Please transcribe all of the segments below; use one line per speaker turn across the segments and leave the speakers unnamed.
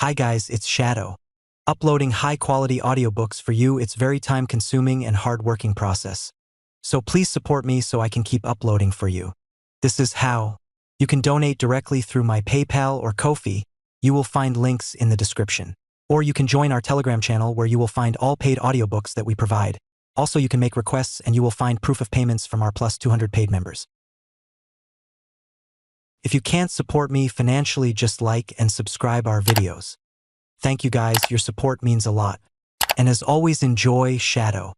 Hi guys, it's Shadow. Uploading high-quality audiobooks for you, it's very time-consuming and hard-working process. So please support me so I can keep uploading for you. This is how. You can donate directly through my PayPal or Ko-fi. You will find links in the description. Or you can join our Telegram channel where you will find all paid audiobooks that we provide. Also, you can make requests and you will find proof of payments from our plus 200 paid members. If you can't support me financially, just like and subscribe our videos. Thank you guys, your support means a lot. And as always, enjoy Shadow.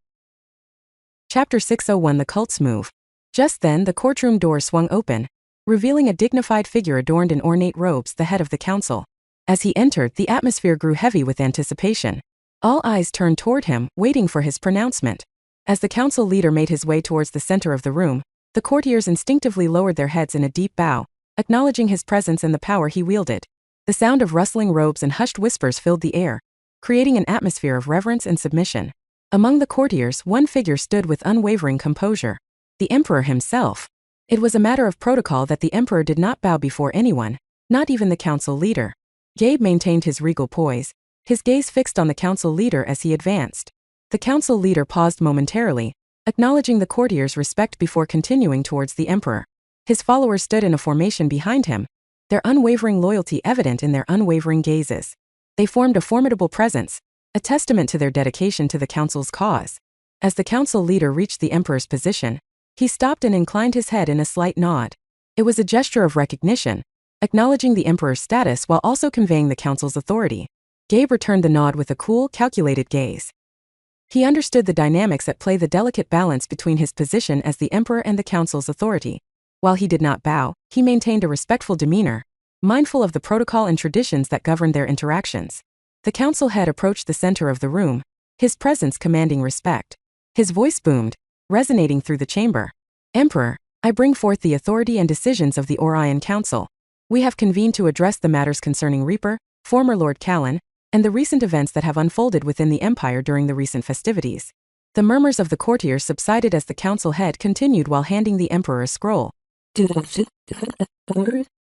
Chapter 601 The Cult's Move. Just then the courtroom door swung open, revealing a dignified figure adorned in ornate robes, the head of the council. As he entered, the atmosphere grew heavy with anticipation. All eyes turned toward him, waiting for his pronouncement. As the council leader made his way towards the center of the room, the courtiers instinctively lowered their heads in a deep bow, acknowledging his presence and the power he wielded. The sound of rustling robes and hushed whispers filled the air, creating an atmosphere of reverence and submission. Among the courtiers, one figure stood with unwavering composure: the emperor himself. It was a matter of protocol that the emperor did not bow before anyone, not even the council leader. Gabe maintained his regal poise, his gaze fixed on the council leader as he advanced. The council leader paused momentarily, acknowledging the courtiers' respect before continuing towards the emperor. His followers stood in a formation behind him, their unwavering loyalty evident in their unwavering gazes. They formed a formidable presence, a testament to their dedication to the council's cause. As the council leader reached the emperor's position, he stopped and inclined his head in a slight nod. It was a gesture of recognition, acknowledging the emperor's status while also conveying the council's authority. Gabe returned the nod with a cool, calculated gaze. He understood the dynamics at play, the delicate balance between his position as the emperor and the council's authority. While he did not bow, he maintained a respectful demeanor, mindful of the protocol and traditions that governed their interactions. The council head approached the center of the room, his presence commanding respect. His voice boomed, resonating through the chamber. "Emperor, I bring forth the authority and decisions of the Orion Council. We have convened to address the matters concerning Reaper, former Lord Callan, and the recent events that have unfolded within the Empire during the recent festivities." The murmurs of the courtiers subsided as the council head continued while handing the emperor a scroll.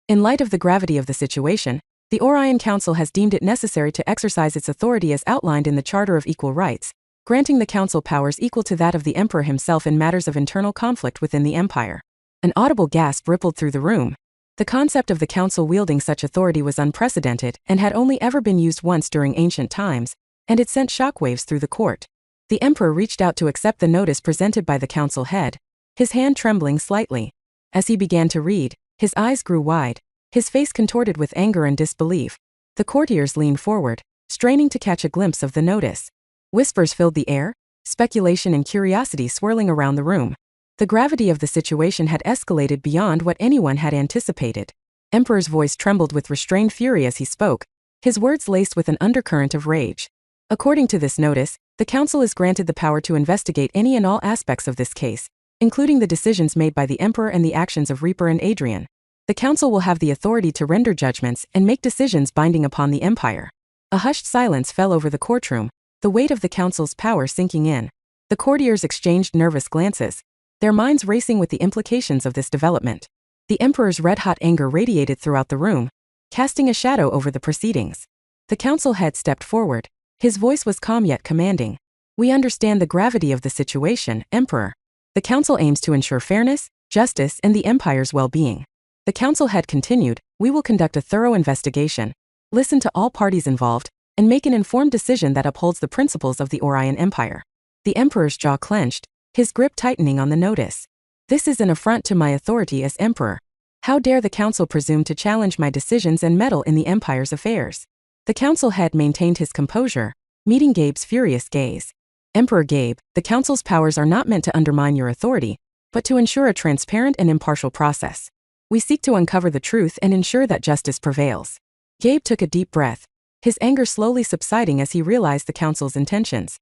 In light of the gravity of the situation, the Orion Council has deemed it necessary to exercise its authority as outlined in the Charter of Equal Rights, granting the council powers equal to that of the emperor himself in matters of internal conflict within the empire. An audible gasp rippled through the room. The concept of the council wielding such authority was unprecedented and had only ever been used once during ancient times, and it sent shockwaves through the court. The emperor reached out to accept the notice presented by the council head, his hand trembling slightly. As he began to read, his eyes grew wide, his face contorted with anger and disbelief. The courtiers leaned forward, straining to catch a glimpse of the notice. Whispers filled the air, speculation and curiosity swirling around the room. The gravity of the situation had escalated beyond what anyone had anticipated. Emperor's voice trembled with restrained fury as he spoke, his words laced with an undercurrent of rage. According to this notice, the council is granted the power to investigate any and all aspects of this case, including the decisions made by the emperor and the actions of Reaper and Adrian. The council will have the authority to render judgments and make decisions binding upon the empire. A hushed silence fell over the courtroom, the weight of the council's power sinking in. The courtiers exchanged nervous glances, their minds racing with the implications of this development. The emperor's red-hot anger radiated throughout the room, casting a shadow over the proceedings. The council head stepped forward. His voice was calm yet commanding. "We understand the gravity of the situation, Emperor. The council aims to ensure fairness, justice, and the empire's well-being." The council head continued, "We will conduct a thorough investigation, listen to all parties involved, and make an informed decision that upholds the principles of the Orion Empire." The emperor's jaw clenched, his grip tightening on the notice. "This is an affront to my authority as emperor. How dare the council presume to challenge my decisions and meddle in the empire's affairs?" The council head maintained his composure, meeting Gabe's furious gaze. "Emperor Gabe, the council's powers are not meant to undermine your authority, but to ensure a transparent and impartial process. We seek to uncover the truth and ensure that justice prevails." Gabe took a deep breath, his anger slowly subsiding as he realized the council's intentions.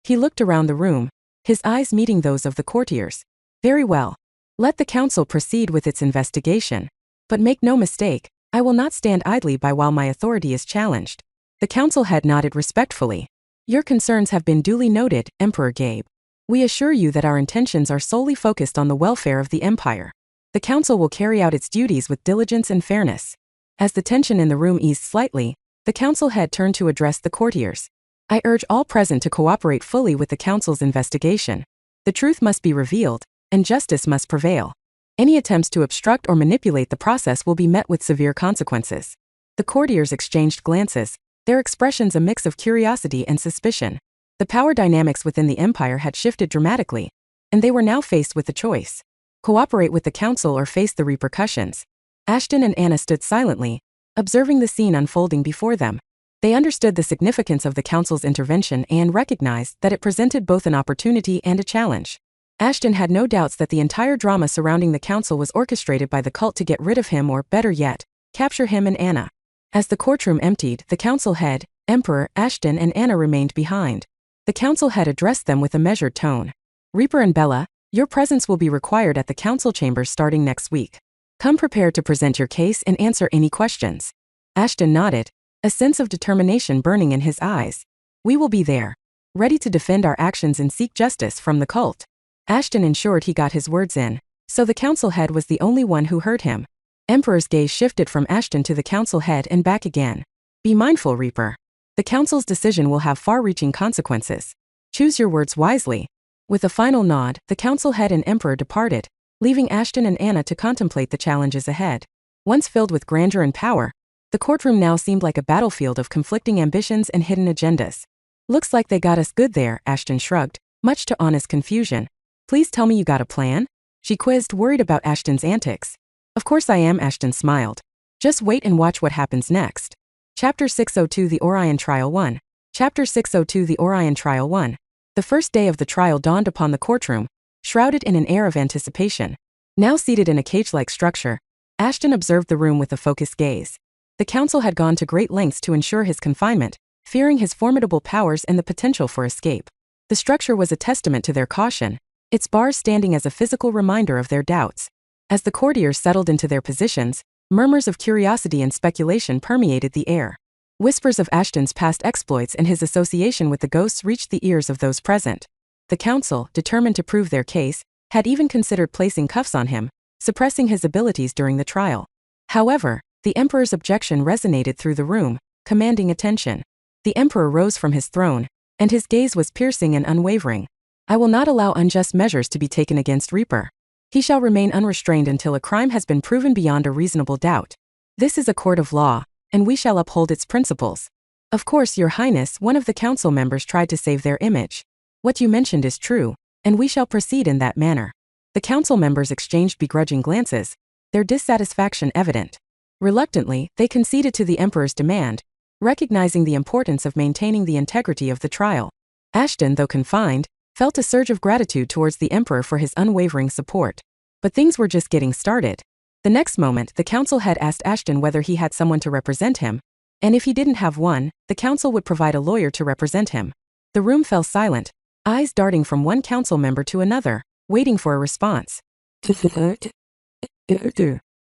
He looked around the room, his eyes meeting those of the courtiers. "Very well. Let the council proceed with its investigation. But make no mistake, I will not stand idly by while my authority is challenged." The council head nodded respectfully. "Your concerns have been duly noted, Emperor Gabe. We assure you that our intentions are solely focused on the welfare of the empire. The council will carry out its duties with diligence and fairness." As the tension in the room eased slightly, The council head turned to address the courtiers. I urge all present to cooperate fully with the council's investigation. The truth must be revealed, and justice must prevail. Any attempts to obstruct or manipulate the process will be met with severe consequences. The courtiers exchanged glances, their expressions a mix of curiosity and suspicion. The power dynamics within the empire had shifted dramatically, and they were now faced with the choice: cooperate with the council or face the repercussions. Ashton and Anna stood silently, observing the scene unfolding before them. They understood the significance of the council's intervention and recognized that it presented both an opportunity and a challenge. Ashton had no doubts that the entire drama surrounding the council was orchestrated by the cult to get rid of him, or better yet, capture him and Anna. As the courtroom emptied, the council head, Emperor, Ashton and Anna remained behind. The council head addressed them with a measured tone. Reaper and Bella, your presence will be required at the council chambers starting next week. Come prepared to present your case and answer any questions. Ashton nodded, a sense of determination burning in his eyes. We will be there, ready to defend our actions and seek justice from the cult. Ashton ensured he got his words in, so the council head was the only one who heard him. Emperor's gaze shifted from Ashton to the council head and back again. Be mindful, Reaper. The council's decision will have far-reaching consequences. Choose your words wisely. With a final nod, the council head and Emperor departed, leaving Ashton and Anna to contemplate the challenges ahead. Once filled with grandeur and power, the courtroom now seemed like a battlefield of conflicting ambitions and hidden agendas. Looks like they got us good there, Ashton shrugged, much to Anna's confusion. Please tell me you got a plan? She quizzed, worried about Ashton's antics. Of course I am, Ashton smiled. Just wait and watch what happens next. Chapter 602 The Orion Trial 1. Chapter 602 The Orion Trial 1. The first day of the trial dawned upon the courtroom, shrouded in an air of anticipation. Now seated in a cage-like structure, Ashton observed the room with a focused gaze. The council had gone to great lengths to ensure his confinement, fearing his formidable powers and the potential for escape. The structure was a testament to their caution, its bars standing as a physical reminder of their doubts. As the courtiers settled into their positions, murmurs of curiosity and speculation permeated the air. Whispers of Ashton's past exploits and his association with the ghosts reached the ears of those present. The council, determined to prove their case, had even considered placing cuffs on him, suppressing his abilities during the trial. However, the Emperor's objection resonated through the room, commanding attention. The Emperor rose from his throne, and his gaze was piercing and unwavering. I will not allow unjust measures to be taken against Reaper. He shall remain unrestrained until a crime has been proven beyond a reasonable doubt. This is a court of law, and we shall uphold its principles. Of course, Your Highness, one of the council members tried to save their image. What you mentioned is true, and we shall proceed in that manner. The council members exchanged begrudging glances, their dissatisfaction evident. Reluctantly, they conceded to the Emperor's demand, recognizing the importance of maintaining the integrity of the trial. Ashton, though confined, felt a surge of gratitude towards the Emperor for his unwavering support. But things were just getting started. The next moment, the council had asked Ashton whether he had someone to represent him, and if he didn't have one, the council would provide a lawyer to represent him. The room fell silent, eyes darting from one council member to another, waiting for a response.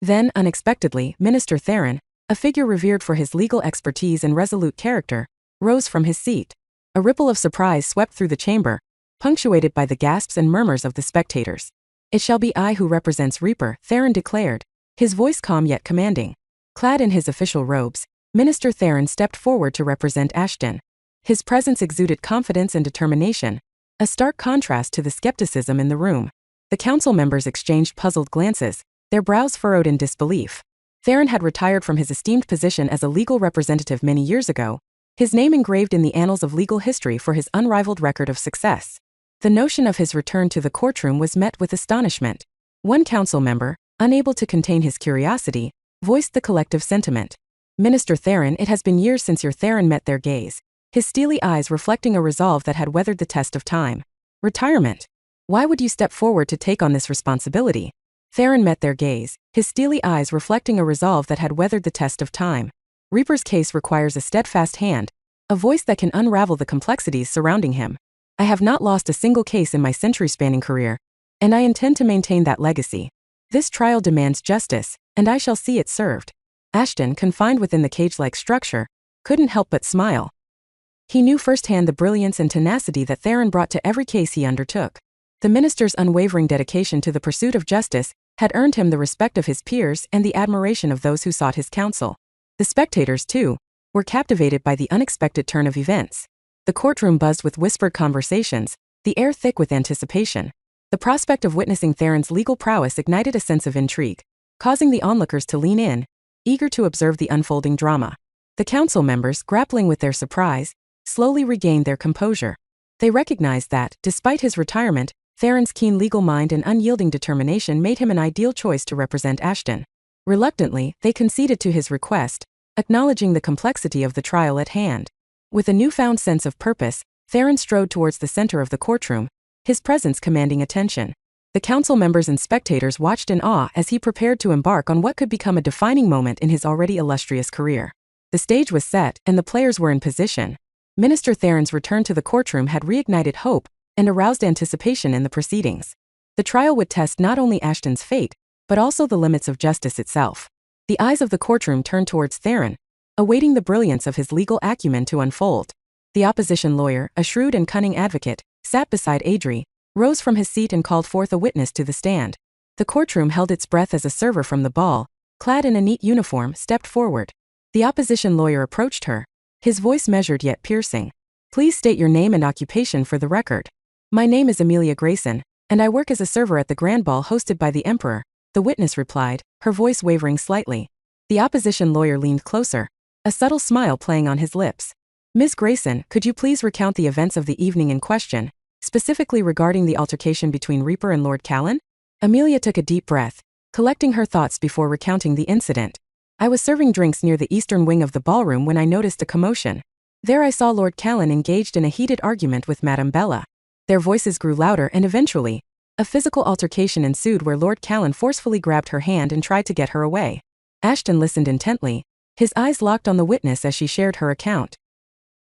Then, unexpectedly, Minister Theron, a figure revered for his legal expertise and resolute character, rose from his seat. A ripple of surprise swept through the chamber, punctuated by the gasps and murmurs of the spectators. It shall be I who represents Reaper, Theron declared, his voice calm yet commanding. Clad in his official robes, Minister Theron stepped forward to represent Ashton. His presence exuded confidence and determination, a stark contrast to the skepticism in the room. The council members exchanged puzzled glances, their brows furrowed in disbelief. Theron had retired from his esteemed position as a legal representative many years ago, his name engraved in the annals of legal history for his unrivaled record of success. The notion of his return to the courtroom was met with astonishment. One council member, unable to contain his curiosity, voiced the collective sentiment. Minister Theron, it has been years since your Theron met their gaze, his steely eyes reflecting a resolve that had weathered the test of time. Retirement. Why would you step forward to take on this responsibility? Theron met their gaze, his steely eyes reflecting a resolve that had weathered the test of time. Reaper's case requires a steadfast hand, a voice that can unravel the complexities surrounding him. I have not lost a single case in my century-spanning career, and I intend to maintain that legacy. This trial demands justice, and I shall see it served. Ashton, confined within the cage-like structure, couldn't help but smile. He knew firsthand the brilliance and tenacity that Theron brought to every case he undertook. The minister's unwavering dedication to the pursuit of justice had earned him the respect of his peers and the admiration of those who sought his counsel. The spectators, too, were captivated by the unexpected turn of events. The courtroom buzzed with whispered conversations, the air thick with anticipation. The prospect of witnessing Theron's legal prowess ignited a sense of intrigue, causing the onlookers to lean in, eager to observe the unfolding drama. The council members, grappling with their surprise, slowly regained their composure. They recognized that, despite his retirement, Theron's keen legal mind and unyielding determination made him an ideal choice to represent Ashton. Reluctantly, they conceded to his request, acknowledging the complexity of the trial at hand. With a newfound sense of purpose, Theron strode towards the center of the courtroom, his presence commanding attention. The council members and spectators watched in awe as he prepared to embark on what could become a defining moment in his already illustrious career. The stage was set, and the players were in position. Minister Theron's return to the courtroom had reignited hope and aroused anticipation in the proceedings. The trial would test not only Ashton's fate, but also the limits of justice itself. The eyes of the courtroom turned towards Theron, awaiting the brilliance of his legal acumen to unfold. The opposition lawyer, a shrewd and cunning advocate, sat beside Adri, rose from his seat and called forth a witness to the stand. The courtroom held its breath as a server from the ball, clad in a neat uniform, stepped forward. The opposition lawyer approached her, his voice measured yet piercing. "Please state your name and occupation for the record." "My name is Amelia Grayson, and I work as a server at the grand ball hosted by the Emperor," the witness replied, her voice wavering slightly. The opposition lawyer leaned closer, a subtle smile playing on his lips. "Ms. Grayson, could you please recount the events of the evening in question, specifically regarding the altercation between Reaper and Lord Callan?" Amelia took a deep breath, collecting her thoughts before recounting the incident. "I was serving drinks near the eastern wing of the ballroom when I noticed a commotion. There I saw Lord Callan engaged in a heated argument with Madame Bella. Their voices grew louder and eventually, a physical altercation ensued where Lord Callan forcefully grabbed her hand and tried to get her away." Ashton listened intently, his eyes locked on the witness as she shared her account.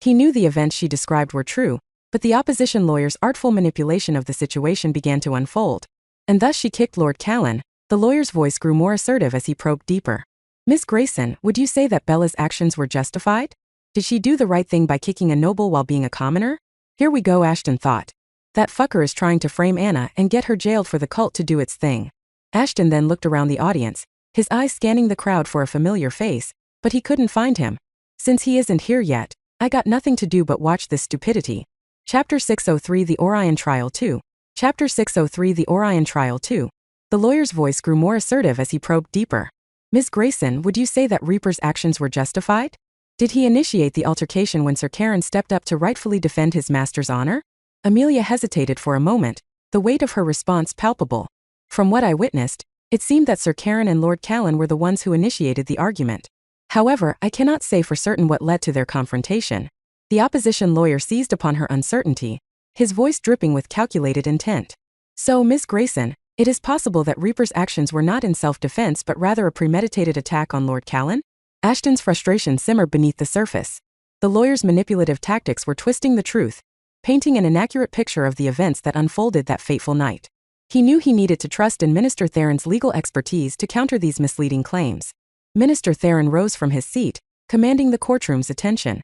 He knew the events she described were true, but the opposition lawyer's artful manipulation of the situation began to unfold. "And thus she kicked Lord Callan." The lawyer's voice grew more assertive as he probed deeper. "Miss Grayson, would you say that Bella's actions were justified? Did she do the right thing by kicking a noble while being a commoner?" "Here we go," Ashton thought. "That fucker is trying to frame Anna and get her jailed for the cult to do its thing." Ashton then looked around the audience, his eyes scanning the crowd for a familiar face, but he couldn't find him. "Since he isn't here yet, I got nothing to do but watch this stupidity." Chapter 603 The Orion Trial 2. Chapter 603 The Orion Trial 2. The lawyer's voice grew more assertive as he probed deeper. "Ms. Grayson, would you say that Reaper's actions were justified? Did he initiate the altercation when Sir Karen stepped up to rightfully defend his master's honor?" Amelia hesitated for a moment, the weight of her response palpable. "From what I witnessed, it seemed that Sir Karen and Lord Callan were the ones who initiated the argument. However, I cannot say for certain what led to their confrontation." The opposition lawyer seized upon her uncertainty, his voice dripping with calculated intent. "So, Ms. Grayson, it is possible that Reaper's actions were not in self-defense but rather a premeditated attack on Lord Callan?" Ashton's frustration simmered beneath the surface. The lawyer's manipulative tactics were twisting the truth, painting an inaccurate picture of the events that unfolded that fateful night. He knew he needed to trust in Minister Theron's legal expertise to counter these misleading claims. Minister Theron rose from his seat, commanding the courtroom's attention.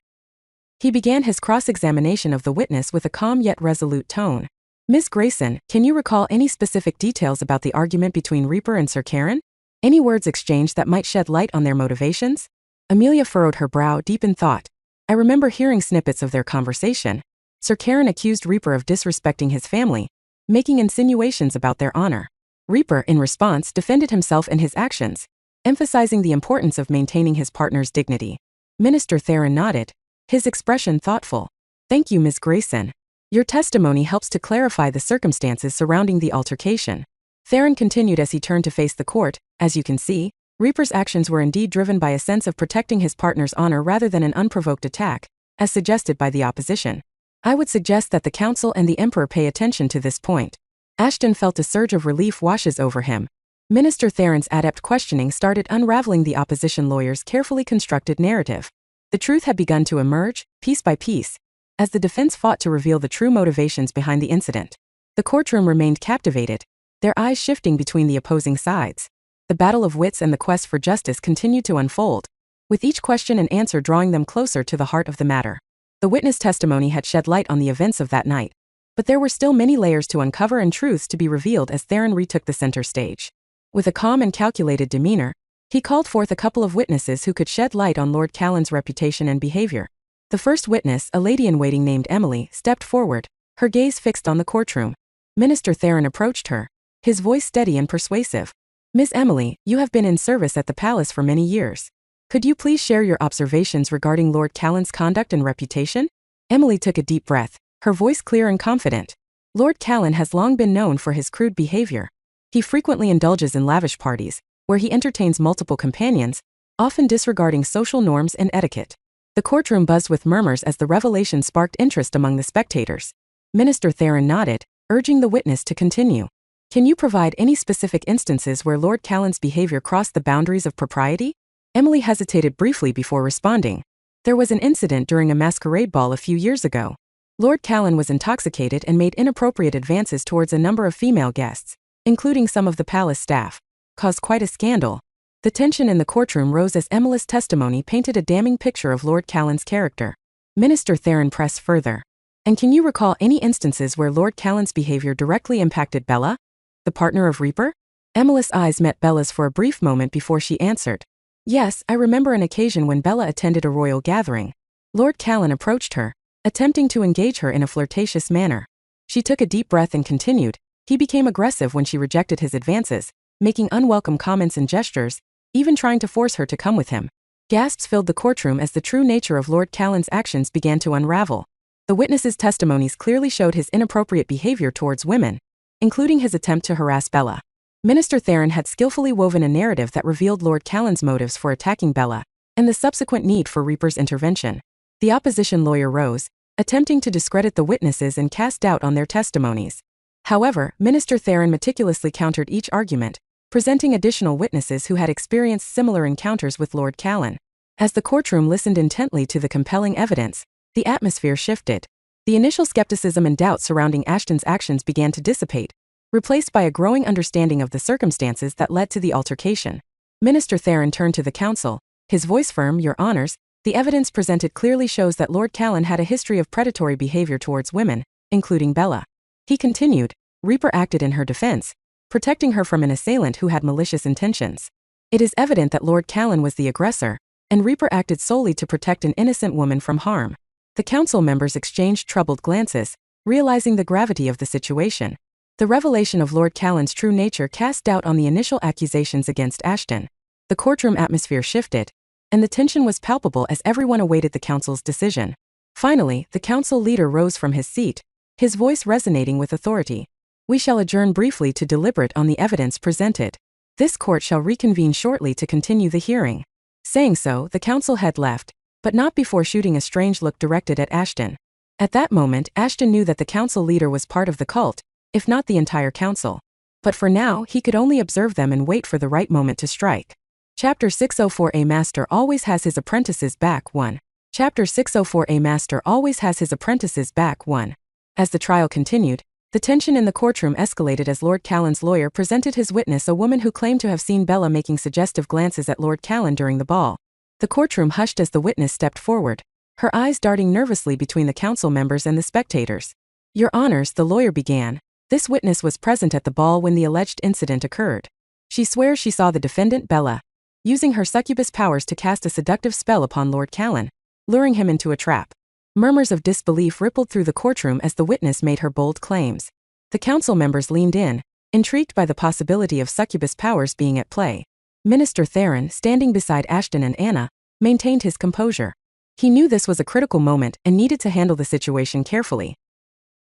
He began his cross-examination of the witness with a calm yet resolute tone. "Ms. Grayson, can you recall any specific details about the argument between Reaper and Sir Karen? Any words exchanged that might shed light on their motivations?" Amelia furrowed her brow deep in thought. "I remember hearing snippets of their conversation. Sir Karen accused Reaper of disrespecting his family, making insinuations about their honor. Reaper, in response, defended himself and his actions, emphasizing the importance of maintaining his partner's dignity." Minister Theron nodded, his expression thoughtful. "Thank you, Ms. Grayson. Your testimony helps to clarify the circumstances surrounding the altercation." Theron continued as he turned to face the court. "As you can see, Reaper's actions were indeed driven by a sense of protecting his partner's honor rather than an unprovoked attack, as suggested by the opposition. I would suggest that the council and the Emperor pay attention to this point." Ashton felt a surge of relief washes over him. Minister Theron's adept questioning started unraveling the opposition lawyer's carefully constructed narrative. The truth had begun to emerge, piece by piece, as the defense fought to reveal the true motivations behind the incident. The courtroom remained captivated, their eyes shifting between the opposing sides. The battle of wits and the quest for justice continued to unfold, with each question and answer drawing them closer to the heart of the matter. The witness testimony had shed light on the events of that night, but there were still many layers to uncover and truths to be revealed as Theron retook the center stage. With a calm and calculated demeanor, He called forth a couple of witnesses who could shed light on Lord Callan's reputation and behavior. The first witness, a lady-in-waiting named Emily, stepped forward, her gaze fixed on the courtroom. Minister Theron approached her, his voice steady and persuasive. Miss Emily, you have been in service at the palace for many years. Could you please share your observations regarding Lord Callan's conduct and reputation? Emily took a deep breath, her voice clear and confident. Lord Callan has long been known for his crude behavior. He frequently indulges in lavish parties, where he entertains multiple companions, often disregarding social norms and etiquette. The courtroom buzzed with murmurs as the revelation sparked interest among the spectators. Minister Theron nodded, urging the witness to continue. Can you provide any specific instances where Lord Callan's behavior crossed the boundaries of propriety? Emily hesitated briefly before responding. There was an incident during a masquerade ball a few years ago. Lord Callan was intoxicated and made inappropriate advances towards a number of female guests, including some of the palace staff. Caused quite a scandal. The tension in the courtroom rose as Emily's testimony painted a damning picture of Lord Callan's character. Minister Theron pressed further. And can you recall any instances where Lord Callan's behavior directly impacted Bella, the partner of Reaper? Emily's eyes met Bella's for a brief moment before she answered. Yes, I remember an occasion when Bella attended a royal gathering. Lord Callan approached her, attempting to engage her in a flirtatious manner. She took a deep breath and continued. He became aggressive when she rejected his advances, making unwelcome comments and gestures, even trying to force her to come with him. Gasps filled the courtroom as the true nature of Lord Callan's actions began to unravel. The witnesses' testimonies clearly showed his inappropriate behavior towards women, including his attempt to harass Bella. Minister Theron had skillfully woven a narrative that revealed Lord Callan's motives for attacking Bella, and the subsequent need for Reaper's intervention. The opposition lawyer rose, attempting to discredit the witnesses and cast doubt on their testimonies. However, Minister Theron meticulously countered each argument, presenting additional witnesses who had experienced similar encounters with Lord Callan. As the courtroom listened intently to the compelling evidence, the atmosphere shifted. The initial skepticism and doubt surrounding Ashton's actions began to dissipate, replaced by a growing understanding of the circumstances that led to the altercation. Minister Theron turned to the council, his voice firm. Your honors, the evidence presented clearly shows that Lord Callan had a history of predatory behavior towards women, including Bella. He continued. Reaper acted in her defense, protecting her from an assailant who had malicious intentions. It is evident that Lord Callan was the aggressor, and Reaper acted solely to protect an innocent woman from harm. The council members exchanged troubled glances, realizing the gravity of the situation. The revelation of Lord Callan's true nature cast doubt on the initial accusations against Ashton. The courtroom atmosphere shifted, and the tension was palpable as everyone awaited the council's decision. Finally, the council leader rose from his seat, his voice resonating with authority. We shall adjourn briefly to deliberate on the evidence presented. This court shall reconvene shortly to continue the hearing. Saying so, the council had left, but not before shooting a strange look directed at Ashton. At that moment, Ashton knew that the council leader was part of the cult, if not the entire council. But for now, he could only observe them and wait for the right moment to strike. Chapter 604. A Master Always Has His Apprentices Back 1. Chapter 604. A Master Always Has His Apprentices Back 1. As the trial continued, the tension in the courtroom escalated as Lord Callan's lawyer presented his witness, a woman who claimed to have seen Bella making suggestive glances at Lord Callan during the ball. The courtroom hushed as the witness stepped forward, her eyes darting nervously between the council members and the spectators. Your honors, the lawyer began. This witness was present at the ball when the alleged incident occurred. She swears she saw the defendant Bella using her succubus powers to cast a seductive spell upon Lord Callan, luring him into a trap. Murmurs of disbelief rippled through the courtroom as the witness made her bold claims. The council members leaned in, intrigued by the possibility of succubus powers being at play. Minister Theron, standing beside Ashton and Anna, maintained his composure. He knew this was a critical moment and needed to handle the situation carefully.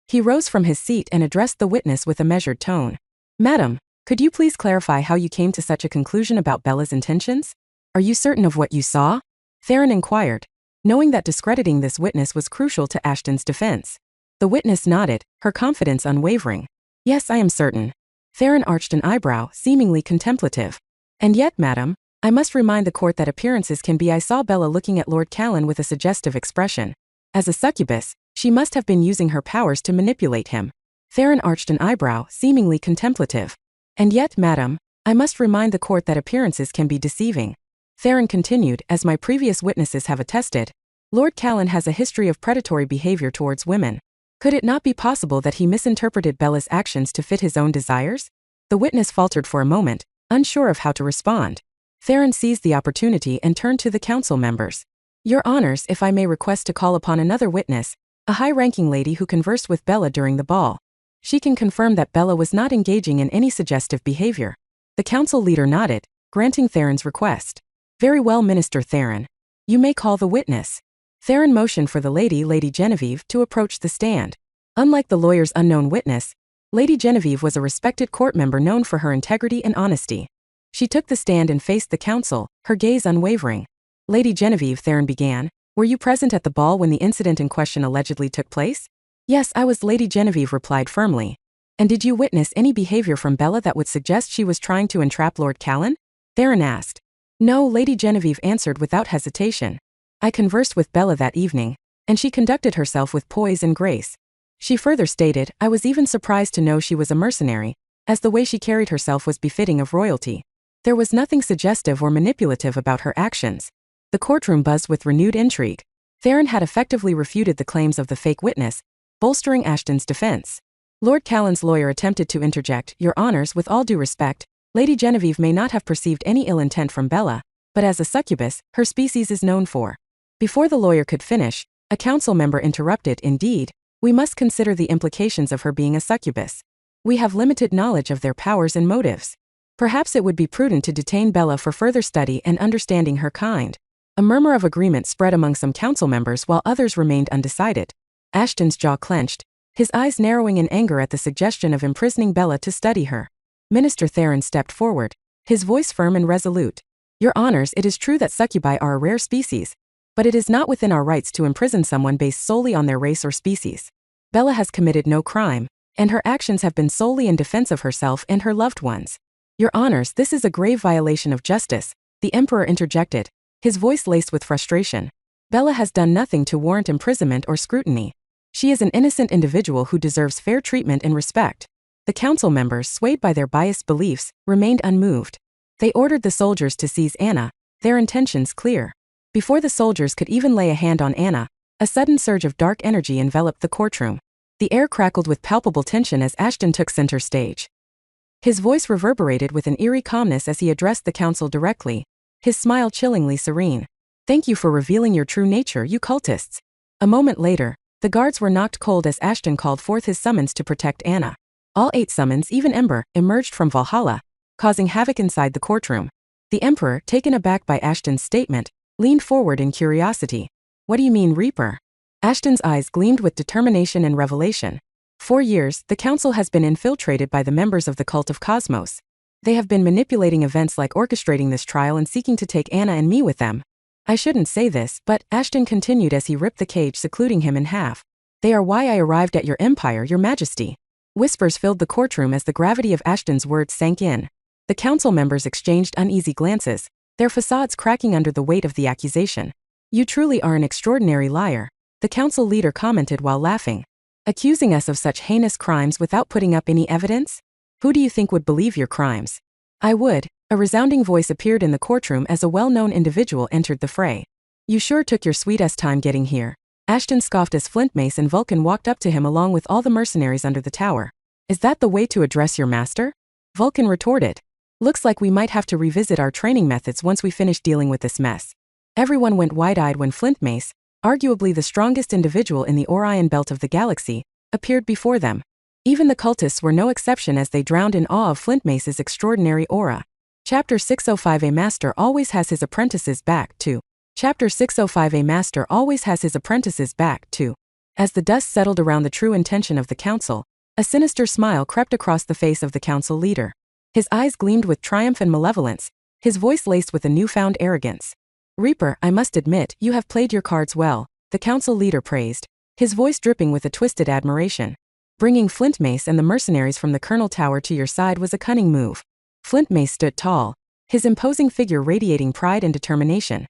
He rose from his seat and addressed the witness with a measured tone. Madam, could you please clarify how you came to such a conclusion about Bella's intentions? Are you certain of what you saw? Theron inquired, knowing that discrediting this witness was crucial to Ashton's defense. The witness nodded, her confidence unwavering. Yes, I am certain. Theron arched an eyebrow, seemingly contemplative. And yet, madam, I must remind the court that appearances can be. I saw Bella looking at Lord Callan with a suggestive expression. As a succubus, she must have been using her powers to manipulate him. Theron arched an eyebrow, seemingly contemplative. And yet, madam, I must remind the court that appearances can be deceiving. Theron continued, as my previous witnesses have attested, Lord Callan has a history of predatory behavior towards women. Could it not be possible that he misinterpreted Bella's actions to fit his own desires? The witness faltered for a moment, unsure of how to respond. Theron seized the opportunity and turned to the council members. Your Honors, if I may request to call upon another witness, a high-ranking lady who conversed with Bella during the ball. She can confirm that Bella was not engaging in any suggestive behavior. The council leader nodded, granting Theron's request. Very well, Minister Theron. You may call the witness. Theron motioned for the lady, Lady Genevieve, to approach the stand. Unlike the lawyer's unknown witness, Lady Genevieve was a respected court member known for her integrity and honesty. She took the stand and faced the council, her gaze unwavering. Lady Genevieve, Theron began, were you present at the ball when the incident in question allegedly took place? Yes, I was, Lady Genevieve replied firmly. And did you witness any behavior from Bella that would suggest she was trying to entrap Lord Callan? Theron asked. No, Lady Genevieve answered without hesitation. I conversed with Bella that evening, and she conducted herself with poise and grace. She further stated, I was even surprised to know she was a mercenary, as the way she carried herself was befitting of royalty. There was nothing suggestive or manipulative about her actions. The courtroom buzzed with renewed intrigue. Theron had effectively refuted the claims of the fake witness, bolstering Ashton's defense. Lord Callan's lawyer attempted to interject, Your Honors, with all due respect, Lady Genevieve may not have perceived any ill intent from Bella, but as a succubus, her species is known for. Before the lawyer could finish, a council member interrupted, Indeed, we must consider the implications of her being a succubus. We have limited knowledge of their powers and motives. Perhaps it would be prudent to detain Bella for further study and understanding her kind. A murmur of agreement spread among some council members while others remained undecided. Ashton's jaw clenched, his eyes narrowing in anger at the suggestion of imprisoning Bella to study her. Minister Theron stepped forward, his voice firm and resolute. Your Honors, it is true that succubi are a rare species, but it is not within our rights to imprison someone based solely on their race or species. Bella has committed no crime, and her actions have been solely in defense of herself and her loved ones. Your Honors, this is a grave violation of justice, the Emperor interjected, his voice laced with frustration. Bella has done nothing to warrant imprisonment or scrutiny. She is an innocent individual who deserves fair treatment and respect. The council members, swayed by their biased beliefs, remained unmoved. They ordered the soldiers to seize Anna, their intentions clear. Before the soldiers could even lay a hand on Anna, a sudden surge of dark energy enveloped the courtroom. The air crackled with palpable tension as Ashton took center stage. His voice reverberated with an eerie calmness as he addressed the council directly, his smile chillingly serene. Thank you for revealing your true nature, you cultists. A moment later, the guards were knocked cold as Ashton called forth his summons to protect Anna. All 8 summons, even Ember, emerged from Valhalla, causing havoc inside the courtroom. The Emperor, taken aback by Ashton's statement, leaned forward in curiosity. What do you mean, Reaper? Ashton's eyes gleamed with determination and revelation. For years, the council has been infiltrated by the members of the cult of Cosmos. They have been manipulating events like orchestrating this trial and seeking to take Anna and me with them. I shouldn't say this, but Ashton continued as he ripped the cage, secluding him in half. They are why I arrived at your empire, your majesty. Whispers filled the courtroom as the gravity of Ashton's words sank in. The council members exchanged uneasy glances, their facades cracking under the weight of the accusation. You truly are an extraordinary liar, the council leader commented while laughing. Accusing us of such heinous crimes without putting up any evidence? Who do you think would believe your crimes? I would. A resounding voice appeared in the courtroom as a well-known individual entered the fray. You sure took your sweet-ass time getting here. Ashton scoffed as Flintmace and Vulcan walked up to him along with all the mercenaries under the tower. Is that the way to address your master? Vulcan retorted. Looks like we might have to revisit our training methods once we finish dealing with this mess. Everyone went wide-eyed when Flintmace, arguably the strongest individual in the Orion belt of the galaxy, appeared before them. Even the cultists were no exception as they drowned in awe of Flintmace's extraordinary aura. Chapter 605. A master always has his apprentices back too. Chapter 605. A master always has his apprentices back too. As the dust settled around the true intention of the council, a sinister smile crept across the face of the council leader. His eyes gleamed with triumph and malevolence, his voice laced with a newfound arrogance. Reaper, I must admit, you have played your cards well, the council leader praised, his voice dripping with a twisted admiration. Bringing Flintmace and the mercenaries from the Colonel Tower to your side was a cunning move. Flintmace stood tall, his imposing figure radiating pride and determination.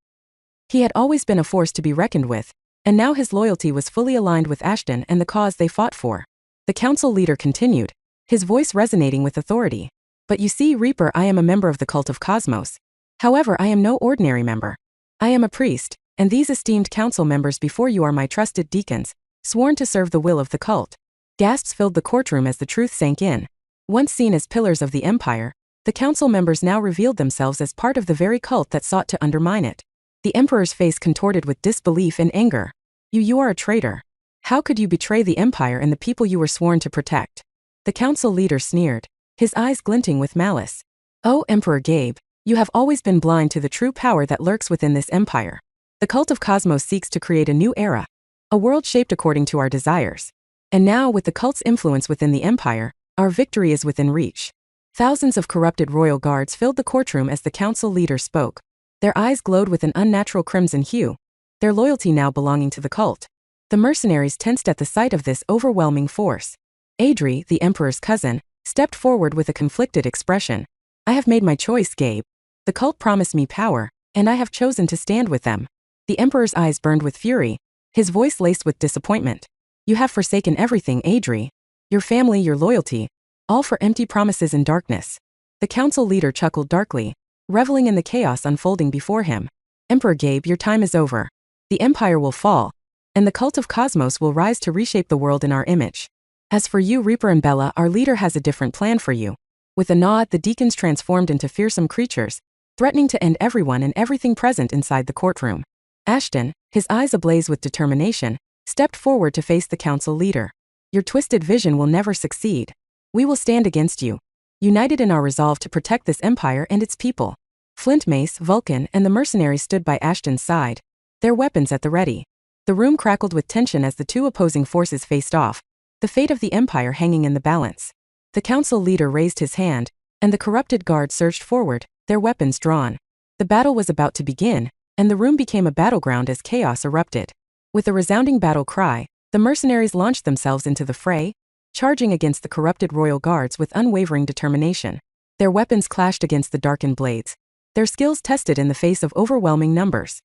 He had always been a force to be reckoned with, and now his loyalty was fully aligned with Ashton and the cause they fought for. The council leader continued, his voice resonating with authority. But you see, Reaper, I am a member of the cult of Cosmos. However, I am no ordinary member. I am a priest, and these esteemed council members before you are my trusted deacons, sworn to serve the will of the cult. Gasps filled the courtroom as the truth sank in. Once seen as pillars of the empire, The council members now revealed themselves as part of the very cult that sought to undermine it. The emperor's face contorted with disbelief and anger. You are a traitor. How could you betray the empire and the people you were sworn to protect? The council leader sneered, his eyes glinting with malice. Oh, Emperor Gabe, you have always been blind to the true power that lurks within this empire. The cult of Cosmos seeks to create a new era, a world shaped according to our desires. And now, with the cult's influence within the empire, our victory is within reach. Thousands of corrupted royal guards filled the courtroom as the council leader spoke. Their eyes glowed with an unnatural crimson hue, their loyalty now belonging to the cult. The mercenaries tensed at the sight of this overwhelming force. Adri, the emperor's cousin, stepped forward with a conflicted expression. I have made my choice, Gabe. The cult promised me power, and I have chosen to stand with them. The emperor's eyes burned with fury, his voice laced with disappointment. You have forsaken everything, Adri. Your family, your loyalty, all for empty promises and darkness. The council leader chuckled darkly, reveling in the chaos unfolding before him. Emperor Gabe, your time is over. The empire will fall, and the cult of Cosmos will rise to reshape the world in our image. As for you, Reaper and Bella, our leader has a different plan for you. With a nod, the deacons transformed into fearsome creatures, threatening to end everyone and everything present inside the courtroom. Ashton, his eyes ablaze with determination, stepped forward to face the council leader. Your twisted vision will never succeed. We will stand against you, united in our resolve to protect this empire and its people. Flint Mace, Vulcan, and the mercenaries stood by Ashton's side, their weapons at the ready. The room crackled with tension as the two opposing forces faced off, the fate of the empire hanging in the balance. The council leader raised his hand, and the corrupted guards surged forward, their weapons drawn. The battle was about to begin, and the room became a battleground as chaos erupted. With a resounding battle cry, the mercenaries launched themselves into the fray, charging against the corrupted royal guards with unwavering determination. Their weapons clashed against the darkened blades, their skills tested in the face of overwhelming numbers.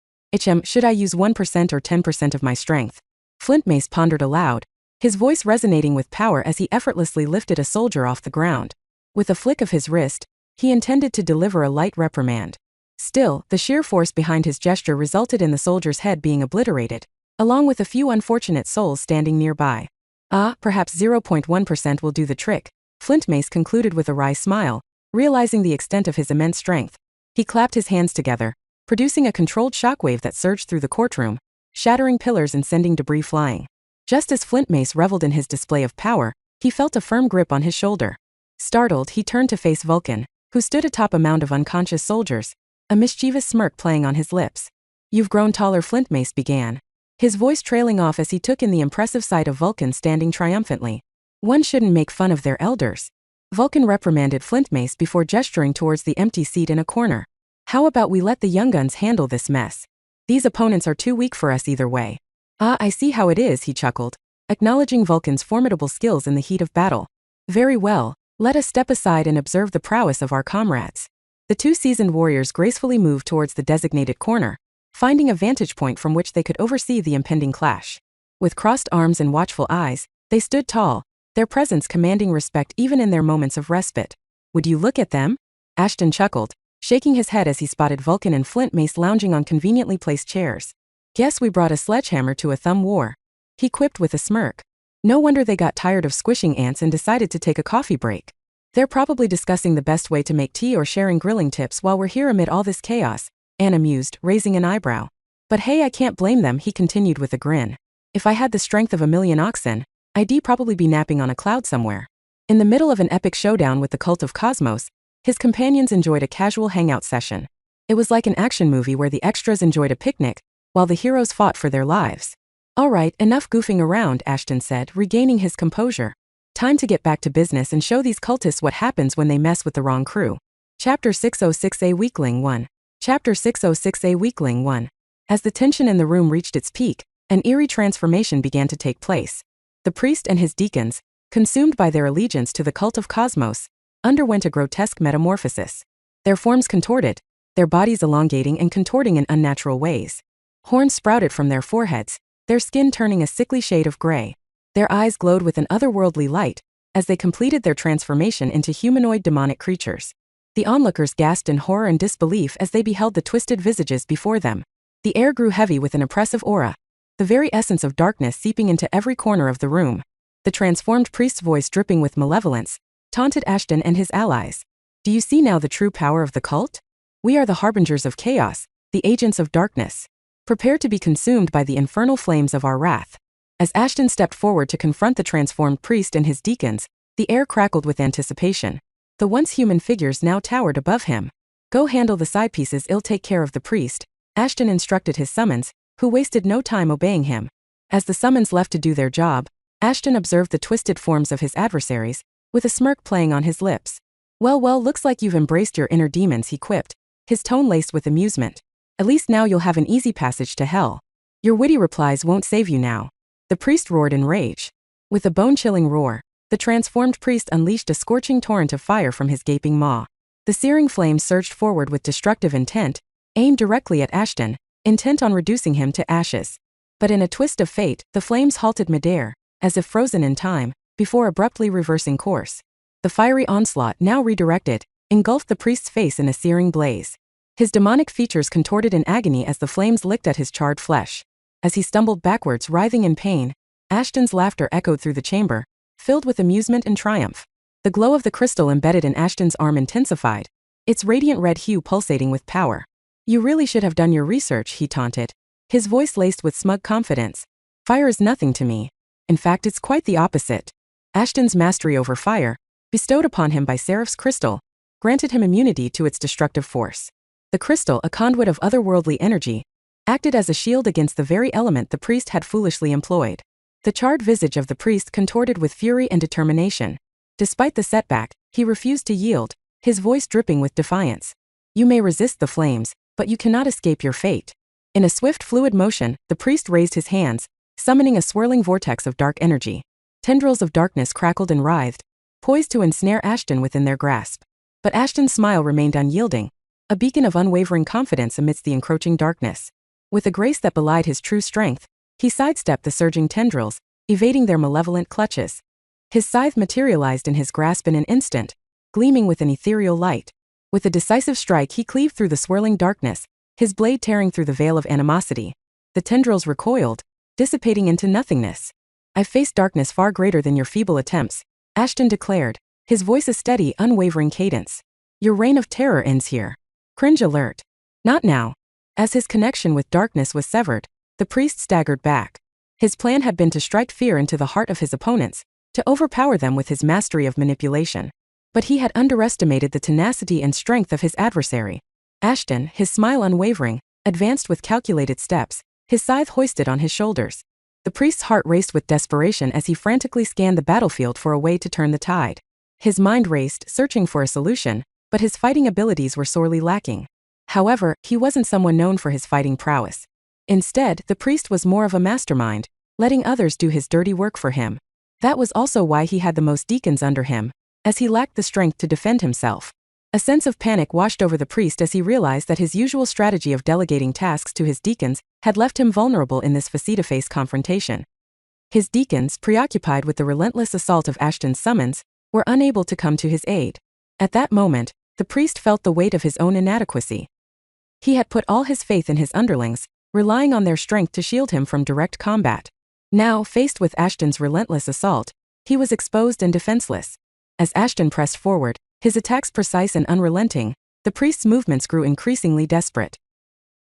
Should I use 1% or 10% of my strength? Flint Mace pondered aloud, his voice resonating with power as he effortlessly lifted a soldier off the ground. With a flick of his wrist, he intended to deliver a light reprimand. Still, the sheer force behind his gesture resulted in the soldier's head being obliterated, along with a few unfortunate souls standing nearby. Perhaps 0.1% will do the trick, Flint Mace concluded with a wry smile, realizing the extent of his immense strength. He clapped his hands together, producing a controlled shockwave that surged through the courtroom, shattering pillars and sending debris flying. Just as Flint Mace reveled in his display of power, he felt a firm grip on his shoulder. Startled, he turned to face Vulcan, who stood atop a mound of unconscious soldiers, a mischievous smirk playing on his lips. You've grown taller, Flint Mace began, his voice trailing off as he took in the impressive sight of Vulcan standing triumphantly. One shouldn't make fun of their elders. Vulcan reprimanded Flint Mace before gesturing towards the empty seat in a corner. How about we let the young guns handle this mess? These opponents are too weak for us either way. I see how it is, he chuckled, acknowledging Vulcan's formidable skills in the heat of battle. Very well, let us step aside and observe the prowess of our comrades. The two seasoned warriors gracefully moved towards the designated corner, finding a vantage point from which they could oversee the impending clash. With crossed arms and watchful eyes, they stood tall, their presence commanding respect even in their moments of respite. Would you look at them? Ashton chuckled, shaking his head as he spotted Vulcan and Flint Mace lounging on conveniently placed chairs. Guess we brought a sledgehammer to a thumb war, he quipped with a smirk. No wonder they got tired of squishing ants and decided to take a coffee break. They're probably discussing the best way to make tea or sharing grilling tips while we're here amid all this chaos, Anna mused, raising an eyebrow. But hey, I can't blame them, he continued with a grin. If I had the strength of 1,000,000 oxen, I'd probably be napping on a cloud somewhere. In the middle of an epic showdown with the cult of Cosmos, his companions enjoyed a casual hangout session. It was like an action movie where the extras enjoyed a picnic, while the heroes fought for their lives. All right, enough goofing around, Ashton said, regaining his composure. Time to get back to business and show these cultists what happens when they mess with the wrong crew. Chapter 606A Weakling 1. Chapter 606A Weakling 1. As the tension in the room reached its peak, an eerie transformation began to take place. The priest and his deacons, consumed by their allegiance to the cult of Cosmos, underwent a grotesque metamorphosis. Their forms contorted, their bodies elongating and contorting in unnatural ways. Horns sprouted from their foreheads, their skin turning a sickly shade of gray. Their eyes glowed with an otherworldly light as they completed their transformation into humanoid demonic creatures. The onlookers gasped in horror and disbelief as they beheld the twisted visages before them. The air grew heavy with an oppressive aura, the very essence of darkness seeping into every corner of the room. The transformed priest's voice dripping with malevolence taunted Ashton and his allies. Do you see now the true power of the cult? We are the harbingers of chaos, the agents of darkness. Prepare to be consumed by the infernal flames of our wrath. As Ashton stepped forward to confront the transformed priest and his deacons, the air crackled with anticipation. The once human figures now towered above him. Go handle the side pieces, I'll take care of the priest, Ashton instructed his summons, who wasted no time obeying him. As the summons left to do their job, Ashton observed the twisted forms of his adversaries, with a smirk playing on his lips. Well, looks like you've embraced your inner demons, he quipped, his tone laced with amusement. At least now you'll have an easy passage to hell. Your witty replies won't save you now. The priest roared in rage. With a bone-chilling roar, the transformed priest unleashed a scorching torrent of fire from his gaping maw. The searing flames surged forward with destructive intent, aimed directly at Ashton, intent on reducing him to ashes. But in a twist of fate, the flames halted midair, as if frozen in time, before abruptly reversing course. The fiery onslaught, now redirected, engulfed the priest's face in a searing blaze. His demonic features contorted in agony as the flames licked at his charred flesh. As he stumbled backwards, writhing in pain, Ashton's laughter echoed through the chamber, filled with amusement and triumph. The glow of the crystal embedded in Ashton's arm intensified, its radiant red hue pulsating with power. You really should have done your research, he taunted, his voice laced with smug confidence. Fire is nothing to me. In fact, it's quite the opposite. Ashton's mastery over fire, bestowed upon him by Seraph's crystal, granted him immunity to its destructive force. The crystal, a conduit of otherworldly energy, acted as a shield against the very element the priest had foolishly employed. The charred visage of the priest contorted with fury and determination. Despite the setback, he refused to yield, his voice dripping with defiance. You may resist the flames, but you cannot escape your fate. In a swift, fluid motion, the priest raised his hands, summoning a swirling vortex of dark energy. Tendrils of darkness crackled and writhed, poised to ensnare Ashton within their grasp. But Ashton's smile remained unyielding, a beacon of unwavering confidence amidst the encroaching darkness. With a grace that belied his true strength, he sidestepped the surging tendrils, evading their malevolent clutches. His scythe materialized in his grasp in an instant, gleaming with an ethereal light. With a decisive strike, he cleaved through the swirling darkness, his blade tearing through the veil of animosity. The tendrils recoiled, dissipating into nothingness. I've faced darkness far greater than your feeble attempts, Ashton declared, his voice a steady, unwavering cadence. Your reign of terror ends here. Cringe alert. Not now. As his connection with darkness was severed, the priest staggered back. His plan had been to strike fear into the heart of his opponents, to overpower them with his mastery of manipulation. But he had underestimated the tenacity and strength of his adversary. Ashton, his smile unwavering, advanced with calculated steps, his scythe hoisted on his shoulders. The priest's heart raced with desperation as he frantically scanned the battlefield for a way to turn the tide. His mind raced, searching for a solution, but his fighting abilities were sorely lacking. However, he wasn't someone known for his fighting prowess. Instead, the priest was more of a mastermind, letting others do his dirty work for him. That was also why he had the most deacons under him, as he lacked the strength to defend himself. A sense of panic washed over the priest as he realized that his usual strategy of delegating tasks to his deacons had left him vulnerable in this face-to-face confrontation. His deacons, preoccupied with the relentless assault of Ashton's summons, were unable to come to his aid. At that moment, the priest felt the weight of his own inadequacy. He had put all his faith in his underlings, relying on their strength to shield him from direct combat. Now, faced with Ashton's relentless assault, he was exposed and defenseless. As Ashton pressed forward, his attacks precise and unrelenting, the priest's movements grew increasingly desperate.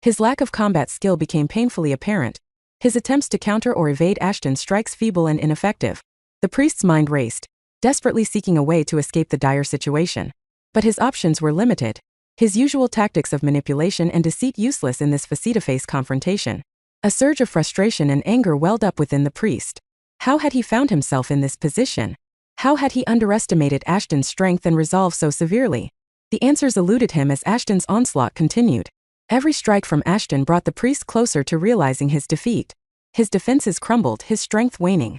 His lack of combat skill became painfully apparent, his attempts to counter or evade Ashton's strikes feeble and ineffective. The priest's mind raced, desperately seeking a way to escape the dire situation. But his options were limited, his usual tactics of manipulation and deceit useless in this face-to-face confrontation. A surge of frustration and anger welled up within the priest. How had he found himself in this position? How had he underestimated Ashton's strength and resolve so severely? The answers eluded him as Ashton's onslaught continued. Every strike from Ashton brought the priest closer to realizing his defeat. His defenses crumbled, his strength waning.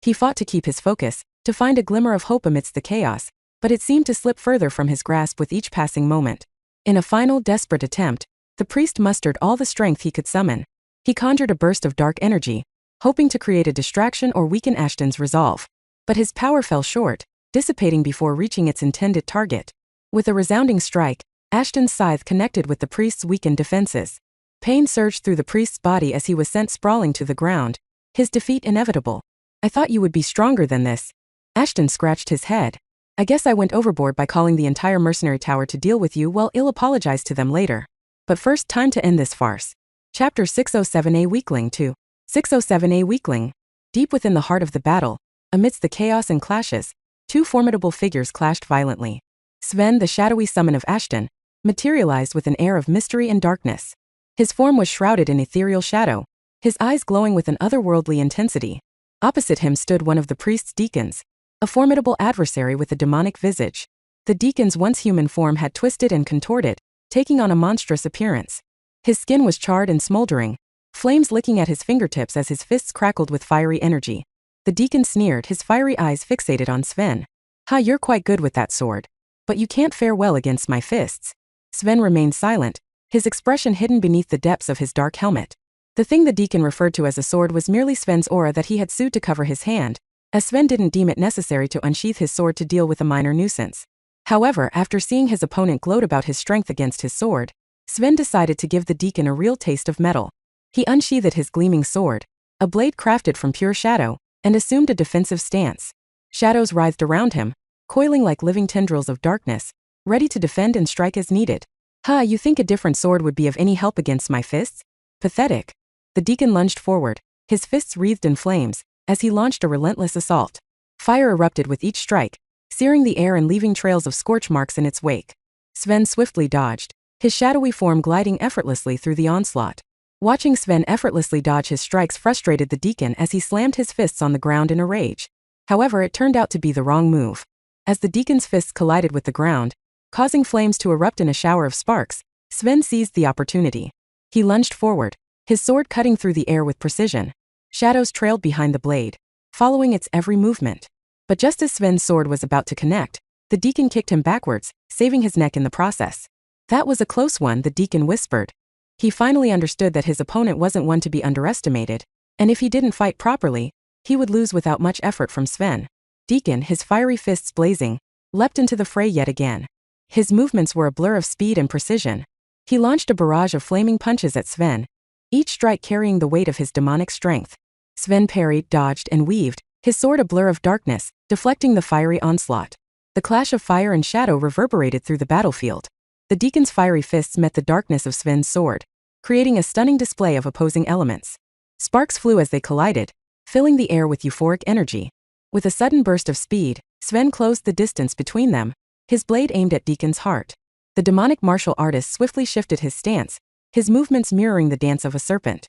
He fought to keep his focus, to find a glimmer of hope amidst the chaos, but it seemed to slip further from his grasp with each passing moment. In a final, desperate attempt, the priest mustered all the strength he could summon. He conjured a burst of dark energy, hoping to create a distraction or weaken Ashton's resolve. But his power fell short, dissipating before reaching its intended target. With a resounding strike, Ashton's scythe connected with the priest's weakened defenses. Pain surged through the priest's body as he was sent sprawling to the ground, his defeat inevitable. I thought you would be stronger than this. Ashton scratched his head. I guess I went overboard by calling the entire mercenary tower to deal with you. Well, I'll apologize to them later. But first, time to end this farce. Chapter 607A Weakling 2. 607A Weakling. Deep within the heart of the battle, amidst the chaos and clashes, two formidable figures clashed violently. Sven, the shadowy summon of Ashton, materialized with an air of mystery and darkness. His form was shrouded in ethereal shadow, his eyes glowing with an otherworldly intensity. Opposite him stood one of the priest's deacons, a formidable adversary with a demonic visage. The deacon's once human form had twisted and contorted, taking on a monstrous appearance. His skin was charred and smoldering, flames licking at his fingertips as his fists crackled with fiery energy. The deacon sneered, his fiery eyes fixated on Sven. "Ha, you're quite good with that sword. But you can't fare well against my fists." Sven remained silent, his expression hidden beneath the depths of his dark helmet. The thing the deacon referred to as a sword was merely Sven's aura that he had sued to cover his hand, as Sven didn't deem it necessary to unsheath his sword to deal with a minor nuisance. However, after seeing his opponent gloat about his strength against his sword, Sven decided to give the deacon a real taste of metal. He unsheathed his gleaming sword, a blade crafted from pure shadow, and assumed a defensive stance. Shadows writhed around him, coiling like living tendrils of darkness, ready to defend and strike as needed. "Ha, you think a different sword would be of any help against my fists? Pathetic." The deacon lunged forward, his fists wreathed in flames, as he launched a relentless assault. Fire erupted with each strike, searing the air and leaving trails of scorch marks in its wake. Sven swiftly dodged, his shadowy form gliding effortlessly through the onslaught. Watching Sven effortlessly dodge his strikes frustrated the deacon as he slammed his fists on the ground in a rage. However, it turned out to be the wrong move. As the deacon's fists collided with the ground, causing flames to erupt in a shower of sparks, Sven seized the opportunity. He lunged forward, his sword cutting through the air with precision. Shadows trailed behind the blade, following its every movement. But just as Sven's sword was about to connect, the deacon kicked him backwards, saving his neck in the process. "That was a close one," the deacon whispered. He finally understood that his opponent wasn't one to be underestimated, and if he didn't fight properly, he would lose without much effort from Sven. Deacon, his fiery fists blazing, leapt into the fray yet again. His movements were a blur of speed and precision. He launched a barrage of flaming punches at Sven, each strike carrying the weight of his demonic strength. Sven parried, dodged, and weaved, his sword a blur of darkness, deflecting the fiery onslaught. The clash of fire and shadow reverberated through the battlefield. The deacon's fiery fists met the darkness of Sven's sword, creating a stunning display of opposing elements. Sparks flew as they collided, filling the air with euphoric energy. With a sudden burst of speed, Sven closed the distance between them, his blade aimed at Deacon's heart. The demonic martial artist swiftly shifted his stance, his movements mirroring the dance of a serpent.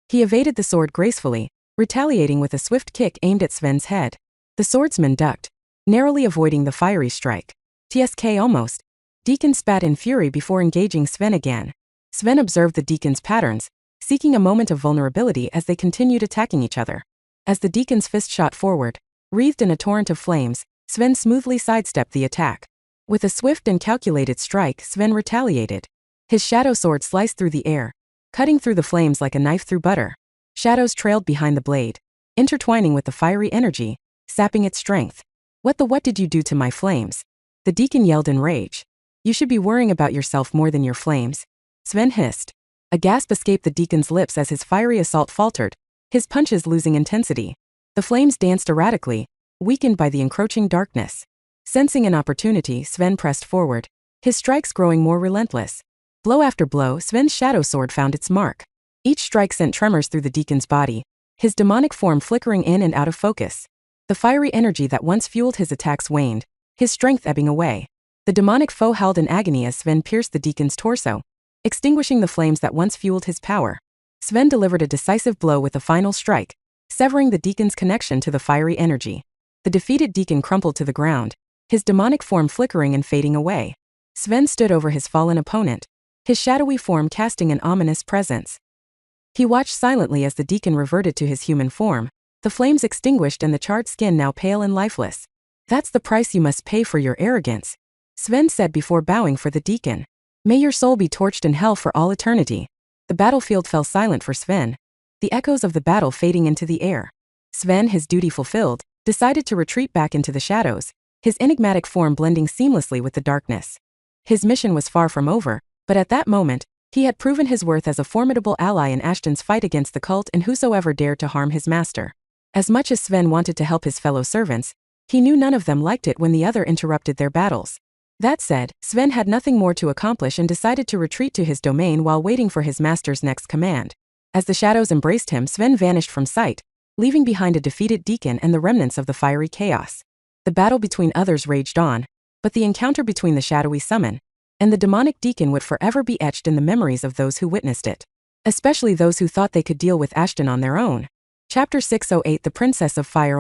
He evaded the sword gracefully, retaliating with a swift kick aimed at Sven's head. The swordsman ducked, narrowly avoiding the fiery strike. "Tsk, almost." Deacon spat in fury before engaging Sven again. Sven observed the deacon's patterns, seeking a moment of vulnerability as they continued attacking each other. As the deacon's fist shot forward, wreathed in a torrent of flames, Sven smoothly sidestepped the attack. With a swift and calculated strike, Sven retaliated. His shadow sword sliced through the air, cutting through the flames like a knife through butter. Shadows trailed behind the blade, intertwining with the fiery energy, sapping its strength. What did you do to my flames?" The deacon yelled in rage. "You should be worrying about yourself more than your flames," Sven hissed. A gasp escaped the deacon's lips as his fiery assault faltered, his punches losing intensity. The flames danced erratically, weakened by the encroaching darkness. Sensing an opportunity, Sven pressed forward, his strikes growing more relentless. Blow after blow, Sven's shadow sword found its mark. Each strike sent tremors through the deacon's body, his demonic form flickering in and out of focus. The fiery energy that once fueled his attacks waned, his strength ebbing away. The demonic foe howled in agony as Sven pierced the deacon's torso, extinguishing the flames that once fueled his power. Sven delivered a decisive blow with a final strike, severing the deacon's connection to the fiery energy. The defeated deacon crumpled to the ground, his demonic form flickering and fading away. Sven stood over his fallen opponent, his shadowy form casting an ominous presence. He watched silently as the deacon reverted to his human form, the flames extinguished and the charred skin now pale and lifeless. "That's the price you must pay for your arrogance," Sven said before bowing for the deacon. "May your soul be torched in hell for all eternity." The battlefield fell silent for Sven, the echoes of the battle fading into the air. Sven, his duty fulfilled, decided to retreat back into the shadows, his enigmatic form blending seamlessly with the darkness. His mission was far from over, but at that moment, he had proven his worth as a formidable ally in Ashton's fight against the cult and whosoever dared to harm his master. As much as Sven wanted to help his fellow servants, He knew none of them liked it when the other interrupted their battles. That said, Sven had nothing more to accomplish and decided to retreat to his domain while waiting for his master's next command. As the shadows embraced him, Sven vanished from sight, leaving behind a defeated deacon and the remnants of the fiery chaos. The battle between others raged on, but the encounter between the shadowy summon and the demonic deacon would forever be etched in the memories of those who witnessed it, especially those who thought they could deal with Ashton on their own. Chapter 608 The Princess of Fire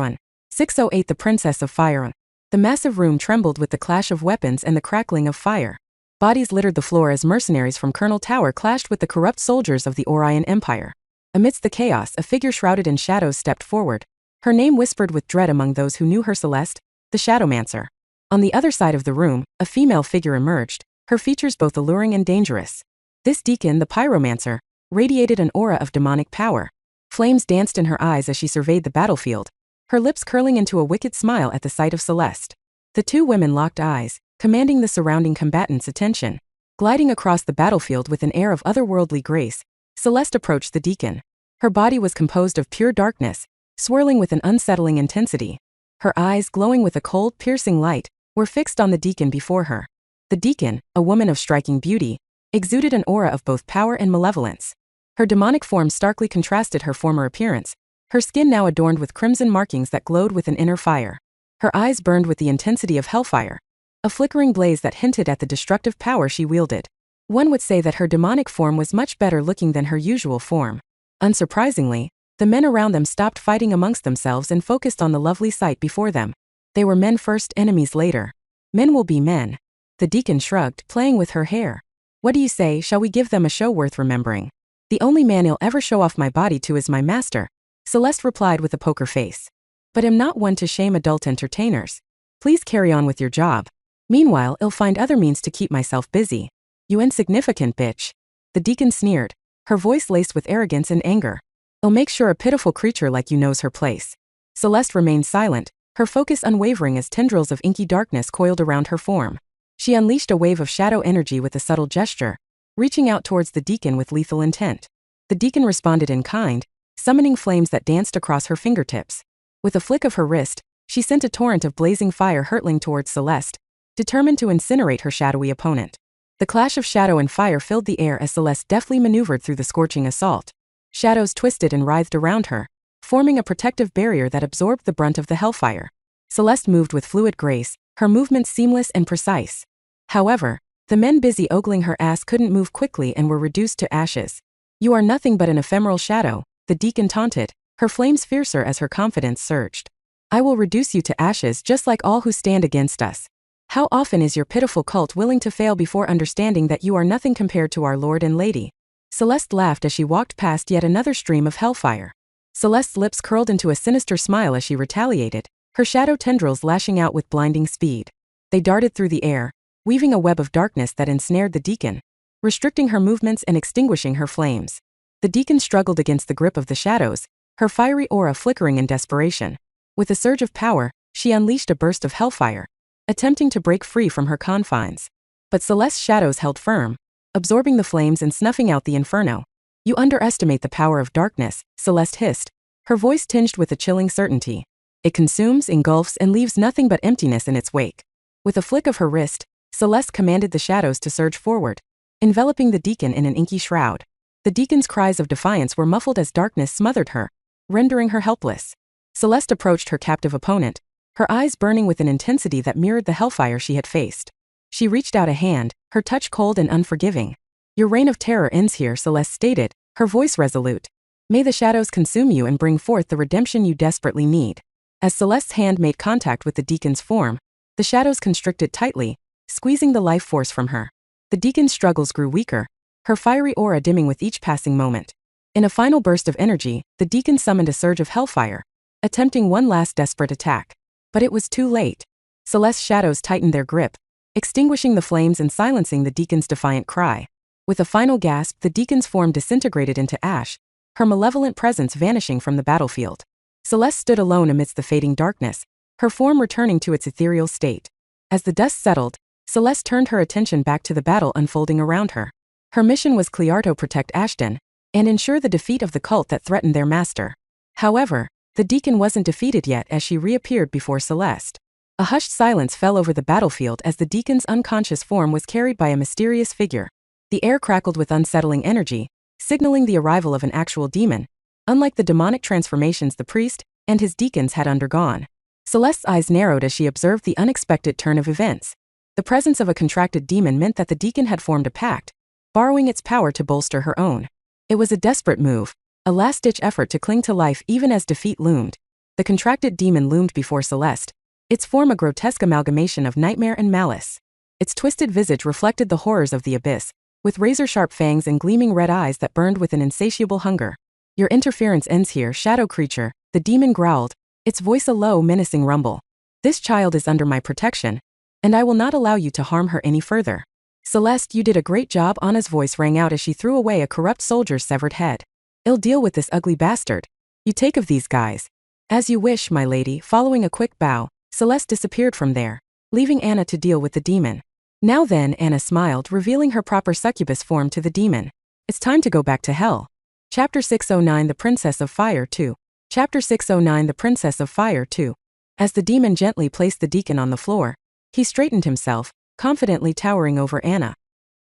608 The Princess of Fire. The massive room trembled with the clash of weapons and the crackling of fire. Bodies littered the floor as mercenaries from Colonel Tower clashed with the corrupt soldiers of the Orion Empire. Amidst the chaos, a figure shrouded in shadows stepped forward. Her name whispered with dread among those who knew her: Celeste, the Shadowmancer. On the other side of the room, a female figure emerged, her features both alluring and dangerous. This deacon, the Pyromancer, radiated an aura of demonic power. Flames danced in her eyes as she surveyed the battlefield, her lips curling into a wicked smile at the sight of Celeste. The two women locked eyes, commanding the surrounding combatants' attention. Gliding across the battlefield with an air of otherworldly grace, Celeste approached the deacon. Her body was composed of pure darkness, swirling with an unsettling intensity. Her eyes, glowing with a cold, piercing light, were fixed on the deacon before her. The deacon, a woman of striking beauty, exuded an aura of both power and malevolence. Her demonic form starkly contrasted her former appearance, her skin now adorned with crimson markings that glowed with an inner fire. Her eyes burned with the intensity of hellfire, a flickering blaze that hinted at the destructive power she wielded. One would say that her demonic form was much better looking than her usual form. Unsurprisingly, the men around them stopped fighting amongst themselves and focused on the lovely sight before them. They were men first, enemies later. Men will be men. The deacon shrugged, playing with her hair. What do you say, shall we give them a show worth remembering? The only man I'll ever show off my body to is my master, Celeste replied with a poker face. But am not one to shame adult entertainers. Please carry on with your job. Meanwhile, I'll find other means to keep myself busy. You insignificant bitch. The deacon sneered, her voice laced with arrogance and anger. I'll make sure a pitiful creature like you knows her place. Celeste remained silent, her focus unwavering as tendrils of inky darkness coiled around her form. She unleashed a wave of shadow energy with a subtle gesture, reaching out towards the deacon with lethal intent. The deacon responded in kind, summoning flames that danced across her fingertips. With a flick of her wrist, she sent a torrent of blazing fire hurtling towards Celeste, determined to incinerate her shadowy opponent. The clash of shadow and fire filled the air as Celeste deftly maneuvered through the scorching assault. Shadows twisted and writhed around her, forming a protective barrier that absorbed the brunt of the hellfire. Celeste moved with fluid grace, her movements seamless and precise. However, the men busy ogling her ass couldn't move quickly and were reduced to ashes. You are nothing but an ephemeral shadow, the deacon taunted, her flames fiercer as her confidence surged. I will reduce you to ashes just like all who stand against us. How often is your pitiful cult willing to fail before understanding that you are nothing compared to our Lord and Lady? Celeste laughed as she walked past yet another stream of hellfire. Celeste's lips curled into a sinister smile as she retaliated, her shadow tendrils lashing out with blinding speed. They darted through the air, weaving a web of darkness that ensnared the deacon, restricting her movements and extinguishing her flames. The deacon struggled against the grip of the shadows, her fiery aura flickering in desperation. With a surge of power, she unleashed a burst of hellfire, attempting to break free from her confines. But Celeste's shadows held firm, absorbing the flames and snuffing out the inferno. You underestimate the power of darkness, Celeste hissed, her voice tinged with a chilling certainty. It consumes, engulfs, and leaves nothing but emptiness in its wake. With a flick of her wrist, Celeste commanded the shadows to surge forward, enveloping the deacon in an inky shroud. The deacon's cries of defiance were muffled as darkness smothered her, rendering her helpless. Celeste approached her captive opponent, her eyes burning with an intensity that mirrored the hellfire she had faced. She reached out a hand, her touch cold and unforgiving. Your reign of terror ends here, Celeste stated, her voice resolute. May the shadows consume you and bring forth the redemption you desperately need. As Celeste's hand made contact with the deacon's form, the shadows constricted tightly, squeezing the life force from her. The deacon's struggles grew weaker, her fiery aura dimming with each passing moment. In a final burst of energy, the deacon summoned a surge of hellfire, attempting one last desperate attack. But it was too late. Celeste's shadows tightened their grip, extinguishing the flames and silencing the deacon's defiant cry. With a final gasp, the deacon's form disintegrated into ash, her malevolent presence vanishing from the battlefield. Celeste stood alone amidst the fading darkness, her form returning to its ethereal state. As the dust settled, Celeste turned her attention back to the battle unfolding around her. Her mission was clear to protect Ashton and ensure the defeat of the cult that threatened their master. However, The deacon wasn't defeated yet as she reappeared before Celeste. A hushed silence fell over the battlefield as the deacon's unconscious form was carried by a mysterious figure. The air crackled with unsettling energy, signaling the arrival of an actual demon, unlike the demonic transformations the priest and his deacons had undergone. Celeste's eyes narrowed as she observed the unexpected turn of events. The presence of a contracted demon meant that the deacon had formed a pact, borrowing its power to bolster her own. It was a desperate move, a last-ditch effort to cling to life even as defeat loomed. The contracted demon loomed before Celeste, its form a grotesque amalgamation of nightmare and malice. Its twisted visage reflected the horrors of the abyss, with razor-sharp fangs and gleaming red eyes that burned with an insatiable hunger. "Your interference ends here, shadow creature," the demon growled, its voice a low, menacing rumble. "This child is under my protection, and I will not allow you to harm her any further." "Celeste, you did a great job," Anna's voice rang out as she threw away a corrupt soldier's severed head. "I'll deal with this ugly bastard. You take of these guys." "As you wish, my lady." Following a quick bow, Celeste disappeared from there, leaving Anna to deal with the demon. "Now then," Anna smiled, revealing her proper succubus form to the demon. "It's time to go back to hell." Chapter 609 The Princess of Fire 2. Chapter 609 The Princess of Fire 2. As the demon gently placed the deacon on the floor, he straightened himself, confidently towering over Anna.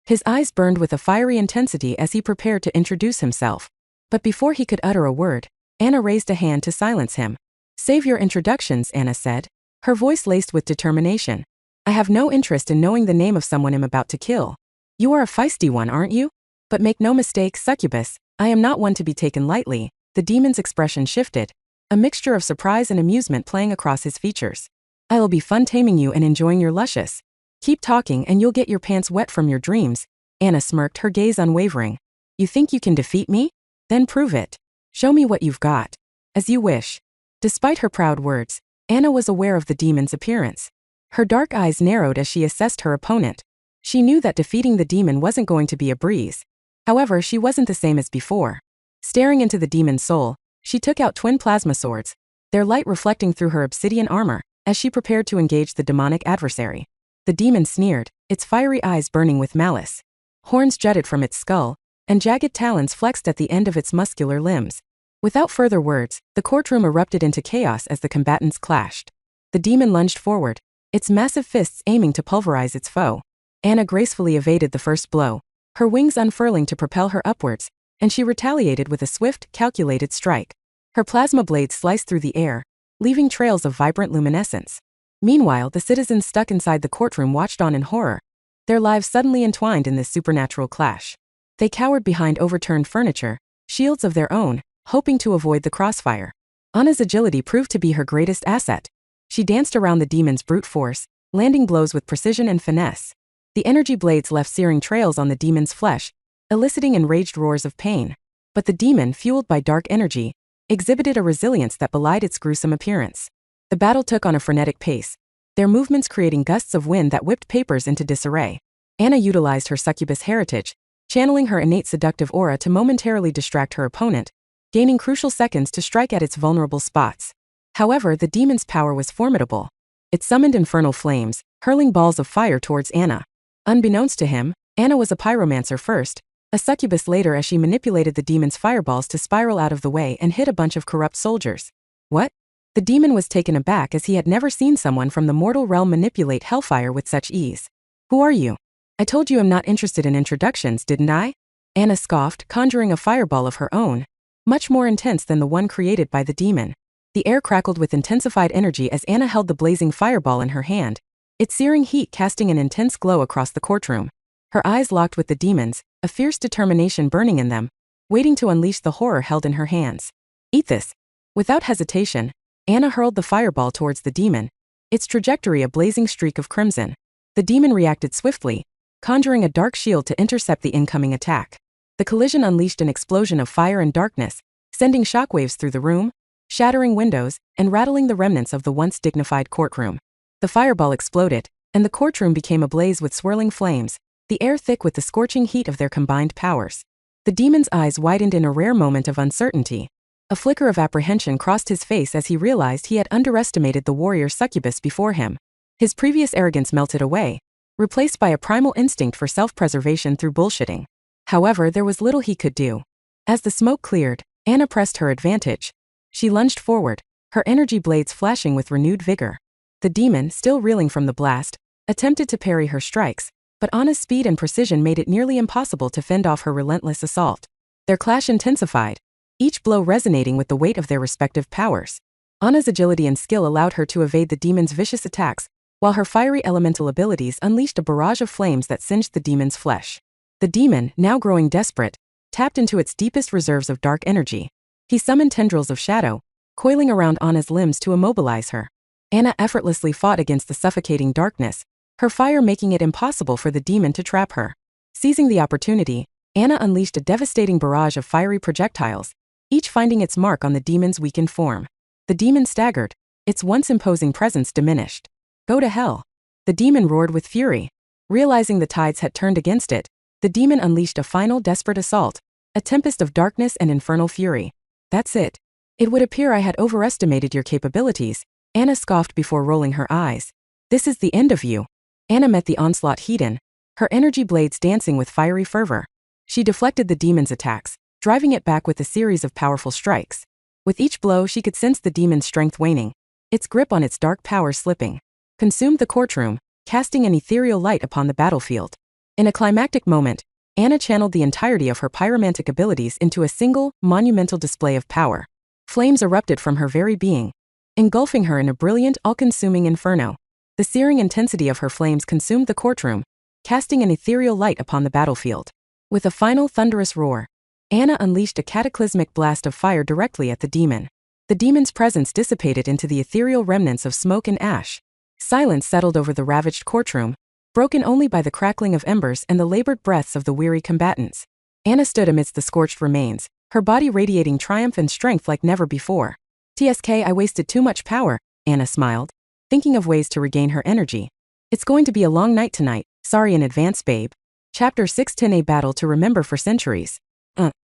His eyes burned with a fiery intensity as he prepared to introduce himself. But before he could utter a word, Anna raised a hand to silence him. "Save your introductions," Anna said, her voice laced with determination. "I have no interest in knowing the name of someone I'm about to kill. You are a feisty one, aren't you? But make no mistake, succubus, I am not one to be taken lightly." The demon's expression shifted, a mixture of surprise and amusement playing across his features. "It'll be fun taming you and enjoying your luscious. Keep talking and you'll get your pants wet from your dreams." Anna smirked, her gaze unwavering. "You think you can defeat me? Then prove it. Show me what you've got." "As you wish." Despite her proud words, Anna was aware of the demon's appearance. Her dark eyes narrowed as she assessed her opponent. She knew that defeating the demon wasn't going to be a breeze. However, she wasn't the same as before. Staring into the demon's soul, she took out twin plasma swords, their light reflecting through her obsidian armor, as she prepared to engage the demonic adversary. The demon sneered, its fiery eyes burning with malice. Horns jutted from its skull, and jagged talons flexed at the end of its muscular limbs. Without further words, the courtroom erupted into chaos as the combatants clashed. The demon lunged forward, its massive fists aiming to pulverize its foe. Anna gracefully evaded the first blow, her wings unfurling to propel her upwards, and she retaliated with a swift, calculated strike. Her plasma blades sliced through the air, leaving trails of vibrant luminescence. Meanwhile, the citizens stuck inside the courtroom watched on in horror, their lives suddenly entwined in this supernatural clash. They cowered behind overturned furniture, shields of their own, hoping to avoid the crossfire. Anna's agility proved to be her greatest asset. She danced around the demon's brute force, landing blows with precision and finesse. The energy blades left searing trails on the demon's flesh, eliciting enraged roars of pain. But the demon, fueled by dark energy, exhibited a resilience that belied its gruesome appearance. The battle took on a frenetic pace, their movements creating gusts of wind that whipped papers into disarray. Anna utilized her succubus heritage, channeling her innate seductive aura to momentarily distract her opponent, gaining crucial seconds to strike at its vulnerable spots. However, the demon's power was formidable. It summoned infernal flames, hurling balls of fire towards Anna. Unbeknownst to him, Anna was a pyromancer first, a succubus later as she manipulated the demon's fireballs to spiral out of the way and hit a bunch of corrupt soldiers. "What?" The demon was taken aback as he had never seen someone from the mortal realm manipulate hellfire with such ease. "Who are you? I told you I'm not interested in introductions, didn't I?" Anna scoffed, conjuring a fireball of her own, much more intense than the one created by the demon. The air crackled with intensified energy as Anna held the blazing fireball in her hand, its searing heat casting an intense glow across the courtroom. Her eyes locked with the demon's, a fierce determination burning in them, waiting to unleash the horror held in her hands. "Eat this." Without hesitation, Anna hurled the fireball towards the demon, its trajectory a blazing streak of crimson. The demon reacted swiftly, conjuring a dark shield to intercept the incoming attack. The collision unleashed an explosion of fire and darkness, sending shockwaves through the room, shattering windows, and rattling the remnants of the once dignified courtroom. The fireball exploded, and the courtroom became ablaze with swirling flames, the air thick with the scorching heat of their combined powers. The demon's eyes widened in a rare moment of uncertainty. A flicker of apprehension crossed his face as he realized he had underestimated the warrior succubus before him. His previous arrogance melted away, replaced by a primal instinct for self-preservation through bullshitting. However, there was little he could do. As the smoke cleared, Anna pressed her advantage. She lunged forward, her energy blades flashing with renewed vigor. The demon, still reeling from the blast, attempted to parry her strikes, but Anna's speed and precision made it nearly impossible to fend off her relentless assault. Their clash intensified, each blow resonating with the weight of their respective powers. Anna's agility and skill allowed her to evade the demon's vicious attacks, while her fiery elemental abilities unleashed a barrage of flames that singed the demon's flesh. The demon, now growing desperate, tapped into its deepest reserves of dark energy. He summoned tendrils of shadow, coiling around Anna's limbs to immobilize her. Anna effortlessly fought against the suffocating darkness, her fire making it impossible for the demon to trap her. Seizing the opportunity, Anna unleashed a devastating barrage of fiery projectiles, each finding its mark on the demon's weakened form. The demon staggered, its once imposing presence diminished. Go to hell. The demon roared with fury. Realizing the tides had turned against it, the demon unleashed a final desperate assault, a tempest of darkness and infernal fury. That's it. It would appear I had overestimated your capabilities, Anna scoffed before rolling her eyes. This is the end of you. Anna met the onslaught heat-in, her energy blades dancing with fiery fervor. She deflected the demon's attacks, driving it back with a series of powerful strikes. With each blow, she could sense the demon's strength waning, its grip on its dark power slipping. Consumed the courtroom, casting an ethereal light upon the battlefield. In a climactic moment, Anna channeled the entirety of her pyromantic abilities into a single, monumental display of power. Flames erupted from her very being, engulfing her in a brilliant, all-consuming inferno. The searing intensity of her flames consumed the courtroom, casting an ethereal light upon the battlefield. With a final thunderous roar, Anna unleashed a cataclysmic blast of fire directly at the demon. The demon's presence dissipated into the ethereal remnants of smoke and ash. Silence settled over the ravaged courtroom, broken only by the crackling of embers and the labored breaths of the weary combatants. Anna stood amidst the scorched remains, her body radiating triumph and strength like never before. TSK, I wasted too much power, Anna smiled, thinking of ways to regain her energy. It's going to be a long night tonight, sorry in advance, babe. Chapter 610, A Battle to Remember for Centuries.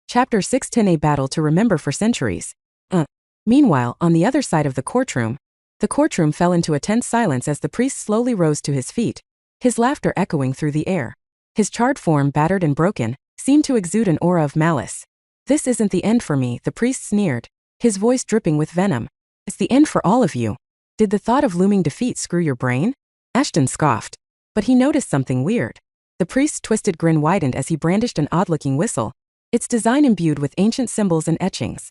Chapter 610, A Battle to Remember for Centuries. Meanwhile, on the other side of the courtroom fell into a tense silence as the priest slowly rose to his feet, his laughter echoing through the air. His charred form, battered and broken, seemed to exude an aura of malice. This isn't the end for me, the priest sneered, his voice dripping with venom. It's the end for all of you. Did the thought of looming defeat screw your brain? Ashton scoffed. But he noticed something weird. The priest's twisted grin widened as he brandished an odd-looking whistle, its design imbued with ancient symbols and etchings.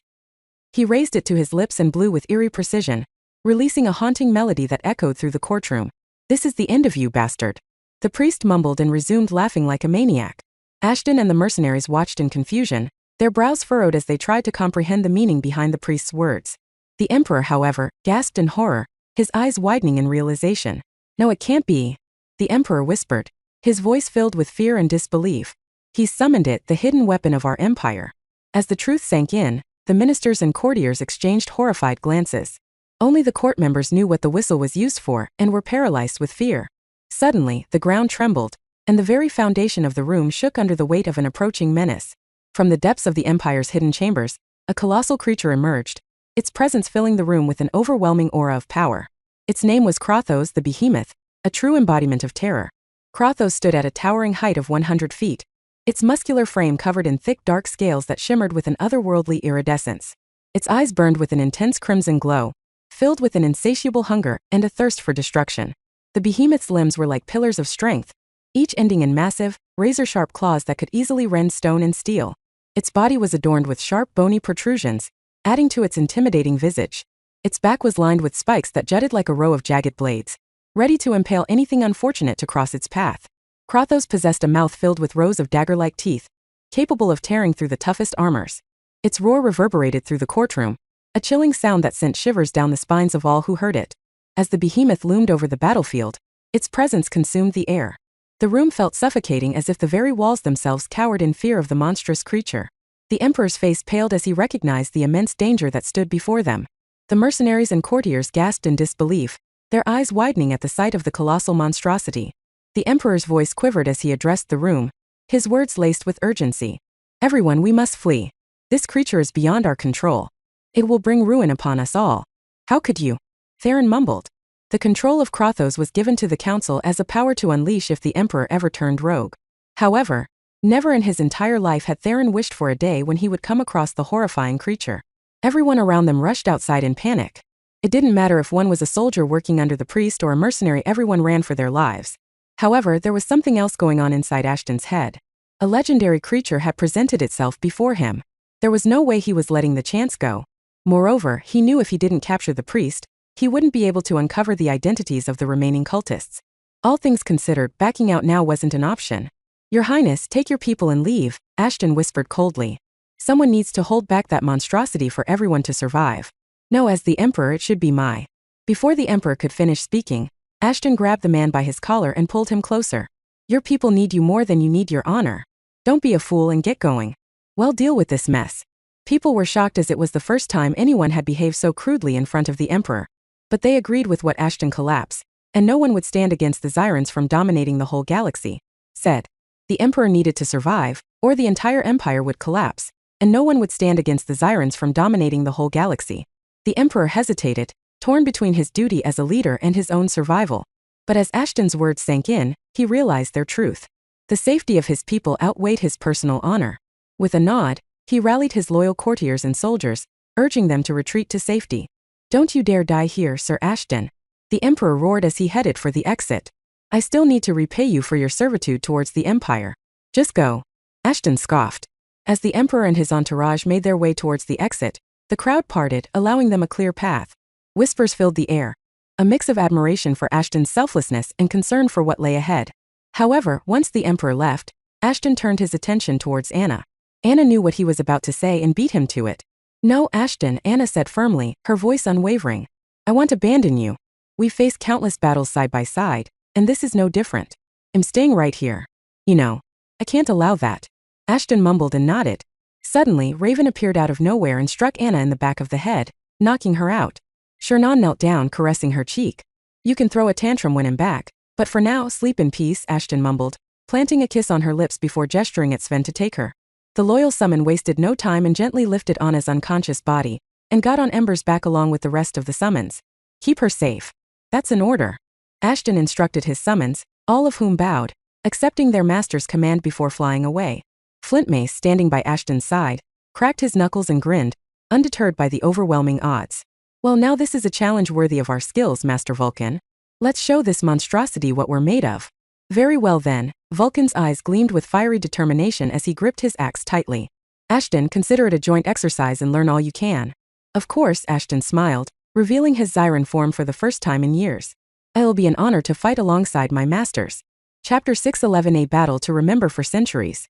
He raised it to his lips and blew with eerie precision, releasing a haunting melody that echoed through the courtroom. This is the end of you, bastard. The priest mumbled and resumed laughing like a maniac. Ashton and the mercenaries watched in confusion, their brows furrowed as they tried to comprehend the meaning behind the priest's words. The emperor, however, gasped in horror, his eyes widening in realization. No, it can't be. The emperor whispered, his voice filled with fear and disbelief. He's summoned it, the hidden weapon of our empire. As the truth sank in, the ministers and courtiers exchanged horrified glances. Only the court members knew what the whistle was used for and were paralyzed with fear. Suddenly, the ground trembled, and the very foundation of the room shook under the weight of an approaching menace. From the depths of the empire's hidden chambers, a colossal creature emerged, its presence filling the room with an overwhelming aura of power. Its name was Krathos the Behemoth, a true embodiment of terror. Krathos stood at a towering height of 100 feet, its muscular frame covered in thick dark scales that shimmered with an otherworldly iridescence. Its eyes burned with an intense crimson glow, filled with an insatiable hunger and a thirst for destruction. The behemoth's limbs were like pillars of strength, each ending in massive, razor-sharp claws that could easily rend stone and steel. Its body was adorned with sharp, bony protrusions, adding to its intimidating visage. Its back was lined with spikes that jutted like a row of jagged blades, ready to impale anything unfortunate to cross its path. Krathos possessed a mouth filled with rows of dagger-like teeth, capable of tearing through the toughest armors. Its roar reverberated through the courtroom, a chilling sound that sent shivers down the spines of all who heard it. As the behemoth loomed over the battlefield, its presence consumed the air. The room felt suffocating as if the very walls themselves cowered in fear of the monstrous creature. The emperor's face paled as he recognized the immense danger that stood before them. The mercenaries and courtiers gasped in disbelief, their eyes widening at the sight of the colossal monstrosity. The emperor's voice quivered as he addressed the room, his words laced with urgency. Everyone, we must flee. This creature is beyond our control. It will bring ruin upon us all. How could you? Theron mumbled. The control of Krathos was given to the council as a power to unleash if the emperor ever turned rogue. However, never in his entire life had Theron wished for a day when he would come across the horrifying creature. Everyone around them rushed outside in panic. It didn't matter if one was a soldier working under the priest or a mercenary, everyone ran for their lives. However, there was something else going on inside Ashton's head. A legendary creature had presented itself before him. There was no way he was letting the chance go. Moreover, he knew if he didn't capture the priest, he wouldn't be able to uncover the identities of the remaining cultists. All things considered, backing out now wasn't an option. Your Highness, take your people and leave, Ashton whispered coldly. Someone needs to hold back that monstrosity for everyone to survive. No, as the Emperor, it should be my. Before the Emperor could finish speaking, Ashton grabbed the man by his collar and pulled him closer. Your people need you more than you need your honor. Don't be a fool and get going. Well, deal with this mess. People were shocked as it was the first time anyone had behaved so crudely in front of the Emperor. But they agreed with what Ashton collapsed, and no one would stand against the Zyrans from dominating the whole galaxy. Said. The Emperor needed to survive, or the entire empire would collapse, and no one would stand against the Zyrans from dominating the whole galaxy. The Emperor hesitated, torn between his duty as a leader and his own survival. But as Ashton's words sank in, he realized their truth. The safety of his people outweighed his personal honor. With a nod, he rallied his loyal courtiers and soldiers, urging them to retreat to safety. Don't you dare die here, Sir Ashton. The Emperor roared as he headed for the exit. I still need to repay you for your servitude towards the Empire. Just go. Ashton scoffed. As the Emperor and his entourage made their way towards the exit, the crowd parted, allowing them a clear path. Whispers filled the air. A mix of admiration for Ashton's selflessness and concern for what lay ahead. However, once the Emperor left, Ashton turned his attention towards Anna. Anna knew what he was about to say and beat him to it. No, Ashton, Anna said firmly, her voice unwavering. I won't abandon you. We've faced countless battles side by side, and this is no different. I'm staying right here. You know, I can't allow that. Ashton mumbled and nodded. Suddenly, Raven appeared out of nowhere and struck Anna in the back of the head, knocking her out. Shernan knelt down, caressing her cheek. You can throw a tantrum when I'm back, but for now, sleep in peace, Ashton mumbled, planting a kiss on her lips before gesturing at Sven to take her. The loyal summon wasted no time and gently lifted Anna's unconscious body, and got on Ember's back along with the rest of the summons. Keep her safe. That's an order. Ashton instructed his summons, all of whom bowed, accepting their master's command before flying away. Flintmace, standing by Ashton's side, cracked his knuckles and grinned, undeterred by the overwhelming odds. Well, now this is a challenge worthy of our skills, Master Vulcan. Let's show this monstrosity what we're made of. Very well then, Vulcan's eyes gleamed with fiery determination as he gripped his axe tightly. Ashton, consider it a joint exercise and learn all you can. Of course, Ashton smiled, revealing his Zyran form for the first time in years. It'll be an honor to fight alongside my masters. Chapter 611, A Battle to Remember for Centuries.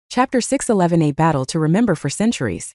Chapter 611, A Battle to Remember for Centuries.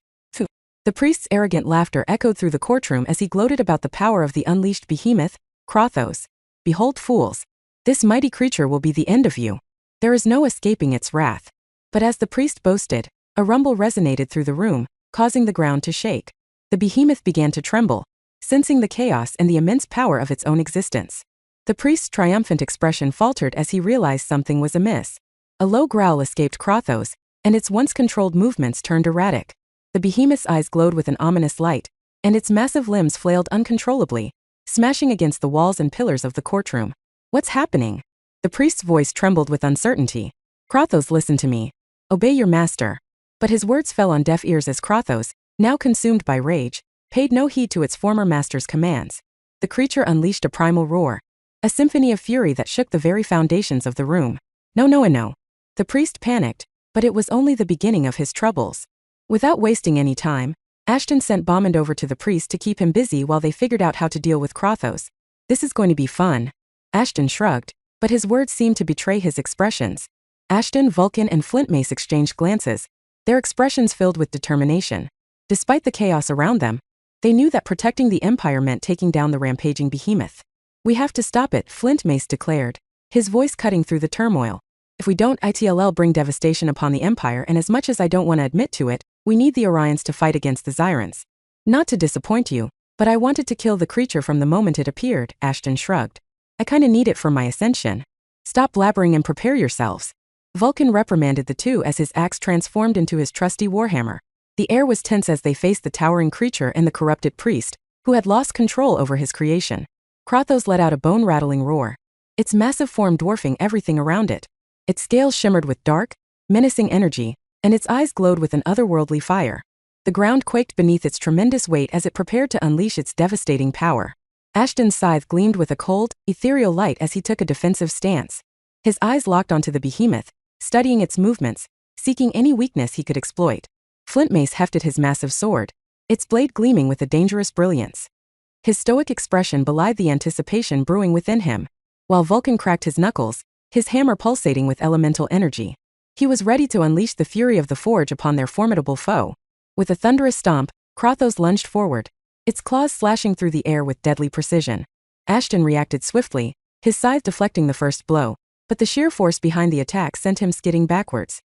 The priest's arrogant laughter echoed through the courtroom as he gloated about the power of the unleashed behemoth, Krothos. Behold, fools. This mighty creature will be the end of you. There is no escaping its wrath. But as the priest boasted, a rumble resonated through the room, causing the ground to shake. The behemoth began to tremble, sensing the chaos and the immense power of its own existence. The priest's triumphant expression faltered as he realized something was amiss. A low growl escaped Krothos, and its once controlled movements turned erratic. The behemoth's eyes glowed with an ominous light, and its massive limbs flailed uncontrollably, smashing against the walls and pillars of the courtroom. What's happening? The priest's voice trembled with uncertainty. Krothos, listen to me. Obey your master. But his words fell on deaf ears as Krothos, now consumed by rage, paid no heed to its former master's commands. The creature unleashed a primal roar, a symphony of fury that shook the very foundations of the room. No. The priest panicked, but it was only the beginning of his troubles. Without wasting any time, Ashton sent Bommond over to the priest to keep him busy while they figured out how to deal with Krothos. This is going to be fun. Ashton shrugged, but his words seemed to betray his expressions. Ashton, Vulcan, and Flintmace exchanged glances, their expressions filled with determination. Despite the chaos around them, they knew that protecting the Empire meant taking down the rampaging behemoth. We have to stop it, Flintmace declared, his voice cutting through the turmoil. If we don't, it'll bring devastation upon the Empire, and as much as I don't want to admit to it, we need the Orions to fight against the Zyrans. Not to disappoint you, but I wanted to kill the creature from the moment it appeared, Ashton shrugged. I kinda need it for my ascension. Stop blabbering and prepare yourselves. Vulcan reprimanded the two as his axe transformed into his trusty warhammer. The air was tense as they faced the towering creature and the corrupted priest, who had lost control over his creation. Krothos let out a bone-rattling roar, its massive form dwarfing everything around it. Its scales shimmered with dark, menacing energy, and its eyes glowed with an otherworldly fire. The ground quaked beneath its tremendous weight as it prepared to unleash its devastating power. Ashton's scythe gleamed with a cold, ethereal light as he took a defensive stance. His eyes locked onto the behemoth, studying its movements, seeking any weakness he could exploit. Flintmace hefted his massive sword, its blade gleaming with a dangerous brilliance. His stoic expression belied the anticipation brewing within him, while Vulcan cracked his knuckles, his hammer pulsating with elemental energy. He was ready to unleash the fury of the forge upon their formidable foe. With a thunderous stomp, Krothos lunged forward, its claws slashing through the air with deadly precision. Ashton reacted swiftly, his scythe deflecting the first blow, but the sheer force behind the attack sent him skidding backwards.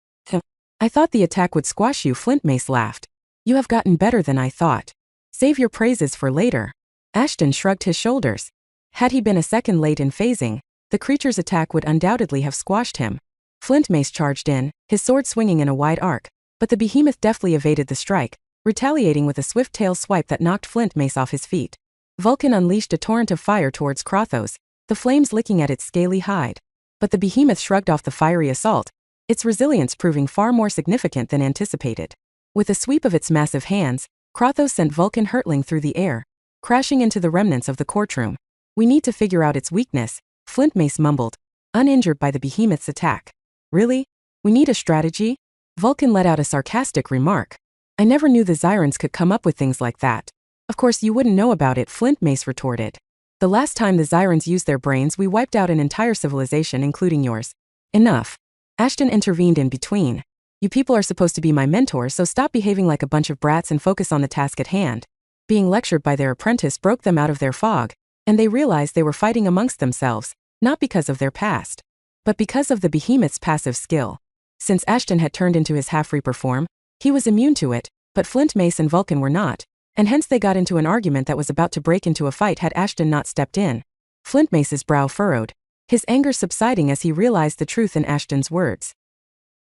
I thought the attack would squash you, Flintmace laughed. You have gotten better than I thought. Save your praises for later. Ashton shrugged his shoulders. Had he been a second late in phasing, the creature's attack would undoubtedly have squashed him. Flintmace charged in, his sword swinging in a wide arc, but the behemoth deftly evaded the strike, retaliating with a swift tail swipe that knocked Flintmace off his feet. Vulcan unleashed a torrent of fire towards Krothos, the flames licking at its scaly hide. But the behemoth shrugged off the fiery assault, its resilience proving far more significant than anticipated. With a sweep of its massive hands, Krothos sent Vulcan hurtling through the air, crashing into the remnants of the courtroom. We need to figure out its weakness, Flintmace mumbled, uninjured by the behemoth's attack. Really? We need a strategy? Vulcan let out a sarcastic remark. I never knew the Zyrans could come up with things like that. Of course you wouldn't know about it, Flintmace retorted. The last time the Zyrans used their brains, we wiped out an entire civilization, including yours. Enough. Ashton intervened in between. You people are supposed to be my mentors, so stop behaving like a bunch of brats and focus on the task at hand. Being lectured by their apprentice broke them out of their fog, and they realized they were fighting amongst themselves, not because of their past, but because of the behemoth's passive skill. Since Ashton had turned into his half-reaper form, he was immune to it, but Flintmace and Vulcan were not, and hence they got into an argument that was about to break into a fight had Ashton not stepped in. Flintmace's brow furrowed, his anger subsiding as he realized the truth in Ashton's words.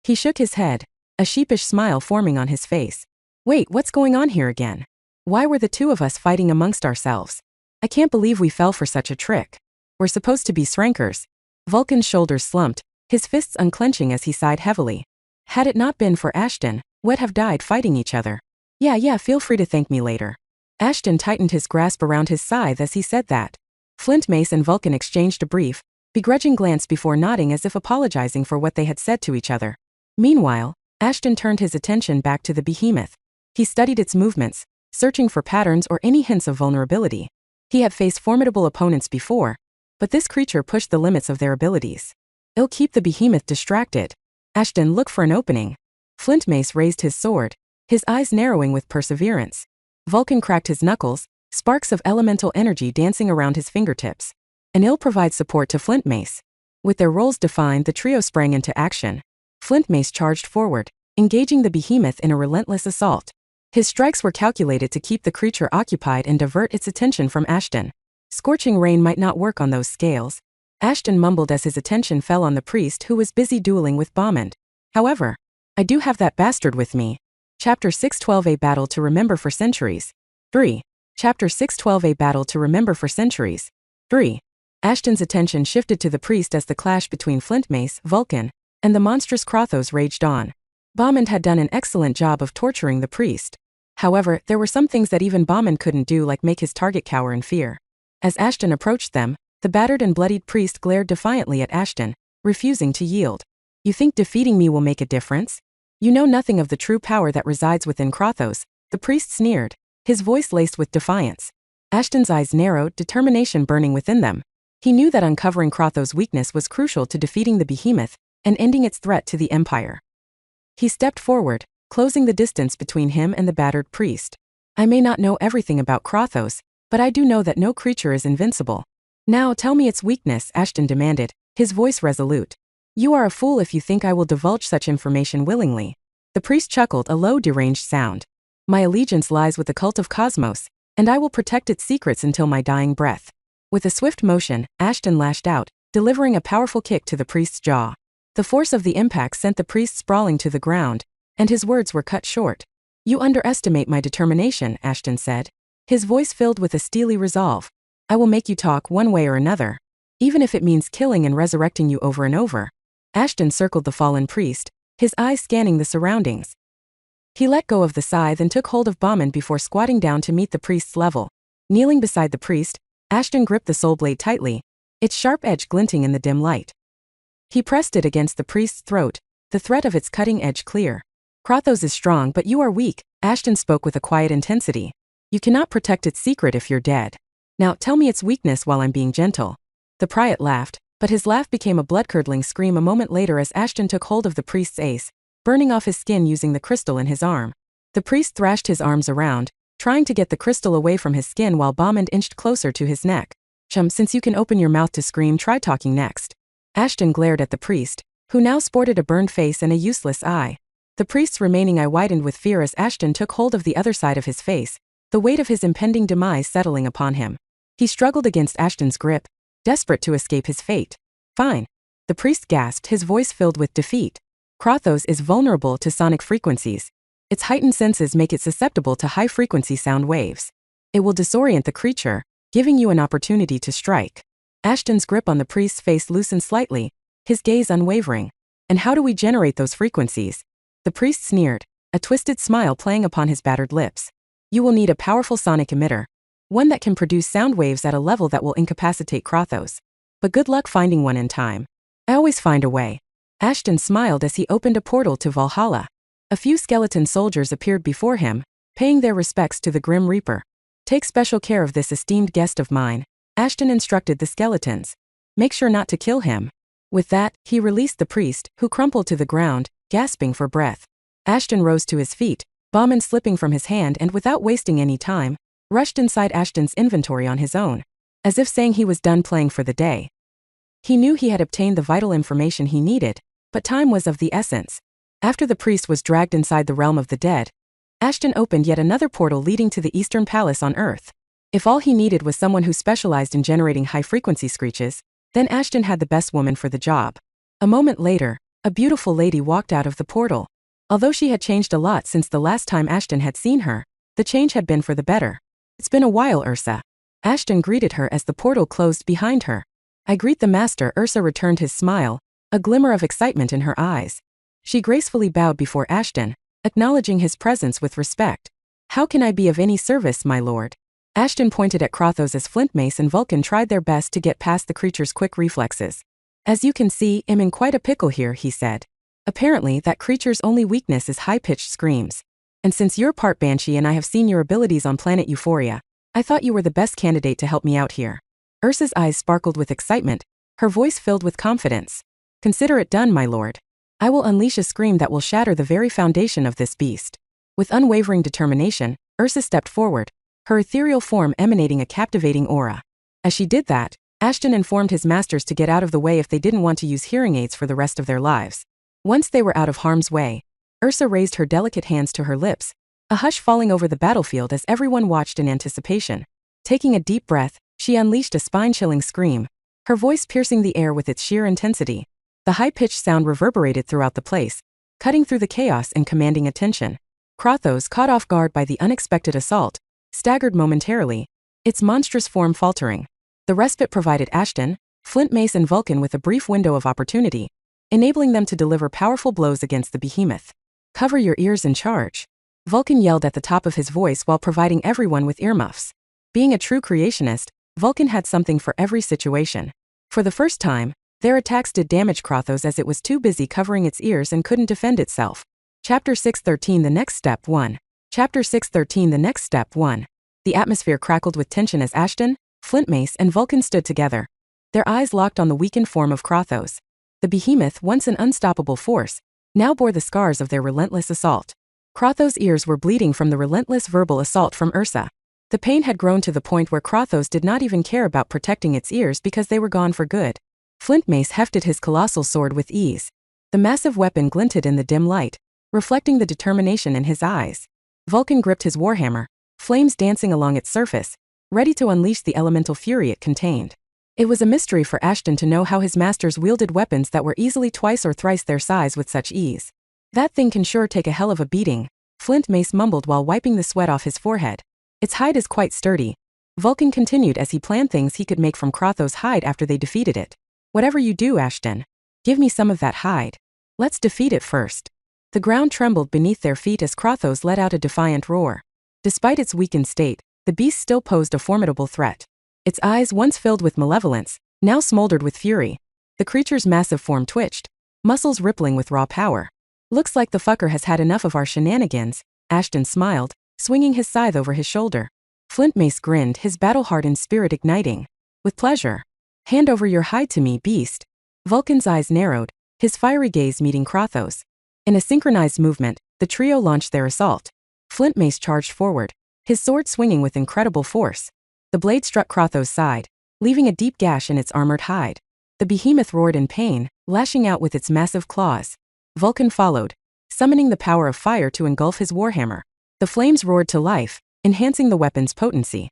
He shook his head, a sheepish smile forming on his face. Wait, what's going on here again? Why were the two of us fighting amongst ourselves? I can't believe we fell for such a trick. We're supposed to be Strankers. Vulcan's shoulders slumped, his fists unclenching as he sighed heavily. Had it not been for Ashton, we'd have died fighting each other. Yeah, feel free to thank me later. Ashton tightened his grasp around his scythe as he said that. Flintmace and Vulcan exchanged a brief, begrudging glance before nodding as if apologizing for what they had said to each other. Meanwhile, Ashton turned his attention back to the behemoth. He studied its movements, searching for patterns or any hints of vulnerability. He had faced formidable opponents before, but this creature pushed the limits of their abilities. It'll keep the behemoth distracted. Ashton looked for an opening. Flintmace raised his sword, his eyes narrowing with perseverance. Vulcan cracked his knuckles, sparks of elemental energy dancing around his fingertips. And he'll provide support to Flintmace. With their roles defined, the trio sprang into action. Flintmace charged forward, engaging the behemoth in a relentless assault. His strikes were calculated to keep the creature occupied and divert its attention from Ashton. Scorching rain might not work on those scales. Ashton mumbled as his attention fell on the priest who was busy dueling with Bommond. However, I do have that bastard with me. Chapter 612, A Battle to Remember for Centuries. 3. Chapter 612, A Battle to Remember for Centuries. 3. Ashton's attention shifted to the priest as the clash between Flintmace, Vulcan, and the monstrous Krothos raged on. Bommond had done an excellent job of torturing the priest. However, there were some things that even Bommond couldn't do, like make his target cower in fear. As Ashton approached them, the battered and bloodied priest glared defiantly at Ashton, refusing to yield. You think defeating me will make a difference? You know nothing of the true power that resides within Krothos, the priest sneered, his voice laced with defiance. Ashton's eyes narrowed, determination burning within them. He knew that uncovering Krothos' weakness was crucial to defeating the behemoth and ending its threat to the Empire. He stepped forward, closing the distance between him and the battered priest. I may not know everything about Krothos, but I do know that no creature is invincible. Now tell me its weakness, Ashton demanded, his voice resolute. You are a fool if you think I will divulge such information willingly. The priest chuckled, a low, deranged sound. My allegiance lies with the cult of Cosmos, and I will protect its secrets until my dying breath. With a swift motion, Ashton lashed out, delivering a powerful kick to the priest's jaw. The force of the impact sent the priest sprawling to the ground, and his words were cut short. You underestimate my determination, Ashton said, his voice filled with a steely resolve. I will make you talk one way or another, even if it means killing and resurrecting you over and over. Ashton circled the fallen priest, his eyes scanning the surroundings. He let go of the scythe and took hold of Bauman before squatting down to meet the priest's level. Kneeling beside the priest, Ashton gripped the soul blade tightly, its sharp edge glinting in the dim light. He pressed it against the priest's throat, the threat of its cutting edge clear. Kratos is strong but you are weak, Ashton spoke with a quiet intensity. You cannot protect its secret if you're dead. Now tell me its weakness while I'm being gentle. The Priot laughed, but his laugh became a blood-curdling scream a moment later as Ashton took hold of the priest's ace, burning off his skin using the crystal in his arm. The priest thrashed his arms around, trying to get the crystal away from his skin while Bauman inched closer to his neck. Chum, since you can open your mouth to scream, try talking next. Ashton glared at the priest, who now sported a burned face and a useless eye. The priest's remaining eye widened with fear as Ashton took hold of the other side of his face, the weight of his impending demise settling upon him. He struggled against Ashton's grip, desperate to escape his fate. Fine. The priest gasped, his voice filled with defeat. Kratos is vulnerable to sonic frequencies. Its heightened senses make it susceptible to high-frequency sound waves. It will disorient the creature, giving you an opportunity to strike. Ashton's grip on the priest's face loosened slightly, his gaze unwavering. And how do we generate those frequencies? The priest sneered, a twisted smile playing upon his battered lips. You will need a powerful sonic emitter, one that can produce sound waves at a level that will incapacitate Kratos. But good luck finding one in time. I always find a way. Ashton smiled as he opened a portal to Valhalla. A few skeleton soldiers appeared before him, paying their respects to the Grim Reaper. Take special care of this esteemed guest of mine, Ashton instructed the skeletons. Make sure not to kill him. With that, he released the priest, who crumpled to the ground, gasping for breath. Ashton rose to his feet, Bauman slipping from his hand and without wasting any time, rushed inside Ashton's inventory on his own, as if saying he was done playing for the day. He knew he had obtained the vital information he needed, but time was of the essence. After the priest was dragged inside the realm of the dead, Ashton opened yet another portal leading to the Eastern Palace on Earth. If all he needed was someone who specialized in generating high-frequency screeches, then Ashton had the best woman for the job. A moment later, a beautiful lady walked out of the portal. Although she had changed a lot since the last time Ashton had seen her, the change had been for the better. It's been a while, Ursa. Ashton greeted her as the portal closed behind her. I greet the master, Ursa returned his smile, a glimmer of excitement in her eyes. She gracefully bowed before Ashton, acknowledging his presence with respect. How can I be of any service, my lord? Ashton pointed at Kratos as Flintmace and Vulcan tried their best to get past the creature's quick reflexes. As you can see, I'm in quite a pickle here, he said. Apparently, that creature's only weakness is high-pitched screams. And since you're part Banshee and I have seen your abilities on planet Euphoria, I thought you were the best candidate to help me out here. Ursa's eyes sparkled with excitement, her voice filled with confidence. Consider it done, my lord. I will unleash a scream that will shatter the very foundation of this beast. With unwavering determination, Ursa stepped forward, her ethereal form emanating a captivating aura. As she did that, Ashton informed his masters to get out of the way if they didn't want to use hearing aids for the rest of their lives. Once they were out of harm's way, Ursa raised her delicate hands to her lips, a hush falling over the battlefield as everyone watched in anticipation. Taking a deep breath, she unleashed a spine-chilling scream, her voice piercing the air with its sheer intensity. The high-pitched sound reverberated throughout the place, cutting through the chaos and commanding attention. Kratos, caught off guard by the unexpected assault, staggered momentarily, its monstrous form faltering. The respite provided Ashton, Flintmace and Vulcan with a brief window of opportunity, enabling them to deliver powerful blows against the behemoth. Cover your ears and charge. Vulcan yelled at the top of his voice while providing everyone with earmuffs. Being a true creationist, Vulcan had something for every situation. For the first time, their attacks did damage Kratos as it was too busy covering its ears and couldn't defend itself. Chapter 613 The Next Step 1. Chapter 613 The Next Step 1. The atmosphere crackled with tension as Ashton, Flintmace and Vulcan stood together. Their eyes locked on the weakened form of Kratos. The behemoth, once an unstoppable force, now bore the scars of their relentless assault. Kratos' ears were bleeding from the relentless verbal assault from Ursa. The pain had grown to the point where Kratos did not even care about protecting its ears because they were gone for good. Flintmace hefted his colossal sword with ease. The massive weapon glinted in the dim light, reflecting the determination in his eyes. Vulcan gripped his warhammer, flames dancing along its surface, ready to unleash the elemental fury it contained. It was a mystery for Ashton to know how his masters wielded weapons that were easily twice or thrice their size with such ease. That thing can sure take a hell of a beating, Flintmace mumbled while wiping the sweat off his forehead. Its hide is quite sturdy. Vulcan continued as he planned things he could make from Kratos' hide after they defeated it. Whatever you do, Ashton, give me some of that hide. Let's defeat it first. The ground trembled beneath their feet as Krothos let out a defiant roar. Despite its weakened state, the beast still posed a formidable threat. Its eyes, once filled with malevolence, now smoldered with fury. The creature's massive form twitched, muscles rippling with raw power. "Looks like the fucker has had enough of our shenanigans," Ashton smiled, swinging his scythe over his shoulder. Flintmace grinned, his battle-hardened spirit igniting. "With pleasure. Hand over your hide to me, beast." Vulcan's eyes narrowed, his fiery gaze meeting Krothos. In a synchronized movement, the trio launched their assault. Flintmace charged forward, his sword swinging with incredible force. The blade struck Krothos' side, leaving a deep gash in its armored hide. The behemoth roared in pain, lashing out with its massive claws. Vulcan followed, summoning the power of fire to engulf his warhammer. The flames roared to life, enhancing the weapon's potency.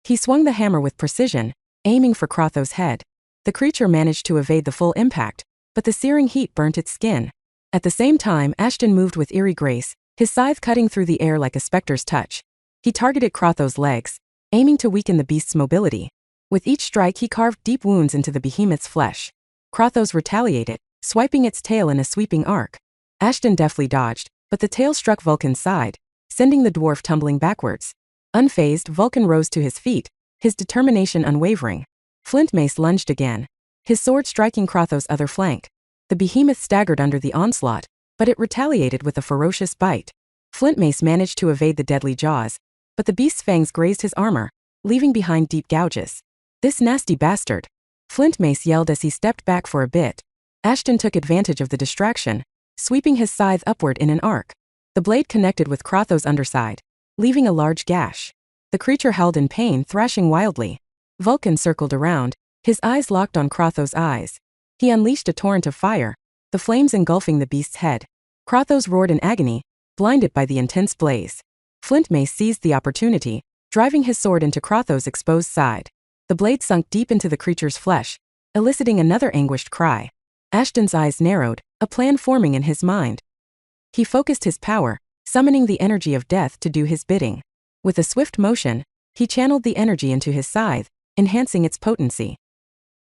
He swung the hammer with precision, aiming for Krothos' head. The creature managed to evade the full impact, but the searing heat burnt its skin. At the same time, Ashton moved with eerie grace, his scythe cutting through the air like a specter's touch. He targeted Krothos' legs, aiming to weaken the beast's mobility. With each strike, he carved deep wounds into the behemoth's flesh. Krothos retaliated, swiping its tail in a sweeping arc. Ashton deftly dodged, but the tail struck Vulcan's side, sending the dwarf tumbling backwards. Unfazed, Vulcan rose to his feet, his determination unwavering. Flintmace lunged again, his sword striking Krothos' other flank. The behemoth staggered under the onslaught, but it retaliated with a ferocious bite. Flintmace managed to evade the deadly jaws, but the beast's fangs grazed his armor, leaving behind deep gouges. "This nasty bastard!" Flintmace yelled as he stepped back for a bit. Ashton took advantage of the distraction, sweeping his scythe upward in an arc. The blade connected with Krothos' underside, leaving a large gash. The creature howled in pain, thrashing wildly. Vulcan circled around, his eyes locked on Krothos' eyes. He unleashed a torrent of fire, the flames engulfing the beast's head. Krothos roared in agony, blinded by the intense blaze. Flintmace seized the opportunity, driving his sword into Krothos' exposed side. The blade sunk deep into the creature's flesh, eliciting another anguished cry. Ashton's eyes narrowed, a plan forming in his mind. He focused his power, summoning the energy of death to do his bidding. With a swift motion, he channeled the energy into his scythe, enhancing its potency.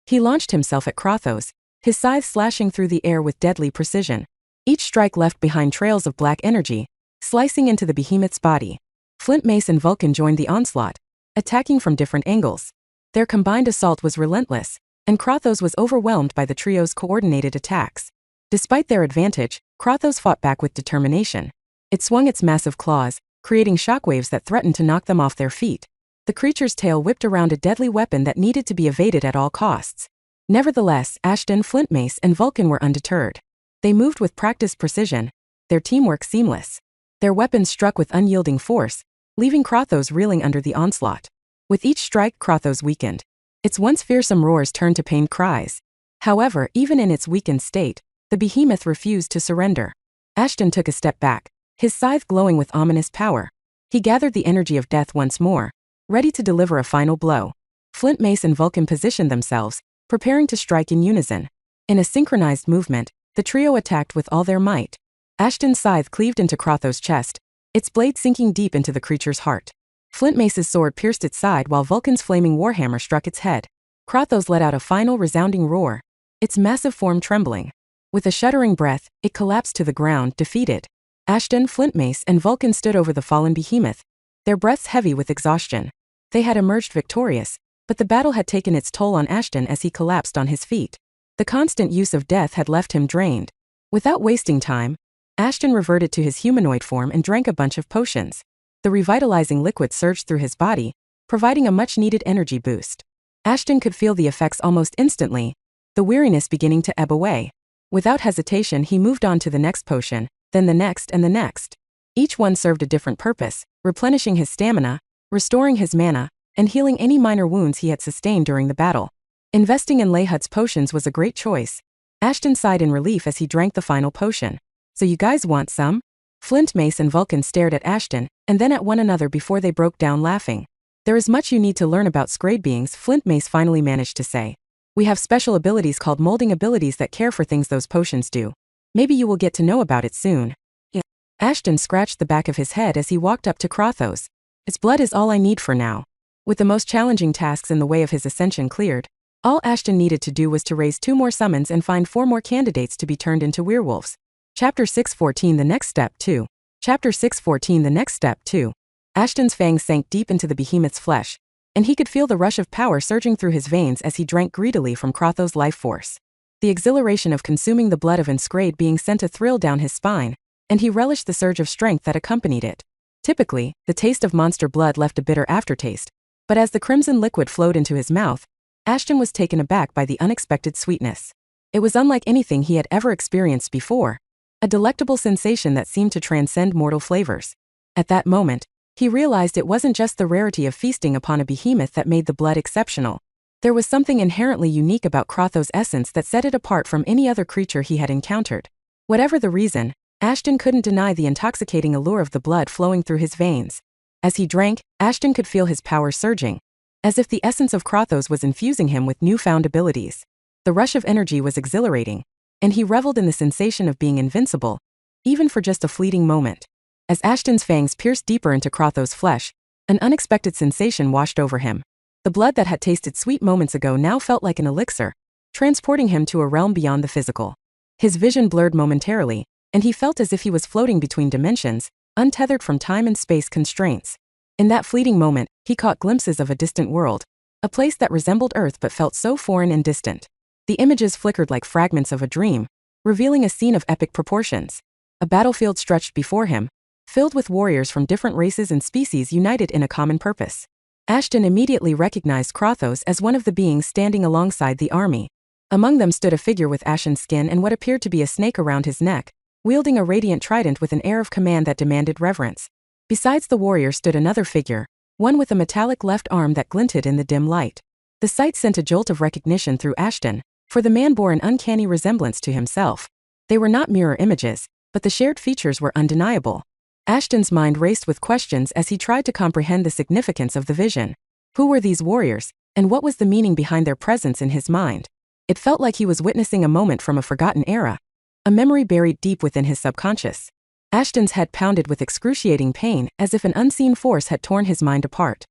He launched himself at Krothos, his scythe slashing through the air with deadly precision. Each strike left behind trails of black energy, slicing into the behemoth's body. Flintmace and Vulcan joined the onslaught, attacking from different angles. Their combined assault was relentless, and Krothos was overwhelmed by the trio's coordinated attacks. Despite their advantage, Krothos fought back with determination. It swung its massive claws, creating shockwaves that threatened to knock them off their feet. The creature's tail whipped around a deadly weapon that needed to be evaded at all costs. Nevertheless, Ashton, Flintmace, and Vulcan were undeterred. They moved with practiced precision, their teamwork seamless. Their weapons struck with unyielding force, leaving Krothos reeling under the onslaught. With each strike, Krothos weakened. Its once fearsome roars turned to pained cries. However, even in its weakened state, the behemoth refused to surrender. Ashton took a step back, his scythe glowing with ominous power. He gathered the energy of death once more, ready to deliver a final blow. Flintmace and Vulcan positioned themselves, preparing to strike in unison. In a synchronized movement, the trio attacked with all their might. Ashton's scythe cleaved into Krothos' chest, its blade sinking deep into the creature's heart. Flintmace's sword pierced its side while Vulcan's flaming warhammer struck its head. Krothos let out a final resounding roar, its massive form trembling. With a shuddering breath, it collapsed to the ground, defeated. Ashton, Flintmace, and Vulcan stood over the fallen behemoth, their breaths heavy with exhaustion. They had emerged victorious, but the battle had taken its toll on Ashton as he collapsed on his feet. The constant use of death had left him drained. Without wasting time, Ashton reverted to his humanoid form and drank a bunch of potions. The revitalizing liquid surged through his body, providing a much-needed energy boost. Ashton could feel the effects almost instantly, the weariness beginning to ebb away. Without hesitation, he moved on to the next potion, then the next and the next. Each one served a different purpose, replenishing his stamina, restoring his mana, and healing any minor wounds he had sustained during the battle. Investing in Lehut's potions was a great choice. Ashton sighed in relief as he drank the final potion. "So you guys want some?" Flintmace and Vulcan stared at Ashton, and then at one another before they broke down laughing. "There is much you need to learn about Scrade beings," Flintmace finally managed to say. "We have special abilities called molding abilities that care for things those potions do. Maybe you will get to know about it soon." Yeah. Ashton scratched the back of his head as he walked up to Krothos. "Its blood is all I need for now." With the most challenging tasks in the way of his ascension cleared, all Ashton needed to do was to raise 2 more summons and find 4 more candidates to be turned into werewolves. Chapter 614 The Next Step 2. Chapter 614 The Next Step 2. Ashton's fangs sank deep into the behemoth's flesh, and he could feel the rush of power surging through his veins as he drank greedily from Crotho's life force. The exhilaration of consuming the blood of Enscrade being sent a thrill down his spine, and he relished the surge of strength that accompanied it. Typically, the taste of monster blood left a bitter aftertaste, but as the crimson liquid flowed into his mouth, Ashton was taken aback by the unexpected sweetness. It was unlike anything he had ever experienced before, a delectable sensation that seemed to transcend mortal flavors. At that moment, he realized it wasn't just the rarity of feasting upon a behemoth that made the blood exceptional. There was something inherently unique about Crotho's essence that set it apart from any other creature he had encountered. Whatever the reason, Ashton couldn't deny the intoxicating allure of the blood flowing through his veins. As he drank, Ashton could feel his power surging, as if the essence of Crotho's was infusing him with newfound abilities. The rush of energy was exhilarating, and he reveled in the sensation of being invincible, even for just a fleeting moment. As Ashton's fangs pierced deeper into Crotho's flesh, an unexpected sensation washed over him. The blood that had tasted sweet moments ago now felt like an elixir, transporting him to a realm beyond the physical. His vision blurred momentarily, and he felt as if he was floating between dimensions, untethered from time and space constraints. In that fleeting moment, he caught glimpses of a distant world, a place that resembled Earth but felt so foreign and distant. The images flickered like fragments of a dream, revealing a scene of epic proportions. A battlefield stretched before him, filled with warriors from different races and species united in a common purpose. Ashton immediately recognized Crotho's as one of the beings standing alongside the army. Among them stood a figure with ashen skin and what appeared to be a snake around his neck, wielding a radiant trident with an air of command that demanded reverence. Besides the warrior stood another figure, one with a metallic left arm that glinted in the dim light. The sight sent a jolt of recognition through Ashton, for the man bore an uncanny resemblance to himself. They were not mirror images, but the shared features were undeniable. Ashton's mind raced with questions as he tried to comprehend the significance of the vision. Who were these warriors, and what was the meaning behind their presence in his mind? It felt like he was witnessing a moment from a forgotten era, a memory buried deep within his subconscious. Ashton's head pounded with excruciating pain as if an unseen force had torn his mind apart.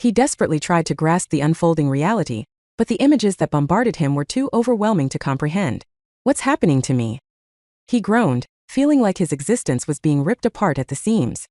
He desperately tried to grasp the unfolding reality, but the images that bombarded him were too overwhelming to comprehend. What's happening to me? He groaned, feeling like his existence was being ripped apart at the seams.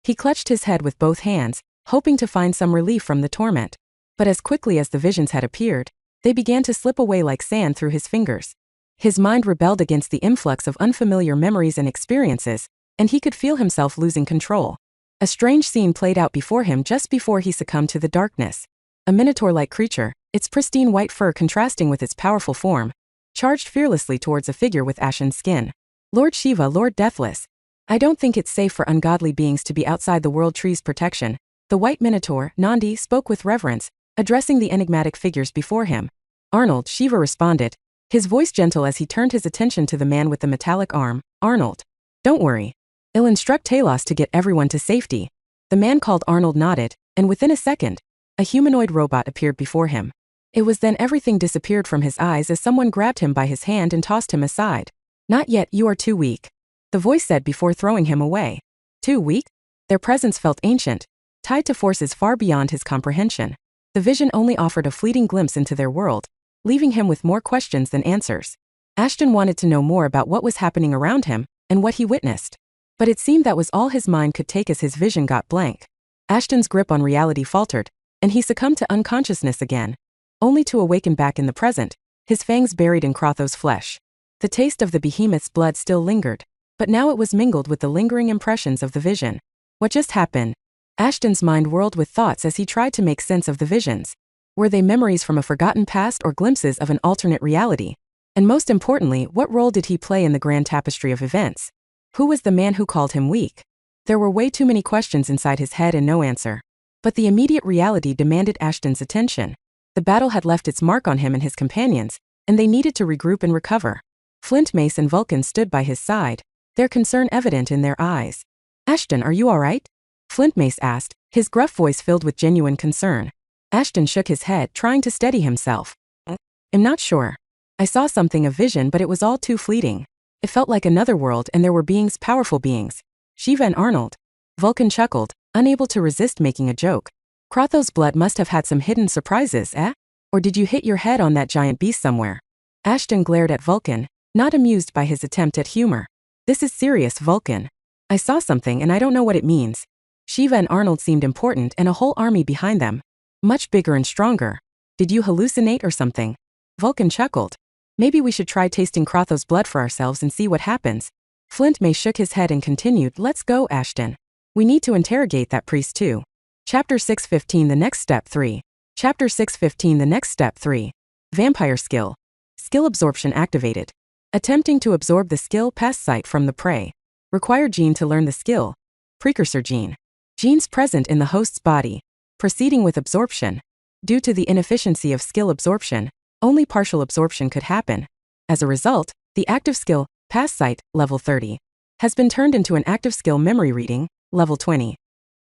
He clutched his head with both hands, hoping to find some relief from the torment. But as quickly as the visions had appeared, they began to slip away like sand through his fingers. His mind rebelled against the influx of unfamiliar memories and experiences, and he could feel himself losing control. A strange scene played out before him just before he succumbed to the darkness. A minotaur-like creature, its pristine white fur contrasting with its powerful form, charged fearlessly towards a figure with ashen skin. Lord Shiva, Lord Deathless. I don't think it's safe for ungodly beings to be outside the World Tree's protection. The white minotaur, Nandi, spoke with reverence, addressing the enigmatic figures before him. Arnold, Shiva responded, his voice gentle as he turned his attention to the man with the metallic arm. Arnold. Don't worry. I'll instruct Talos to get everyone to safety. The man called Arnold nodded, and within a second, a humanoid robot appeared before him. It was then everything disappeared from his eyes as someone grabbed him by his hand and tossed him aside. Not yet, you are too weak. The voice said before throwing him away. Too weak? Their presence felt ancient, tied to forces far beyond his comprehension. The vision only offered a fleeting glimpse into their world, leaving him with more questions than answers. Ashton wanted to know more about what was happening around him, and what he witnessed. But it seemed that was all his mind could take as his vision got blank. Ashton's grip on reality faltered, and he succumbed to unconsciousness again, only to awaken back in the present, his fangs buried in Crotho's flesh. The taste of the behemoth's blood still lingered, but now it was mingled with the lingering impressions of the vision. What just happened? Ashton's mind whirled with thoughts as he tried to make sense of the visions. Were they memories from a forgotten past or glimpses of an alternate reality? And most importantly, what role did he play in the grand tapestry of events? Who was the man who called him weak? There were way too many questions inside his head and no answer. But the immediate reality demanded Ashton's attention. The battle had left its mark on him and his companions, and they needed to regroup and recover. Flint Mace and Vulcan stood by his side, their concern evident in their eyes. Ashton, are you all right? Flint Mace asked, his gruff voice filled with genuine concern. Ashton shook his head, trying to steady himself. I'm not sure. I saw something of vision, but it was all too fleeting. It felt like another world and there were beings, powerful beings. Shiva and Arnold. Vulcan chuckled, unable to resist making a joke. Crotho's blood must have had some hidden surprises, eh? Or did you hit your head on that giant beast somewhere? Ashton glared at Vulcan, not amused by his attempt at humor. This is serious, Vulcan. I saw something and I don't know what it means. Shiva and Arnold seemed important and a whole army behind them. Much bigger and stronger. Did you hallucinate or something? Vulcan chuckled. Maybe we should try tasting Crotho's blood for ourselves and see what happens. Flint May shook his head and continued, let's go, Ashton. We need to interrogate that priest too. Chapter 6:15 The Next Step 3. Chapter 6:15 The Next Step 3. Vampire Skill. Skill absorption activated. Attempting to absorb the skill past sight from the prey. Required gene to learn the skill. Precursor gene. Genes present in the host's body. Proceeding with absorption. Due to the inefficiency of skill absorption, only partial absorption could happen. As a result, the active skill, past sight, level 30, has been turned into an active skill memory reading, level 20.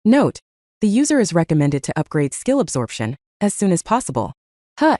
Note: the user is recommended to upgrade skill absorption as soon as possible.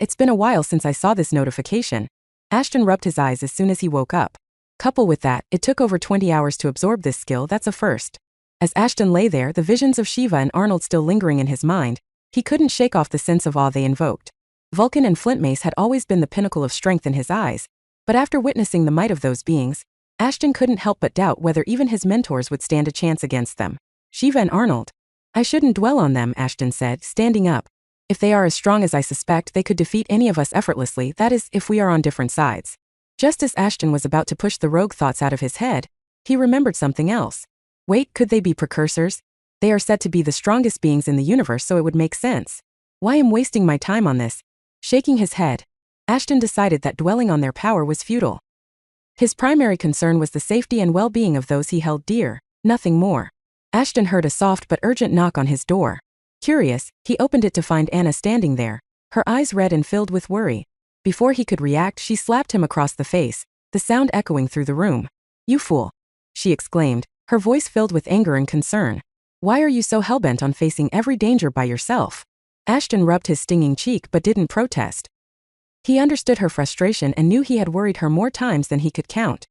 It's been a while since I saw this notification. Ashton rubbed his eyes as soon as he woke up. Couple with that, it took over 20 hours to absorb this skill. That's a first. As Ashton lay there, the visions of Shiva and Arnold still lingering in his mind, he couldn't shake off the sense of awe they invoked. Vulcan and Flint Mace had always been the pinnacle of strength in his eyes, but after witnessing the might of those beings, Ashton couldn't help but doubt whether even his mentors would stand a chance against them. Shiva and Arnold. I shouldn't dwell on them, Ashton said, standing up. If they are as strong as I suspect, they could defeat any of us effortlessly, that is, if we are on different sides. Just as Ashton was about to push the rogue thoughts out of his head, he remembered something else. Wait, could they be precursors? They are said to be the strongest beings in the universe, so it would make sense. Why am I wasting my time on this? Shaking his head, Ashton decided that dwelling on their power was futile. His primary concern was the safety and well-being of those he held dear, nothing more. Ashton heard a soft but urgent knock on his door. Curious, he opened it to find Anna standing there, her eyes red and filled with worry. Before he could react, she slapped him across the face, the sound echoing through the room. You fool! She exclaimed, her voice filled with anger and concern. Why are you so hellbent on facing every danger by yourself? Ashton rubbed his stinging cheek but didn't protest. He understood her frustration and knew he had worried her more times than he could count.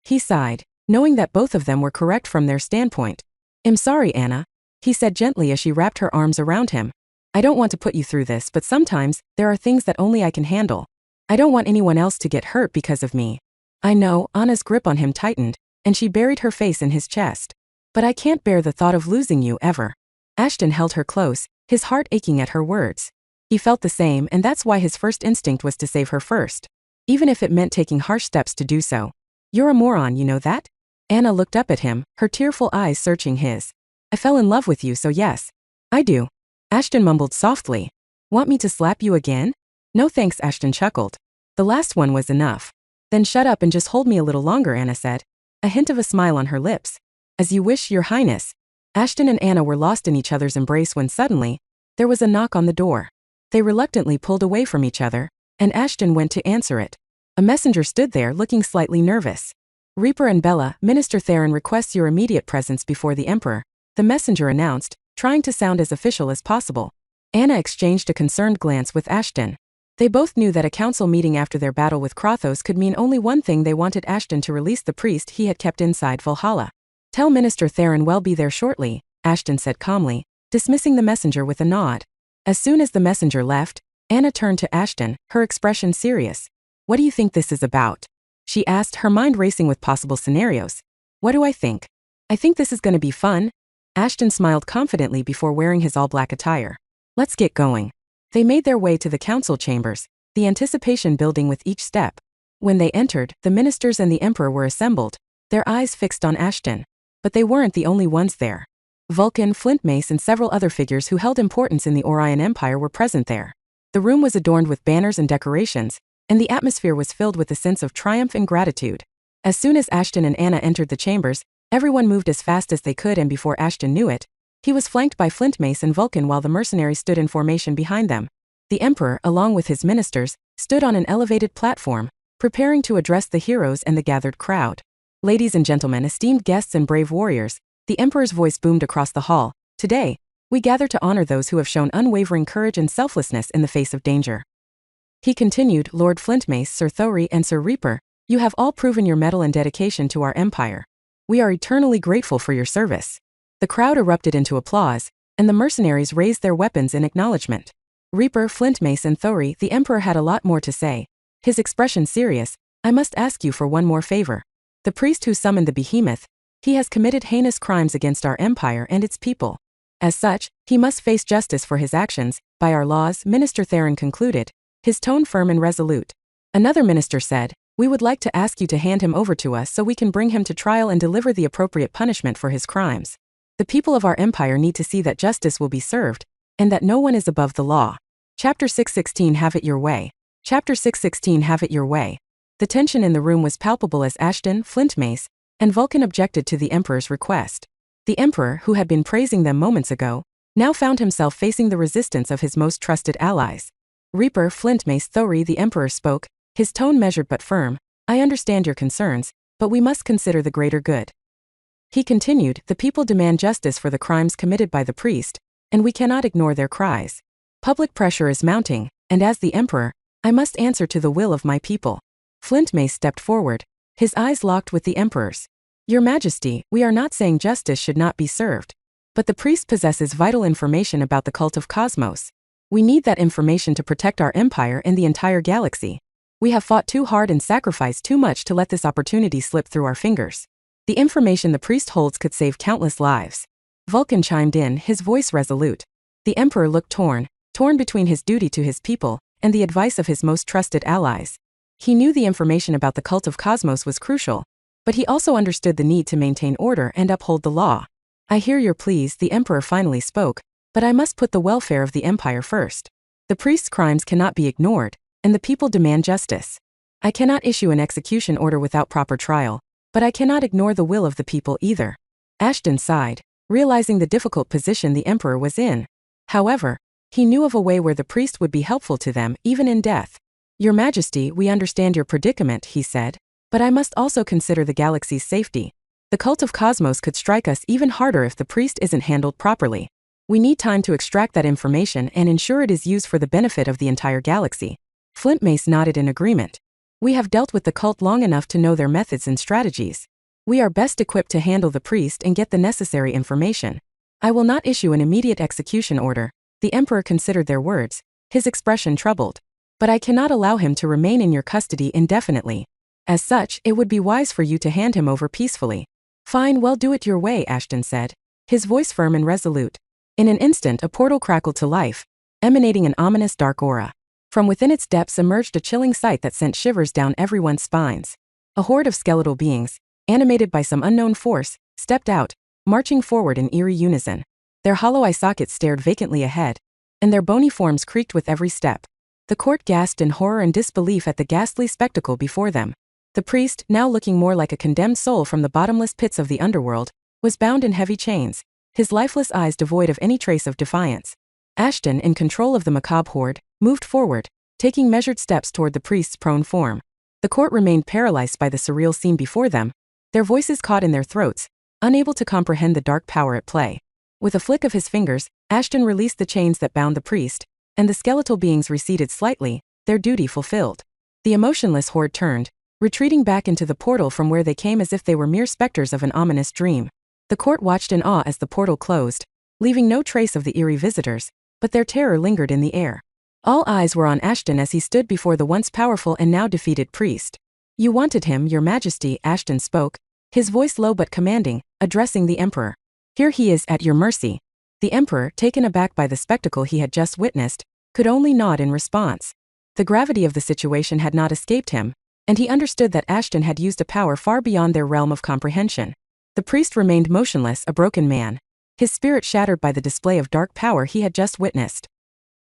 He sighed, knowing that both of them were correct from their standpoint. I'm sorry, Anna, he said gently as she wrapped her arms around him. I don't want to put you through this, but sometimes, there are things that only I can handle. I don't want anyone else to get hurt because of me. I know, Anna's grip on him tightened, and she buried her face in his chest. But I can't bear the thought of losing you ever. Ashton held her close, his heart aching at her words. He felt the same, and that's why his first instinct was to save her first. Even if it meant taking harsh steps to do so. You're a moron, you know that? Anna looked up at him, her tearful eyes searching his. I fell in love with you, so yes. I do. Ashton mumbled softly. Want me to slap you again? No thanks, Ashton chuckled. The last one was enough. Then shut up and just hold me a little longer, Anna said. A hint of a smile on her lips. As you wish, Your Highness. Ashton and Anna were lost in each other's embrace when suddenly, there was a knock on the door. They reluctantly pulled away from each other, and Ashton went to answer it. A messenger stood there looking slightly nervous. Reaper and Bella, Minister Theron requests your immediate presence before the Emperor, the messenger announced, trying to sound as official as possible. Anna exchanged a concerned glance with Ashton. They both knew that a council meeting after their battle with Krothos could mean only one thing: they wanted Ashton to release the priest he had kept inside Valhalla. Tell Minister Theron we'll be there shortly, Ashton said calmly, dismissing the messenger with a nod. As soon as the messenger left, Anna turned to Ashton, her expression serious. What do you think this is about? She asked, her mind racing with possible scenarios. What do I think? I think this is going to be fun. Ashton smiled confidently before wearing his all-black attire. Let's get going. They made their way to the council chambers, the anticipation building with each step. When they entered, the ministers and the Emperor were assembled, their eyes fixed on Ashton. But they weren't the only ones there. Vulcan, Flint Mace, and several other figures who held importance in the Orion Empire were present there. The room was adorned with banners and decorations, and the atmosphere was filled with a sense of triumph and gratitude. As soon as Ashton and Anna entered the chambers, everyone moved as fast as they could, and before Ashton knew it, he was flanked by Flint Mace and Vulcan while the mercenaries stood in formation behind them. The Emperor, along with his ministers, stood on an elevated platform, preparing to address the heroes and the gathered crowd. Ladies and gentlemen, esteemed guests and brave warriors, the Emperor's voice boomed across the hall. Today, we gather to honor those who have shown unwavering courage and selflessness in the face of danger. He continued, Lord Flintmace, Sir Thory, and Sir Reaper, you have all proven your mettle and dedication to our empire. We are eternally grateful for your service. The crowd erupted into applause, and the mercenaries raised their weapons in acknowledgement. Reaper, Flintmace, and Thory, the Emperor had a lot more to say, his expression serious, I must ask you for one more favor. The priest who summoned the behemoth, he has committed heinous crimes against our empire and its people. As such, he must face justice for his actions, by our laws, Minister Theron concluded, his tone firm and resolute. Another minister said, we would like to ask you to hand him over to us so we can bring him to trial and deliver the appropriate punishment for his crimes. The people of our empire need to see that justice will be served, and that no one is above the law. Chapter 616 Have It Your Way. Chapter 616 Have It Your Way. The tension in the room was palpable as Ashton, Flintmace, and Vulcan objected to the Emperor's request. The Emperor, who had been praising them moments ago, now found himself facing the resistance of his most trusted allies. Reaper Flintmace Thori, the Emperor spoke, his tone measured but firm, I understand your concerns, but we must consider the greater good. He continued, the people demand justice for the crimes committed by the priest, and we cannot ignore their cries. Public pressure is mounting, and as the Emperor, I must answer to the will of my people. Flintmace stepped forward, his eyes locked with the Emperor's. Your Majesty, we are not saying justice should not be served. But the priest possesses vital information about the cult of Cosmos. We need that information to protect our empire and the entire galaxy. We have fought too hard and sacrificed too much to let this opportunity slip through our fingers. The information the priest holds could save countless lives. Vulcan chimed in, his voice resolute. The Emperor looked torn between his duty to his people and the advice of his most trusted allies. He knew the information about the cult of Cosmos was crucial, but he also understood the need to maintain order and uphold the law. I hear your pleas, the Emperor finally spoke, but I must put the welfare of the empire first. The priest's crimes cannot be ignored, and the people demand justice. I cannot issue an execution order without proper trial, but I cannot ignore the will of the people either. Ashton sighed, realizing the difficult position the Emperor was in. However, he knew of a way where the priest would be helpful to them, even in death. Your Majesty, we understand your predicament, he said, but I must also consider the galaxy's safety. The cult of Cosmos could strike us even harder if the priest isn't handled properly. We need time to extract that information and ensure it is used for the benefit of the entire galaxy. Flintmace nodded in agreement. We have dealt with the cult long enough to know their methods and strategies. We are best equipped to handle the priest and get the necessary information. I will not issue an immediate execution order. The Emperor considered their words, his expression troubled. But I cannot allow him to remain in your custody indefinitely. As such, it would be wise for you to hand him over peacefully. Fine, well, do it your way, Ashton said, his voice firm and resolute. In an instant, a portal crackled to life, emanating an ominous dark aura. From within its depths emerged a chilling sight that sent shivers down everyone's spines. A horde of skeletal beings, animated by some unknown force, stepped out, marching forward in eerie unison. Their hollow eye sockets stared vacantly ahead, and their bony forms creaked with every step. The court gasped in horror and disbelief at the ghastly spectacle before them. The priest, now looking more like a condemned soul from the bottomless pits of the underworld, was bound in heavy chains, his lifeless eyes devoid of any trace of defiance. Ashton, in control of the macabre horde, moved forward, taking measured steps toward the priest's prone form. The court remained paralyzed by the surreal scene before them, their voices caught in their throats, unable to comprehend the dark power at play. With a flick of his fingers, Ashton released the chains that bound the priest, and the skeletal beings receded slightly, their duty fulfilled. The emotionless horde turned, retreating back into the portal from where they came as if they were mere specters of an ominous dream. The court watched in awe as the portal closed, leaving no trace of the eerie visitors, but their terror lingered in the air. All eyes were on Ashton as he stood before the once powerful and now defeated priest. You wanted him, Your Majesty, Ashton spoke, his voice low but commanding, addressing the Emperor. Here he is at your mercy. The Emperor, taken aback by the spectacle he had just witnessed, could only nod in response. The gravity of the situation had not escaped him, and he understood that Ashton had used a power far beyond their realm of comprehension. The priest remained motionless, a broken man, his spirit shattered by the display of dark power he had just witnessed.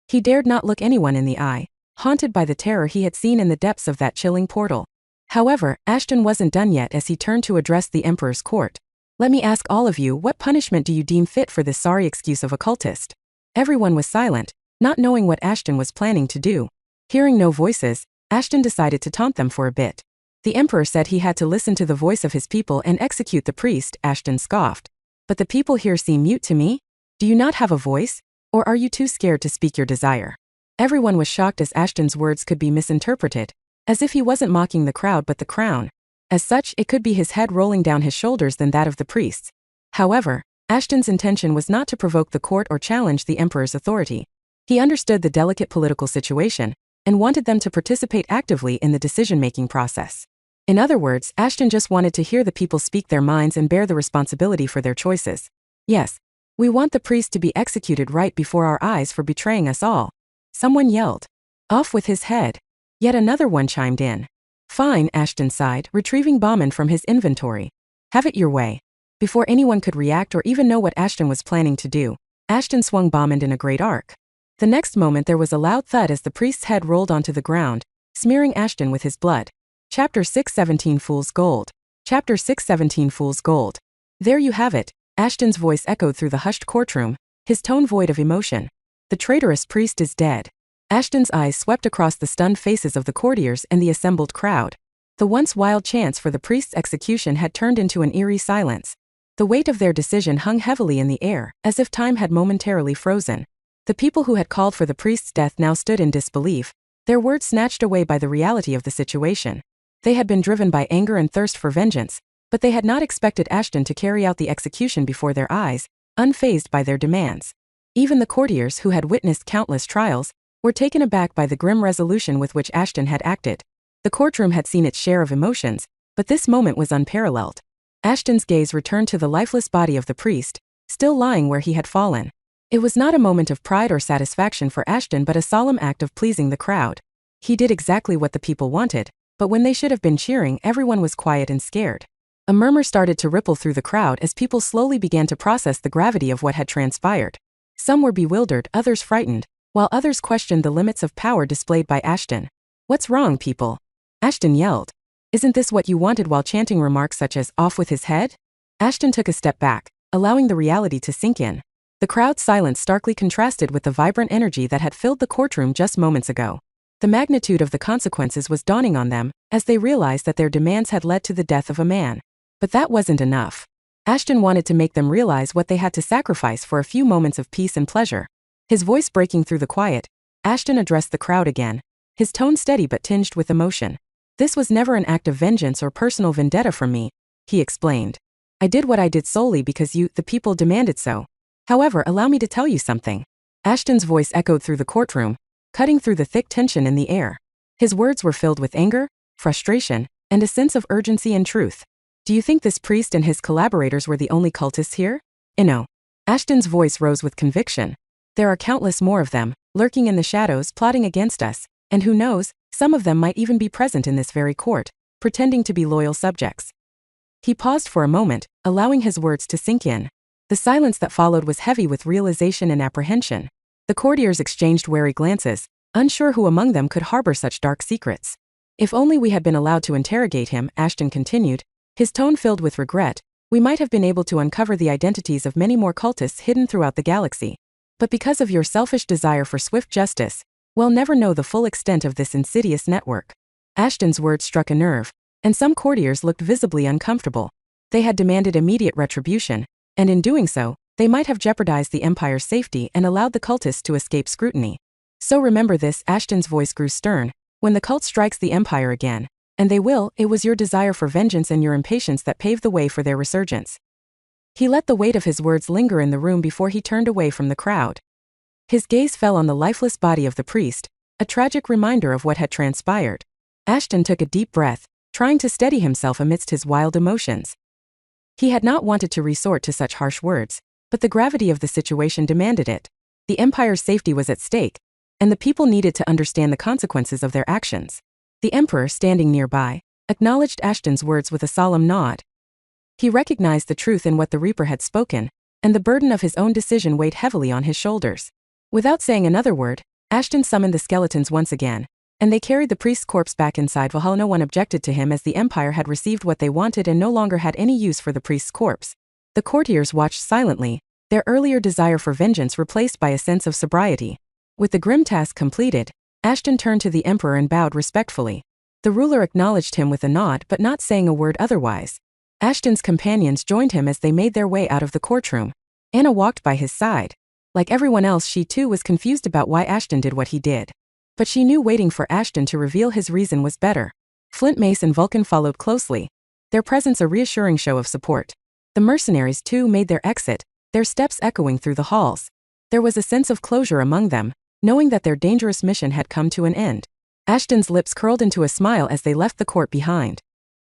He dared not look anyone in the eye, haunted by the terror he had seen in the depths of that chilling portal. However, Ashton wasn't done yet as he turned to address the Emperor's court. Let me ask all of you, what punishment do you deem fit for this sorry excuse of a cultist? Everyone was silent, not knowing what Ashton was planning to do. Hearing no voices, Ashton decided to taunt them for a bit. The Emperor said he had to listen to the voice of his people and execute the priest, Ashton scoffed. But the people here seem mute to me? Do you not have a voice? Or are you too scared to speak your desire? Everyone was shocked as Ashton's words could be misinterpreted, as if he wasn't mocking the crowd but the crown. As such, it could be his head rolling down his shoulders than that of the priest's. However, Ashton's intention was not to provoke the court or challenge the Emperor's authority. He understood the delicate political situation, and wanted them to participate actively in the decision-making process. In other words, Ashton just wanted to hear the people speak their minds and bear the responsibility for their choices. Yes, we want the priest to be executed right before our eyes for betraying us all. Someone yelled. Off with his head. Yet another one chimed in. Fine, Ashton sighed, retrieving Bauman from his inventory. Have it your way. Before anyone could react or even know what Ashton was planning to do, Ashton swung Bauman in a great arc. The next moment there was a loud thud as the priest's head rolled onto the ground, smearing Ashton with his blood. Chapter 617 Fool's Gold. Chapter 617 Fool's Gold. There you have it, Ashton's voice echoed through the hushed courtroom, his tone void of emotion. The traitorous priest is dead. Ashton's eyes swept across the stunned faces of the courtiers and the assembled crowd. The once wild chants for the priest's execution had turned into an eerie silence. The weight of their decision hung heavily in the air, as if time had momentarily frozen. The people who had called for the priest's death now stood in disbelief, their words snatched away by the reality of the situation. They had been driven by anger and thirst for vengeance, but they had not expected Ashton to carry out the execution before their eyes, unfazed by their demands. Even the courtiers who had witnessed countless trials were taken aback by the grim resolution with which Ashton had acted. The courtroom had seen its share of emotions, but this moment was unparalleled. Ashton's gaze returned to the lifeless body of the priest, still lying where he had fallen. It was not a moment of pride or satisfaction for Ashton but a solemn act of pleasing the crowd. He did exactly what the people wanted, but when they should have been cheering, everyone was quiet and scared. A murmur started to ripple through the crowd as people slowly began to process the gravity of what had transpired. Some were bewildered, others frightened, while others questioned the limits of power displayed by Ashton. What's wrong, people? Ashton yelled. Isn't this what you wanted while chanting remarks such as, off with his head? Ashton took a step back, allowing the reality to sink in. The crowd's silence starkly contrasted with the vibrant energy that had filled the courtroom just moments ago. The magnitude of the consequences was dawning on them, as they realized that their demands had led to the death of a man. But that wasn't enough. Ashton wanted to make them realize what they had to sacrifice for a few moments of peace and pleasure. His voice breaking through the quiet, Ashton addressed the crowd again, his tone steady but tinged with emotion. This was never an act of vengeance or personal vendetta from me, he explained. I did what I did solely because you, the people, demanded so. However, allow me to tell you something. Ashton's voice echoed through the courtroom, cutting through the thick tension in the air. His words were filled with anger, frustration, and a sense of urgency and truth. Do you think this priest and his collaborators were the only cultists here? No. Ashton's voice rose with conviction. There are countless more of them, lurking in the shadows, plotting against us, and who knows, some of them might even be present in this very court, pretending to be loyal subjects. He paused for a moment, allowing his words to sink in. The silence that followed was heavy with realization and apprehension. The courtiers exchanged wary glances, unsure who among them could harbor such dark secrets. If only we had been allowed to interrogate him, Ashton continued, his tone filled with regret, we might have been able to uncover the identities of many more cultists hidden throughout the galaxy. But because of your selfish desire for swift justice, we'll never know the full extent of this insidious network. Ashton's words struck a nerve, and some courtiers looked visibly uncomfortable. They had demanded immediate retribution, and in doing so, they might have jeopardized the Empire's safety and allowed the cultists to escape scrutiny. So remember this, Ashton's voice grew stern, when the cult strikes the Empire again, and they will, it was your desire for vengeance and your impatience that paved the way for their resurgence. He let the weight of his words linger in the room before he turned away from the crowd. His gaze fell on the lifeless body of the priest, a tragic reminder of what had transpired. Ashton took a deep breath, trying to steady himself amidst his wild emotions. He had not wanted to resort to such harsh words, but the gravity of the situation demanded it. The Empire's safety was at stake, and the people needed to understand the consequences of their actions. The Emperor, standing nearby, acknowledged Ashton's words with a solemn nod. He recognized the truth in what the Reaper had spoken, and the burden of his own decision weighed heavily on his shoulders. Without saying another word, Ashton summoned the skeletons once again, and they carried the priest's corpse back inside Valhalla. No one objected to him as the Empire had received what they wanted and no longer had any use for the priest's corpse. The courtiers watched silently, their earlier desire for vengeance replaced by a sense of sobriety. With the grim task completed, Ashton turned to the Emperor and bowed respectfully. The ruler acknowledged him with a nod but not saying a word otherwise. Ashton's companions joined him as they made their way out of the courtroom. Anna walked by his side. Like everyone else, she too was confused about why Ashton did what he did. But she knew waiting for Ashton to reveal his reason was better. Flint, Mace and Vulcan followed closely, their presence a reassuring show of support. The mercenaries too made their exit, their steps echoing through the halls. There was a sense of closure among them, knowing that their dangerous mission had come to an end. Ashton's lips curled into a smile as they left the court behind.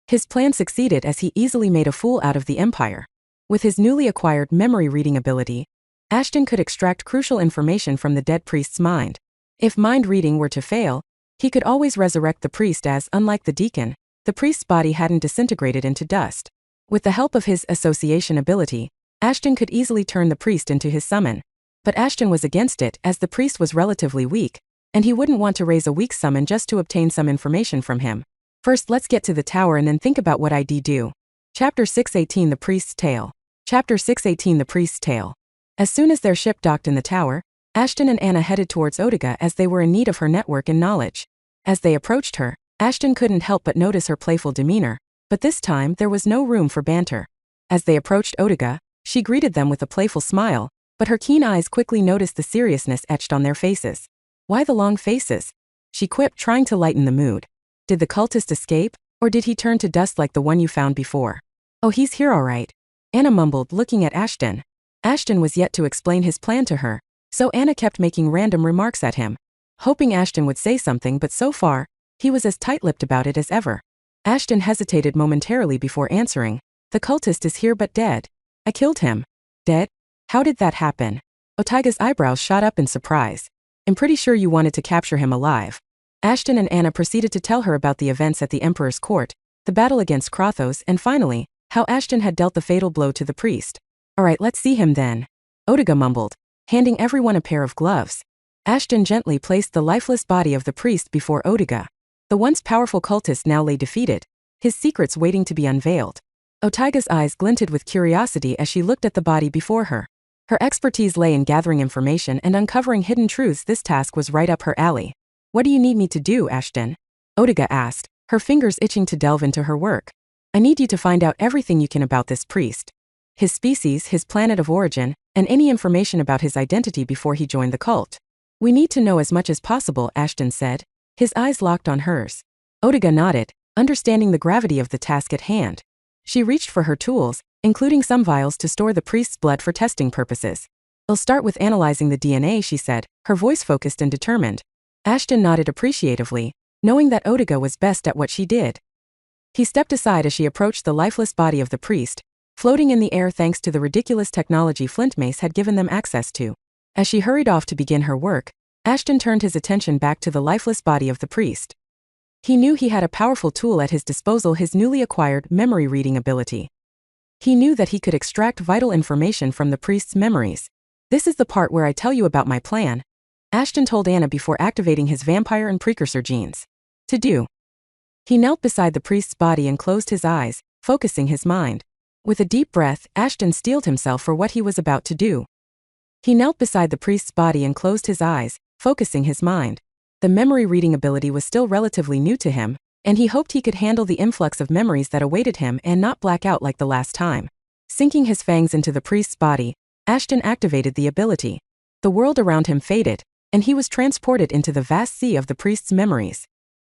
His plan succeeded as he easily made a fool out of the Empire. With his newly acquired memory-reading ability, Ashton could extract crucial information from the dead priest's mind. If mind-reading were to fail, he could always resurrect the priest as, unlike the deacon, the priest's body hadn't disintegrated into dust. With the help of his association ability, Ashton could easily turn the priest into his summon. But Ashton was against it as the priest was relatively weak, and he wouldn't want to raise a weak summon just to obtain some information from him. First, let's get to the tower and then think about what I'd do. Chapter 618 The Priest's Tale. Chapter 618 The Priest's Tale. As soon as their ship docked in the tower, Ashton and Anna headed towards Odiga as they were in need of her network and knowledge. As they approached her, Ashton couldn't help but notice her playful demeanor, but this time there was no room for banter. As they approached Odiga, she greeted them with a playful smile, but her keen eyes quickly noticed the seriousness etched on their faces. Why the long faces? She quipped, trying to lighten the mood. Did the cultist escape, or did he turn to dust like the one you found before? Oh, he's here all right, Anna mumbled, looking at Ashton. Ashton was yet to explain his plan to her, so Anna kept making random remarks at him, hoping Ashton would say something, but so far, he was as tight-lipped about it as ever. Ashton hesitated momentarily before answering. The cultist is here but dead. I killed him. Dead? How did that happen? Otiga's eyebrows shot up in surprise. I'm pretty sure you wanted to capture him alive. Ashton and Anna proceeded to tell her about the events at the Emperor's court, the battle against Krothos, and finally, how Ashton had dealt the fatal blow to the priest. Alright, let's see him then, Odiga mumbled, handing everyone a pair of gloves. Ashton gently placed the lifeless body of the priest before Odiga. The once powerful cultist now lay defeated, his secrets waiting to be unveiled. Otiga's eyes glinted with curiosity as she looked at the body before her. Her expertise lay in gathering information and uncovering hidden truths. This task was right up her alley. What do you need me to do, Ashton? Odiga asked, her fingers itching to delve into her work. I need you to find out everything you can about this priest. His species, his planet of origin, and any information about his identity before he joined the cult. We need to know as much as possible, Ashton said. His eyes locked on hers. Odiga nodded, understanding the gravity of the task at hand. She reached for her tools, including some vials to store the priest's blood for testing purposes. I'll start with analyzing the DNA, she said, her voice focused and determined. Ashton nodded appreciatively, knowing that Odiga was best at what she did. He stepped aside as she approached the lifeless body of the priest, floating in the air thanks to the ridiculous technology Flintmace had given them access to. As she hurried off to begin her work, Ashton turned his attention back to the lifeless body of the priest. He knew he had a powerful tool at his disposal, his newly acquired memory-reading ability. He knew that he could extract vital information from the priest's memories. This is the part where I tell you about my plan, Ashton told Anna before activating his vampire and precursor genes. To do. He knelt beside the priest's body and closed his eyes, focusing his mind. With a deep breath, Ashton steeled himself for what he was about to do. He knelt beside the priest's body and closed his eyes, focusing his mind. The memory-reading ability was still relatively new to him, and he hoped he could handle the influx of memories that awaited him and not black out like the last time. Sinking his fangs into the priest's body, Ashton activated the ability. The world around him faded, and he was transported into the vast sea of the priest's memories.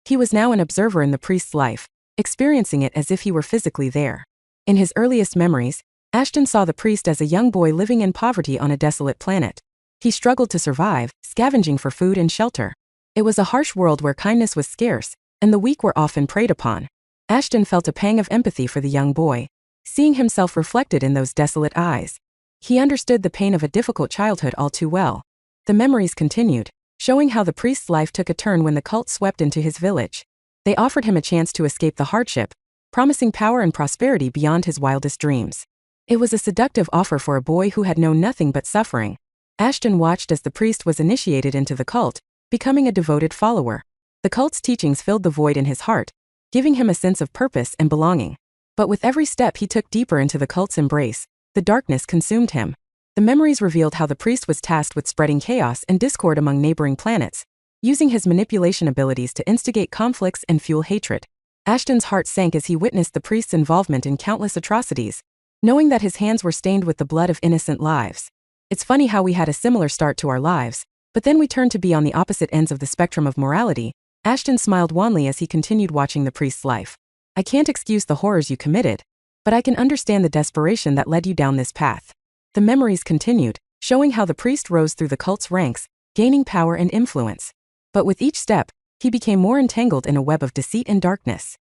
He was now an observer in the priest's life, experiencing it as if he were physically there. In his earliest memories, Ashton saw the priest as a young boy living in poverty on a desolate planet. He struggled to survive, scavenging for food and shelter. It was a harsh world where kindness was scarce, and the weak were often preyed upon. Ashton felt a pang of empathy for the young boy, seeing himself reflected in those desolate eyes. He understood the pain of a difficult childhood all too well. The memories continued, showing how the priest's life took a turn when the cult swept into his village. They offered him a chance to escape the hardship, promising power and prosperity beyond his wildest dreams. It was a seductive offer for a boy who had known nothing but suffering. Ashton watched as the priest was initiated into the cult, becoming a devoted follower. The cult's teachings filled the void in his heart, giving him a sense of purpose and belonging. But with every step he took deeper into the cult's embrace, the darkness consumed him. The memories revealed how the priest was tasked with spreading chaos and discord among neighboring planets, using his manipulation abilities to instigate conflicts and fuel hatred. Ashton's heart sank as he witnessed the priest's involvement in countless atrocities, knowing that his hands were stained with the blood of innocent lives. It's funny how we had a similar start to our lives, but then we turned to be on the opposite ends of the spectrum of morality. Ashton smiled wanly as he continued watching the priest's life. I can't excuse the horrors you committed, but I can understand the desperation that led you down this path. The memories continued, showing how the priest rose through the cult's ranks, gaining power and influence. But with each step, he became more entangled in a web of deceit and darkness.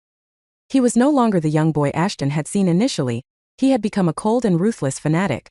He was no longer the young boy Ashton had seen initially. He had become a cold and ruthless fanatic.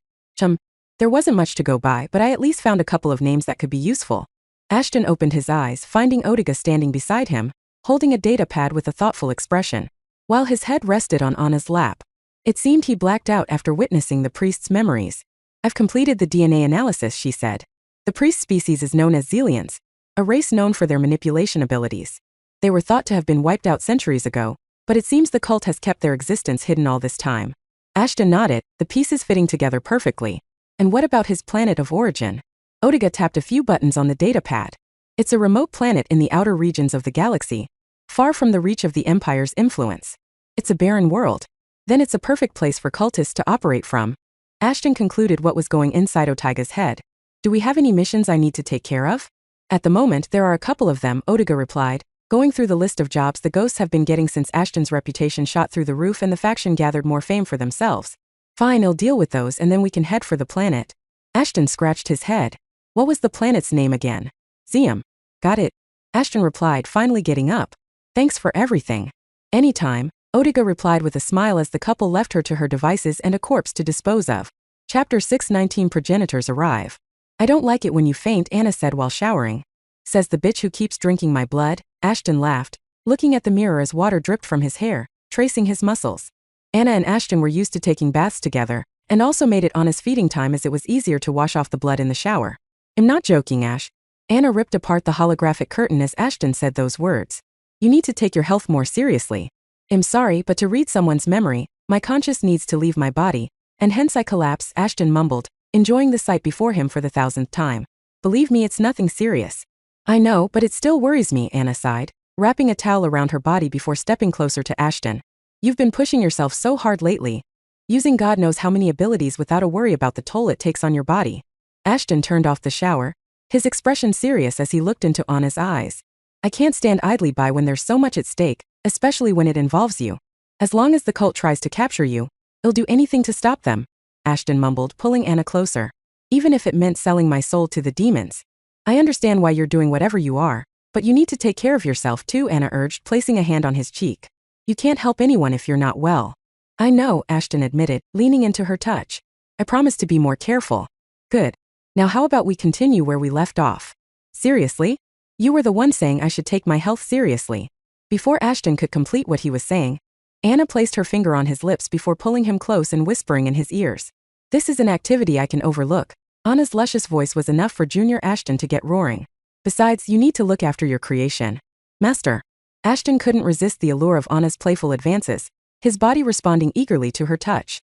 There wasn't much to go by, but I at least found a couple of names that could be useful. Ashton opened his eyes, finding Odiga standing beside him, holding a data pad with a thoughtful expression, while his head rested on Anna's lap. It seemed he blacked out after witnessing the priest's memories. I've completed the DNA analysis, she said. The priest species is known as Zelians, a race known for their manipulation abilities. They were thought to have been wiped out centuries ago, but it seems the cult has kept their existence hidden all this time. Ashton nodded, the pieces fitting together perfectly. And what about his planet of origin? Odiga tapped a few buttons on the datapad. It's a remote planet in the outer regions of the galaxy, far from the reach of the Empire's influence. It's a barren world. Then it's a perfect place for cultists to operate from. Ashton concluded what was going inside Otiga's head. Do we have any missions I need to take care of? At the moment, there are a couple of them, Odiga replied, going through the list of jobs the ghosts have been getting since Ashton's reputation shot through the roof and the faction gathered more fame for themselves. Fine, I'll deal with those and then we can head for the planet. Ashton scratched his head. What was the planet's name again? Zeum. Got it. Ashton replied, finally getting up. Thanks for everything. Anytime, Odiga replied with a smile as the couple left her to her devices and a corpse to dispose of. Chapter 619 Progenitors Arrive. I don't like it when you faint, Anna said while showering. Says the bitch who keeps drinking my blood, Ashton laughed, looking at the mirror as water dripped from his hair, tracing his muscles. Anna and Ashton were used to taking baths together, and also made it Anna's feeding time as it was easier to wash off the blood in the shower. I'm not joking, Ash. Anna ripped apart the holographic curtain as Ashton said those words. You need to take your health more seriously. I'm sorry, but to read someone's memory, my conscience needs to leave my body, and hence I collapse, Ashton mumbled, enjoying the sight before him for the 1000th time. Believe me, it's nothing serious. I know, but it still worries me, Anna sighed, wrapping a towel around her body before stepping closer to Ashton. You've been pushing yourself so hard lately, using God knows how many abilities without a worry about the toll it takes on your body. Ashton turned off the shower, his expression serious as he looked into Anna's eyes. I can't stand idly by when there's so much at stake, especially when it involves you. As long as the cult tries to capture you, I'll do anything to stop them, Ashton mumbled, pulling Anna closer. Even if it meant selling my soul to the demons. I understand why you're doing whatever you are, but you need to take care of yourself too, Anna urged, placing a hand on his cheek. You can't help anyone if you're not well. I know, Ashton admitted, leaning into her touch. I promise to be more careful. Good. Now how about we continue where we left off? Seriously? You were the one saying I should take my health seriously. Before Ashton could complete what he was saying, Anna placed her finger on his lips before pulling him close and whispering in his ears. This is an activity I can overlook. Anna's luscious voice was enough for Junior Ashton to get roaring. Besides, you need to look after your creation. Master. Ashton couldn't resist the allure of Anna's playful advances, his body responding eagerly to her touch.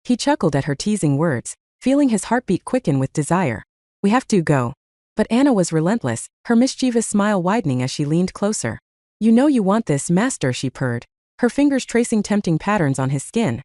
He chuckled at her teasing words, feeling his heartbeat quicken with desire. We have to go. But Anna was relentless, her mischievous smile widening as she leaned closer. You know you want this, Master, she purred, her fingers tracing tempting patterns on his skin.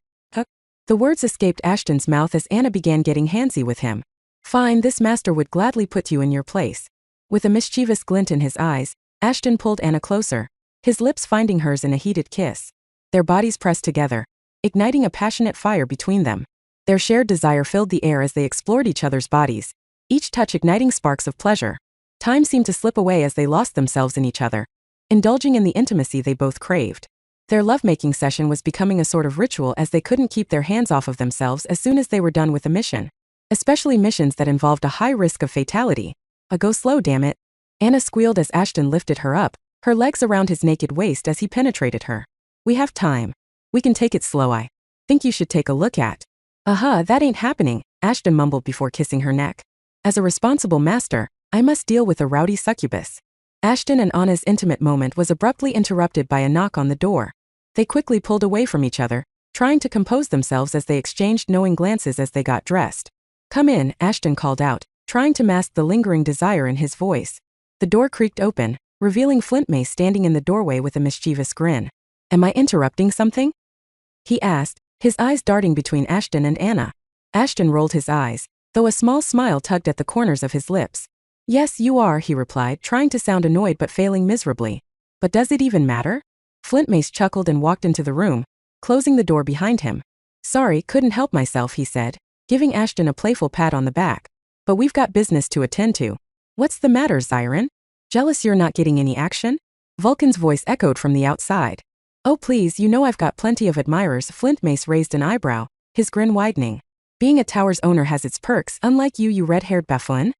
The words escaped Ashton's mouth as Anna began getting handsy with him. Fine, this master would gladly put you in your place. With a mischievous glint in his eyes, Ashton pulled Anna closer, his lips finding hers in a heated kiss. Their bodies pressed together, igniting a passionate fire between them. Their shared desire filled the air as they explored each other's bodies, each touch igniting sparks of pleasure. Time seemed to slip away as they lost themselves in each other, indulging in the intimacy they both craved. Their lovemaking session was becoming a sort of ritual as they couldn't keep their hands off of themselves as soon as they were done with a mission. Especially missions that involved a high risk of fatality. Go slow, damn it. Anna squealed as Ashton lifted her up, her legs around his naked waist as he penetrated her. We have time. We can take it slow. I think you should take a look at. That ain't happening, Ashton mumbled before kissing her neck. As a responsible master, I must deal with a rowdy succubus. Ashton and Anna's intimate moment was abruptly interrupted by a knock on the door. They quickly pulled away from each other, trying to compose themselves as they exchanged knowing glances as they got dressed. Come in, Ashton called out, trying to mask the lingering desire in his voice. The door creaked open, revealing Flint May standing in the doorway with a mischievous grin. Am I interrupting something? He asked, his eyes darting between Ashton and Anna. Ashton rolled his eyes, though a small smile tugged at the corners of his lips. Yes, you are, he replied, trying to sound annoyed but failing miserably. But does it even matter? Flint Mace chuckled and walked into the room, closing the door behind him. Sorry, couldn't help myself, he said, giving Ashton a playful pat on the back. But we've got business to attend to. What's the matter, Zyron? Jealous you're not getting any action? Vulcan's voice echoed from the outside. Oh please, you know I've got plenty of admirers. Flint Mace raised an eyebrow, his grin widening. Being a tower's owner has its perks, unlike you red-haired buffoon.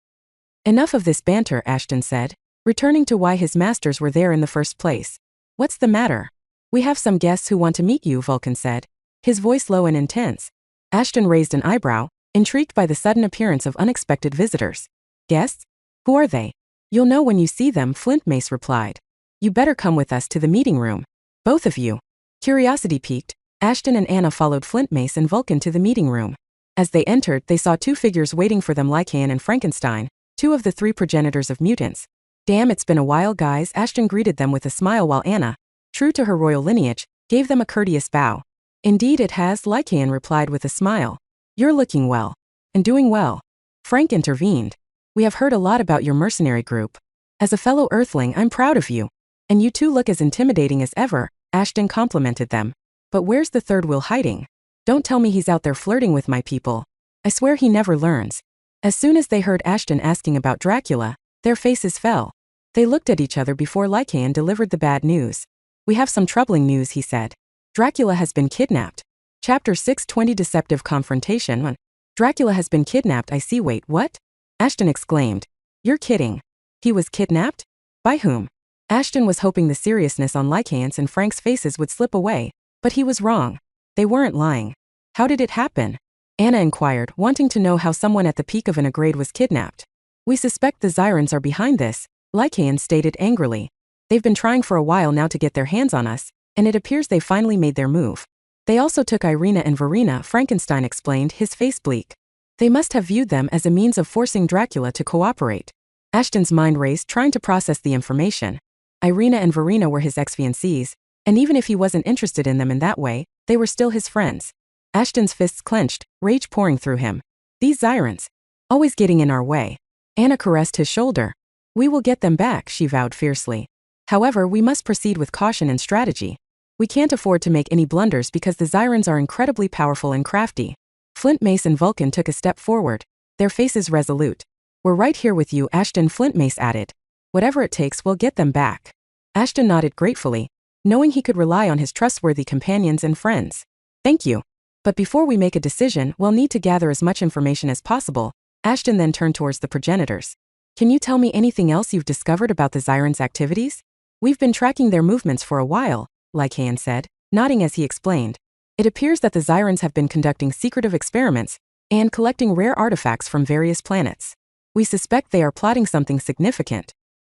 Enough of this banter, Ashton said, returning to why his masters were there in the first place. What's the matter? We have some guests who want to meet you, Vulcan said, his voice low and intense. Ashton raised an eyebrow, intrigued by the sudden appearance of unexpected visitors. Guests? Who are they? You'll know when you see them, Flint Mace replied. You better come with us to the meeting room. Both of you. Curiosity piqued, Ashton and Anna followed Flint Mace and Vulcan to the meeting room. As they entered, they saw two figures waiting for them, Lycaon and Frankenstein, two of the three progenitors of mutants. Damn, it's been a while, guys, Ashton greeted them with a smile while Anna, true to her royal lineage, gave them a courteous bow. Indeed it has, Lycaon replied with a smile. You're looking well. And doing well. Frank intervened. We have heard a lot about your mercenary group. As a fellow Earthling, I'm proud of you. And you two look as intimidating as ever, Ashton complimented them. But where's the third wheel hiding? Don't tell me he's out there flirting with my people. I swear he never learns. As soon as they heard Ashton asking about Dracula, their faces fell. They looked at each other before Lycaon delivered the bad news. We have some troubling news, he said. Dracula has been kidnapped. Chapter 620 Deceptive Confrontation. Dracula has been kidnapped, I see. Wait, what? Ashton exclaimed. You're kidding. He was kidnapped? By whom? Ashton was hoping the seriousness on Lycaon's and Frank's faces would slip away, but he was wrong. They weren't lying. How did it happen? Anna inquired, wanting to know how someone at the peak of an grade was kidnapped. We suspect the Zyrans are behind this, Lycaon stated angrily. They've been trying for a while now to get their hands on us, and it appears they finally made their move. They also took Irina and Verena, Frankenstein explained, his face bleak. They must have viewed them as a means of forcing Dracula to cooperate. Ashton's mind raced, trying to process the information. Irina and Verena were his ex-fiancées, and even if he wasn't interested in them in that way, they were still his friends. Ashton's fists clenched, rage pouring through him. These Zyrans. Always getting in our way. Anna caressed his shoulder. We will get them back, she vowed fiercely. However, we must proceed with caution and strategy. We can't afford to make any blunders because the Zyrans are incredibly powerful and crafty. Flint Mace and Vulcan took a step forward, their faces resolute. We're right here with you, Ashton, Flint Mace added. Whatever it takes, we'll get them back. Ashton nodded gratefully, knowing he could rely on his trustworthy companions and friends. Thank you. But before we make a decision, we'll need to gather as much information as possible. Ashton then turned towards the progenitors. Can you tell me anything else you've discovered about the Zyrans' activities? We've been tracking their movements for a while, Lycaon said, nodding as he explained. It appears that the Zyrans have been conducting secretive experiments and collecting rare artifacts from various planets. We suspect they are plotting something significant.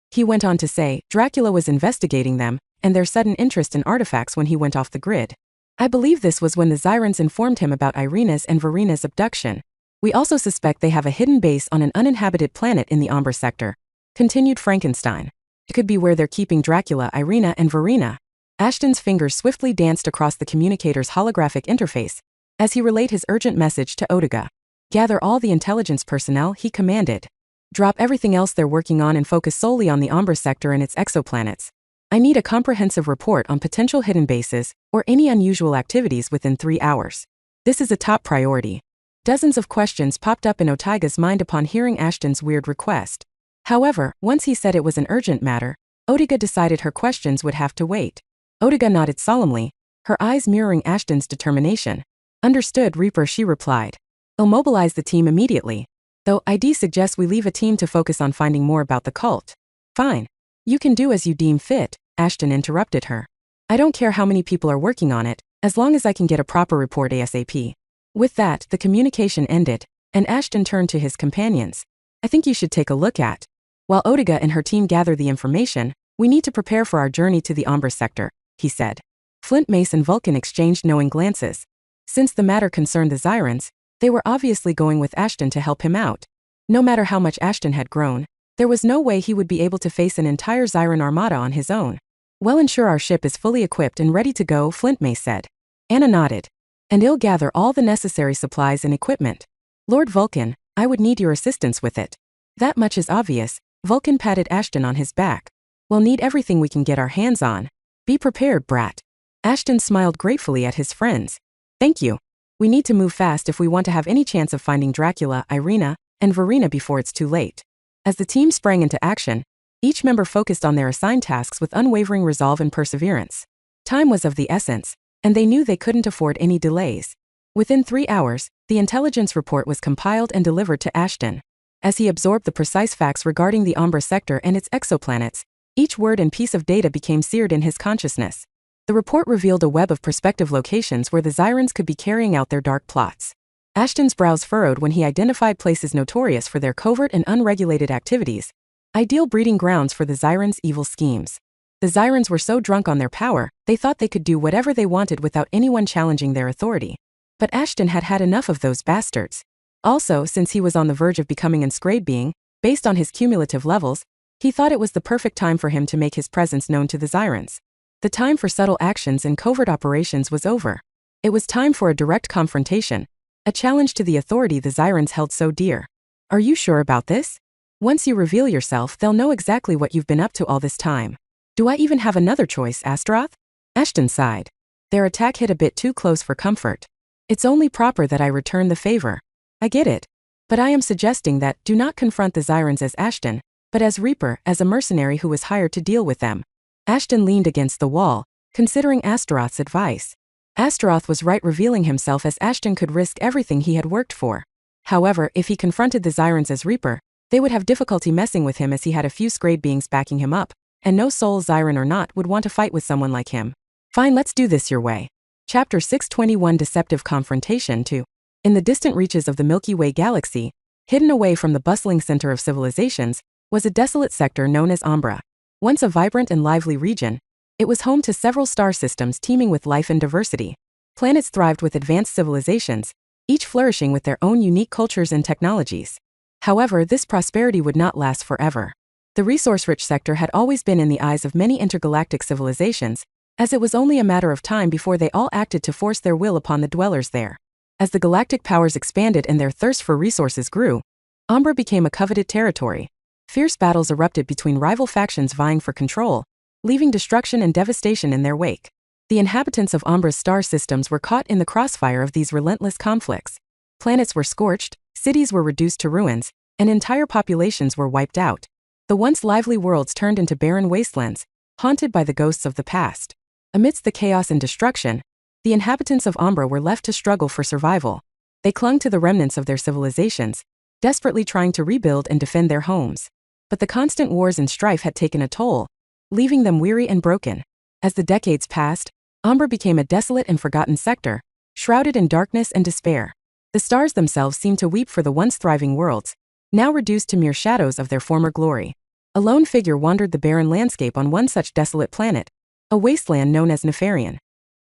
He went on to say, Dracula was investigating them and their sudden interest in artifacts when he went off the grid. I believe this was when the Zyrans informed him about Irina's and Verena's abduction. We also suspect they have a hidden base on an uninhabited planet in the Umber sector, continued Frankenstein. It could be where they're keeping Dracula, Irina, and Verena. Ashton's fingers swiftly danced across the communicator's holographic interface as he relayed his urgent message to Odiga. Gather all the intelligence personnel, he commanded. Drop everything else they're working on and focus solely on the Umber sector and its exoplanets. I need a comprehensive report on potential hidden bases or any unusual activities within 3 hours. This is a top priority. Dozens of questions popped up in Otiga's mind upon hearing Ashton's weird request. However, once he said it was an urgent matter, Odiga decided her questions would have to wait. Odiga nodded solemnly, her eyes mirroring Ashton's determination. Understood, Reaper, she replied. I'll mobilize the team immediately. Though ID suggests we leave a team to focus on finding more about the cult. Fine. You can do as you deem fit, Ashton interrupted her. I don't care how many people are working on it, as long as I can get a proper report ASAP. With that, the communication ended, and Ashton turned to his companions. I think you should take a look at. While Odiga and her team gather the information, we need to prepare for our journey to the Umber sector, he said. Flint Mace and Vulcan exchanged knowing glances. Since the matter concerned the Zyrans, they were obviously going with Ashton to help him out. No matter how much Ashton had grown, there was no way he would be able to face an entire Zyran armada on his own. Well, ensure our ship is fully equipped and ready to go, Flint Mace said. Anna nodded. And I'll gather all the necessary supplies and equipment. Lord Vulcan, I would need your assistance with it. That much is obvious, Vulcan patted Ashton on his back. We'll need everything we can get our hands on. Be prepared, brat. Ashton smiled gratefully at his friends. Thank you. We need to move fast if we want to have any chance of finding Dracula, Irina, and Verena before it's too late. As the team sprang into action, Each member focused on their assigned tasks with unwavering resolve and perseverance. Time was of the essence, and they knew they couldn't afford any delays. Within 3 hours, the intelligence report was compiled and delivered to Ashton. As he absorbed the precise facts regarding the Umbra sector and its exoplanets, each word and piece of data became seared in his consciousness. The report revealed a web of prospective locations where the Xyrans could be carrying out their dark plots. Ashton's brows furrowed when he identified places notorious for their covert and unregulated activities, ideal breeding grounds for the Xyrans' evil schemes. The Xyrans were so drunk on their power, they thought they could do whatever they wanted without anyone challenging their authority. But Ashton had had enough of those bastards. Also, since he was on the verge of becoming an Scrade being, based on his cumulative levels, he thought it was the perfect time for him to make his presence known to the Xyrans. The time for subtle actions and covert operations was over. It was time for a direct confrontation, a challenge to the authority the Xyrans held so dear. Are you sure about this? Once you reveal yourself, they'll know exactly what you've been up to all this time. Do I even have another choice, Astaroth? Ashton sighed. Their attack hit a bit too close for comfort. It's only proper that I return the favor. I get it. But I am suggesting that do not confront the Xyrans as Ashton, but as Reaper, as a mercenary who was hired to deal with them. Ashton leaned against the wall, considering Astaroth's advice. Astaroth was right, revealing himself as Ashton could risk everything he had worked for. However, if he confronted the Xyrans as Reaper, they would have difficulty messing with him as he had a few Scrade beings backing him up, and no soul, Xyran or not, would want to fight with someone like him. Fine, let's do this your way. Chapter 621 Deceptive Confrontation 2. In the distant reaches of the Milky Way galaxy, hidden away from the bustling center of civilizations, was a desolate sector known as Umbra. Once a vibrant and lively region, it was home to several star systems teeming with life and diversity. Planets thrived with advanced civilizations, each flourishing with their own unique cultures and technologies. However, this prosperity would not last forever. The resource-rich sector had always been in the eyes of many intergalactic civilizations, as it was only a matter of time before they all acted to force their will upon the dwellers there. As the galactic powers expanded and their thirst for resources grew, Umbra became a coveted territory. Fierce battles erupted between rival factions vying for control, leaving destruction and devastation in their wake. The inhabitants of Umbra's star systems were caught in the crossfire of these relentless conflicts. Planets were scorched, cities were reduced to ruins, and entire populations were wiped out. The once lively worlds turned into barren wastelands, haunted by the ghosts of the past. Amidst the chaos and destruction, the inhabitants of Umbra were left to struggle for survival. They clung to the remnants of their civilizations, desperately trying to rebuild and defend their homes. But the constant wars and strife had taken a toll, leaving them weary and broken. As the decades passed, Umbra became a desolate and forgotten sector, shrouded in darkness and despair. The stars themselves seemed to weep for the once thriving worlds, now reduced to mere shadows of their former glory. A lone figure wandered the barren landscape on one such desolate planet, a wasteland known as Nefarian.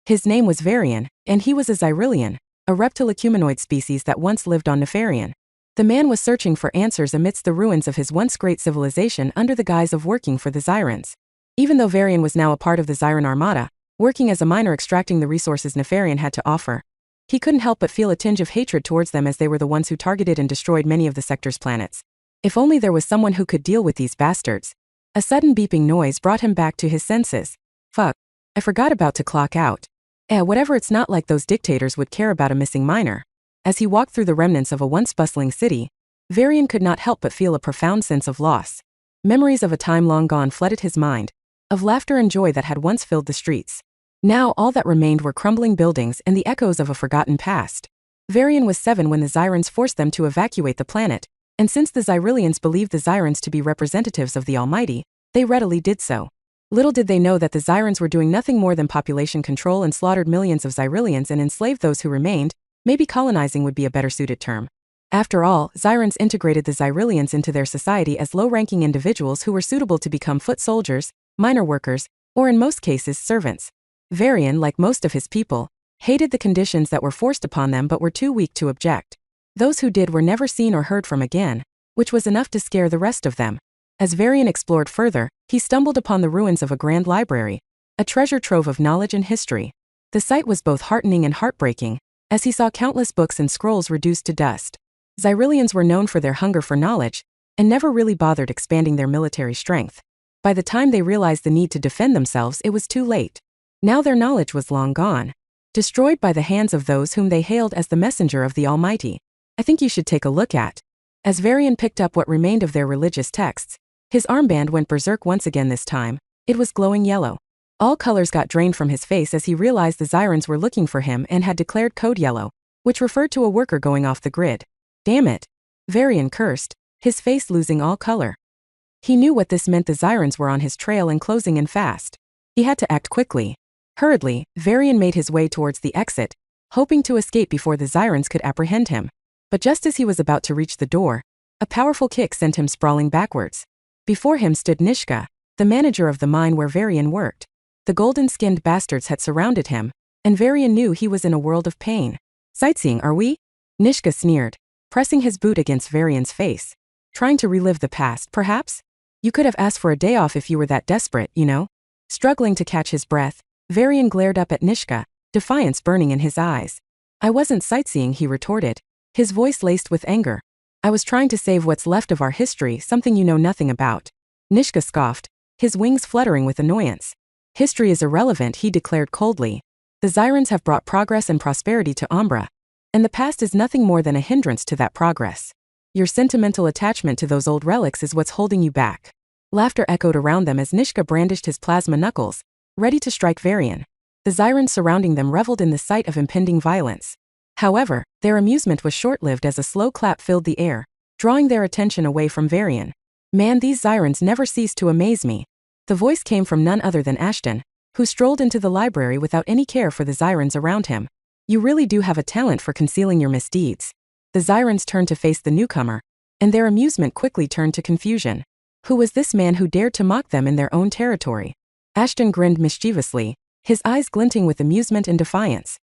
His name was Varian, and he was a Xyrilian, a reptilo-humanoid species that once lived on Nefarian. The man was searching for answers amidst the ruins of his once great civilization under the guise of working for the Xyrans. Even though Varian was now a part of the Xyran Armada, working as a miner extracting the resources Nefarian had to offer, he couldn't help but feel a tinge of hatred towards them as they were the ones who targeted and destroyed many of the sector's planets. If only there was someone who could deal with these bastards. A sudden beeping noise brought him back to his senses. Fuck. I forgot about to clock out. Whatever, it's not like those dictators would care about a missing miner. As he walked through the remnants of a once bustling city, Varian could not help but feel a profound sense of loss. Memories of a time long gone flooded his mind, of laughter and joy that had once filled the streets. Now all that remained were crumbling buildings and the echoes of a forgotten past. Varian was 7 when the Xyrans forced them to evacuate the planet, and since the Xyrilians believed the Xyrans to be representatives of the Almighty, they readily did so. Little did they know that the Xyrans were doing nothing more than population control and slaughtered millions of Xyrilians and enslaved those who remained. Maybe colonizing would be a better suited term. After all, Xyrans integrated the Xyrilians into their society as low-ranking individuals who were suitable to become foot soldiers, minor workers, or in most cases, servants. Varian, like most of his people, hated the conditions that were forced upon them but were too weak to object. Those who did were never seen or heard from again, which was enough to scare the rest of them. As Varian explored further, he stumbled upon the ruins of a grand library, a treasure trove of knowledge and history. The sight was both heartening and heartbreaking, as he saw countless books and scrolls reduced to dust. Xyrilians were known for their hunger for knowledge, and never really bothered expanding their military strength. By the time they realized the need to defend themselves, it was too late. Now their knowledge was long gone, destroyed by the hands of those whom they hailed as the messenger of the Almighty. I think you should take a look at. As Varian picked up what remained of their religious texts, His armband went berserk once again this time. It was glowing yellow. All colors got drained from his face as he realized the Zyrans were looking for him and had declared code yellow, which referred to a worker going off the grid. Damn it. Varian cursed, his face losing all color. He knew what this meant. The Zyrans were on his trail and closing in fast. He had to act quickly. Hurriedly, Varian made his way towards the exit, hoping to escape before the Zyrans could apprehend him. But just as he was about to reach the door, a powerful kick sent him sprawling backwards. Before him stood Nishka, the manager of the mine where Varian worked. The golden-skinned bastards had surrounded him, and Varian knew he was in a world of pain. Sightseeing, are we? Nishka sneered, pressing his boot against Varian's face. Trying to relive the past, perhaps? You could have asked for a day off if you were that desperate, you know? Struggling to catch his breath, Varian glared up at Nishka, defiance burning in his eyes. I wasn't sightseeing, he retorted, his voice laced with anger. I was trying to save what's left of our history, something you know nothing about. Nishka scoffed, his wings fluttering with annoyance. History is irrelevant, he declared coldly. The Zyrans have brought progress and prosperity to Umbra, and the past is nothing more than a hindrance to that progress. Your sentimental attachment to those old relics is what's holding you back. Laughter echoed around them as Nishka brandished his plasma knuckles, ready to strike Varian. The Zyrans surrounding them reveled in the sight of impending violence. However, their amusement was short-lived as a slow clap filled the air, drawing their attention away from Varian. Man, these Zyrans never cease to amaze me. The voice came from none other than Ashton, who strolled into the library without any care for the Zyrans around him. You really do have a talent for concealing your misdeeds. The Zyrans turned to face the newcomer, and their amusement quickly turned to confusion. Who was this man who dared to mock them in their own territory? Ashton grinned mischievously, his eyes glinting with amusement and defiance.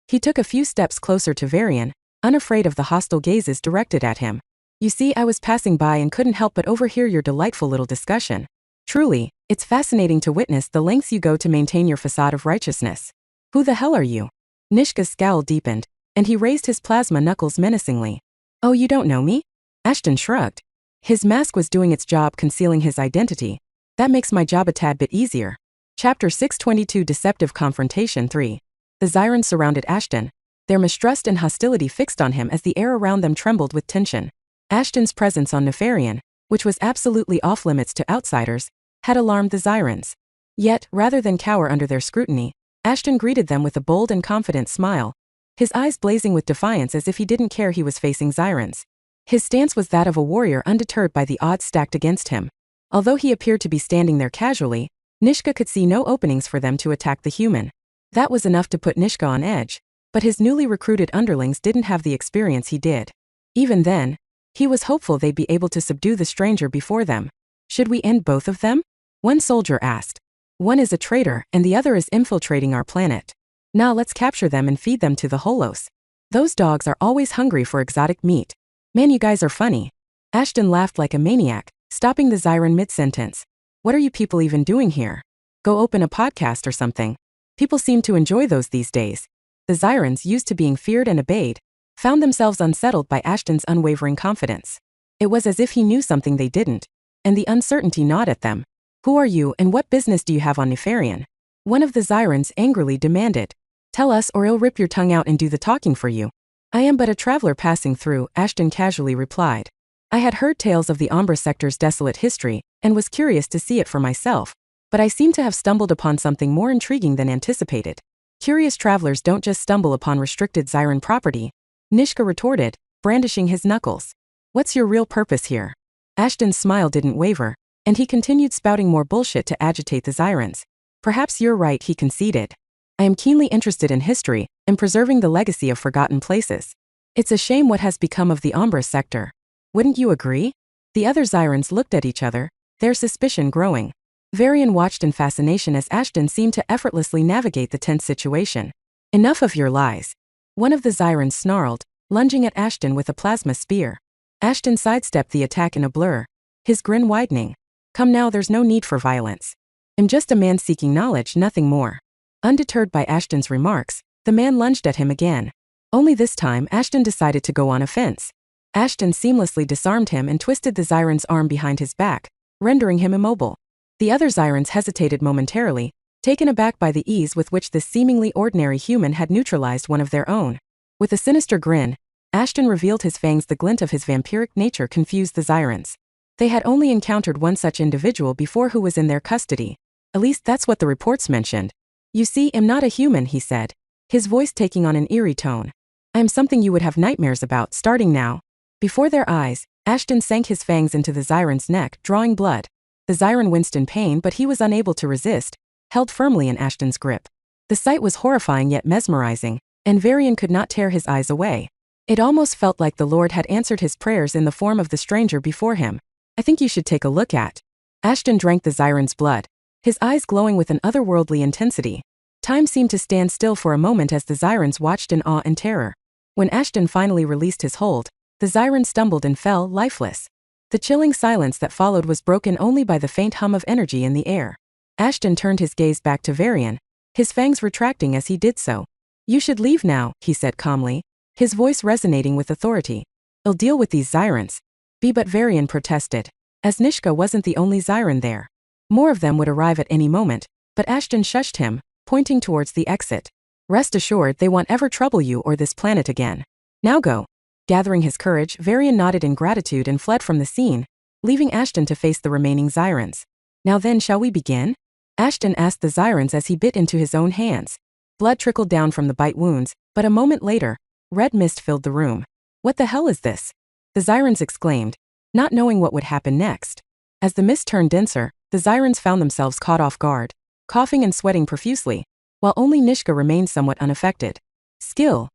He took a few steps closer to Varian, unafraid of the hostile gazes directed at him. You see, I was passing by and couldn't help but overhear your delightful little discussion. Truly, it's fascinating to witness the lengths you go to maintain your facade of righteousness. Who the hell are you? Nishka's scowl deepened, and he raised his plasma knuckles menacingly. Oh, you don't know me? Ashton shrugged. His mask was doing its job concealing his identity. That makes my job a tad bit easier. Chapter 622 Deceptive Confrontation 3. The Zyrans surrounded Ashton, their mistrust and hostility fixed on him as the air around them trembled with tension. Ashton's presence on Nefarian, which was absolutely off-limits to outsiders, had alarmed the Zyrans. Yet, rather than cower under their scrutiny, Ashton greeted them with a bold and confident smile, his eyes blazing with defiance as if he didn't care he was facing Zyrans. His stance was that of a warrior undeterred by the odds stacked against him. Although he appeared to be standing there casually, Nishka could see no openings for them to attack the human. That was enough to put Nishka on edge, but his newly recruited underlings didn't have the experience he did. Even then, he was hopeful they'd be able to subdue the stranger before them. Should we end both of them? One soldier asked. One is a traitor and the other is infiltrating our planet. Now let's capture them and feed them to the Holos. Those dogs are always hungry for exotic meat. Man, you guys are funny. Ashton laughed like a maniac, stopping the Zyran mid-sentence. What are you people even doing here? Go open a podcast or something. People seem to enjoy those these days. The Zyrans, used to being feared and obeyed, found themselves unsettled by Ashton's unwavering confidence. It was as if he knew something they didn't, and the uncertainty gnawed at them. Who are you and what business do you have on Nefarian? One of the Zyrans angrily demanded. Tell us or I'll rip your tongue out and do the talking for you. I am but a traveler passing through, Ashton casually replied. I had heard tales of the Umbra sector's desolate history, and was curious to see it for myself, but I seem to have stumbled upon something more intriguing than anticipated. Curious travelers don't just stumble upon restricted Zyran property, Nishka retorted, brandishing his knuckles. What's your real purpose here? Ashton's smile didn't waver, and he continued spouting more bullshit to agitate the Zyrans. Perhaps you're right, he conceded. I am keenly interested in history, and preserving the legacy of forgotten places. It's a shame what has become of the Umbra sector. Wouldn't you agree? The other Zyrans looked at each other, their suspicion growing. Varian watched in fascination as Ashton seemed to effortlessly navigate the tense situation. Enough of your lies. One of the Zyrans snarled, lunging at Ashton with a plasma spear. Ashton sidestepped the attack in a blur, his grin widening. Come now, there's no need for violence. I'm just a man seeking knowledge, nothing more. Undeterred by Ashton's remarks, the man lunged at him again. Only this time Ashton decided to go on offense. Ashton seamlessly disarmed him and twisted the Zyran's arm behind his back, rendering him immobile. The other Zyrans hesitated momentarily, taken aback by the ease with which this seemingly ordinary human had neutralized one of their own. With a sinister grin, Ashton revealed his fangs. The glint of his vampiric nature confused the Zyrans. They had only encountered one such individual before who was in their custody. At least that's what the reports mentioned. You see, I'm not a human, he said, his voice taking on an eerie tone. I am something you would have nightmares about, starting now. Before their eyes, Ashton sank his fangs into the Zyron's neck, drawing blood. The Zyron winced in pain, but he was unable to resist, held firmly in Ashton's grip. The sight was horrifying yet mesmerizing, and Varian could not tear his eyes away. It almost felt like the Lord had answered his prayers in the form of the stranger before him. I think you should take a look at. Ashton drank the Zyron's blood, his eyes glowing with an otherworldly intensity. Time seemed to stand still for a moment as the Zyrons watched in awe and terror. When Ashton finally released his hold, the Zyron stumbled and fell, lifeless. The chilling silence that followed was broken only by the faint hum of energy in the air. Ashton turned his gaze back to Varian, his fangs retracting as he did so. You should leave now, he said calmly, his voice resonating with authority. I'll deal with these Zyrons. But Varian protested, as Nishka wasn't the only Zyron there. More of them would arrive at any moment, but Ashton shushed him, pointing towards the exit. Rest assured they won't ever trouble you or this planet again. Now go. Gathering his courage, Varian nodded in gratitude and fled from the scene, leaving Ashton to face the remaining Zyrons. Now then, shall we begin? Ashton asked the Zyrons as he bit into his own hands. Blood trickled down from the bite wounds, but a moment later, red mist filled the room. What the hell is this? The Zyrons exclaimed, not knowing what would happen next. As the mist turned denser, the Zyrons found themselves caught off guard, coughing and sweating profusely, while only Nishka remained somewhat unaffected. Skill.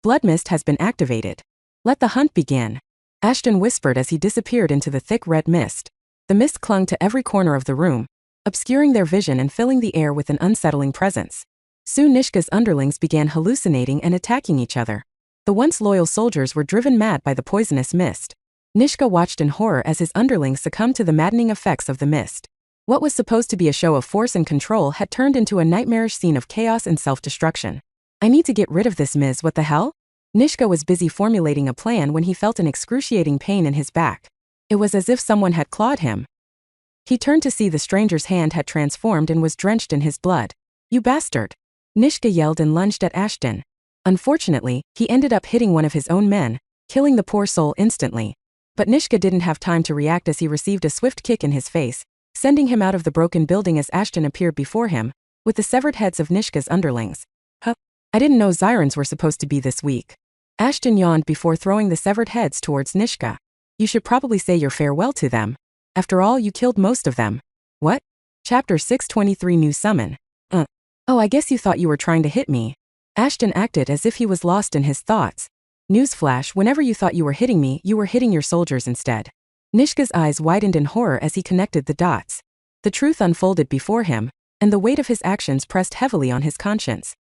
Blood mist has been activated. Let the hunt begin. Ashton whispered as he disappeared into the thick red mist. The mist clung to every corner of the room, obscuring their vision and filling the air with an unsettling presence. Soon Nishka's underlings began hallucinating and attacking each other. The once loyal soldiers were driven mad by the poisonous mist. Nishka watched in horror as his underlings succumbed to the maddening effects of the mist. What was supposed to be a show of force and control had turned into a nightmarish scene of chaos and self-destruction. I need to get rid of this, Ms. What the hell? Nishka was busy formulating a plan when he felt an excruciating pain in his back. It was as if someone had clawed him. He turned to see the stranger's hand had transformed and was drenched in his blood. You bastard! Nishka yelled and lunged at Ashton. Unfortunately, he ended up hitting one of his own men, killing the poor soul instantly. But Nishka didn't have time to react as he received a swift kick in his face, sending him out of the broken building as Ashton appeared before him, with the severed heads of Nishka's underlings. Huh? I didn't know Zyrons were supposed to be this weak. Ashton yawned before throwing the severed heads towards Nishka. You should probably say your farewell to them. After all, you killed most of them. What? Chapter 623 New Summon. Oh, I guess you thought you were trying to hit me. Ashton acted as if he was lost in his thoughts. Newsflash, whenever you thought you were hitting me, you were hitting your soldiers instead. Nishka's eyes widened in horror as he connected the dots. The truth unfolded before him, and the weight of his actions pressed heavily on his conscience.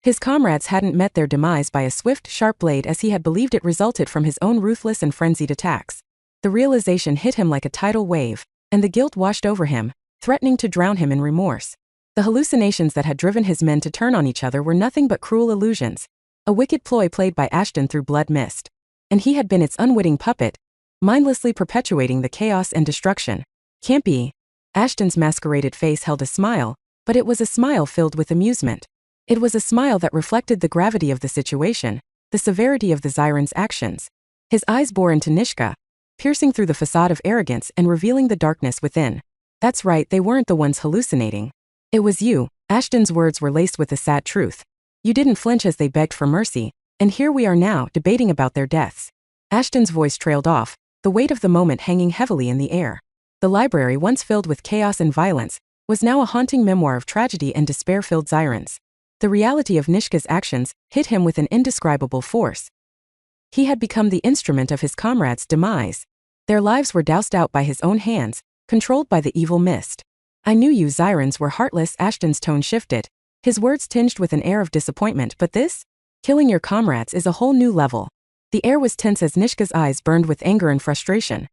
His comrades hadn't met their demise by a swift, sharp blade as he had believed it resulted from his own ruthless and frenzied attacks. The realization hit him like a tidal wave, and the guilt washed over him, threatening to drown him in remorse. The hallucinations that had driven his men to turn on each other were nothing but cruel illusions, a wicked ploy played by Ashton through blood mist. And he had been its unwitting puppet, mindlessly perpetuating the chaos and destruction. Can't be. Ashton's masqueraded face held a smile, but it was a smile filled with amusement. It was a smile that reflected the gravity of the situation, the severity of the Zyron's actions. His eyes bore into Nishka, piercing through the facade of arrogance and revealing the darkness within. That's right, they weren't the ones hallucinating. It was you. Ashton's words were laced with the sad truth. You didn't flinch as they begged for mercy, and here we are now, debating about their deaths. Ashton's voice trailed off, the weight of the moment hanging heavily in the air. The library, once filled with chaos and violence, was now a haunting memoir of tragedy and despair-filled Zyrons. The reality of Nishka's actions hit him with an indescribable force. He had become the instrument of his comrades' demise. Their lives were doused out by his own hands, controlled by the evil mist. I knew you Zyrons were heartless. Ashton's tone shifted, his words tinged with an air of disappointment. But this? Killing your comrades is a whole new level. The air was tense as Nishka's eyes burned with anger and frustration.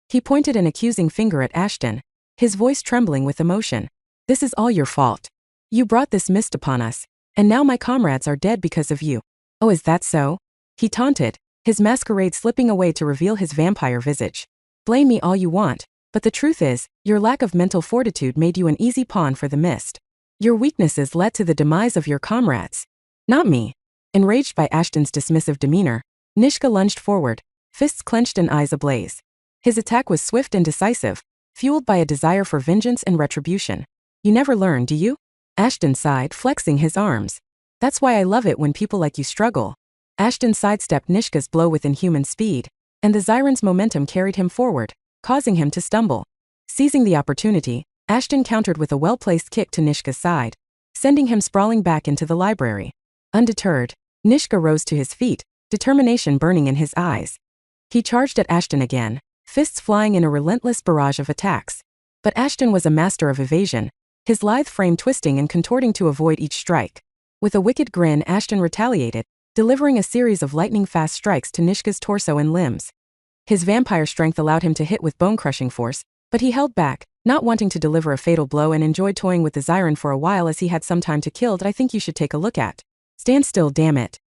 He pointed an accusing finger at Ashton, his voice trembling with emotion. This is all your fault. You brought this mist upon us, and now my comrades are dead because of you. Oh, is that so? He taunted, his masquerade slipping away to reveal his vampire visage. Blame me all you want, but the truth is, your lack of mental fortitude made you an easy pawn for the mist. Your weaknesses led to the demise of your comrades. Not me. Enraged by Ashton's dismissive demeanor, Nishka lunged forward, fists clenched and eyes ablaze. His attack was swift and decisive, fueled by a desire for vengeance and retribution. You never learn, do you? Ashton sighed, flexing his arms. That's why I love it when people like you struggle. Ashton sidestepped Nishka's blow with inhuman speed, and the Zyron's momentum carried him forward, causing him to stumble. Seizing the opportunity, Ashton countered with a well-placed kick to Nishka's side, sending him sprawling back into the library. Undeterred, Nishka rose to his feet, determination burning in his eyes. He charged at Ashton again, fists flying in a relentless barrage of attacks. But Ashton was a master of evasion, his lithe frame twisting and contorting to avoid each strike. With a wicked grin, Ashton retaliated, delivering a series of lightning-fast strikes to Nishka's torso and limbs. His vampire strength allowed him to hit with bone-crushing force, but he held back, not wanting to deliver a fatal blow, and enjoyed toying with the Zyron for a while as he had some time to kill that I think you should take a look at. Stand still, damn it.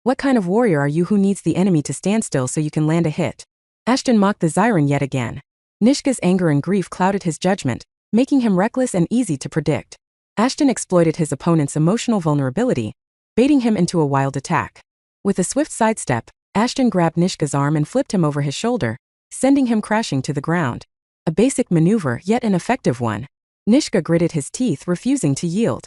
What kind of warrior are you who needs the enemy to stand still so you can land a hit? Ashton mocked the Zyron yet again. Nishka's anger and grief clouded his judgment, making him reckless and easy to predict. Ashton exploited his opponent's emotional vulnerability, baiting him into a wild attack. With a swift sidestep, Ashton grabbed Nishka's arm and flipped him over his shoulder, sending him crashing to the ground. A basic maneuver, yet an effective one. Nishka gritted his teeth, refusing to yield.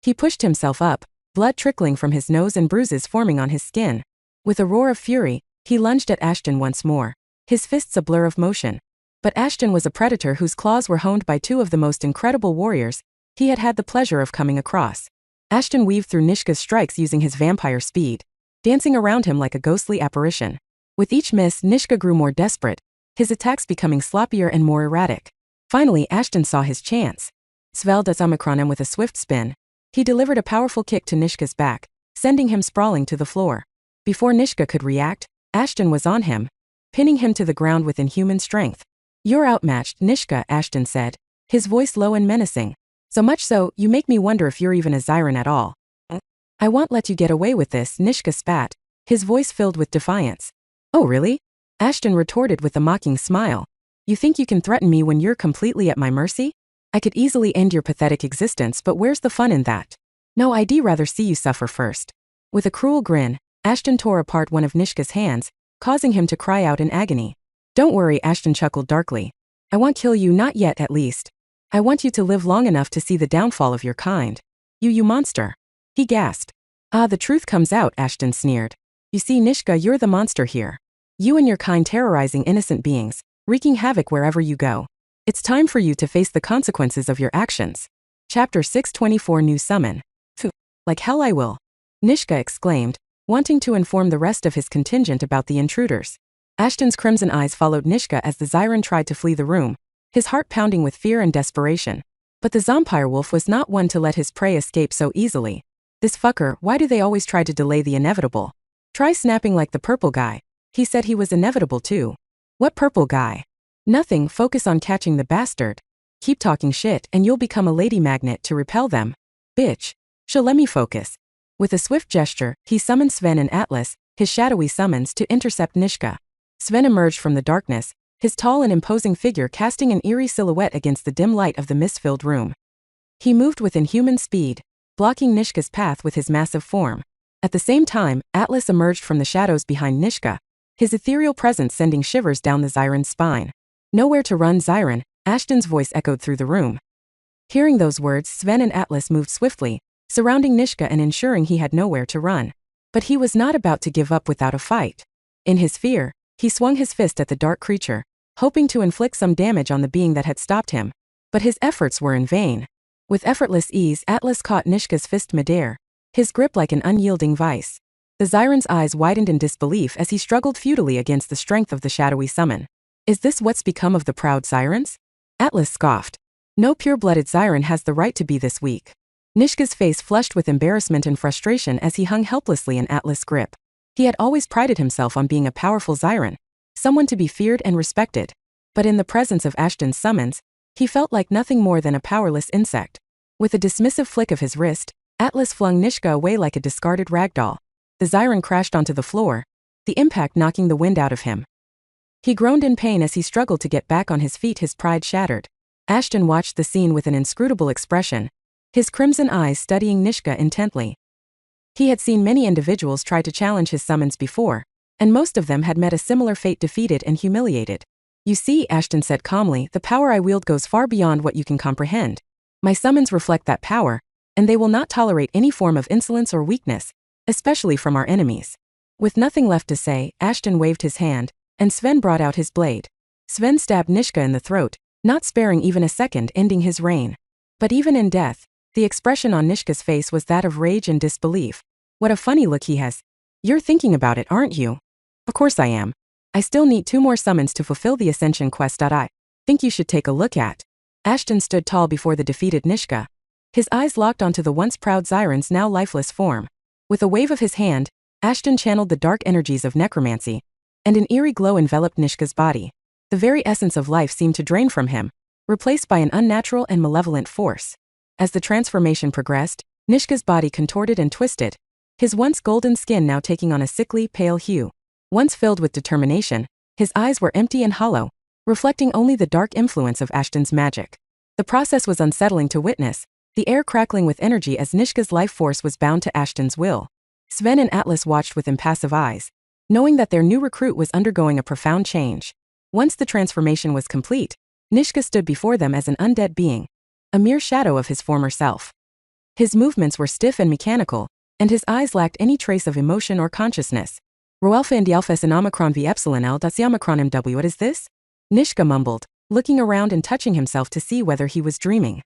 He pushed himself up, blood trickling from his nose and bruises forming on his skin. With a roar of fury, he lunged at Ashton once more, his fists a blur of motion. But Ashton was a predator whose claws were honed by two of the most incredible warriors he had had the pleasure of coming across. Ashton weaved through Nishka's strikes using his vampire speed, dancing around him like a ghostly apparition. With each miss, Nishka grew more desperate, his attacks becoming sloppier and more erratic. Finally, Ashton saw his chance. Svel das Omikronem with a swift spin. He delivered a powerful kick to Nishka's back, sending him sprawling to the floor. Before Nishka could react, Ashton was on him, pinning him to the ground with inhuman strength. You're outmatched, Nishka, Ashton said, his voice low and menacing. So much so, you make me wonder if you're even a Zyron at all. I won't let you get away with this, Nishka spat, his voice filled with defiance. Oh really? Ashton retorted with a mocking smile. You think you can threaten me when you're completely at my mercy? I could easily end your pathetic existence, but where's the fun in that? No, I'd rather see you suffer first. With a cruel grin, Ashton tore apart one of Nishka's hands, causing him to cry out in agony. Don't worry, Ashton chuckled darkly. I won't kill you, not yet at least. I want you to live long enough to see the downfall of your kind. You monster. He gasped. Ah, the truth comes out, Ashton sneered. You see, Nishka, you're the monster here. You and your kind terrorizing innocent beings, wreaking havoc wherever you go. It's time for you to face the consequences of your actions. Chapter 624 New Summon. Phew, like hell I will. Nishka exclaimed, wanting to inform the rest of his contingent about the intruders. Ashton's crimson eyes followed Nishka as the Zyron tried to flee the room, his heart pounding with fear and desperation. But the Zompirewolf was not one to let his prey escape so easily. This fucker, why do they always try to delay the inevitable? Try snapping like the purple guy. He said he was inevitable too. What purple guy? Nothing, focus on catching the bastard. Keep talking shit and you'll become a lady magnet to repel them. Bitch. She'll let me focus. With a swift gesture, he summoned Sven and Atlas, his shadowy summons, to intercept Nishka. Sven emerged from the darkness, his tall and imposing figure casting an eerie silhouette against the dim light of the mist-filled room. He moved with inhuman speed, blocking Nishka's path with his massive form. At the same time, Atlas emerged from the shadows behind Nishka, his ethereal presence sending shivers down the Zyron's spine. Nowhere to run, Zyron, Ashton's voice echoed through the room. Hearing those words, Sven and Atlas moved swiftly, surrounding Nishka and ensuring he had nowhere to run. But he was not about to give up without a fight. In his fear, he swung his fist at the dark creature, hoping to inflict some damage on the being that had stopped him. But his efforts were in vain. With effortless ease, Atlas caught Nishka's fist midair, his grip like an unyielding vice. The Zyron's eyes widened in disbelief as he struggled futilely against the strength of the shadowy summon. Is this what's become of the proud Zyrons? Atlas scoffed. No pure-blooded Zyron has the right to be this weak. Nishka's face flushed with embarrassment and frustration as he hung helplessly in Atlas' grip. He had always prided himself on being a powerful Zyron, someone to be feared and respected. But in the presence of Ashton's summons, he felt like nothing more than a powerless insect. With a dismissive flick of his wrist, Atlas flung Nishka away like a discarded ragdoll. The Zyron crashed onto the floor, the impact knocking the wind out of him. He groaned in pain as he struggled to get back on his feet, his pride shattered. Ashton watched the scene with an inscrutable expression, his crimson eyes studying Nishka intently. He had seen many individuals try to challenge his summons before, and most of them had met a similar fate, defeated and humiliated. You see, Ashton said calmly, the power I wield goes far beyond what you can comprehend. My summons reflect that power, and they will not tolerate any form of insolence or weakness, especially from our enemies. With nothing left to say, Ashton waved his hand, and Sven brought out his blade. Sven stabbed Nishka in the throat, not sparing even a second, ending his reign. But even in death, the expression on Nishka's face was that of rage and disbelief. What a funny look he has. You're thinking about it, aren't you? Of course I am. I still need 2 more summons to fulfill the Ascension quest. I think you should take a look at. Ashton stood tall before the defeated Nishka. His eyes locked onto the once proud Zyron's now lifeless form. With a wave of his hand, Ashton channeled the dark energies of necromancy, and an eerie glow enveloped Nishka's body. The very essence of life seemed to drain from him, replaced by an unnatural and malevolent force. As the transformation progressed, Nishka's body contorted and twisted, his once golden skin now taking on a sickly, pale hue. Once filled with determination, his eyes were empty and hollow, reflecting only the dark influence of Ashton's magic. The process was unsettling to witness, the air crackling with energy as Nishka's life force was bound to Ashton's will. Sven and Atlas watched with impassive eyes, knowing that their new recruit was undergoing a profound change. Once the transformation was complete, Nishka stood before them as an undead being, a mere shadow of his former self. His movements were stiff and mechanical, and his eyes lacked any trace of emotion or consciousness. Roalpha and Dialphas and Omicron v Epsilon L. Omicron MW. What is this? Nishka mumbled, looking around and touching himself to see whether he was dreaming.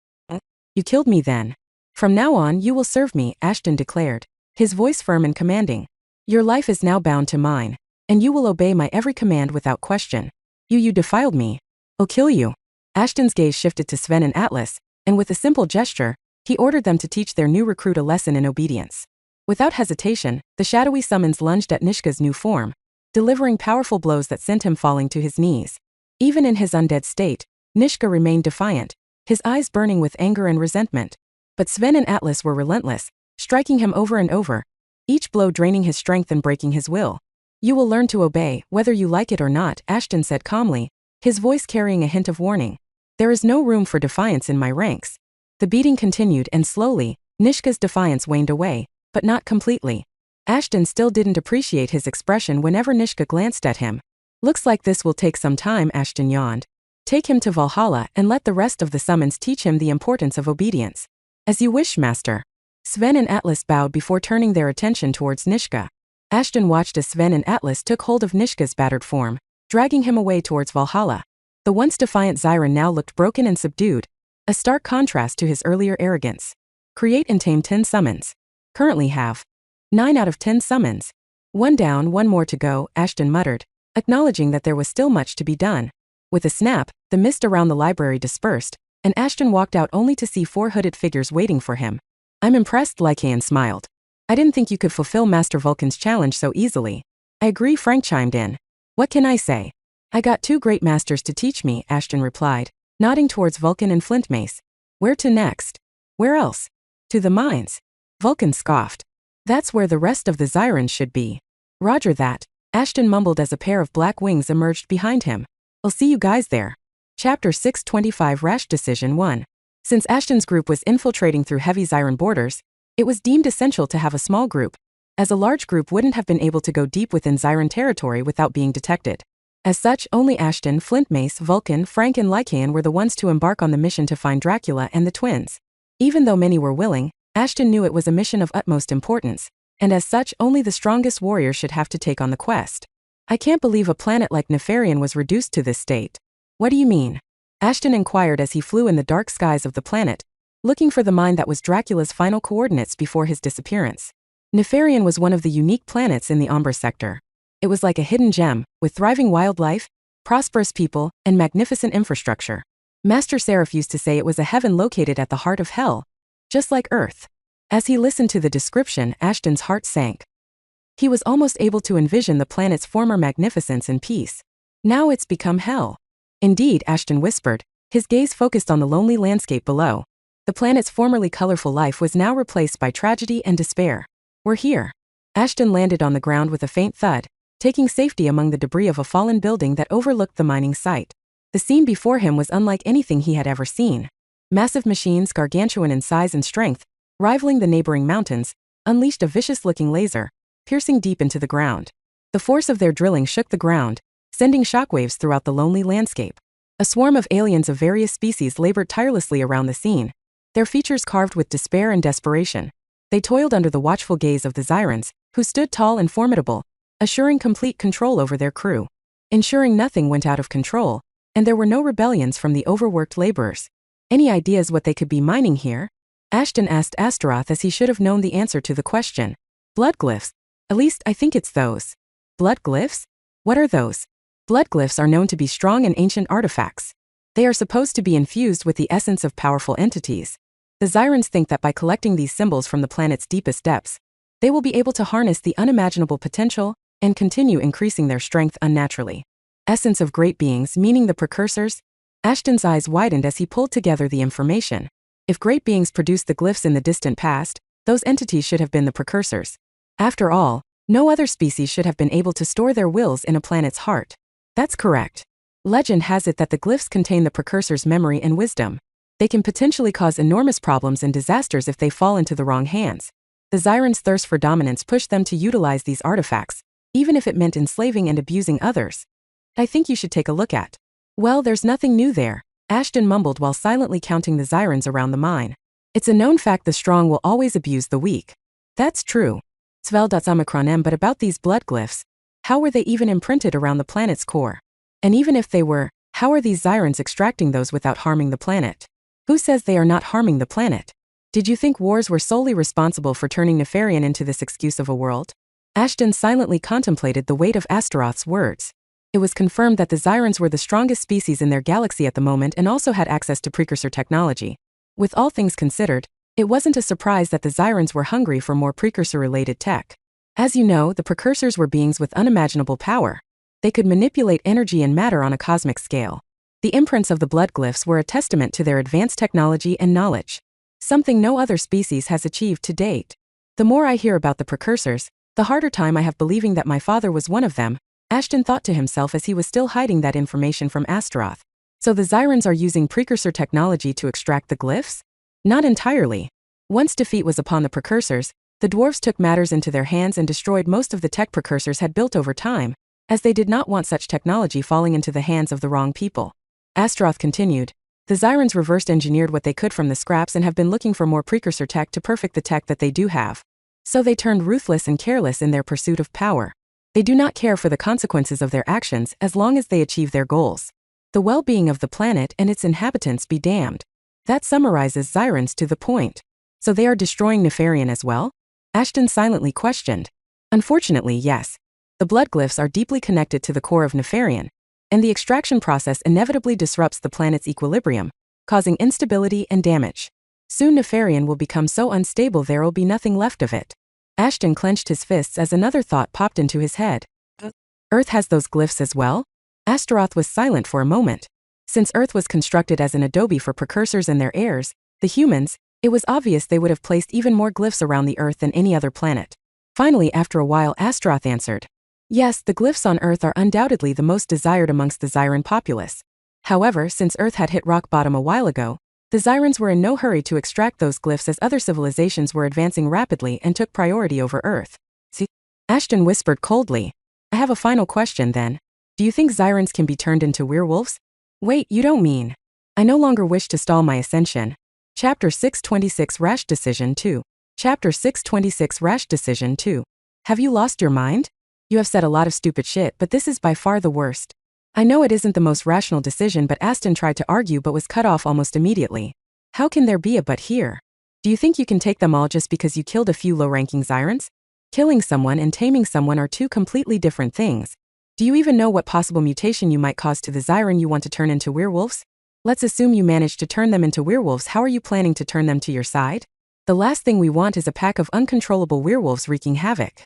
You killed me then. From now on you will serve me, Ashton declared, his voice firm and commanding. Your life is now bound to mine, and you will obey my every command without question. You defiled me. I'll kill you. Ashton's gaze shifted to Sven and Atlas, and with a simple gesture, he ordered them to teach their new recruit a lesson in obedience. Without hesitation, the shadowy summons lunged at Nishka's new form, delivering powerful blows that sent him falling to his knees. Even in his undead state, Nishka remained defiant, his eyes burning with anger and resentment. But Sven and Atlas were relentless, striking him over and over, each blow draining his strength and breaking his will. You will learn to obey, whether you like it or not, Ashton said calmly, his voice carrying a hint of warning. There is no room for defiance in my ranks. The beating continued, and slowly, Nishka's defiance waned away, but not completely. Ashton still didn't appreciate his expression whenever Nishka glanced at him. Looks like this will take some time, Ashton yawned. Take him to Valhalla and let the rest of the summons teach him the importance of obedience. As you wish, master. Sven and Atlas bowed before turning their attention towards Nishka. Ashton watched as Sven and Atlas took hold of Nishka's battered form, dragging him away towards Valhalla. The once defiant Zyron now looked broken and subdued, a stark contrast to his earlier arrogance. Create and tame 10 summons. Currently have 9 out of 10 summons. 1 down, 1 more to go, Ashton muttered, acknowledging that there was still much to be done. With a snap, the mist around the library dispersed, and Ashton walked out only to see 4 hooded figures waiting for him. I'm impressed, Lycaon smiled. I didn't think you could fulfill Master Vulcan's challenge so easily. I agree, Frank chimed in. What can I say? I got 2 great masters to teach me, Ashton replied, nodding towards Vulcan and Flintmace. Where to next? Where else? To the mines. Vulcan scoffed. That's where the rest of the Zyrans should be. Roger that, Ashton mumbled as a pair of black wings emerged behind him. I'll see you guys there. Chapter 625 Rash Decision 1. Since Ashton's group was infiltrating through heavy Zyran borders, it was deemed essential to have a small group, as a large group wouldn't have been able to go deep within Zyran territory without being detected. As such, only Ashton, Flintmace, Vulcan, Frank and Lycaon were the ones to embark on the mission to find Dracula and the twins. Even though many were willing, Ashton knew it was a mission of utmost importance, and as such only the strongest warrior should have to take on the quest. I can't believe a planet like Nefarian was reduced to this state. What do you mean? Ashton inquired as he flew in the dark skies of the planet, looking for the mine that was Dracula's final coordinates before his disappearance. Nefarian was one of the unique planets in the Umbra sector. It was like a hidden gem, with thriving wildlife, prosperous people, and magnificent infrastructure. Master Seraph used to say it was a heaven located at the heart of hell, just like Earth. As he listened to the description, Ashton's heart sank. He was almost able to envision the planet's former magnificence and peace. Now it's become hell. Indeed, Ashton whispered, his gaze focused on the lonely landscape below. The planet's formerly colorful life was now replaced by tragedy and despair. We're here. Ashton landed on the ground with a faint thud, taking safety among the debris of a fallen building that overlooked the mining site. The scene before him was unlike anything he had ever seen. Massive machines, gargantuan in size and strength, rivaling the neighboring mountains, unleashed a vicious-looking laser, piercing deep into the ground. The force of their drilling shook the ground, sending shockwaves throughout the lonely landscape. A swarm of aliens of various species labored tirelessly around the scene, their features carved with despair and desperation. They toiled under the watchful gaze of the Zyrans, who stood tall and formidable, assuring complete control over their crew, ensuring nothing went out of control, and there were no rebellions from the overworked laborers. Any ideas what they could be mining here? Ashton asked Astaroth as he should have known the answer to the question. Blood glyphs. At least I think it's those. Blood glyphs? What are those? Blood glyphs are known to be strong and ancient artifacts. They are supposed to be infused with the essence of powerful entities. The Zyrans think that by collecting these symbols from the planet's deepest depths, they will be able to harness the unimaginable potential and continue increasing their strength unnaturally. Essence of great beings, meaning the precursors? Ashton's eyes widened as he pulled together the information. If great beings produced the glyphs in the distant past, those entities should have been the precursors. After all, no other species should have been able to store their wills in a planet's heart. That's correct. Legend has it that the glyphs contain the precursors' memory and wisdom. They can potentially cause enormous problems and disasters if they fall into the wrong hands. The Zyrans' thirst for dominance pushed them to utilize these artifacts, even if it meant enslaving and abusing others. I think you should take a look at. Well, there's nothing new there, Ashton mumbled while silently counting the Zyrans around the mine. It's a known fact the strong will always abuse the weak. That's true. Svel.Omicron but about these blood glyphs, how were they even imprinted around the planet's core? And even if they were, how are these Zyrans extracting those without harming the planet? Who says they are not harming the planet? Did you think wars were solely responsible for turning Nefarian into this excuse of a world? Ashton silently contemplated the weight of Astaroth's words. It was confirmed that the Zyrans were the strongest species in their galaxy at the moment and also had access to precursor technology. With all things considered, it wasn't a surprise that the Zyrans were hungry for more precursor-related tech. As you know, the precursors were beings with unimaginable power. They could manipulate energy and matter on a cosmic scale. The imprints of the blood glyphs were a testament to their advanced technology and knowledge, something no other species has achieved to date. The more I hear about the precursors, the harder time I have believing that my father was one of them, Ashton thought to himself as he was still hiding that information from Astaroth. So the Zyrans are using precursor technology to extract the glyphs? Not entirely. Once defeat was upon the precursors, the dwarves took matters into their hands and destroyed most of the tech precursors had built over time, as they did not want such technology falling into the hands of the wrong people. Astaroth continued, the Zyrans reversed engineered what they could from the scraps and have been looking for more precursor tech to perfect the tech that they do have. So they turned ruthless and careless in their pursuit of power. They do not care for the consequences of their actions as long as they achieve their goals. The well-being of the planet and its inhabitants be damned. That summarizes Zyrans to the point. So they are destroying Nefarian as well? Ashton silently questioned. Unfortunately, yes. The blood glyphs are deeply connected to the core of Nefarian, and the extraction process inevitably disrupts the planet's equilibrium, causing instability and damage. Soon Nefarian will become so unstable there will be nothing left of it. Ashton clenched his fists as another thought popped into his head. Earth has those glyphs as well? Astaroth was silent for a moment. Since Earth was constructed as an adobe for precursors and their heirs, the humans, it was obvious they would have placed even more glyphs around the Earth than any other planet. Finally, after a while, Astaroth answered. Yes, the glyphs on Earth are undoubtedly the most desired amongst the Zyran populace. However, since Earth had hit rock bottom a while ago, the Zyrans were in no hurry to extract those glyphs as other civilizations were advancing rapidly and took priority over Earth. See? Ashton whispered coldly. I have a final question then. Do you think Zyrans can be turned into werewolves? Wait, you don't mean. I no longer wish to stall my ascension. Chapter 626 Rash Decision 2. Chapter 626 Rash Decision 2. Have you lost your mind? You have said a lot of stupid shit, but this is by far the worst. I know it isn't the most rational decision, but Ashton tried to argue but was cut off almost immediately. How can there be a but here? Do you think you can take them all just because you killed a few low-ranking Zyrans? Killing someone and taming someone are two completely different things. Do you even know what possible mutation you might cause to the Zyran you want to turn into werewolves? Let's assume you managed to turn them into werewolves. How are you planning to turn them to your side? The last thing we want is a pack of uncontrollable werewolves wreaking havoc.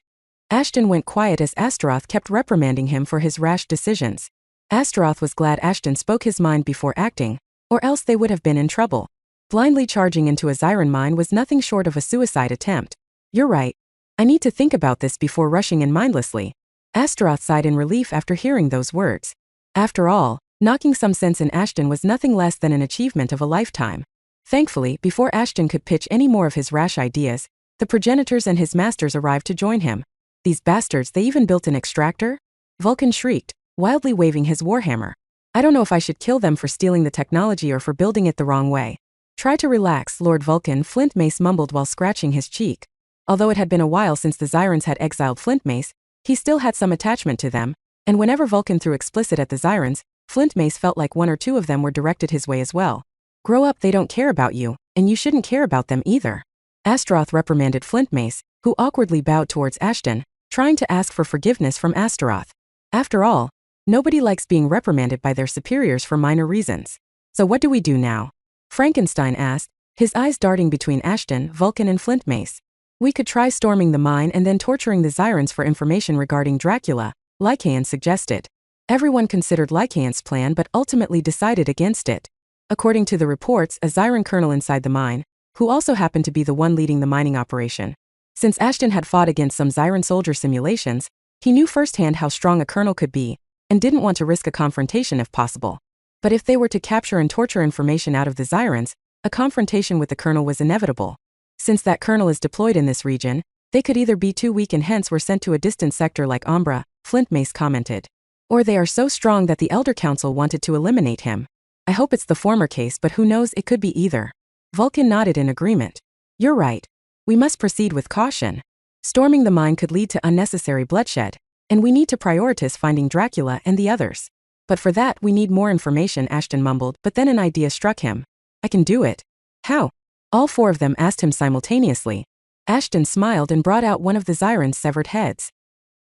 Ashton went quiet as Astaroth kept reprimanding him for his rash decisions. Astaroth was glad Ashton spoke his mind before acting, or else they would have been in trouble. Blindly charging into a Zyran mine was nothing short of a suicide attempt. You're right. I need to think about this before rushing in mindlessly. Astaroth sighed in relief after hearing those words. After all, knocking some sense in Ashton was nothing less than an achievement of a lifetime. Thankfully, before Ashton could pitch any more of his rash ideas, the progenitors and his masters arrived to join him. These bastards, they even built an extractor? Vulcan shrieked, wildly waving his warhammer. I don't know if I should kill them for stealing the technology or for building it the wrong way. Try to relax, Lord Vulcan, Flint Mace mumbled while scratching his cheek. Although it had been a while since the Zyrans had exiled Flint Mace, he still had some attachment to them, and whenever Vulcan threw explicit at the Zyrans, Flint Mace felt like one or two of them were directed his way as well. Grow up, they don't care about you, and you shouldn't care about them either. Astaroth reprimanded Flint Mace, who awkwardly bowed towards Ashton, trying to ask for forgiveness from Astaroth. After all, nobody likes being reprimanded by their superiors for minor reasons. So what do we do now? Frankenstein asked, his eyes darting between Ashton, Vulcan and Flint Mace. We could try storming the mine and then torturing the Zyrans for information regarding Dracula, Lycaon suggested. Everyone considered Lycaon's plan but ultimately decided against it. According to the reports, a Zyran colonel inside the mine, who also happened to be the one leading the mining operation. Since Ashton had fought against some Zyran soldier simulations, he knew firsthand how strong a colonel could be, and didn't want to risk a confrontation if possible. But if they were to capture and torture information out of the Zyrans, a confrontation with the colonel was inevitable. Since that colonel is deployed in this region, they could either be too weak and hence were sent to a distant sector like Umbra, Flint Mace commented. Or they are so strong that the Elder Council wanted to eliminate him. I hope it's the former case, but who knows, it could be either. Vulcan nodded in agreement. You're right. We must proceed with caution. Storming the mine could lead to unnecessary bloodshed, and we need to prioritize finding Dracula and the others. But for that, we need more information, Ashton mumbled, but then an idea struck him. I can do it. How? All four of them asked him simultaneously. Ashton smiled and brought out one of the Zyrans' severed heads.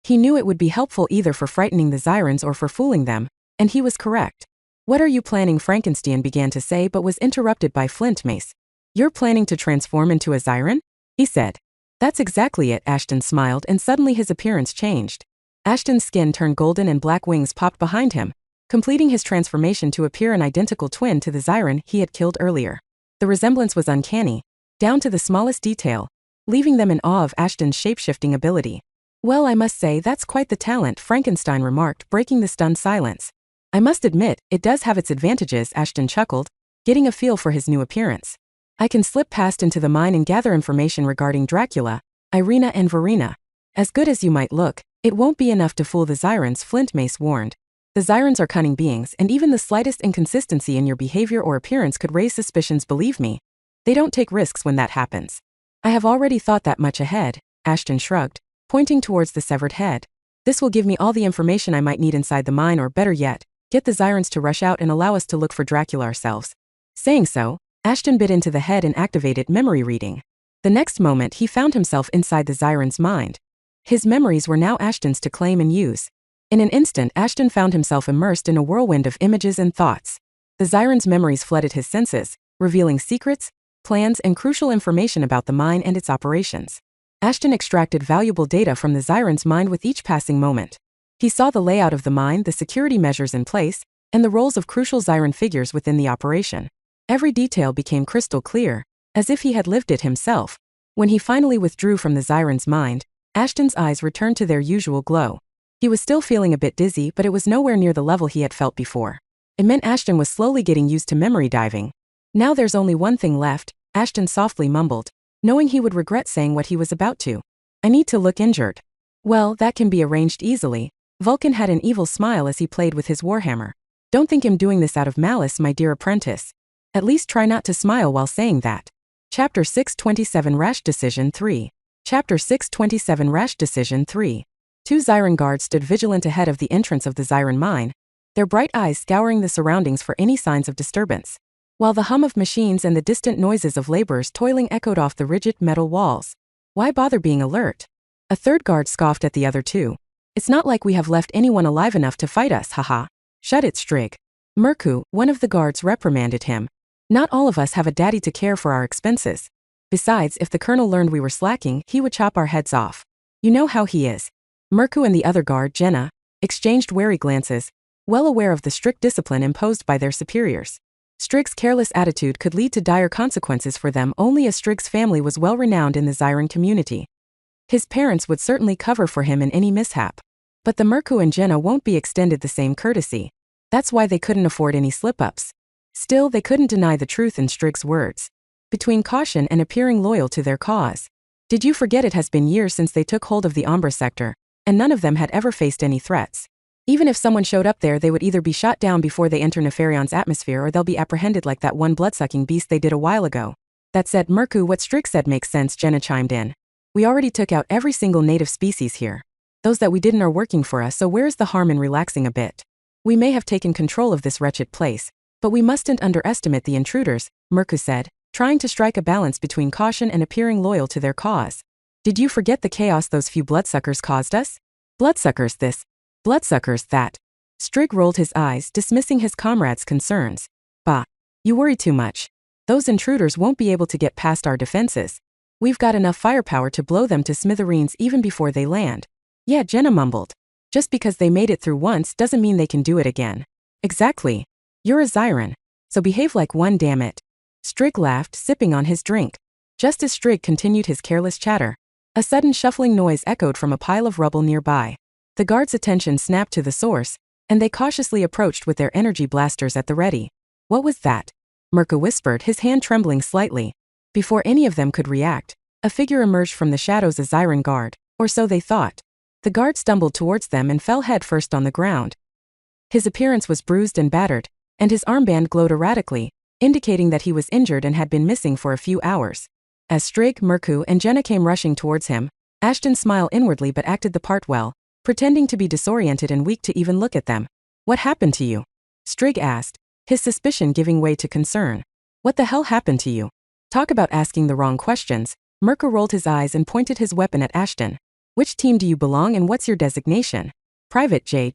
He knew it would be helpful either for frightening the Zyrans or for fooling them, and he was correct. What are you planning? Frankenstein began to say but was interrupted by Flint Mace. You're planning to transform into a Zyran? He said. That's exactly it, Ashton smiled, and suddenly his appearance changed. Ashton's skin turned golden and black wings popped behind him, completing his transformation to appear an identical twin to the Zyran he had killed earlier. The resemblance was uncanny, down to the smallest detail, leaving them in awe of Ashton's shape-shifting ability. Well, I must say that's quite the talent, Frankenstein remarked, breaking the stunned silence. I must admit, it does have its advantages, Ashton chuckled, getting a feel for his new appearance. I can slip past into the mine and gather information regarding Dracula, Irina and Verena. As good as you might look, it won't be enough to fool the Zyrans, Flint Mace warned. The Zyrans are cunning beings, and even the slightest inconsistency in your behavior or appearance could raise suspicions, believe me. They don't take risks when that happens. I have already thought that much ahead, Ashton shrugged, pointing towards the severed head. This will give me all the information I might need inside the mine, or better yet, get the Zyrans to rush out and allow us to look for Dracula ourselves. Saying so, Ashton bit into the head and activated memory reading. The next moment he found himself inside the Zyran's mind. His memories were now Ashton's to claim and use. In an instant, Ashton found himself immersed in a whirlwind of images and thoughts. The Zyran's memories flooded his senses, revealing secrets, plans, and crucial information about the mine and its operations. Ashton extracted valuable data from the Zyran's mind with each passing moment. He saw the layout of the mine, the security measures in place, and the roles of crucial Zyran figures within the operation. Every detail became crystal clear, as if he had lived it himself. When he finally withdrew from the Zyran's mind, Ashton's eyes returned to their usual glow. He was still feeling a bit dizzy, but it was nowhere near the level he had felt before. It meant Ashton was slowly getting used to memory diving. Now there's only one thing left, Ashton softly mumbled, knowing he would regret saying what he was about to. I need to look injured. Well, that can be arranged easily. Vulcan had an evil smile as he played with his warhammer. Don't think I'm doing this out of malice, my dear apprentice. At least try not to smile while saying that. Chapter 627 Rash Decision 3. Chapter 627 Rash Decision 3. Two Zyran guards stood vigilant ahead of the entrance of the Zyran mine, their bright eyes scouring the surroundings for any signs of disturbance, while the hum of machines and the distant noises of laborers toiling echoed off the rigid metal walls. Why bother being alert? A third guard scoffed at the other two. It's not like we have left anyone alive enough to fight us, haha. Shut it, Strigg. Merku, one of the guards, reprimanded him. Not all of us have a daddy to care for our expenses. Besides, if the colonel learned we were slacking, he would chop our heads off. You know how he is. Merku and the other guard, Jenna, exchanged wary glances, well aware of the strict discipline imposed by their superiors. Strigg's careless attitude could lead to dire consequences for them only as Strigg's family was well renowned in the Zyran community. His parents would certainly cover for him in any mishap. But the Merku and Jenna won't be extended the same courtesy. That's why they couldn't afford any slip-ups. Still, they couldn't deny the truth in Strigg's words. Between caution and appearing loyal to their cause, Did you forget it has been years since they took hold of the Umbra sector, and none of them had ever faced any threats? Even if someone showed up there, they would either be shot down before they enter Nefarion's atmosphere or they'll be apprehended like that one blood-sucking beast they did a while ago. That said, Mirku, what Strig said makes sense, Jenna chimed in. We already took out every single native species here. Those that we didn't are working for us, so where's the harm in relaxing a bit? We may have taken control of this wretched place, but we mustn't underestimate the intruders, Mirku said, trying to strike a balance between caution and appearing loyal to their cause. Did you forget the chaos those few bloodsuckers caused us? Bloodsuckers this, bloodsuckers that. Strig rolled his eyes, dismissing his comrade's concerns. Bah, you worry too much. Those intruders won't be able to get past our defenses. We've got enough firepower to blow them to smithereens even before they land. Yeah, Jenna mumbled. Just because they made it through once doesn't mean they can do it again. Exactly. You're a Zyron, so behave like one, damn it. Strig laughed, sipping on his drink. Just as Strig continued his careless chatter, a sudden shuffling noise echoed from a pile of rubble nearby. The guards' attention snapped to the source, and they cautiously approached with their energy blasters at the ready. What was that? Mirku whispered, his hand trembling slightly. Before any of them could react, a figure emerged from the shadows, a Zyron guard, or so they thought. The guard stumbled towards them and fell headfirst on the ground. His appearance was bruised and battered, and his armband glowed erratically, indicating that he was injured and had been missing for a few hours. As Strig, Mirku, and Jenna came rushing towards him, Ashton smiled inwardly but acted the part well, pretending to be disoriented and weak to even look at them. What happened to you? Strig asked, his suspicion giving way to concern. What the hell happened to you? Talk about asking the wrong questions. Mirku rolled his eyes and pointed his weapon at Ashton. Which team do you belong and what's your designation? Private J.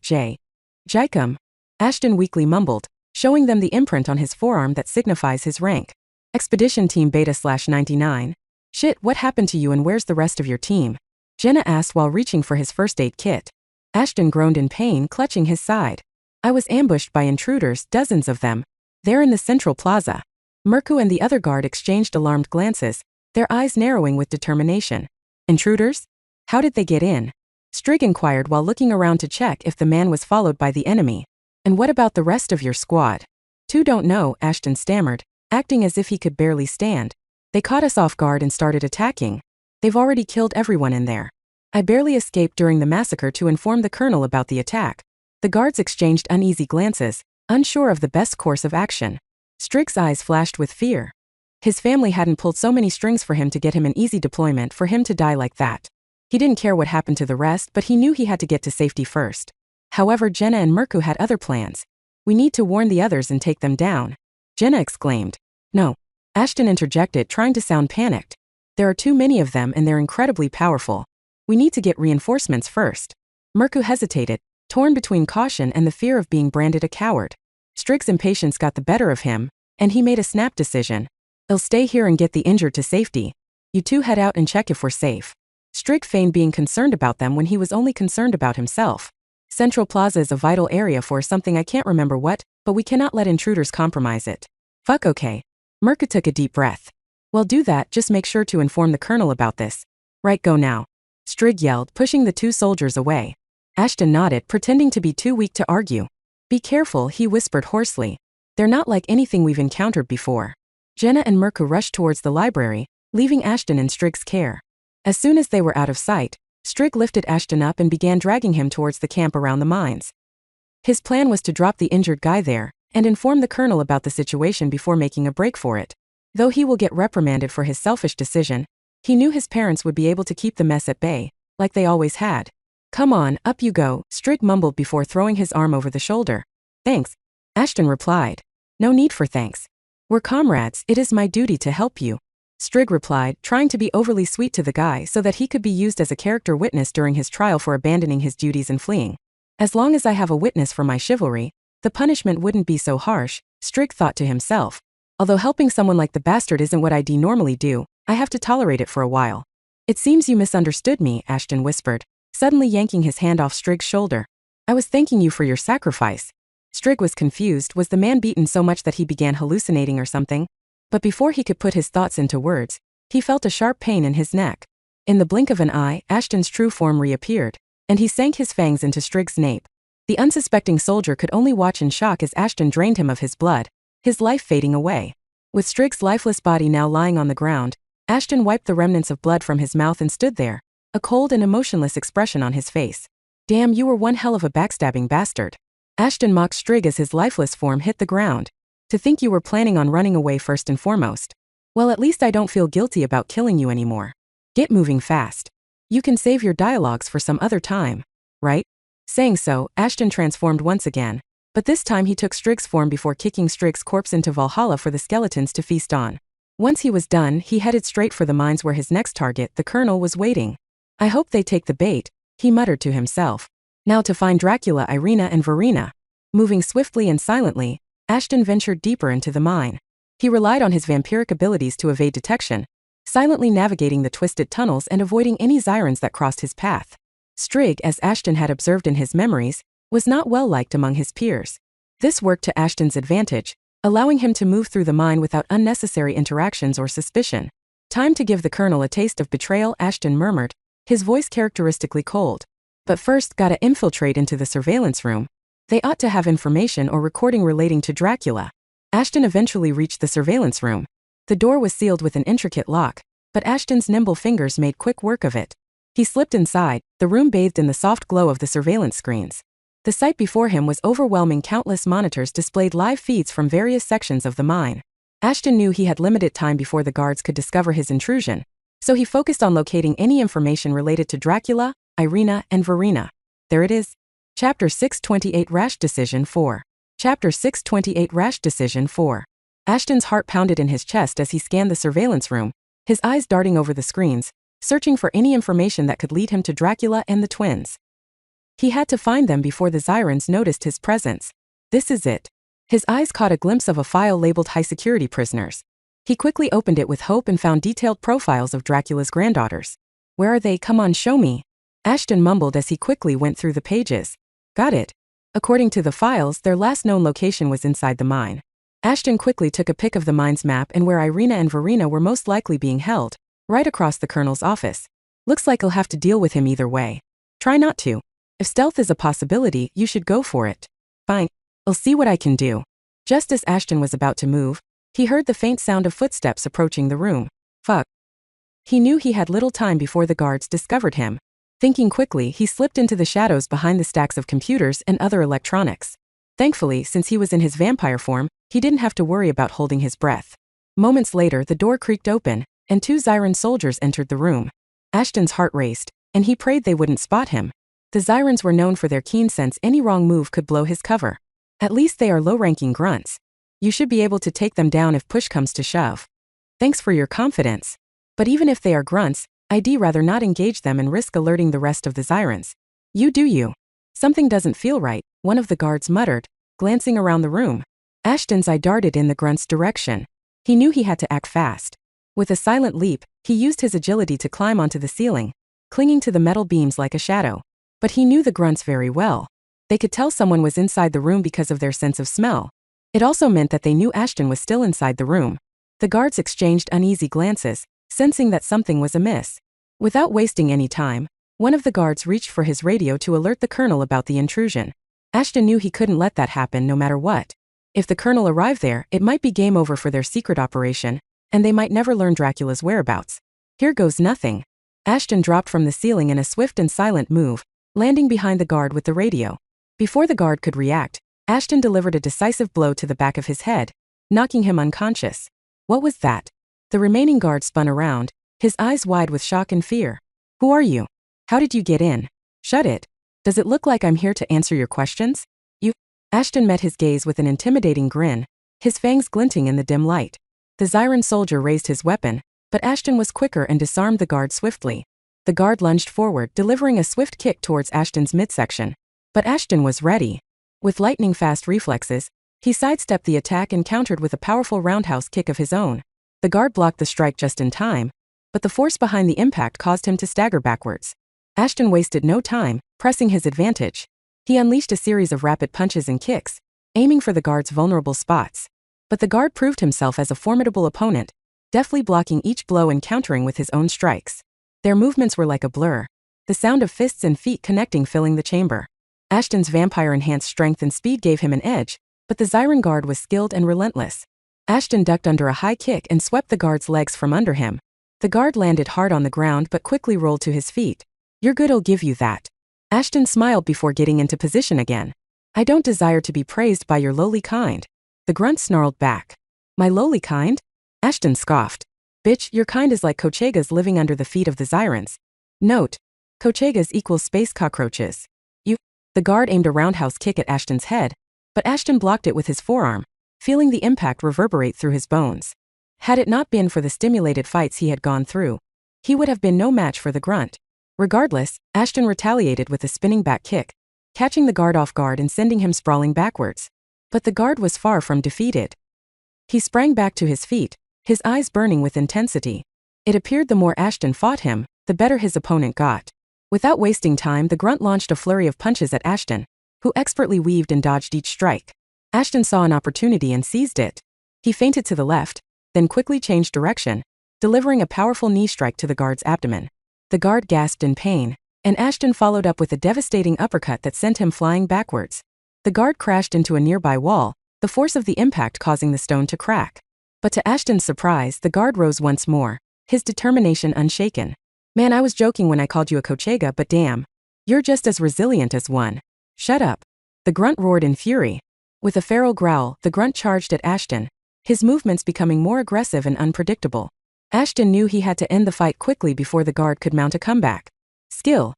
Jikum. Ashton weakly mumbled, showing them the imprint on his forearm that signifies his rank. Expedition Team Beta/99. Shit, what happened to you and where's the rest of your team? Jenna asked while reaching for his first aid kit. Ashton groaned in pain, clutching his side. I was ambushed by intruders, dozens of them. They're in the central plaza. Mirku and the other guard exchanged alarmed glances, their eyes narrowing with determination. Intruders? How did they get in? Strig inquired while looking around to check if the man was followed by the enemy. And what about the rest of your squad? Two don't know, Ashton stammered, acting as if he could barely stand. They caught us off guard and started attacking. They've already killed everyone in there. I barely escaped during the massacre to inform the colonel about the attack. The guards exchanged uneasy glances, unsure of the best course of action. Strig's eyes flashed with fear. His family hadn't pulled so many strings for him to get him an easy deployment for him to die like that. He didn't care what happened to the rest, but he knew he had to get to safety first. However, Jenna and Mirku had other plans. We need to warn the others and take them down. Jenna exclaimed. No. Ashton interjected, trying to sound panicked. There are too many of them and they're incredibly powerful. We need to get reinforcements first. Mirku hesitated, torn between caution and the fear of being branded a coward. Strig's impatience got the better of him, and he made a snap decision. I'll stay here and get the injured to safety. You two head out and check if we're safe. Strig feigned being concerned about them when he was only concerned about himself. Central Plaza is a vital area for something I can't remember what, but we cannot let intruders compromise it. Fuck okay. Mirku took a deep breath. Well, do that, just make sure to inform the colonel about this. Right, go now. Strig yelled, pushing the two soldiers away. Ashton nodded, pretending to be too weak to argue. Be careful, he whispered hoarsely. They're not like anything we've encountered before. Jenna and Mirku rushed towards the library, leaving Ashton in Strig's care. As soon as they were out of sight, Strig lifted Ashton up and began dragging him towards the camp around the mines. His plan was to drop the injured guy there and inform the colonel about the situation before making a break for it. Though he will get reprimanded for his selfish decision, he knew his parents would be able to keep the mess at bay, like they always had. Come on, up you go, Strig mumbled before throwing his arm over the shoulder. Thanks. Ashton replied. No need for thanks. We're comrades, it is my duty to help you. Strig replied, trying to be overly sweet to the guy so that he could be used as a character witness during his trial for abandoning his duties and fleeing. As long as I have a witness for my chivalry, the punishment wouldn't be so harsh, Strig thought to himself. Although helping someone like the bastard isn't what I normally do, I have to tolerate it for a while. It seems you misunderstood me, Ashton whispered, suddenly yanking his hand off Strig's shoulder. I was thanking you for your sacrifice. Strig was confused. Was the man beaten so much that he began hallucinating or something? But before he could put his thoughts into words, he felt a sharp pain in his neck. In the blink of an eye, Ashton's true form reappeared, and he sank his fangs into Strig's nape. The unsuspecting soldier could only watch in shock as Ashton drained him of his blood, his life fading away. With Strig's lifeless body now lying on the ground, Ashton wiped the remnants of blood from his mouth and stood there, a cold and emotionless expression on his face. Damn, you were one hell of a backstabbing bastard. Ashton mocked Strigg as his lifeless form hit the ground. To think you were planning on running away first and foremost. Well, at least I don't feel guilty about killing you anymore. Get moving fast. You can save your dialogues for some other time, right? Saying so, Ashton transformed once again, but this time he took Strigg's form before kicking Strigg's corpse into Valhalla for the skeletons to feast on. Once he was done, he headed straight for the mines where his next target, the Colonel, was waiting. I hope they take the bait, he muttered to himself. Now to find Dracula, Irina, and Verena. Moving swiftly and silently, Ashton ventured deeper into the mine. He relied on his vampiric abilities to evade detection, silently navigating the twisted tunnels and avoiding any sirens that crossed his path. Strigg, as Ashton had observed in his memories, was not well liked among his peers. This worked to Ashton's advantage, allowing him to move through the mine without unnecessary interactions or suspicion. Time to give the Colonel a taste of betrayal, Ashton murmured, his voice characteristically cold. But first, gotta infiltrate into the surveillance room. They ought to have information or recording relating to Dracula. Ashton eventually reached the surveillance room. The door was sealed with an intricate lock, but Ashton's nimble fingers made quick work of it. He slipped inside, the room bathed in the soft glow of the surveillance screens. The sight before him was overwhelming. Countless monitors displayed live feeds from various sections of the mine. Ashton knew he had limited time before the guards could discover his intrusion, so he focused on locating any information related to Dracula, Irina, and Verena. There it is. Chapter 628 Rash Decision 4. Chapter 628 Rash Decision 4. Ashton's heart pounded in his chest as he scanned the surveillance room, his eyes darting over the screens, searching for any information that could lead him to Dracula and the twins. He had to find them before the sirens noticed his presence. This is it. His eyes caught a glimpse of a file labeled High Security Prisoners. He quickly opened it with hope and found detailed profiles of Dracula's granddaughters. Where are they? Come on, show me. Ashton mumbled as he quickly went through the pages. Got it. According to the files, their last known location was inside the mine. Ashton quickly took a pic of the mine's map and where Irina and Verena were most likely being held, right across the Colonel's office. Looks like he'll have to deal with him either way. Try not to. If stealth is a possibility, you should go for it. Fine. I'll see what I can do. Just as Ashton was about to move, he heard the faint sound of footsteps approaching the room. Fuck. He knew he had little time before the guards discovered him. Thinking quickly, he slipped into the shadows behind the stacks of computers and other electronics. Thankfully, since he was in his vampire form, he didn't have to worry about holding his breath. Moments later, the door creaked open, and 2 Zyran soldiers entered the room. Ashton's heart raced, and he prayed they wouldn't spot him. The Zyrans were known for their keen sense. Any wrong move could blow his cover. At least they are low-ranking grunts. You should be able to take them down if push comes to shove. Thanks for your confidence. But even if they are grunts, I'd rather not engage them and risk alerting the rest of the Zyrans. You do you. Something doesn't feel right, one of the guards muttered, glancing around the room. Ashton's eye darted in the grunt's direction. He knew he had to act fast. With a silent leap, he used his agility to climb onto the ceiling, clinging to the metal beams like a shadow. But he knew the grunts very well. They could tell someone was inside the room because of their sense of smell. It also meant that they knew Ashton was still inside the room. The guards exchanged uneasy glances, sensing that something was amiss. Without wasting any time, one of the guards reached for his radio to alert the Colonel about the intrusion. Ashton knew he couldn't let that happen no matter what. If the Colonel arrived there, it might be game over for their secret operation, and they might never learn Dracula's whereabouts. Here goes nothing. Ashton dropped from the ceiling in a swift and silent move, landing behind the guard with the radio. Before the guard could react, Ashton delivered a decisive blow to the back of his head, knocking him unconscious. What was that? The remaining guard spun around, his eyes wide with shock and fear. Who are you? How did you get in? Shut it. Does it look like I'm here to answer your questions? You. Ashton met his gaze with an intimidating grin, his fangs glinting in the dim light. The Zyran soldier raised his weapon, but Ashton was quicker and disarmed the guard swiftly. The guard lunged forward, delivering a swift kick towards Ashton's midsection. But Ashton was ready. With lightning-fast reflexes, he sidestepped the attack and countered with a powerful roundhouse kick of his own. The guard blocked the strike just in time, but the force behind the impact caused him to stagger backwards. Ashton wasted no time, pressing his advantage. He unleashed a series of rapid punches and kicks, aiming for the guard's vulnerable spots. But the guard proved himself as a formidable opponent, deftly blocking each blow and countering with his own strikes. Their movements were like a blur, the sound of fists and feet connecting filling the chamber. Ashton's vampire-enhanced strength and speed gave him an edge, but the Zyran guard was skilled and relentless. Ashton ducked under a high kick and swept the guard's legs from under him. The guard landed hard on the ground but quickly rolled to his feet. "You're good, I'll give you that." Ashton smiled before getting into position again. "I don't desire to be praised by your lowly kind." The grunt snarled back. "My lowly kind?" Ashton scoffed. "Bitch, your kind is like Kochegas living under the feet of the Zyrans. Note: Kochegas equals space cockroaches. You. The guard aimed a roundhouse kick at Ashton's head, but Ashton blocked it with his forearm, feeling the impact reverberate through his bones. Had it not been for the stimulated fights he had gone through, he would have been no match for the grunt. Regardless, Ashton retaliated with a spinning back kick, catching the guard off guard and sending him sprawling backwards. But the guard was far from defeated. He sprang back to his feet, his eyes burning with intensity. It appeared the more Ashton fought him, the better his opponent got. Without wasting time, the grunt launched a flurry of punches at Ashton, who expertly weaved and dodged each strike. Ashton saw an opportunity and seized it. He feinted to the left, then quickly changed direction, delivering a powerful knee strike to the guard's abdomen. The guard gasped in pain, and Ashton followed up with a devastating uppercut that sent him flying backwards. The guard crashed into a nearby wall, the force of the impact causing the stone to crack. But to Ashton's surprise, the guard rose once more, his determination unshaken. "Man, I was joking when I called you a Kochega, but damn. You're just as resilient as one." "Shut up." The grunt roared in fury. With a feral growl, the grunt charged at Ashton, his movements becoming more aggressive and unpredictable. Ashton knew he had to end the fight quickly before the guard could mount a comeback. Skill.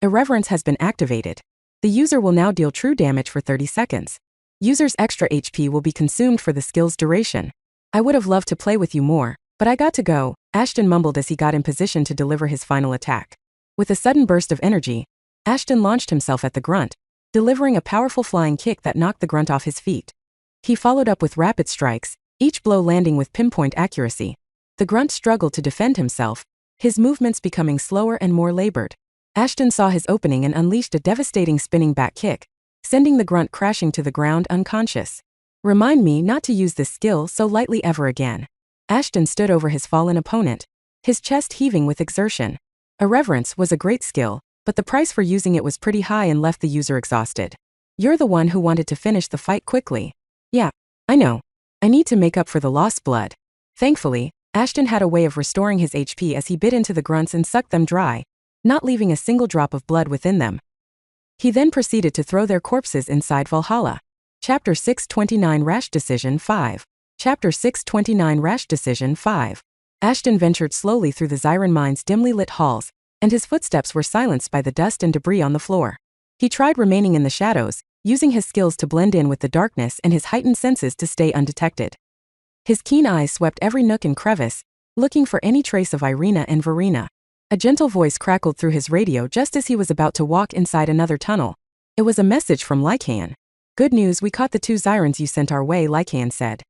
Irreverence has been activated. The user will now deal true damage for 30 seconds. User's extra HP will be consumed for the skill's duration. "I would have loved to play with you more, but I got to go," Ashton mumbled as he got in position to deliver his final attack. With a sudden burst of energy, Ashton launched himself at the grunt, delivering a powerful flying kick that knocked the grunt off his feet. He followed up with rapid strikes, each blow landing with pinpoint accuracy. The grunt struggled to defend himself, his movements becoming slower and more labored. Ashton saw his opening and unleashed a devastating spinning back kick, sending the grunt crashing to the ground unconscious. "Remind me not to use this skill so lightly ever again." Ashton stood over his fallen opponent, his chest heaving with exertion. Irreverence was a great skill, but the price for using it was pretty high and left the user exhausted. "You're the one who wanted to finish the fight quickly." "Yeah, I know. I need to make up for the lost blood." Thankfully, Ashton had a way of restoring his HP as he bit into the grunts and sucked them dry, not leaving a single drop of blood within them. He then proceeded to throw their corpses inside Valhalla. Chapter 629 Rash Decision 5. Chapter 629 Rash Decision 5. Ashton ventured slowly through the Zyran mine's dimly lit halls, and his footsteps were silenced by the dust and debris on the floor. He tried remaining in the shadows, using his skills to blend in with the darkness and his heightened senses to stay undetected. His keen eyes swept every nook and crevice, looking for any trace of Irina and Verena. A gentle voice crackled through his radio just as he was about to walk inside another tunnel. It was a message from Lycaon. "Good news, we caught the 2 Zyrans you sent our way," Lycaon said.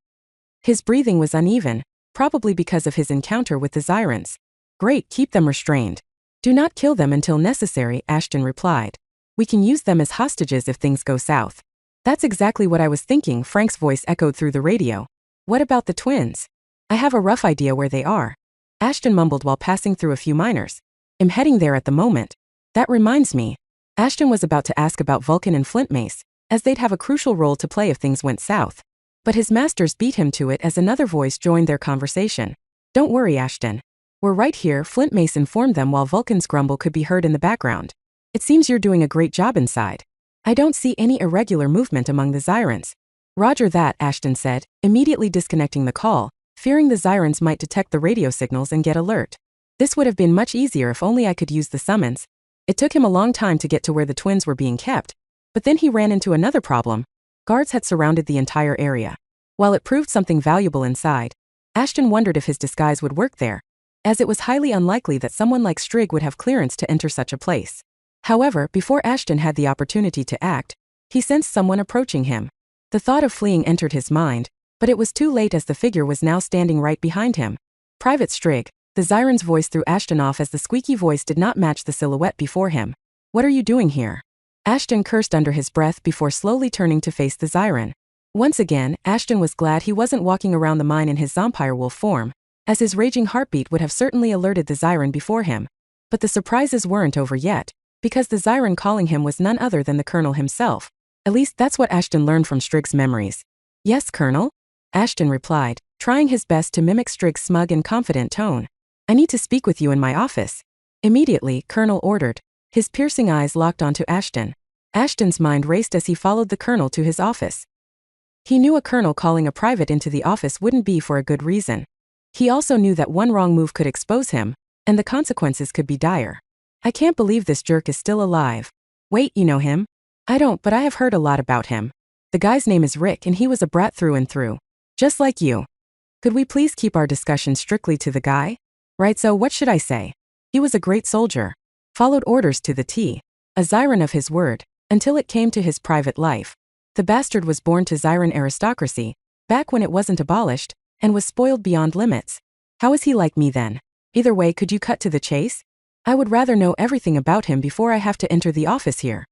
His breathing was uneven, probably because of his encounter with the Zyrans. "Great, keep them restrained. Do not kill them until necessary," Ashton replied. "We can use them as hostages if things go south." "That's exactly what I was thinking," Frank's voice echoed through the radio. "What about the twins?" "I have a rough idea where they are," Ashton mumbled while passing through a few miners. "I'm heading there at the moment." "That reminds me." Ashton was about to ask about Vulcan and Flint Mace, as they'd have a crucial role to play if things went south. But his masters beat him to it as another voice joined their conversation. "Don't worry, Ashton. We're right here," Flint Mace informed them while Vulcan's grumble could be heard in the background. "It seems you're doing a great job inside. I don't see any irregular movement among the Zyrans." "Roger that," Ashton said, immediately disconnecting the call, fearing the Zyrans might detect the radio signals and get alert. "This would have been much easier if only I could use the summons." It took him a long time to get to where the twins were being kept, but then he ran into another problem. Guards had surrounded the entire area. While it proved something valuable inside, Ashton wondered if his disguise would work there, as it was highly unlikely that someone like Strigg would have clearance to enter such a place. However, before Ashton had the opportunity to act, he sensed someone approaching him. The thought of fleeing entered his mind, but it was too late as the figure was now standing right behind him. "Private Strigg," the Zyran's voice threw Ashton off as the squeaky voice did not match the silhouette before him. "What are you doing here?" Ashton cursed under his breath before slowly turning to face the Zyran. Once again, Ashton was glad he wasn't walking around the mine in his Zompirewolf form, as his raging heartbeat would have certainly alerted the Zyran before him. But the surprises weren't over yet, because the Zyran calling him was none other than the Colonel himself. At least that's what Ashton learned from Strigg's memories. "Yes, Colonel?" Ashton replied, trying his best to mimic Strigg's smug and confident tone. I need to speak with you in my office. Immediately, Colonel ordered. His piercing eyes locked onto Ashton. Ashton's mind raced as he followed the colonel to his office. He knew a colonel calling a private into the office wouldn't be for a good reason. He also knew that one wrong move could expose him, and the consequences could be dire. I can't believe this jerk is still alive. Wait, you know him? I don't, but I have heard a lot about him. The guy's name is Rick and he was a brat through and through. Just like you. Could we please keep our discussion strictly to the guy? Right, so what should I say? He was a great soldier. Followed orders to the T. A Zyran of his word, until it came to his private life. The bastard was born to Zyran aristocracy, back when it wasn't abolished, and was spoiled beyond limits. How is he like me then? Either way, could you cut to the chase? I would rather know everything about him before I have to enter the office here.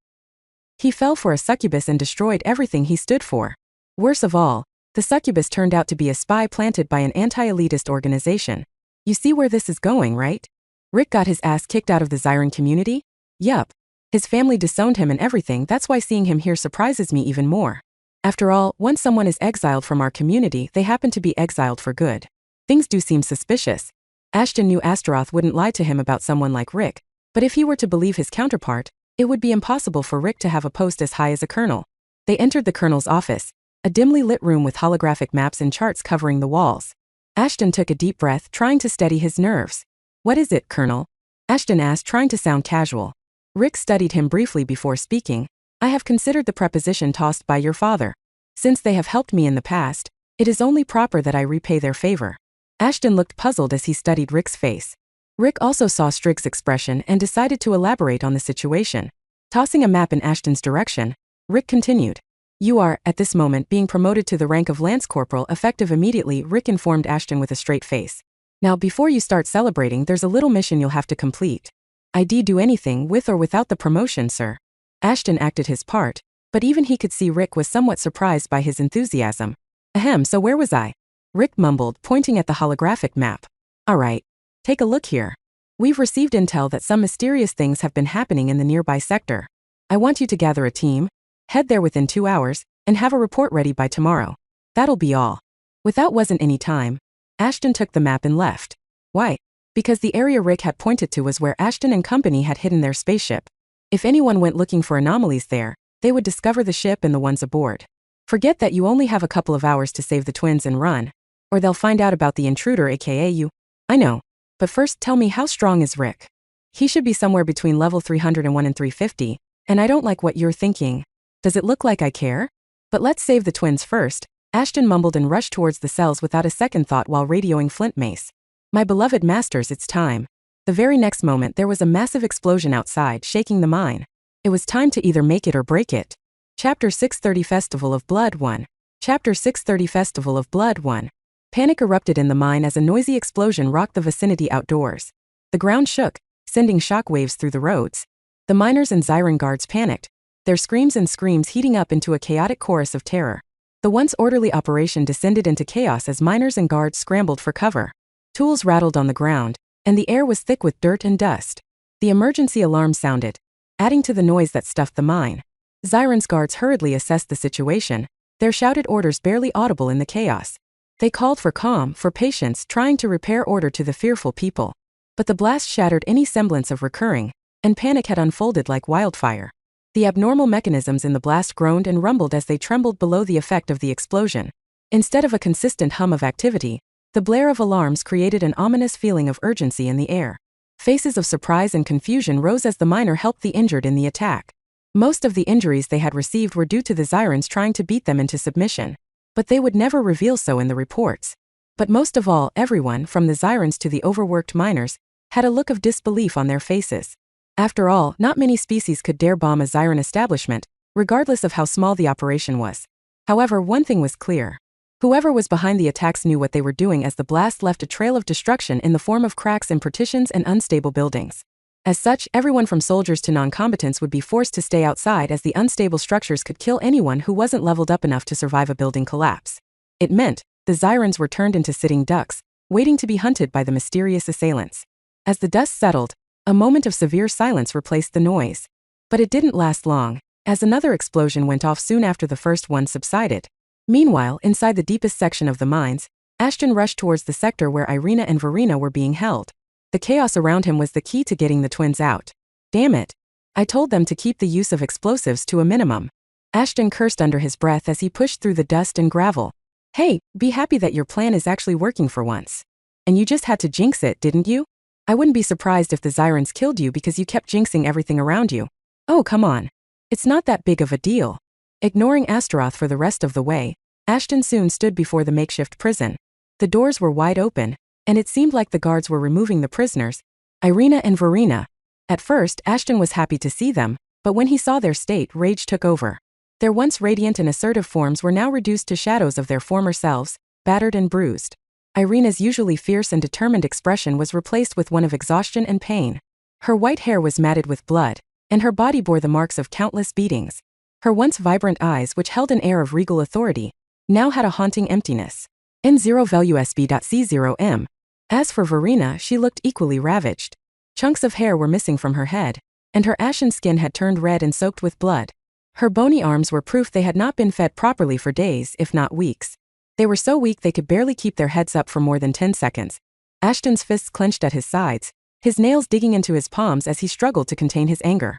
He fell for a succubus and destroyed everything he stood for. Worse of all, the succubus turned out to be a spy planted by an anti-elitist organization. You see where this is going, right? Rick got his ass kicked out of the Zyran community? Yup. His family disowned him and everything, that's why seeing him here surprises me even more. After all, once someone is exiled from our community, they happen to be exiled for good. Things do seem suspicious. Ashton knew Astaroth wouldn't lie to him about someone like Rick, but if he were to believe his counterpart, it would be impossible for Rick to have a post as high as a colonel. They entered the colonel's office, a dimly lit room with holographic maps and charts covering the walls. Ashton took a deep breath, trying to steady his nerves. What is it, Colonel? Ashton asked, trying to sound casual. Rick studied him briefly before speaking. I have considered the preposition tossed by your father. Since they have helped me in the past, it is only proper that I repay their favor. Ashton looked puzzled as he studied Rick's face. Rick also saw Strigg's expression and decided to elaborate on the situation. Tossing a map in Ashton's direction, Rick continued. You are, at this moment, being promoted to the rank of Lance Corporal effective immediately, Rick informed Ashton with a straight face. Now before you start celebrating, there's a little mission you'll have to complete. I'd do anything with or without the promotion, sir. Ashton acted his part, but even he could see Rick was somewhat surprised by his enthusiasm. Ahem, so where was I? Rick mumbled, pointing at the holographic map. Alright. Take a look here. We've received intel that some mysterious things have been happening in the nearby sector. I want you to gather a team, head there within 2 hours, and have a report ready by tomorrow. That'll be all. Without wasn't any time, Ashton took the map and left. Why? Because the area Rick had pointed to was where Ashton and company had hidden their spaceship. If anyone went looking for anomalies there, they would discover the ship and the ones aboard. Forget that you only have a couple of hours to save the twins and run, or they'll find out about the intruder, aka you. I know. But first tell me, how strong is Rick? He should be somewhere between level 301 and 350, and I don't like what you're thinking. Does it look like I care? But let's save the twins first. Ashton mumbled and rushed towards the cells without a second thought while radioing Flint Mace. My beloved masters, it's time. The very next moment there was a massive explosion outside, shaking the mine. It was time to either make it or break it. Chapter 630 Festival of Blood 1. Chapter 630 Festival of Blood 1. Panic erupted in the mine as a noisy explosion rocked the vicinity outdoors. The ground shook, sending shockwaves through the roads. The miners and Zyran guards panicked, their screams and screams heating up into a chaotic chorus of terror. The once orderly operation descended into chaos as miners and guards scrambled for cover. Tools rattled on the ground, and the air was thick with dirt and dust. The emergency alarm sounded, adding to the noise that stuffed the mine. Zyran's guards hurriedly assessed the situation, their shouted orders barely audible in the chaos. They called for calm, for patience, trying to repair order to the fearful people. But the blast shattered any semblance of recurring, and panic had unfolded like wildfire. The abnormal mechanisms in the blast groaned and rumbled as they trembled below the effect of the explosion. Instead of a consistent hum of activity, the blare of alarms created an ominous feeling of urgency in the air. Faces of surprise and confusion rose as the miner helped the injured in the attack. Most of the injuries they had received were due to the Zyrans trying to beat them into submission. But they would never reveal so in the reports. But most of all, everyone, from the Zyrans to the overworked miners, had a look of disbelief on their faces. After all, not many species could dare bomb a Zyran establishment, regardless of how small the operation was. However, one thing was clear. Whoever was behind the attacks knew what they were doing, as the blast left a trail of destruction in the form of cracks in partitions and unstable buildings. As such, everyone from soldiers to non-combatants would be forced to stay outside, as the unstable structures could kill anyone who wasn't leveled up enough to survive a building collapse. It meant the Zyrans were turned into sitting ducks, waiting to be hunted by the mysterious assailants. As the dust settled, a moment of severe silence replaced the noise. But it didn't last long, as another explosion went off soon after the first one subsided. Meanwhile, inside the deepest section of the mines, Ashton rushed towards the sector where Irina and Verena were being held. The chaos around him was the key to getting the twins out. Damn it. I told them to keep the use of explosives to a minimum. Ashton cursed under his breath as he pushed through the dust and gravel. Hey, be happy that your plan is actually working for once. And you just had to jinx it, didn't you? I wouldn't be surprised if the Xyrans killed you because you kept jinxing everything around you. Oh, come on. It's not that big of a deal. Ignoring Astaroth for the rest of the way, Ashton soon stood before the makeshift prison. The doors were wide open, and it seemed like the guards were removing the prisoners, Irina and Verena. At first, Ashton was happy to see them, but when he saw their state, rage took over. Their once radiant and assertive forms were now reduced to shadows of their former selves, battered and bruised. Irina's usually fierce and determined expression was replaced with one of exhaustion and pain. Her white hair was matted with blood, and her body bore the marks of countless beatings. Her once vibrant eyes, which held an air of regal authority, now had a haunting emptiness. N0VUSB.C0M. As for Verena, she looked equally ravaged. Chunks of hair were missing from her head, and her ashen skin had turned red and soaked with blood. Her bony arms were proof they had not been fed properly for days, if not weeks. They were so weak they could barely keep their heads up for more than 10 seconds. Ashton's fists clenched at his sides, his nails digging into his palms as he struggled to contain his anger.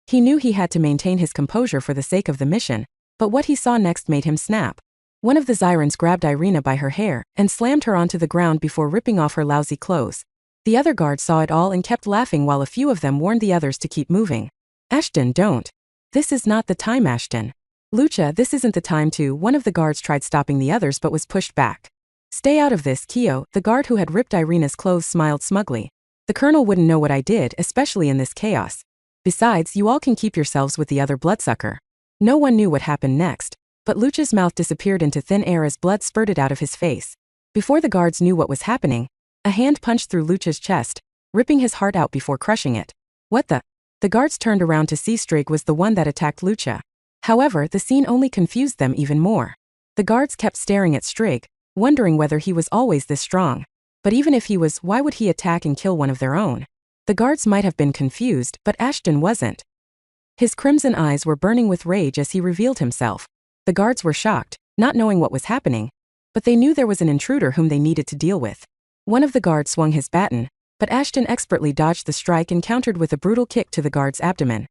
He knew he had to maintain his composure for the sake of the mission, but what he saw next made him snap. One of the Xyrans grabbed Irina by her hair and slammed her onto the ground before ripping off her lousy clothes. The other guards saw it all and kept laughing while a few of them warned the others to keep moving. Ashton, don't. This is not the time, Ashton. Lucha, this isn't the time to. One of the guards tried stopping the others but was pushed back. Stay out of this, Kyo. The guard who had ripped Irina's clothes smiled smugly. The colonel wouldn't know what I did, especially in this chaos. Besides, you all can keep yourselves with the other bloodsucker. No one knew what happened next, but Lucha's mouth disappeared into thin air as blood spurted out of his face. Before the guards knew what was happening, a hand punched through Lucha's chest, ripping his heart out before crushing it. What the? The guards turned around to see Strig was the one that attacked Lucha. However, the scene only confused them even more. The guards kept staring at Strig, wondering whether he was always this strong. But even if he was, why would he attack and kill one of their own? The guards might have been confused, but Ashton wasn't. His crimson eyes were burning with rage as he revealed himself. The guards were shocked, not knowing what was happening, but they knew there was an intruder whom they needed to deal with. One of the guards swung his baton, but Ashton expertly dodged the strike and countered with a brutal kick to the guard's abdomen.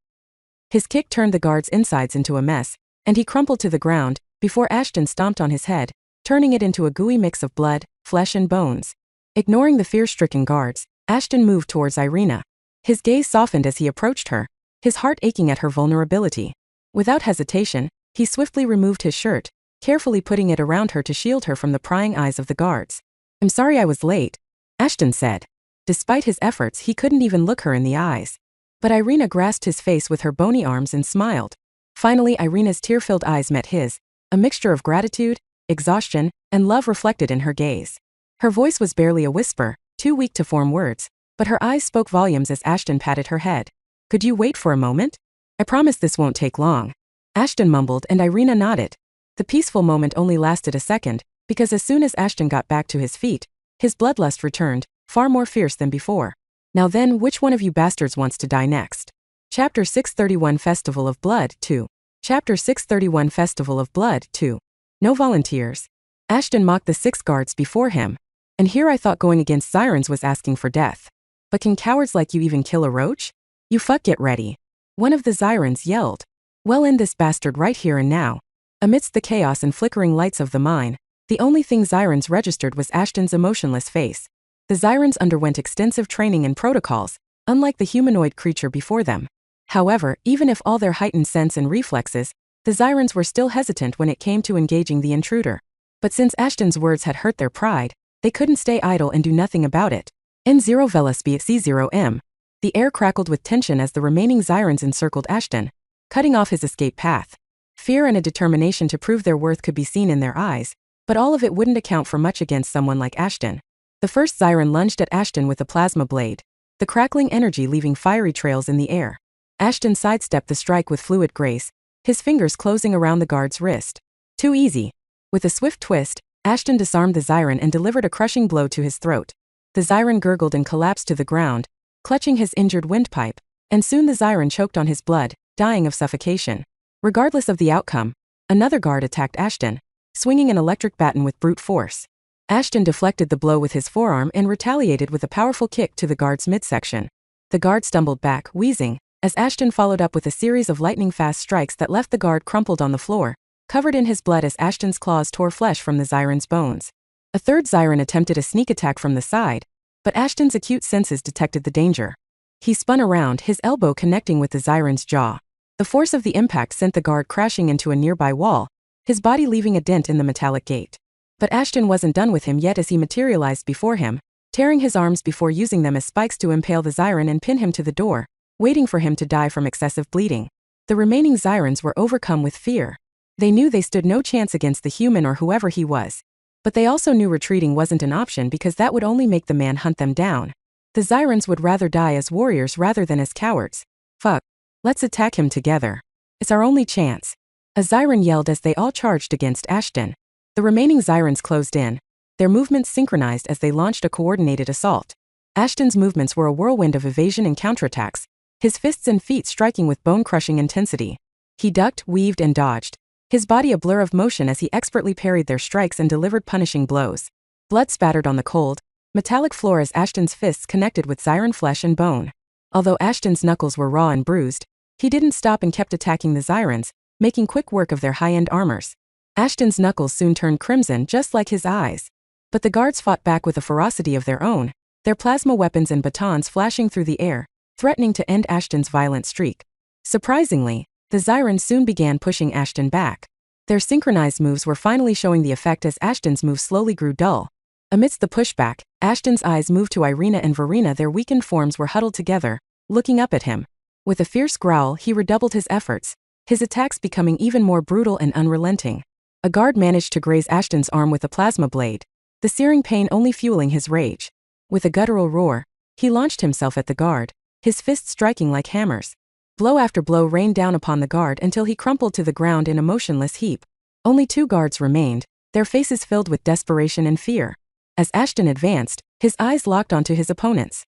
His kick turned the guard's insides into a mess, and he crumpled to the ground, before Ashton stomped on his head, turning it into a gooey mix of blood, flesh and bones. Ignoring the fear-stricken guards, Ashton moved towards Irina. His gaze softened as he approached her, his heart aching at her vulnerability. Without hesitation, he swiftly removed his shirt, carefully putting it around her to shield her from the prying eyes of the guards. I'm sorry I was late, Ashton said. Despite his efforts, he couldn't even look her in the eyes. But Irina grasped his face with her bony arms and smiled. Finally, Irina's tear-filled eyes met his, a mixture of gratitude, exhaustion, and love reflected in her gaze. Her voice was barely a whisper, too weak to form words, but her eyes spoke volumes as Ashton patted her head. Could you wait for a moment? I promise this won't take long. Ashton mumbled and Irina nodded. The peaceful moment only lasted a second, because as soon as Ashton got back to his feet, his bloodlust returned, far more fierce than before. Now then, which one of you bastards wants to die next? Chapter 631 Festival of Blood 2. Chapter 631 Festival of Blood 2. No volunteers. Ashton mocked the 6 guards before him. And here I thought going against Xyrans was asking for death. But can cowards like you even kill a roach? You fuck get ready. One of the Xyrans yelled. Well, end this bastard right here and now. Amidst the chaos and flickering lights of the mine, the only thing Xyrans registered was Ashton's emotionless face. The Xyrans underwent extensive training and protocols, unlike the humanoid creature before them. However, even if all their heightened sense and reflexes, the Xyrans were still hesitant when it came to engaging the intruder. But since Ashton's words had hurt their pride, they couldn't stay idle and do nothing about it. N0 Velasby C0M. The air crackled with tension as the remaining Xyrans encircled Ashton, cutting off his escape path. Fear and a determination to prove their worth could be seen in their eyes, but all of it wouldn't account for much against someone like Ashton. The first Xyran lunged at Ashton with a plasma blade, the crackling energy leaving fiery trails in the air. Ashton sidestepped the strike with fluid grace, his fingers closing around the guard's wrist. Too easy. With a swift twist, Ashton disarmed the Xyran and delivered a crushing blow to his throat. The Xyran gurgled and collapsed to the ground, clutching his injured windpipe, and soon the Xyran choked on his blood, dying of suffocation. Regardless of the outcome, another guard attacked Ashton, swinging an electric baton with brute force. Ashton deflected the blow with his forearm and retaliated with a powerful kick to the guard's midsection. The guard stumbled back, wheezing, as Ashton followed up with a series of lightning-fast strikes that left the guard crumpled on the floor, covered in his blood as Ashton's claws tore flesh from the Zyron's bones. A third Zyron attempted a sneak attack from the side, but Ashton's acute senses detected the danger. He spun around, his elbow connecting with the Zyron's jaw. The force of the impact sent the guard crashing into a nearby wall, his body leaving a dent in the metallic gate. But Ashton wasn't done with him yet as he materialized before him, tearing his arms before using them as spikes to impale the Zyron and pin him to the door, waiting for him to die from excessive bleeding. The remaining Zyrons were overcome with fear. They knew they stood no chance against the human or whoever he was. But they also knew retreating wasn't an option because that would only make the man hunt them down. The Zyrons would rather die as warriors rather than as cowards. Fuck. Let's attack him together. It's our only chance. A Zyron yelled as they all charged against Ashton. The remaining Zyrons closed in, their movements synchronized as they launched a coordinated assault. Ashton's movements were a whirlwind of evasion and counterattacks, his fists and feet striking with bone-crushing intensity. He ducked, weaved, and dodged, his body a blur of motion as he expertly parried their strikes and delivered punishing blows. Blood spattered on the cold, metallic floor as Ashton's fists connected with Zyron flesh and bone. Although Ashton's knuckles were raw and bruised, he didn't stop and kept attacking the Zyrons, making quick work of their high-end armors. Ashton's knuckles soon turned crimson just like his eyes. But the guards fought back with a ferocity of their own, their plasma weapons and batons flashing through the air, threatening to end Ashton's violent streak. Surprisingly, the Zyrons soon began pushing Ashton back. Their synchronized moves were finally showing the effect as Ashton's moves slowly grew dull. Amidst the pushback, Ashton's eyes moved to Irina and Verena. Their weakened forms were huddled together, looking up at him. With a fierce growl, he redoubled his efforts, his attacks becoming even more brutal and unrelenting. A guard managed to graze Ashton's arm with a plasma blade, the searing pain only fueling his rage. With a guttural roar, he launched himself at the guard, his fists striking like hammers. Blow after blow rained down upon the guard until he crumpled to the ground in a motionless heap. Only 2 guards remained, their faces filled with desperation and fear. As Ashton advanced, his eyes locked onto his opponents.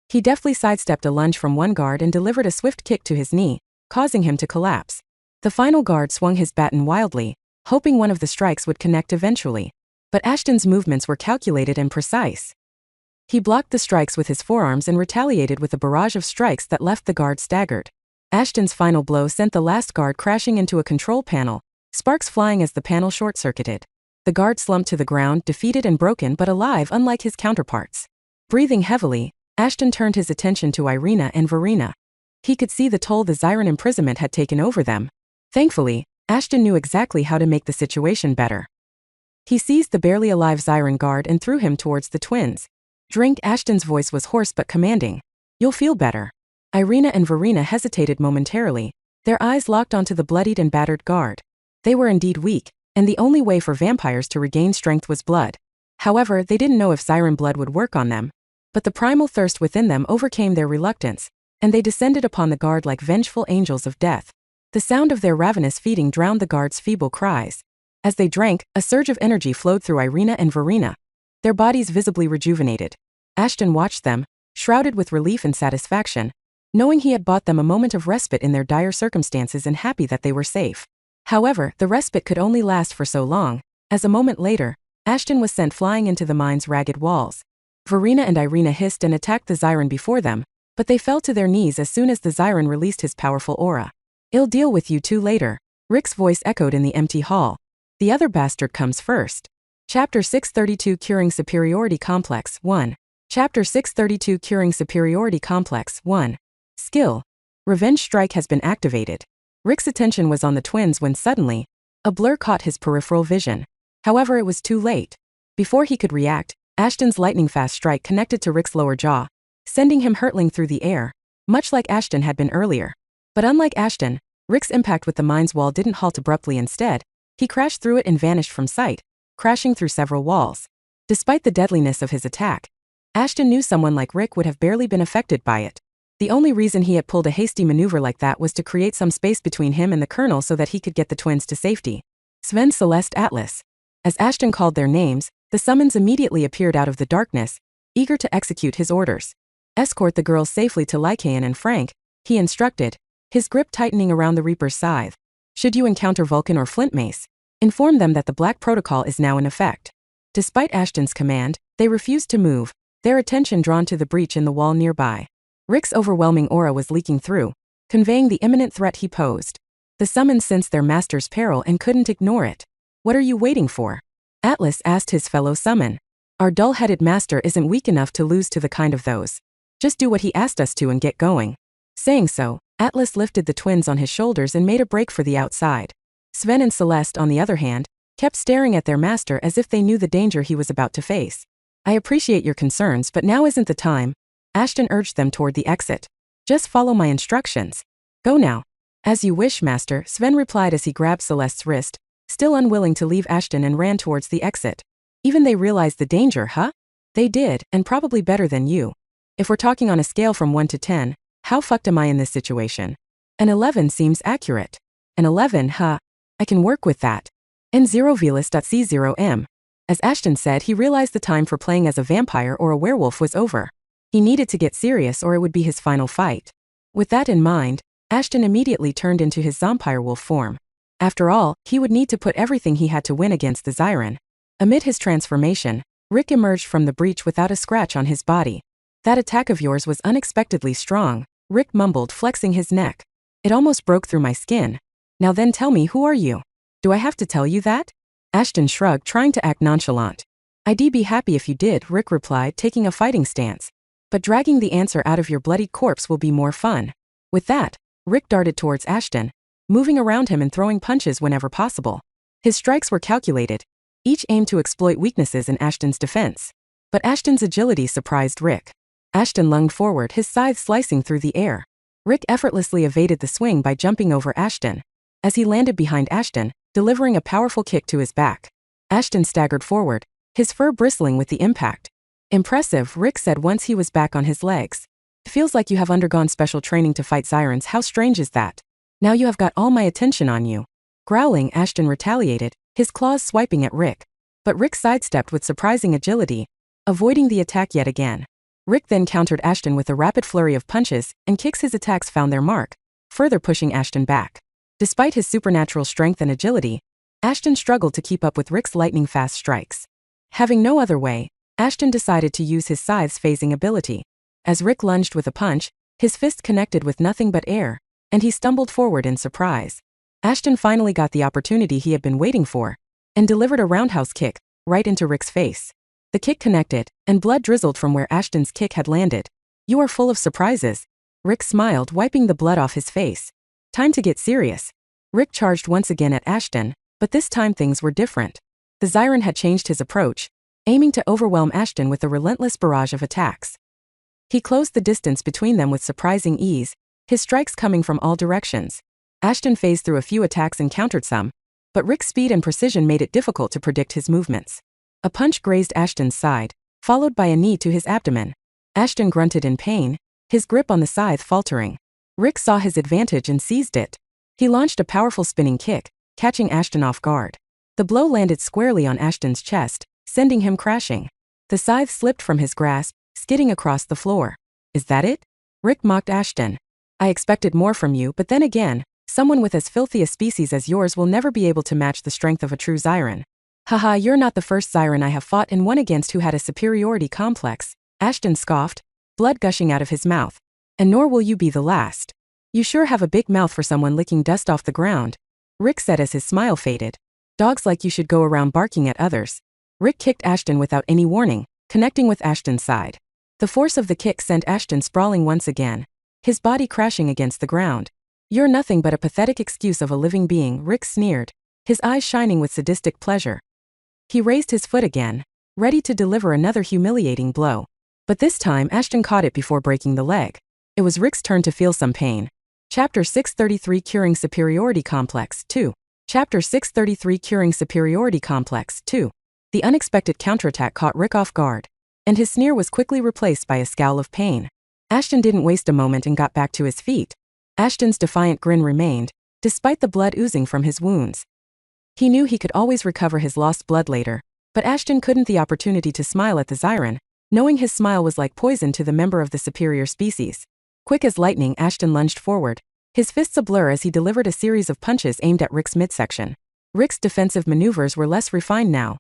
He deftly sidestepped a lunge from one guard and delivered a swift kick to his knee, causing him to collapse. The final guard swung his baton wildly, hoping one of the strikes would connect eventually. But Ashton's movements were calculated and precise. He blocked the strikes with his forearms and retaliated with a barrage of strikes that left the guard staggered. Ashton's final blow sent the last guard crashing into a control panel, sparks flying as the panel short-circuited. The guard slumped to the ground, defeated and broken but alive unlike his counterparts. Breathing heavily, Ashton turned his attention to Irina and Verena. He could see the toll the Zyron imprisonment had taken over them. Thankfully, Ashton knew exactly how to make the situation better. He seized the barely alive Zyron guard and threw him towards the twins. Drink. Ashton's voice was hoarse but commanding. You'll feel better. Irina and Verena hesitated momentarily, their eyes locked onto the bloodied and battered guard. They were indeed weak, and the only way for vampires to regain strength was blood. However, they didn't know if Zyron blood would work on them. But the primal thirst within them overcame their reluctance, and they descended upon the guard like vengeful angels of death. The sound of their ravenous feeding drowned the guard's feeble cries. As they drank, a surge of energy flowed through Irina and Verena, their bodies visibly rejuvenated. Ashton watched them, shrouded with relief and satisfaction, knowing he had bought them a moment of respite in their dire circumstances and happy that they were safe. However, the respite could only last for so long, as a moment later, Ashton was sent flying into the mine's ragged walls. Verena and Irina hissed and attacked the Zyron before them, but they fell to their knees as soon as the Zyron released his powerful aura. I'll deal with you two later, Rick's voice echoed in the empty hall. The other bastard comes first. Chapter 632 Curing Superiority Complex 1. Chapter 632 Curing Superiority Complex 1. Skill. Revenge Strike has been activated. Rick's attention was on the twins when suddenly, a blur caught his peripheral vision. However, it was too late. Before he could react, Ashton's lightning-fast strike connected to Rick's lower jaw, sending him hurtling through the air, much like Ashton had been earlier. But unlike Ashton, Rick's impact with the mine's wall didn't halt abruptly. Instead, he crashed through it and vanished from sight, crashing through several walls. Despite the deadliness of his attack, Ashton knew someone like Rick would have barely been affected by it. The only reason he had pulled a hasty maneuver like that was to create some space between him and the Colonel so that he could get the twins to safety. Sven, Celeste, Atlas. As Ashton called their names, the summons immediately appeared out of the darkness, eager to execute his orders. Escort the girls safely to Lycaon and Frank, he instructed, his grip tightening around the Reaper's scythe. Should you encounter Vulcan or Flint Mace, inform them that the Black Protocol is now in effect. Despite Ashton's command, they refused to move, their attention drawn to the breach in the wall nearby. Rick's overwhelming aura was leaking through, conveying the imminent threat he posed. The summons sensed their master's peril and couldn't ignore it. "What are you waiting for?" Atlas asked his fellow summon. "Our dull-headed master isn't weak enough to lose to the kind of those. Just do what he asked us to and get going." Saying so, Atlas lifted the twins on his shoulders and made a break for the outside. Sven and Celeste, on the other hand, kept staring at their master as if they knew the danger he was about to face. "I appreciate your concerns, but now isn't the time," Ashton urged them toward the exit. "Just follow my instructions. Go now." "As you wish, master," Sven replied as he grabbed Celeste's wrist, still unwilling to leave Ashton, and ran towards the exit. "Even they realized the danger, huh?" "They did, and probably better than you. If we're talking on a scale from 1 to 10, how fucked am I in this situation?" "An 11 seems accurate." "An 11, huh? I can work with that." N0velis.C0m. As Ashton said, he realized the time for playing as a vampire or a werewolf was over. He needed to get serious or it would be his final fight. With that in mind, Ashton immediately turned into his Zompirewolf form. After all, he would need to put everything he had to win against the Zyron. Amid his transformation, Rick emerged from the breach without a scratch on his body. "That attack of yours was unexpectedly strong," Rick mumbled, flexing his neck. "It almost broke through my skin. Now then, tell me, who are you?" "Do I have to tell you that?" Ashton shrugged, trying to act nonchalant. "I'd be happy if you did," Rick replied, taking a fighting stance. "But dragging the answer out of your bloodied corpse will be more fun." With that, Rick darted towards Ashton, moving around him and throwing punches whenever possible. His strikes were calculated, each aimed to exploit weaknesses in Ashton's defense. But Ashton's agility surprised Rick. Ashton lunged forward, his scythe slicing through the air. Rick effortlessly evaded the swing by jumping over Ashton. As he landed behind Ashton, delivering a powerful kick to his back, Ashton staggered forward, his fur bristling with the impact. "Impressive," Rick said once he was back on his legs. "It feels like you have undergone special training to fight Zyrons. How strange is that? Now you have got all my attention on you." Growling, Ashton retaliated, his claws swiping at Rick. But Rick sidestepped with surprising agility, avoiding the attack yet again. Rick then countered Ashton with a rapid flurry of punches and kicks. His attacks found their mark, further pushing Ashton back. Despite his supernatural strength and agility, Ashton struggled to keep up with Rick's lightning-fast strikes. Having no other way, Ashton decided to use his scythe's phasing ability. As Rick lunged with a punch, his fist connected with nothing but air, and he stumbled forward in surprise. Ashton finally got the opportunity he had been waiting for, and delivered a roundhouse kick, right into Rick's face. The kick connected, and blood drizzled from where Ashton's kick had landed. "You are full of surprises." Rick smiled, wiping the blood off his face. "Time to get serious." Rick charged once again at Ashton, but this time things were different. The Zyron had changed his approach, aiming to overwhelm Ashton with a relentless barrage of attacks. He closed the distance between them with surprising ease, his strikes coming from all directions. Ashton phased through a few attacks and countered some, but Rick's speed and precision made it difficult to predict his movements. A punch grazed Ashton's side, followed by a knee to his abdomen. Ashton grunted in pain, his grip on the scythe faltering. Rick saw his advantage and seized it. He launched a powerful spinning kick, catching Ashton off guard. The blow landed squarely on Ashton's chest, sending him crashing. The scythe slipped from his grasp, skidding across the floor. "Is that it?" Rick mocked Ashton. "I expected more from you, but then again, someone with as filthy a species as yours will never be able to match the strength of a true Zyron." "Haha, you're not the first Zyron I have fought and won against who had a superiority complex," Ashton scoffed, blood gushing out of his mouth. "And nor will you be the last. You sure have a big mouth for someone licking dust off the ground," Rick said as his smile faded. "Dogs like you should go around barking at others." Rick kicked Ashton without any warning, connecting with Ashton's side. The force of the kick sent Ashton sprawling once again, his body crashing against the ground. "You're nothing but a pathetic excuse of a living being," Rick sneered, his eyes shining with sadistic pleasure. He raised his foot again, ready to deliver another humiliating blow. But this time Ashton caught it before breaking the leg. It was Rick's turn to feel some pain. Chapter 633 Curing Superiority Complex 2. Chapter 633 Curing Superiority Complex 2. The unexpected counterattack caught Rick off guard, and his sneer was quickly replaced by a scowl of pain. Ashton didn't waste a moment and got back to his feet. Ashton's defiant grin remained, despite the blood oozing from his wounds. He knew he could always recover his lost blood later, but Ashton couldn't the opportunity to smile at the Zyron, knowing his smile was like poison to the member of the superior species. Quick as lightning, Ashton lunged forward, his fists ablur as he delivered a series of punches aimed at Rick's midsection. Rick's defensive maneuvers were less refined now.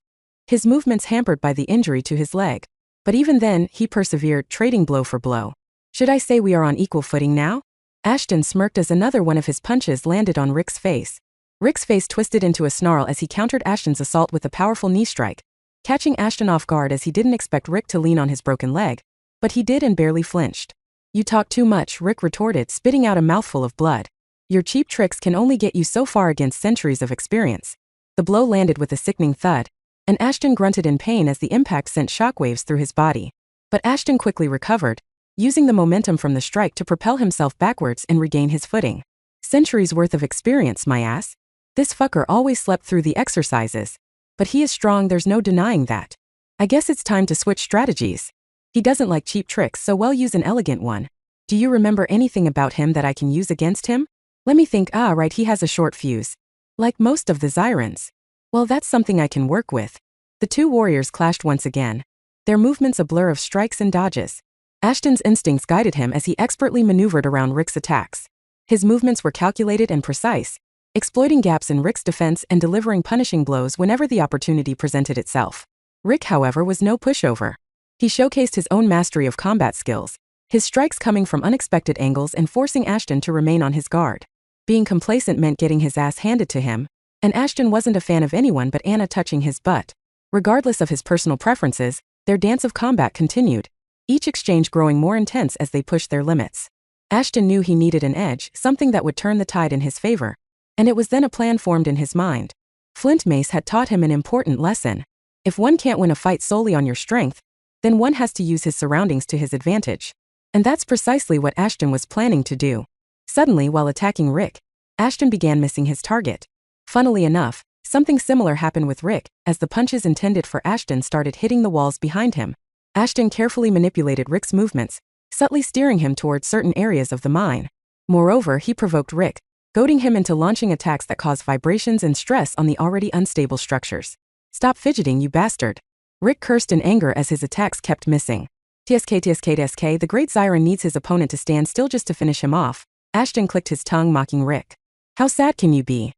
his movements hampered by the injury to his leg. But even then, he persevered, trading blow for blow. Should I say we are on equal footing now? Ashton smirked as another one of his punches landed on Rick's face. Rick's face twisted into a snarl as he countered Ashton's assault with a powerful knee strike, catching Ashton off guard as he didn't expect Rick to lean on his broken leg. But he did and barely flinched. You talk too much, Rick retorted, spitting out a mouthful of blood. Your cheap tricks can only get you so far against centuries of experience. The blow landed with a sickening thud, and Ashton grunted in pain as the impact sent shockwaves through his body. But Ashton quickly recovered, using the momentum from the strike to propel himself backwards and regain his footing. Centuries worth of experience, my ass. This fucker always slept through the exercises. But he is strong, there's no denying that. I guess it's time to switch strategies. He doesn't like cheap tricks, so we'll use an elegant one. Do you remember anything about him that I can use against him? Let me think. Right, he has a short fuse. Like most of the Zyrans. Well, that's something I can work with. The two warriors clashed once again, their movements a blur of strikes and dodges. Ashton's instincts guided him as he expertly maneuvered around Rick's attacks. His movements were calculated and precise, exploiting gaps in Rick's defense and delivering punishing blows whenever the opportunity presented itself. Rick, however, was no pushover. He showcased his own mastery of combat skills, his strikes coming from unexpected angles and forcing Ashton to remain on his guard. Being complacent meant getting his ass handed to him, and Ashton wasn't a fan of anyone but Anna touching his butt. Regardless of his personal preferences, their dance of combat continued, each exchange growing more intense as they pushed their limits. Ashton knew he needed an edge, something that would turn the tide in his favor, and it was then a plan formed in his mind. Flint Mace had taught him an important lesson. If one can't win a fight solely on your strength, then one has to use his surroundings to his advantage. And that's precisely what Ashton was planning to do. Suddenly, while attacking Rick, Ashton began missing his target. Funnily enough, something similar happened with Rick, as the punches intended for Ashton started hitting the walls behind him. Ashton carefully manipulated Rick's movements, subtly steering him towards certain areas of the mine. Moreover, he provoked Rick, goading him into launching attacks that caused vibrations and stress on the already unstable structures. Stop fidgeting, you bastard. Rick cursed in anger as his attacks kept missing. TSK, the great Zyran needs his opponent to stand still just to finish him off. Ashton clicked his tongue, mocking Rick. How sad can you be?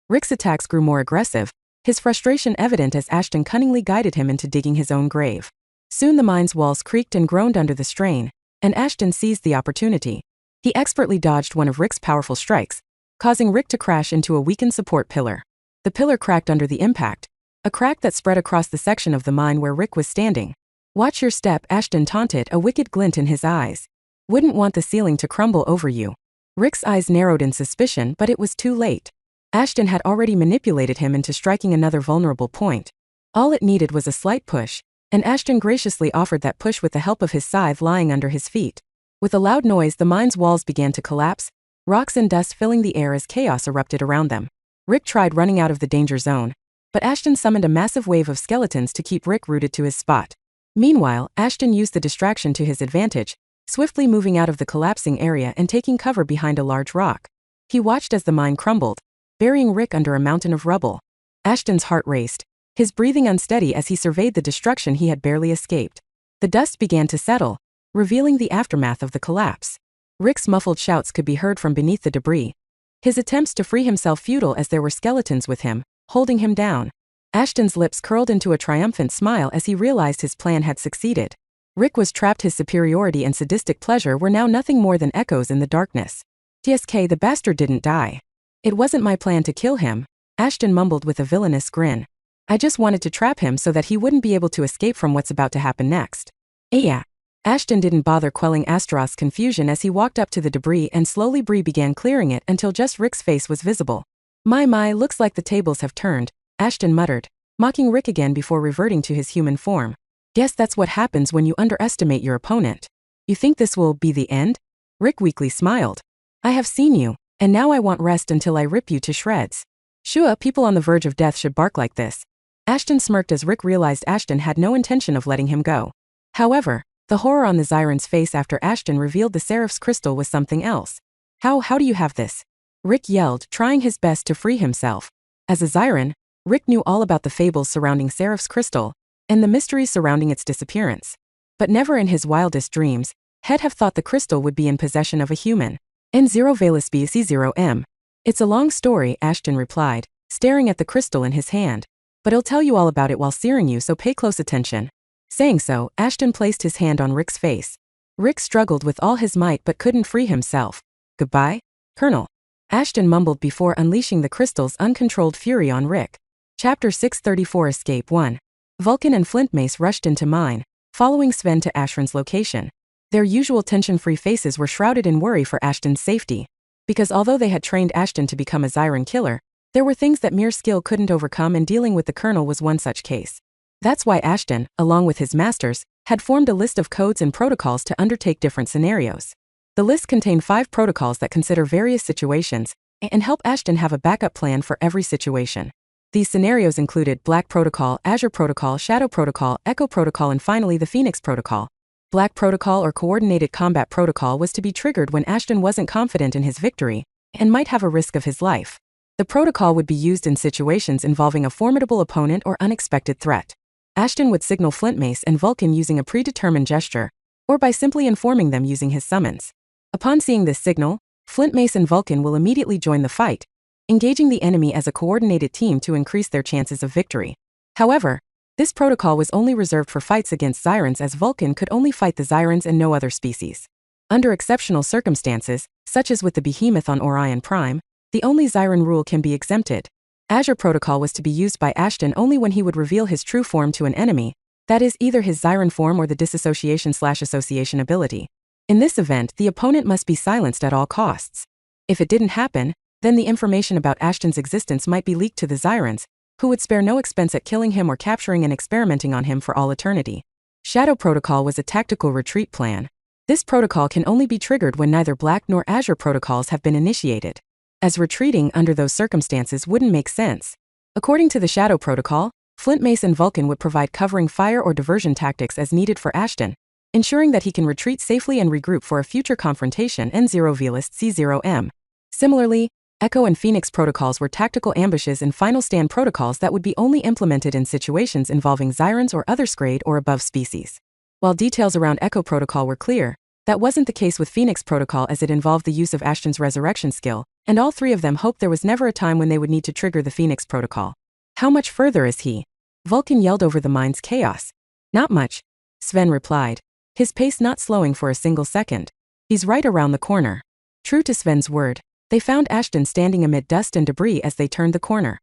Rick's attacks grew more aggressive, his frustration evident as Ashton cunningly guided him into digging his own grave. Soon the mine's walls creaked and groaned under the strain, and Ashton seized the opportunity. He expertly dodged one of Rick's powerful strikes, causing Rick to crash into a weakened support pillar. The pillar cracked under the impact, a crack that spread across the section of the mine where Rick was standing. Watch your step, Ashton taunted, a wicked glint in his eyes. Wouldn't want the ceiling to crumble over you. Rick's eyes narrowed in suspicion, but it was too late. Ashton had already manipulated him into striking another vulnerable point. All it needed was a slight push, and Ashton graciously offered that push with the help of his scythe lying under his feet. With a loud noise, the mine's walls began to collapse, rocks and dust filling the air as chaos erupted around them. Rick tried running out of the danger zone, but Ashton summoned a massive wave of skeletons to keep Rick rooted to his spot. Meanwhile, Ashton used the distraction to his advantage, swiftly moving out of the collapsing area and taking cover behind a large rock. He watched as the mine crumbled, burying Rick under a mountain of rubble. Ashton's heart raced, his breathing unsteady as he surveyed the destruction he had barely escaped. The dust began to settle, revealing the aftermath of the collapse. Rick's muffled shouts could be heard from beneath the debris, his attempts to free himself futile as there were skeletons with him, holding him down. Ashton's lips curled into a triumphant smile as he realized his plan had succeeded. Rick was trapped, his superiority and sadistic pleasure were now nothing more than echoes in the darkness. TSK, the bastard didn't die. It wasn't my plan to kill him, Ashton mumbled with a villainous grin. I just wanted to trap him so that he wouldn't be able to escape from what's about to happen next. Yeah. Ashton didn't bother quelling Astaroth's confusion as he walked up to the debris and slowly began clearing it until just Rick's face was visible. My, looks like the tables have turned, Ashton muttered, mocking Rick again before reverting to his human form. Guess that's what happens when you underestimate your opponent. You think this will be the end? Rick weakly smiled. I have seen you, and now I want rest until I rip you to shreds. Shua, people on the verge of death should bark like this. Ashton smirked as Rick realized Ashton had no intention of letting him go. However, the horror on the Zyran's face after Ashton revealed the Seraph's crystal was something else. How do you have this? Rick yelled, trying his best to free himself. As a Zyran, Rick knew all about the fables surrounding Seraph's crystal, and the mysteries surrounding its disappearance. But never in his wildest dreams had have thought the crystal would be in possession of a human. N0 Valus BC0M. It's a long story, Ashton replied, staring at the crystal in his hand. But he'll tell you all about it while searing you, so pay close attention. Saying so, Ashton placed his hand on Rick's face. Rick struggled with all his might but couldn't free himself. Goodbye, Colonel. Ashton mumbled before unleashing the crystal's uncontrolled fury on Rick. Chapter 634 Escape 1. Vulcan and Flintmace rushed into mine, following Sven to Ashton's location. Their usual tension-free faces were shrouded in worry for Ashton's safety. Because although they had trained Ashton to become a Zyran killer, there were things that mere skill couldn't overcome, and dealing with the Colonel was one such case. That's why Ashton, along with his masters, had formed a list of codes and protocols to undertake different scenarios. The list contained 5 protocols that consider various situations and help Ashton have a backup plan for every situation. These scenarios included Black Protocol, Azure Protocol, Shadow Protocol, Echo Protocol, and finally the Phoenix Protocol. Black Protocol or Coordinated Combat Protocol was to be triggered when Ashton wasn't confident in his victory and might have a risk of his life. The protocol would be used in situations involving a formidable opponent or unexpected threat. Ashton would signal Flintmace and Vulcan using a predetermined gesture, or by simply informing them using his summons. Upon seeing this signal, Flintmace and Vulcan will immediately join the fight, engaging the enemy as a coordinated team to increase their chances of victory. However, this protocol was only reserved for fights against Zyrans, as Vulcan could only fight the Zyrans and no other species. Under exceptional circumstances, such as with the behemoth on Orion Prime, the only Zyran rule can be exempted. Azure Protocol was to be used by Ashton only when he would reveal his true form to an enemy, that is, either his Zyran form or the disassociation/association ability. In this event, the opponent must be silenced at all costs. If it didn't happen, then the information about Ashton's existence might be leaked to the Zyrans, who would spare no expense at killing him or capturing and experimenting on him for all eternity. Shadow Protocol was a tactical retreat plan. This protocol can only be triggered when neither Black nor Azure protocols have been initiated, as retreating under those circumstances wouldn't make sense. According to the Shadow Protocol, Flintmace and Vulcan would provide covering fire or diversion tactics as needed for Ashton, ensuring that he can retreat safely and regroup for a future confrontation. N0 Velist C0M. Similarly, Echo and Phoenix protocols were tactical ambushes and final stand protocols that would be only implemented in situations involving Zyrans or other Scrade or above species. While details around Echo protocol were clear, that wasn't the case with Phoenix protocol, as it involved the use of Ashton's resurrection skill, and all 3 of them hoped there was never a time when they would need to trigger the Phoenix protocol. How much further is he? Vulcan yelled over the mine's chaos. Not much, Sven replied, his pace not slowing for a single second. He's right around the corner. True to Sven's word, they found Ashton standing amid dust and debris as they turned the corner.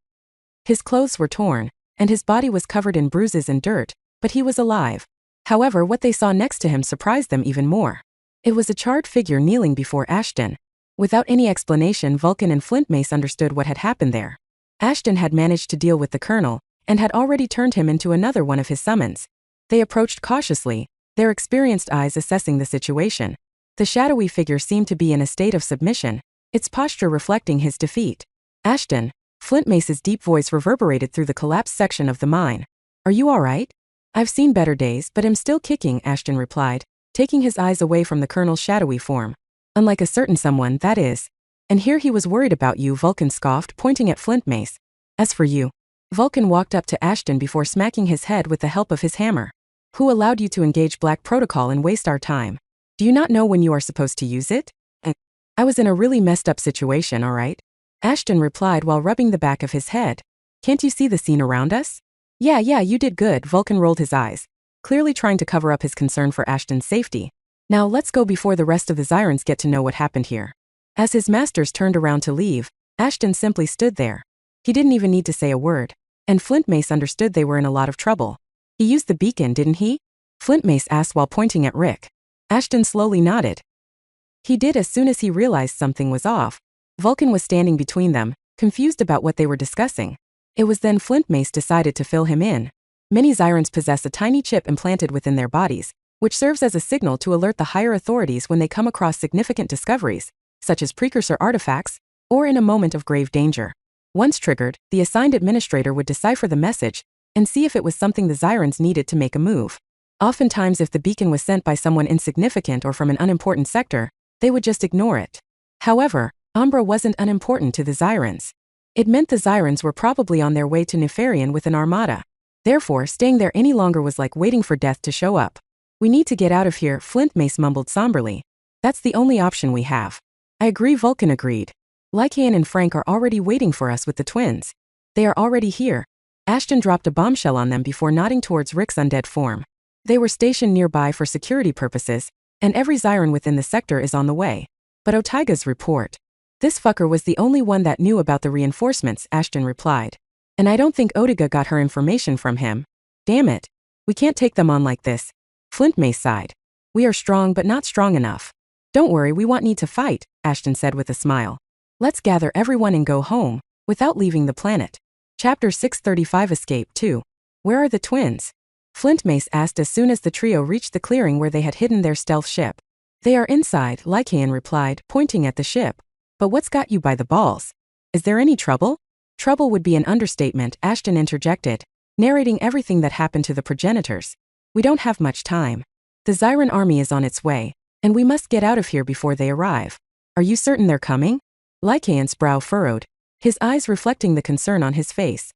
His clothes were torn, and his body was covered in bruises and dirt, but he was alive. However, what they saw next to him surprised them even more. It was a charred figure kneeling before Ashton. Without any explanation, Vulcan and Flintmace understood what had happened there. Ashton had managed to deal with the Colonel, and had already turned him into another one of his summons. They approached cautiously, their experienced eyes assessing the situation. The shadowy figure seemed to be in a state of submission, its posture reflecting his defeat. Ashton, Flintmace's deep voice reverberated through the collapsed section of the mine. Are you all right? I've seen better days, but am still kicking, Ashton replied, taking his eyes away from the Colonel's shadowy form. Unlike a certain someone, that is. And here he was worried about you, Vulcan scoffed, pointing at Flintmace. As for you. Vulcan walked up to Ashton before smacking his head with the help of his hammer. Who allowed you to engage Black Protocol and waste our time? Do you not know when you are supposed to use it? I was in a really messed up situation, all right? Ashton replied while rubbing the back of his head. Can't you see the scene around us? Yeah, you did good, Vulcan rolled his eyes, clearly trying to cover up his concern for Ashton's safety. Now let's go before the rest of the Zyrans get to know what happened here. As his masters turned around to leave, Ashton simply stood there. He didn't even need to say a word, and Flintmace understood they were in a lot of trouble. He used the beacon, didn't he? Flintmace asked while pointing at Rick. Ashton slowly nodded. He did as soon as he realized something was off. Vulcan was standing between them, confused about what they were discussing. It was then Flintmace decided to fill him in. Many Zyrans possess a tiny chip implanted within their bodies, which serves as a signal to alert the higher authorities when they come across significant discoveries, such as precursor artifacts, or in a moment of grave danger. Once triggered, the assigned administrator would decipher the message and see if it was something the Zyrans needed to make a move. Oftentimes, if the beacon was sent by someone insignificant or from an unimportant sector, they would just ignore it. However, Umbra wasn't unimportant to the Zyrans. It meant the Zyrans were probably on their way to Nefarian with an armada. Therefore, staying there any longer was like waiting for death to show up. We need to get out of here, Flintmace mumbled somberly. That's the only option we have. I agree, Vulcan agreed. Lycaon and Frank are already waiting for us with the twins. They are already here. Ashton dropped a bombshell on them before nodding towards Rick's undead form. They were stationed nearby for security purposes, and every Zyron within the sector is on the way. But Otaiga's report. This fucker was the only one that knew about the reinforcements, Ashton replied. And I don't think Otaiga got her information from him. Damn it. We can't take them on like this. Flintmace sighed. We are strong but not strong enough. Don't worry, we won't need to fight, Ashton said with a smile. Let's gather everyone and go home, without leaving the planet. Chapter 635 Escape 2. Where are the twins? Flintmace asked as soon as the trio reached the clearing where they had hidden their stealth ship. They are inside, Lycaon replied, pointing at the ship. But what's got you by the balls? Is there any trouble? Trouble would be an understatement, Ashton interjected, narrating everything that happened to the progenitors. We don't have much time. The Zyron army is on its way, and we must get out of here before they arrive. Are you certain they're coming? Lycaon's brow furrowed, his eyes reflecting the concern on his face.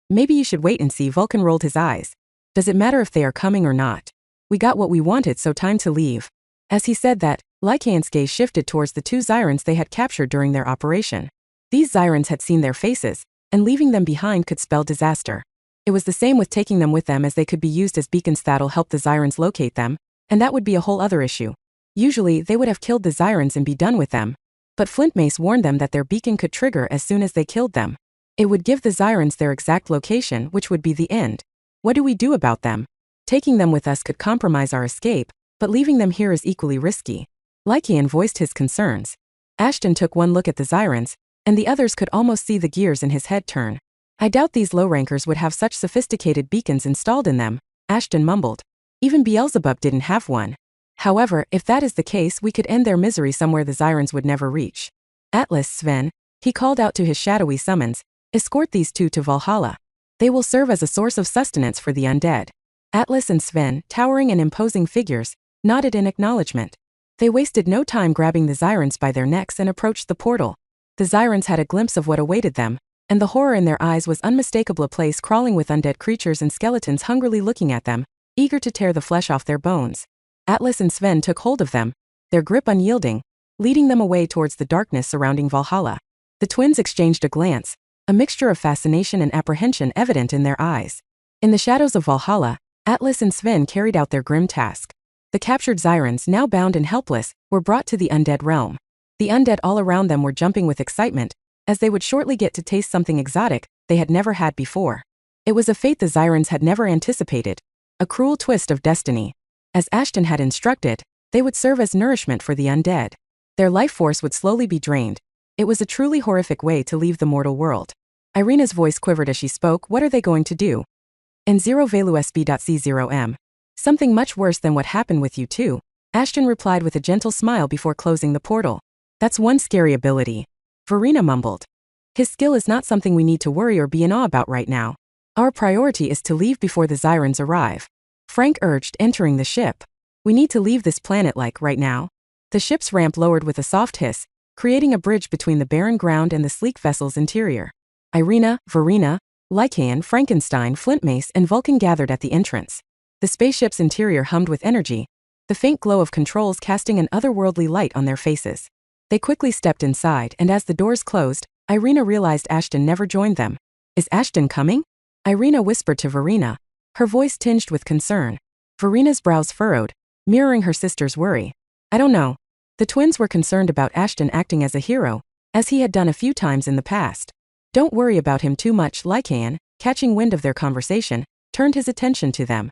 Maybe you should wait and see. Vulcan rolled his eyes. Does it matter if they are coming or not? We got what we wanted, so time to leave. As he said that, Lycaon's gaze shifted towards the two Zyrons they had captured during their operation. These Zyrons had seen their faces, and leaving them behind could spell disaster. It was the same with taking them with them, as they could be used as beacons that'll help the Zyrons locate them, and that would be a whole other issue. Usually, they would have killed the Zyrons and be done with them. But Flintmace warned them that their beacon could trigger as soon as they killed them. It would give the Zyrons their exact location, which would be the end. What do we do about them? Taking them with us could compromise our escape, but leaving them here is equally risky. Lycaon voiced his concerns. Ashton took one look at the Zyrons, and the others could almost see the gears in his head turn. I doubt these low-rankers would have such sophisticated beacons installed in them, Ashton mumbled. Even Beelzebub didn't have one. However, if that is the case, we could end their misery somewhere the Zyrons would never reach. Atlas, Sven, he called out to his shadowy summons, escort these two to Valhalla. They will serve as a source of sustenance for the undead. Atlas and Sven, towering and imposing figures, nodded in acknowledgement. They wasted no time grabbing the Zyrons by their necks and approached the portal. The Zyrons had a glimpse of what awaited them, and the horror in their eyes was unmistakable. A place crawling with undead creatures and skeletons hungrily looking at them, eager to tear the flesh off their bones. Atlas and Sven took hold of them, their grip unyielding, leading them away towards the darkness surrounding Valhalla. The twins exchanged a glance, a mixture of fascination and apprehension evident in their eyes. In the shadows of Valhalla, Atlas and Sven carried out their grim task. The captured Zyrons, now bound and helpless, were brought to the undead realm. The undead all around them were jumping with excitement, as they would shortly get to taste something exotic they had never had before. It was a fate the Zyrons had never anticipated, a cruel twist of destiny. As Ashton had instructed, they would serve as nourishment for the undead. Their life force would slowly be drained. It was a truly horrific way to leave the mortal world. Irina's voice quivered as she spoke. What are they going to do? N0 Velu SB.C0M. Something much worse than what happened with you two, Ashton replied with a gentle smile before closing the portal. That's one scary ability, Verena mumbled. His skill is not something we need to worry or be in awe about right now. Our priority is to leave before the Zyrons arrive. Frank urged, entering the ship. We need to leave this planet right now. The ship's ramp lowered with a soft hiss, creating a bridge between the barren ground and the sleek vessel's interior. Irina, Verena, Lycaon, Frankenstein, Flintmace, and Vulcan gathered at the entrance. The spaceship's interior hummed with energy, the faint glow of controls casting an otherworldly light on their faces. They quickly stepped inside, and as the doors closed, Irina realized Ashton never joined them. Is Ashton coming? Irina whispered to Verena, her voice tinged with concern. Verena's brows furrowed, mirroring her sister's worry. I don't know. The twins were concerned about Ashton acting as a hero, as he had done a few times in the past. Don't worry about him too much. Lycaon, catching wind of their conversation, turned his attention to them.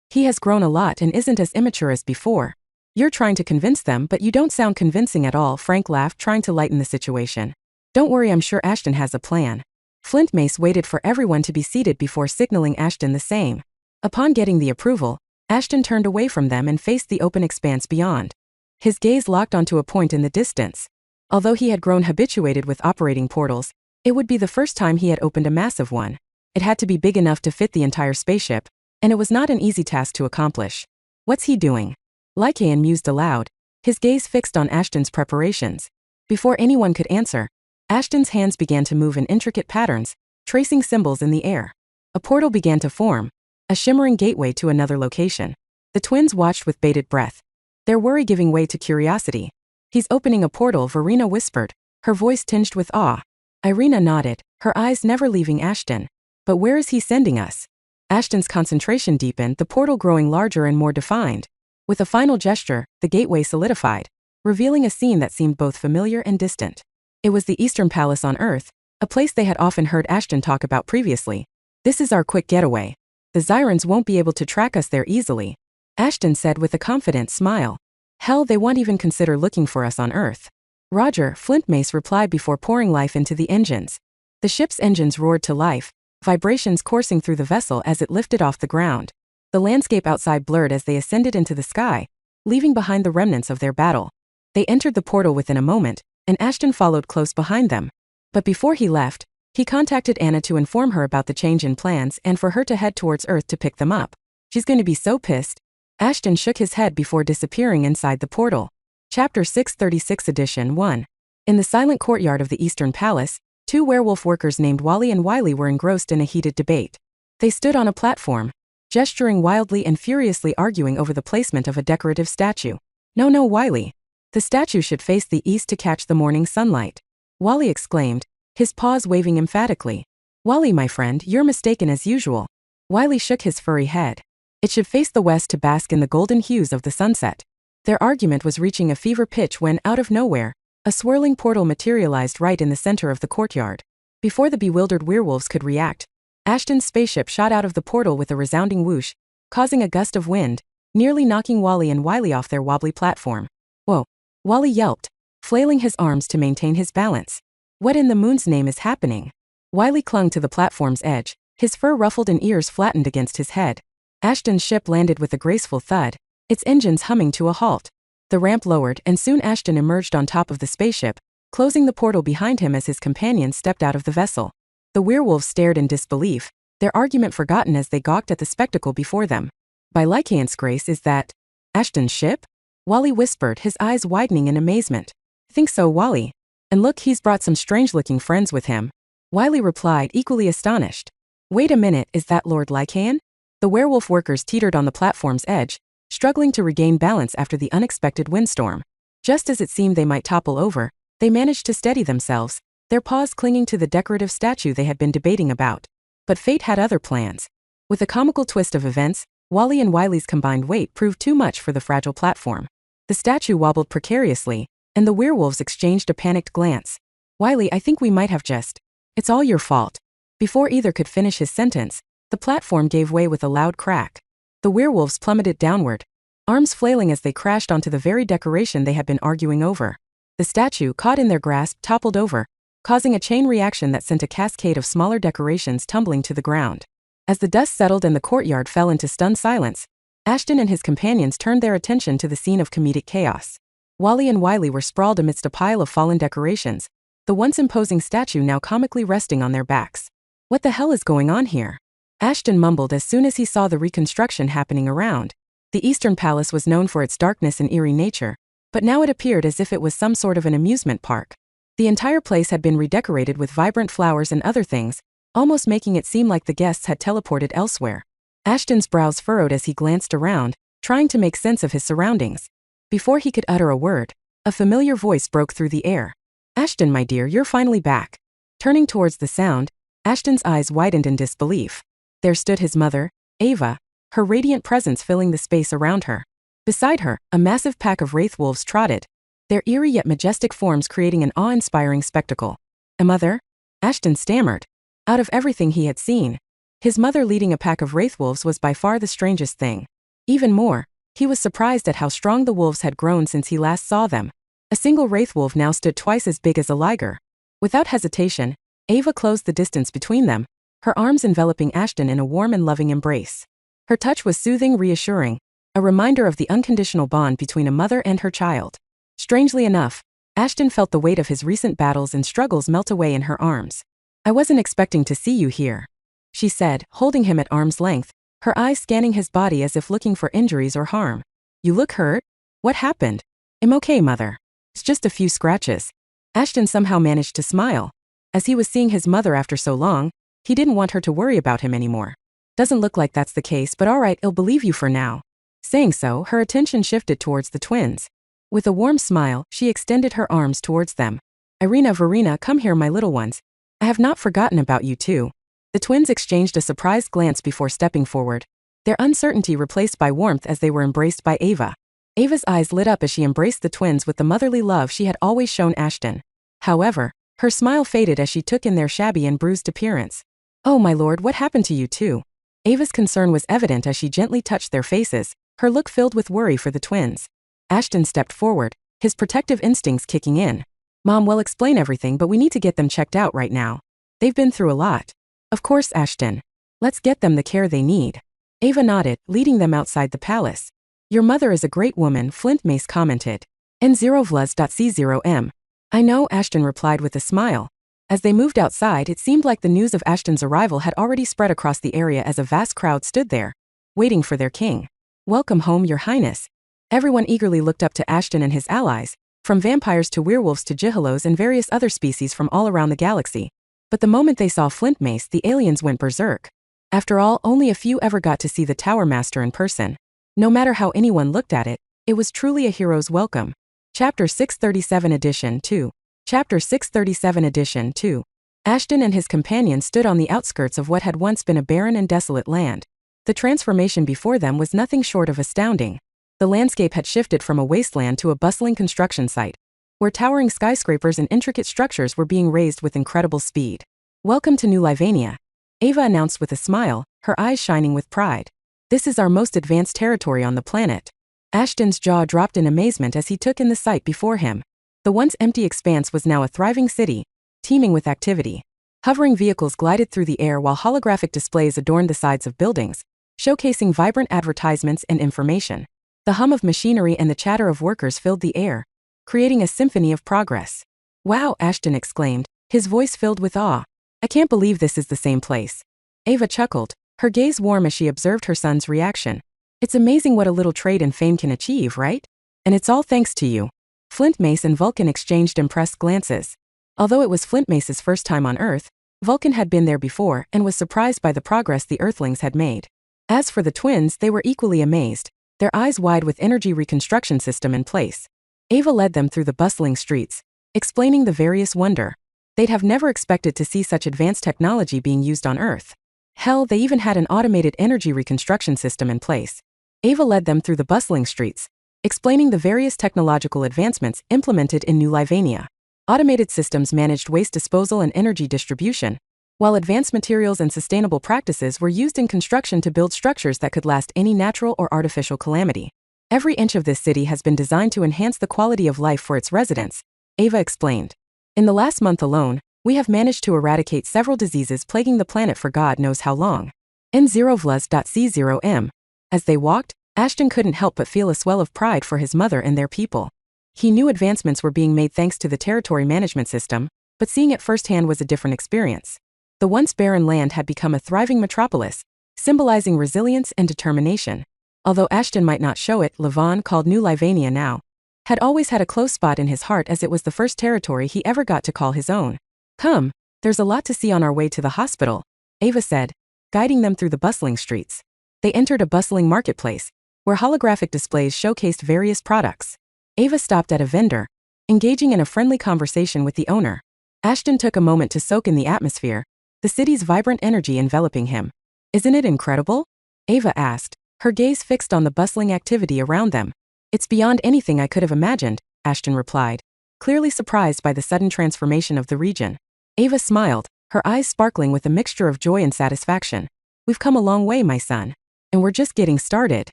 He has grown a lot and isn't as immature as before. You're trying to convince them, but you don't sound convincing at all. Frank laughed, trying to lighten the situation. Don't worry, I'm sure Ashton has a plan. Flintmace waited for everyone to be seated before signaling Ashton the same. Upon getting the approval, Ashton turned away from them and faced the open expanse beyond. His gaze locked onto a point in the distance. Although he had grown habituated with operating portals, it would be the first time he had opened a massive one. It had to be big enough to fit the entire spaceship, and it was not an easy task to accomplish. What's he doing? Lycaon mused aloud, his gaze fixed on Ashton's preparations. Before anyone could answer, Ashton's hands began to move in intricate patterns, tracing symbols in the air. A portal began to form, a shimmering gateway to another location. The twins watched with bated breath, their worry giving way to curiosity. He's opening a portal, Verena whispered, her voice tinged with awe. Irina nodded, her eyes never leaving Ashton. But where is he sending us? Ashton's concentration deepened, the portal growing larger and more defined. With a final gesture, the gateway solidified, revealing a scene that seemed both familiar and distant. It was the Eastern Palace on Earth, a place they had often heard Ashton talk about previously. This is our quick getaway. The Zyrans won't be able to track us there easily, Ashton said with a confident smile. Hell, they won't even consider looking for us on Earth. Roger, Flintmace replied before pouring life into the engines. The ship's engines roared to life, vibrations coursing through the vessel as it lifted off the ground. The landscape outside blurred as they ascended into the sky, leaving behind the remnants of their battle. They entered the portal within a moment, and Ashton followed close behind them. But before he left, he contacted Anna to inform her about the change in plans and for her to head towards Earth to pick them up. She's going to be so pissed. Ashton shook his head before disappearing inside the portal. Chapter 636 Edition 1. In the silent courtyard of the Eastern Palace, two werewolf workers named Wally and Wiley were engrossed in a heated debate. They stood on a platform, gesturing wildly and furiously, arguing over the placement of a decorative statue. No, Wiley. The statue should face the east to catch the morning sunlight, Wally exclaimed, his paws waving emphatically. Wally, my friend, you're mistaken as usual. Wiley shook his furry head. It should face the west to bask in the golden hues of the sunset. Their argument was reaching a fever pitch when, out of nowhere, a swirling portal materialized right in the center of the courtyard. Before the bewildered werewolves could react, Ashton's spaceship shot out of the portal with a resounding whoosh, causing a gust of wind, nearly knocking Wally and Wiley off their wobbly platform. Whoa! Wally yelped, flailing his arms to maintain his balance. What in the moon's name is happening? Wiley clung to the platform's edge, his fur ruffled and ears flattened against his head. Ashton's ship landed with a graceful thud, its engines humming to a halt. The ramp lowered and soon Ashton emerged on top of the spaceship, closing the portal behind him as his companions stepped out of the vessel. The werewolves stared in disbelief, their argument forgotten as they gawked at the spectacle before them. By Lycaon's grace, is that Ashton's ship? Wally whispered, his eyes widening in amazement. Think so, Wally. And look, he's brought some strange-looking friends with him. Wiley replied, equally astonished. Wait a minute, is that Lord Lycaon? The werewolf workers teetered on the platform's edge, struggling to regain balance after the unexpected windstorm. Just as it seemed they might topple over, they managed to steady themselves, their paws clinging to the decorative statue they had been debating about. But fate had other plans. With a comical twist of events, Wally and Wiley's combined weight proved too much for the fragile platform. The statue wobbled precariously, and the werewolves exchanged a panicked glance. Wiley, I think we might have just. It's all your fault. Before either could finish his sentence, the platform gave way with a loud crack. The werewolves plummeted downward, arms flailing as they crashed onto the very decoration they had been arguing over. The statue, caught in their grasp, toppled over, causing a chain reaction that sent a cascade of smaller decorations tumbling to the ground. As the dust settled and the courtyard fell into stunned silence, Ashton and his companions turned their attention to the scene of comedic chaos. Wally and Wiley were sprawled amidst a pile of fallen decorations, the once imposing statue now comically resting on their backs. What the hell is going on here? Ashton mumbled as soon as he saw the reconstruction happening around. The Eastern Palace was known for its darkness and eerie nature, but now it appeared as if it was some sort of an amusement park. The entire place had been redecorated with vibrant flowers and other things, almost making it seem like the guests had teleported elsewhere. Ashton's brows furrowed as he glanced around, trying to make sense of his surroundings. Before he could utter a word, a familiar voice broke through the air. Ashton, my dear, you're finally back. Turning towards the sound, Ashton's eyes widened in disbelief. There stood his mother, Ava, her radiant presence filling the space around her. Beside her, a massive pack of wraith wolves trotted, their eerie yet majestic forms creating an awe-inspiring spectacle. A mother? Ashton stammered. Out of everything he had seen, his mother leading a pack of wraith wolves was by far the strangest thing. Even more, he was surprised at how strong the wolves had grown since he last saw them. A single wraith wolf now stood twice as big as a liger. Without hesitation, Ava closed the distance between them, her arms enveloping Ashton in a warm and loving embrace. Her touch was soothing, reassuring, a reminder of the unconditional bond between a mother and her child. Strangely enough, Ashton felt the weight of his recent battles and struggles melt away in her arms. I wasn't expecting to see you here, she said, holding him at arm's length, her eyes scanning his body as if looking for injuries or harm. You look hurt? What happened? I'm okay, mother. It's just a few scratches. Ashton somehow managed to smile. As he was seeing his mother after so long, he didn't want her to worry about him anymore. Doesn't look like that's the case, but alright, I'll believe you for now. Saying so, her attention shifted towards the twins. With a warm smile, she extended her arms towards them. Irina, Verena, come here, my little ones. I have not forgotten about you too. The twins exchanged a surprised glance before stepping forward, their uncertainty replaced by warmth as they were embraced by Ava. Ava's eyes lit up as she embraced the twins with the motherly love she had always shown Ashton. However, her smile faded as she took in their shabby and bruised appearance. "Oh my lord, what happened to you two?" Ava's concern was evident as she gently touched their faces, her look filled with worry for the twins. Ashton stepped forward, his protective instincts kicking in. "Mom will explain everything, but we need to get them checked out right now. They've been through a lot." "Of course, Ashton. Let's get them the care they need." Ava nodded, leading them outside the palace. "Your mother is a great woman," Flint Mace commented. N0vlas.C0m. "I know," Ashton replied with a smile. As they moved outside, it seemed like the news of Ashton's arrival had already spread across the area as a vast crowd stood there, waiting for their king. "Welcome home, Your Highness." Everyone eagerly looked up to Ashton and his allies, from vampires to werewolves to gigolos and various other species from all around the galaxy. But the moment they saw Flint Mace, the aliens went berserk. After all, only a few ever got to see the Tower Master in person. No matter how anyone looked at it was truly a hero's welcome. Chapter 637 Edition 2. Chapter 637 Edition 2. Ashton and his companions stood on the outskirts of what had once been a barren and desolate land. The transformation before them was nothing short of astounding. The landscape had shifted from a wasteland to a bustling construction site, where towering skyscrapers and intricate structures were being raised with incredible speed. "Welcome to New Livania," Ava announced with a smile, her eyes shining with pride. "This is our most advanced territory on the planet." Ashton's jaw dropped in amazement as he took in the sight before him. The once empty expanse was now a thriving city, teeming with activity. Hovering vehicles glided through the air while holographic displays adorned the sides of buildings, showcasing vibrant advertisements and information. The hum of machinery and the chatter of workers filled the air, creating a symphony of progress. "Wow," Ashton exclaimed, his voice filled with awe. "I can't believe this is the same place." Ava chuckled, her gaze warm as she observed her son's reaction. "It's amazing what a little trade and fame can achieve, right? And it's all thanks to you." Flint Mace and Vulcan exchanged impressed glances. Although it was Flint Mace's first time on Earth, Vulcan had been there before and was surprised by the progress the Earthlings had made. As for the twins, they were equally amazed, their eyes wide with energy reconstruction system in place. Ava led them through the bustling streets, explaining the various wonder. They'd have never expected to see such advanced technology being used on Earth. Hell, they even had an automated energy reconstruction system in place. Ava led them through the bustling streets, explaining the various technological advancements implemented in New Livania. Automated systems managed waste disposal and energy distribution, while advanced materials and sustainable practices were used in construction to build structures that could last any natural or artificial calamity. "Every inch of this city has been designed to enhance the quality of life for its residents," Ava explained. "In the last month alone, we have managed to eradicate several diseases plaguing the planet for God knows how long." N0vlas.C0m. As they walked, Ashton couldn't help but feel a swell of pride for his mother and their people. He knew advancements were being made thanks to the territory management system, but seeing it firsthand was a different experience. The once barren land had become a thriving metropolis, symbolizing resilience and determination. Although Ashton might not show it, Levon, called New Livania now, had always had a close spot in his heart as it was the first territory he ever got to call his own. "Come, there's a lot to see on our way to the hospital," Ava said, guiding them through the bustling streets. They entered a bustling marketplace, where holographic displays showcased various products. Ava stopped at a vendor, engaging in a friendly conversation with the owner. Ashton took a moment to soak in the atmosphere, the city's vibrant energy enveloping him. "Isn't it incredible?" Ava asked, her gaze fixed on the bustling activity around them. "It's beyond anything I could have imagined," Ashton replied, clearly surprised by the sudden transformation of the region. Ava smiled, her eyes sparkling with a mixture of joy and satisfaction. "We've come a long way, my son. And we're just getting started."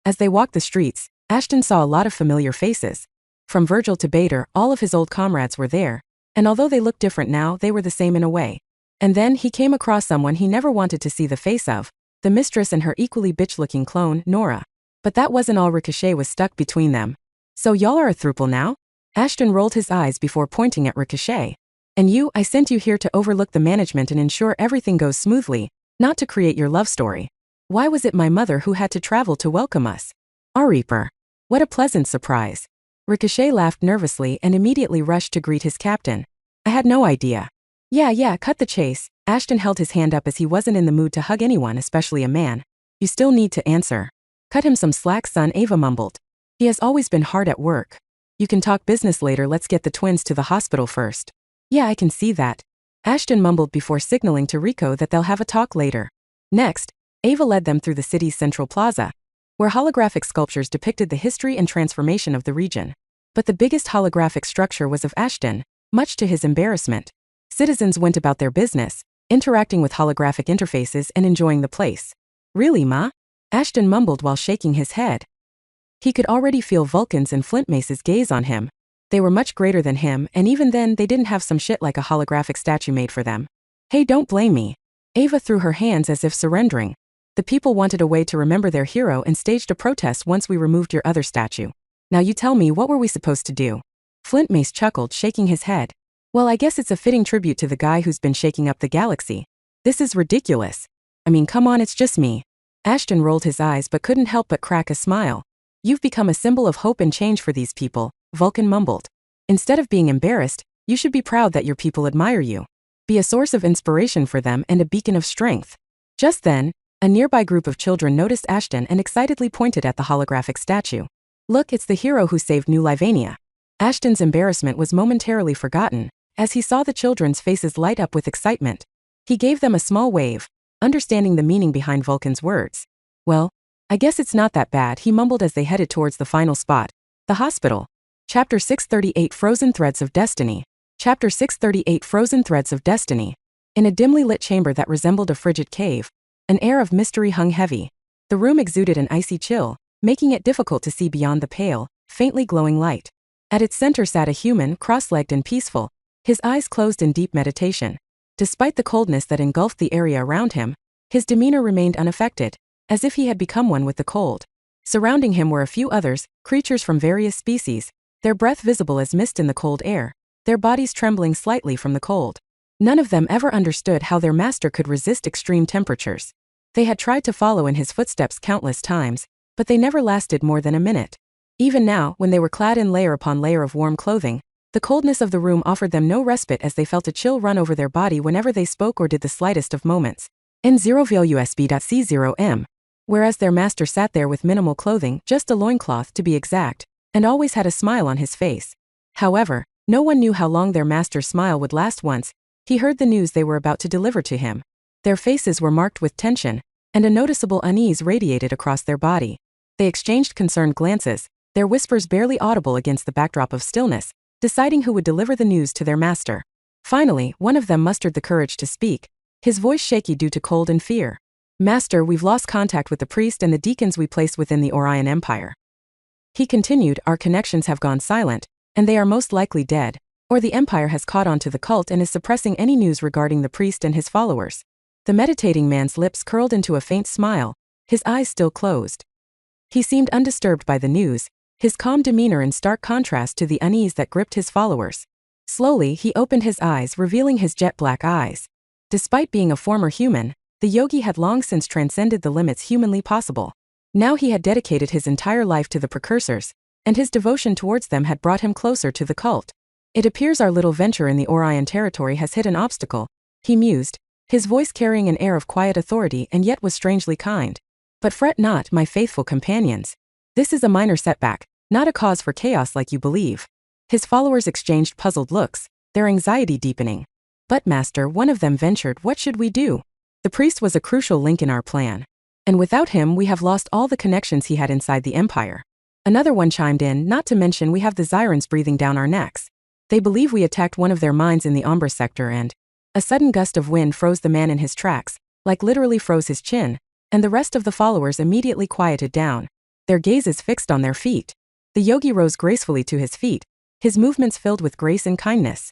As they walked the streets, Ashton saw a lot of familiar faces. From Virgil to Bader, all of his old comrades were there, and although they looked different now, they were the same in a way. And then he came across someone he never wanted to see the face of, the mistress and her equally bitch-looking clone, Nora. But that wasn't all. Ricochet was stuck between them. "So y'all are a throuple now?" Ashton rolled his eyes before pointing at Ricochet. "And I sent you here to overlook the management and ensure everything goes smoothly, not to create your love story. Why was it my mother who had to travel to welcome us?" "Our Reaper. What a pleasant surprise." Ricochet laughed nervously and immediately rushed to greet his captain. "I had no idea." Yeah, cut the chase." Ashton held his hand up as he wasn't in the mood to hug anyone, especially a man. "You still need to answer." "Cut him some slack, son," Ava mumbled. "He has always been hard at work. You can talk business later. Let's get the twins to the hospital first." "Yeah, I can see that." Ashton mumbled before signaling to Rico that they'll have a talk later. Next, Ava led them through the city's central plaza, where holographic sculptures depicted the history and transformation of the region. But the biggest holographic structure was of Ashton, much to his embarrassment. Citizens went about their business, interacting with holographic interfaces and enjoying the place. Really, Ma? Ashton mumbled while shaking his head. He could already feel Vulcan's and Flint Mace's gaze on him. They were much greater than him, and even then they didn't have some shit like a holographic statue made for them. Hey, don't blame me. Ava threw her hands as if surrendering. The people wanted a way to remember their hero and staged a protest once we removed your other statue. Now you tell me, what were we supposed to do? Flint Mace chuckled, shaking his head. Well, I guess it's a fitting tribute to the guy who's been shaking up the galaxy. This is ridiculous. I mean, come on, it's just me. Ashton rolled his eyes but couldn't help but crack a smile. You've become a symbol of hope and change for these people, Vulcan mumbled. Instead of being embarrassed, you should be proud that your people admire you. Be a source of inspiration for them and a beacon of strength. Just then, a nearby group of children noticed Ashton and excitedly pointed at the holographic statue. Look, it's the hero who saved New Livania. Ashton's embarrassment was momentarily forgotten, as he saw the children's faces light up with excitement. He gave them a small wave, understanding the meaning behind Vulcan's words. Well, I guess it's not that bad, he mumbled as they headed towards the final spot, the hospital. Chapter 638 Frozen Threads of Destiny. Chapter 638 Frozen Threads of Destiny. In a dimly lit chamber that resembled a frigid cave, an air of mystery hung heavy. The room exuded an icy chill, making it difficult to see beyond the pale, faintly glowing light. At its center sat a human, cross-legged and peaceful, his eyes closed in deep meditation. Despite the coldness that engulfed the area around him, his demeanor remained unaffected, as if he had become one with the cold. Surrounding him were a few others, creatures from various species, their breath visible as mist in the cold air, their bodies trembling slightly from the cold. None of them ever understood how their master could resist extreme temperatures. They had tried to follow in his footsteps countless times, but they never lasted more than a minute. Even now, when they were clad in layer upon layer of warm clothing, the coldness of the room offered them no respite as they felt a chill run over their body whenever they spoke or did the slightest of movements. N0VLUSB.C0M. Whereas their master sat there with minimal clothing, just a loincloth to be exact, and always had a smile on his face. However, no one knew how long their master's smile would last once he heard the news they were about to deliver to him. Their faces were marked with tension, and a noticeable unease radiated across their body. They exchanged concerned glances, their whispers barely audible against the backdrop of stillness, deciding who would deliver the news to their master. Finally, one of them mustered the courage to speak, his voice shaky due to cold and fear. Master, we've lost contact with the priest and the deacons we placed within the Orion Empire. He continued, our connections have gone silent, and they are most likely dead, or the Empire has caught on to the cult and is suppressing any news regarding the priest and his followers. The meditating man's lips curled into a faint smile, his eyes still closed. He seemed undisturbed by the news, his calm demeanor in stark contrast to the unease that gripped his followers. Slowly, he opened his eyes, revealing his jet-black eyes. Despite being a former human, the yogi had long since transcended the limits humanly possible. Now he had dedicated his entire life to the precursors, and his devotion towards them had brought him closer to the cult. It appears our little venture in the Orion territory has hit an obstacle, he mused, his voice carrying an air of quiet authority and yet was strangely kind. But fret not, my faithful companions. This is a minor setback, not a cause for chaos like you believe. His followers exchanged puzzled looks, their anxiety deepening. But master, one of them ventured, what should we do? The priest was a crucial link in our plan. And without him we have lost all the connections he had inside the Empire. Another one chimed in, not to mention we have the Zyrans breathing down our necks. They believe we attacked one of their mines in the Umbra sector and... A sudden gust of wind froze the man in his tracks, like literally froze his chin, and the rest of the followers immediately quieted down, their gazes fixed on their feet. The yogi rose gracefully to his feet, his movements filled with grace and kindness.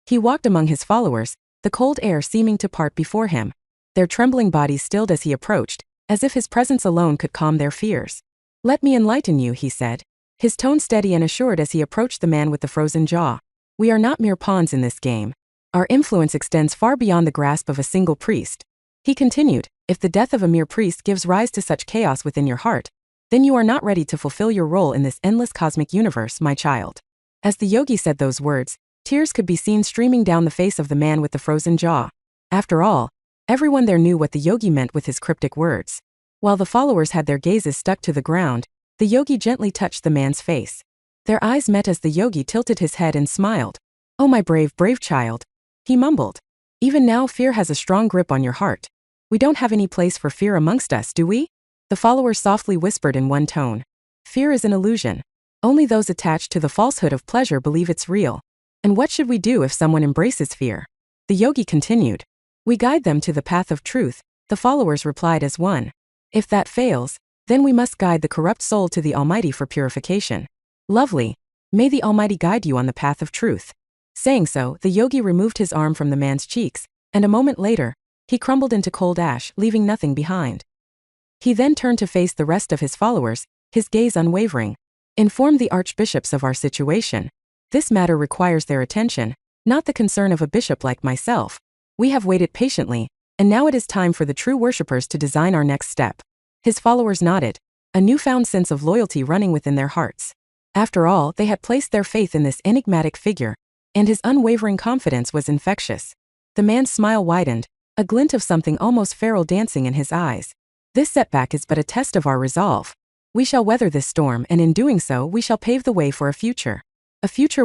He walked among his followers, the cold air seeming to part before him. Their trembling bodies stilled as he approached, as if his presence alone could calm their fears. Let me enlighten you, he said, his tone steady and assured as he approached the man with the frozen jaw. We are not mere pawns in this game. Our influence extends far beyond the grasp of a single priest. He continued, if the death of a mere priest gives rise to such chaos within your heart, then you are not ready to fulfill your role in this endless cosmic universe, my child. As the yogi said those words, tears could be seen streaming down the face of the man with the frozen jaw. After all, everyone there knew what the yogi meant with his cryptic words. While the followers had their gazes stuck to the ground, the yogi gently touched the man's face. Their eyes met as the yogi tilted his head and smiled. Oh, my brave, brave child. He mumbled. Even now, fear has a strong grip on your heart. We don't have any place for fear amongst us, do we? The followers softly whispered in one tone. Fear is an illusion. Only those attached to the falsehood of pleasure believe it's real. And what should we do if someone embraces fear? The yogi continued. We guide them to the path of truth, the followers replied as one. If that fails, then we must guide the corrupt soul to the Almighty for purification. Lovely. May the Almighty guide you on the path of truth. Saying so, the yogi removed his arm from the man's cheeks, and a moment later, he crumbled into cold ash, leaving nothing behind. He then turned to face the rest of his followers, his gaze unwavering. Inform the archbishops of our situation. This matter requires their attention, not the concern of a bishop like myself. We have waited patiently, and now it is time for the true worshippers to design our next step. His followers nodded, a newfound sense of loyalty running within their hearts. After all, they had placed their faith in this enigmatic figure, and his unwavering confidence was infectious. The man's smile widened, a glint of something almost feral dancing in his eyes. This setback is but a test of our resolve. We shall weather this storm, and in doing so, we shall pave the way for a future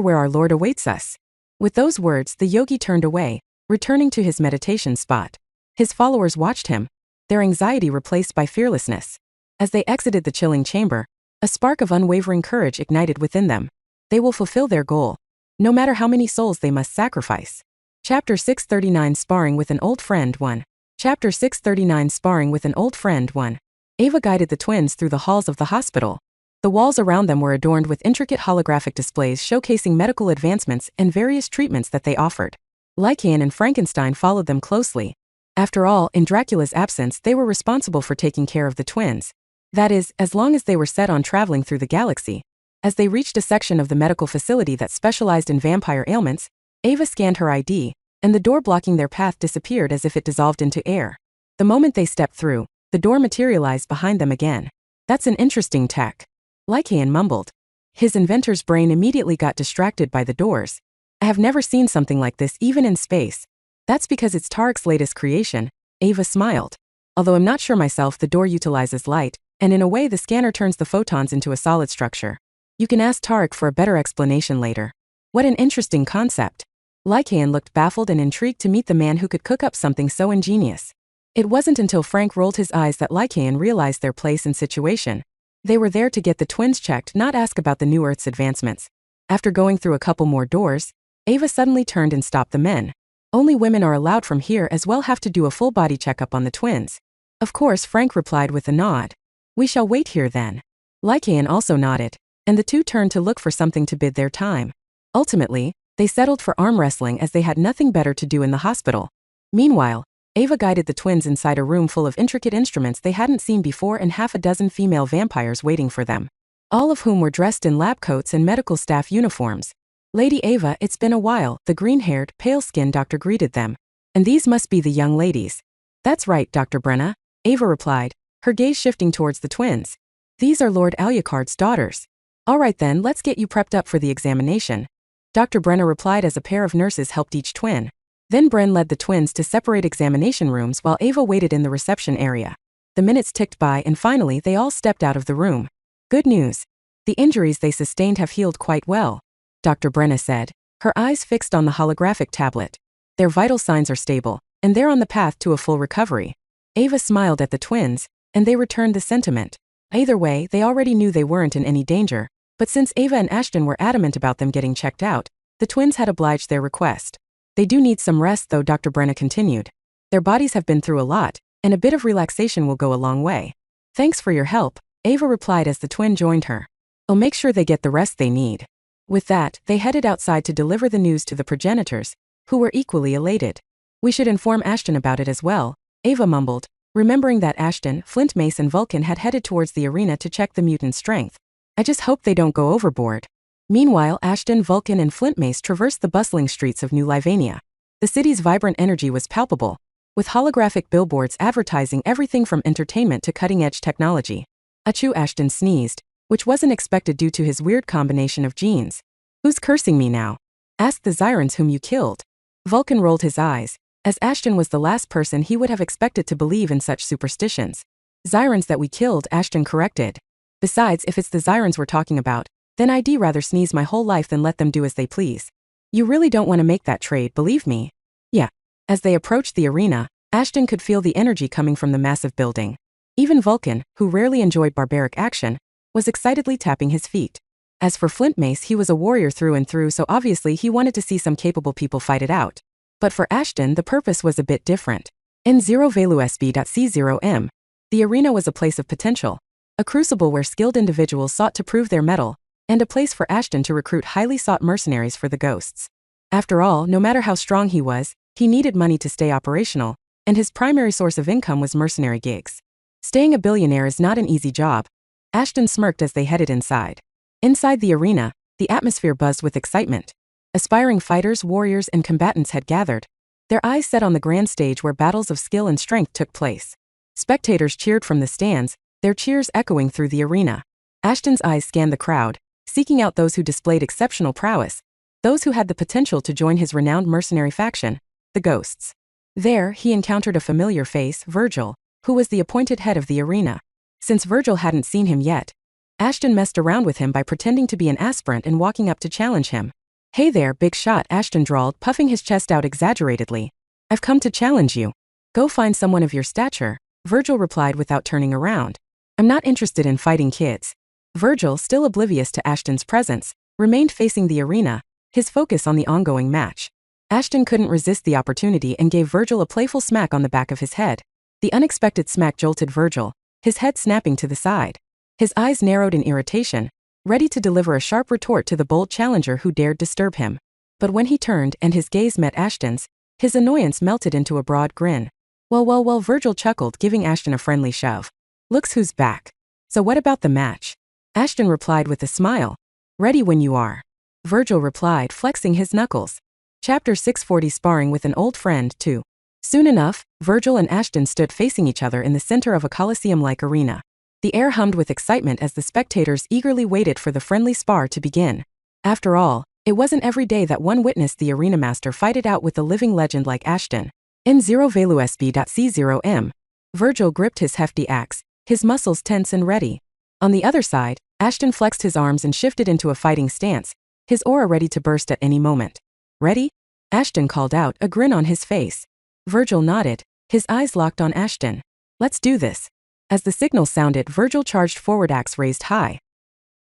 where our Lord awaits us. With those words, the yogi turned away, returning to his meditation spot. His followers watched him, their anxiety replaced by fearlessness. As they exited the chilling chamber, a spark of unwavering courage ignited within them. They will fulfill their goal, no matter how many souls they must sacrifice. Chapter 639 Sparring with an Old Friend 1. Chapter 639 Sparring with an Old Friend 1. Ava guided the twins through the halls of the hospital. The walls around them were adorned with intricate holographic displays showcasing medical advancements and various treatments that they offered. Lycaon and Frankenstein followed them closely. After all, in Dracula's absence, they were responsible for taking care of the twins. That is, as long as they were set on traveling through the galaxy. As they reached a section of the medical facility that specialized in vampire ailments, Ava scanned her ID, and the door blocking their path disappeared as if it dissolved into air. The moment they stepped through, the door materialized behind them again. That's an interesting tech. Lycaon mumbled. His inventor's brain immediately got distracted by the doors. I have never seen something like this even in space. That's because it's Tarek's latest creation, Ava smiled. Although I'm not sure myself, the door utilizes light, and in a way the scanner turns the photons into a solid structure. You can ask Tarek for a better explanation later. What an interesting concept. Lycaon looked baffled and intrigued to meet the man who could cook up something so ingenious. It wasn't until Frank rolled his eyes that Lycaon realized their place and situation. They were there to get the twins checked, not ask about the new Earth's advancements. After going through a couple more doors, Ava suddenly turned and stopped the men. Only women are allowed from here, as well have to do a full body checkup on the twins. Of course, Frank replied with a nod. We shall wait here then. Lycaon also nodded, and the two turned to look for something to bid their time. Ultimately, they settled for arm wrestling as they had nothing better to do in the hospital. Meanwhile, Ava guided the twins inside a room full of intricate instruments they hadn't seen before and half a dozen female vampires waiting for them, all of whom were dressed in lab coats and medical staff uniforms. Lady Ava, it's been a while, the green-haired, pale-skinned doctor greeted them. And these must be the young ladies. That's right, Dr. Brenna, Ava replied, her gaze shifting towards the twins. These are Lord Alucard's daughters. All right then, let's get you prepped up for the examination. Dr. Brenna replied as a pair of nurses helped each twin. Then Bren led the twins to separate examination rooms while Ava waited in the reception area. The minutes ticked by and finally they all stepped out of the room. Good news. The injuries they sustained have healed quite well, Dr. Brenna said, her eyes fixed on the holographic tablet. Their vital signs are stable, and they're on the path to a full recovery. Ava smiled at the twins, and they returned the sentiment. Either way, they already knew they weren't in any danger, but since Ava and Ashton were adamant about them getting checked out, the twins had obliged their request. They do need some rest though, Dr. Brenna continued. Their bodies have been through a lot, and a bit of relaxation will go a long way. Thanks for your help, Ava replied as the twin joined her. I'll make sure they get the rest they need. With that, they headed outside to deliver the news to the progenitors, who were equally elated. We should inform Ashton about it as well, Ava mumbled, remembering that Ashton, Flint Mace and Vulcan had headed towards the arena to check the mutant strength. I just hope they don't go overboard. Meanwhile, Ashton, Vulcan and Flint Mace traversed the bustling streets of New Livania. The city's vibrant energy was palpable, with holographic billboards advertising everything from entertainment to cutting-edge technology. Achoo, Ashton sneezed, which wasn't expected due to his weird combination of genes. Who's cursing me now? Asked the Zyrans whom you killed. Vulcan rolled his eyes, as Ashton was the last person he would have expected to believe in such superstitions. Zyrans that we killed, Ashton corrected. Besides, if it's the Zyrans we're talking about, then I'd rather sneeze my whole life than let them do as they please. You really don't want to make that trade, believe me. Yeah. As they approached the arena, Ashton could feel the energy coming from the massive building. Even Vulcan, who rarely enjoyed barbaric action, was excitedly tapping his feet. As for Flint Mace, he was a warrior through and through, so obviously he wanted to see some capable people fight it out. But for Ashton, the purpose was a bit different. N0ValuSB.C0M. The arena was a place of potential, a crucible where skilled individuals sought to prove their mettle, and a place for Ashton to recruit highly sought mercenaries for the ghosts. After all, no matter how strong he was, he needed money to stay operational, and his primary source of income was mercenary gigs. Staying a billionaire is not an easy job. Ashton smirked as they headed inside. Inside the arena, the atmosphere buzzed with excitement. Aspiring fighters, warriors, and combatants had gathered, their eyes set on the grand stage where battles of skill and strength took place. Spectators cheered from the stands, their cheers echoing through the arena. Ashton's eyes scanned the crowd, seeking out those who displayed exceptional prowess, those who had the potential to join his renowned mercenary faction, the Ghosts. There, he encountered a familiar face, Virgil, who was the appointed head of the arena. Since Virgil hadn't seen him yet, Ashton messed around with him by pretending to be an aspirant and walking up to challenge him. "Hey there, big shot," Ashton drawled, puffing his chest out exaggeratedly. "I've come to challenge you. Go find someone of your stature," Virgil replied without turning around. "I'm not interested in fighting kids." Virgil, still oblivious to Ashton's presence, remained facing the arena, his focus on the ongoing match. Ashton couldn't resist the opportunity and gave Virgil a playful smack on the back of his head. The unexpected smack jolted Virgil, his head snapping to the side. His eyes narrowed in irritation, ready to deliver a sharp retort to the bold challenger who dared disturb him. But when he turned and his gaze met Ashton's, his annoyance melted into a broad grin. Well, Virgil chuckled, giving Ashton a friendly shove. "Looks who's back. So what about the match?" Ashton replied with a smile. "Ready when you are." Virgil replied, flexing his knuckles. Chapter 640, Sparring with an Old Friend 2. Soon enough, Virgil and Ashton stood facing each other in the center of a coliseum-like arena. The air hummed with excitement as the spectators eagerly waited for the friendly spar to begin. After all, it wasn't every day that one witnessed the arena master fight it out with a living legend like Ashton. N0ValuSB.C0M. Virgil gripped his hefty axe, his muscles tense and ready. On the other side, Ashton flexed his arms and shifted into a fighting stance, his aura ready to burst at any moment. "Ready?" Ashton called out, a grin on his face. Virgil nodded, his eyes locked on Ashton. "Let's do this." As the signal sounded, Virgil charged forward, axe raised high.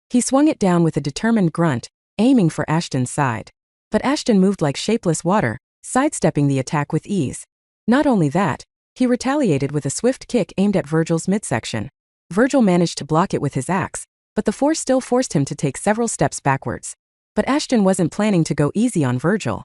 He swung it down with a determined grunt, aiming for Ashton's side. But Ashton moved like shapeless water, sidestepping the attack with ease. Not only that, he retaliated with a swift kick aimed at Virgil's midsection. Virgil managed to block it with his axe, but the force still forced him to take several steps backwards. But Ashton wasn't planning to go easy on Virgil.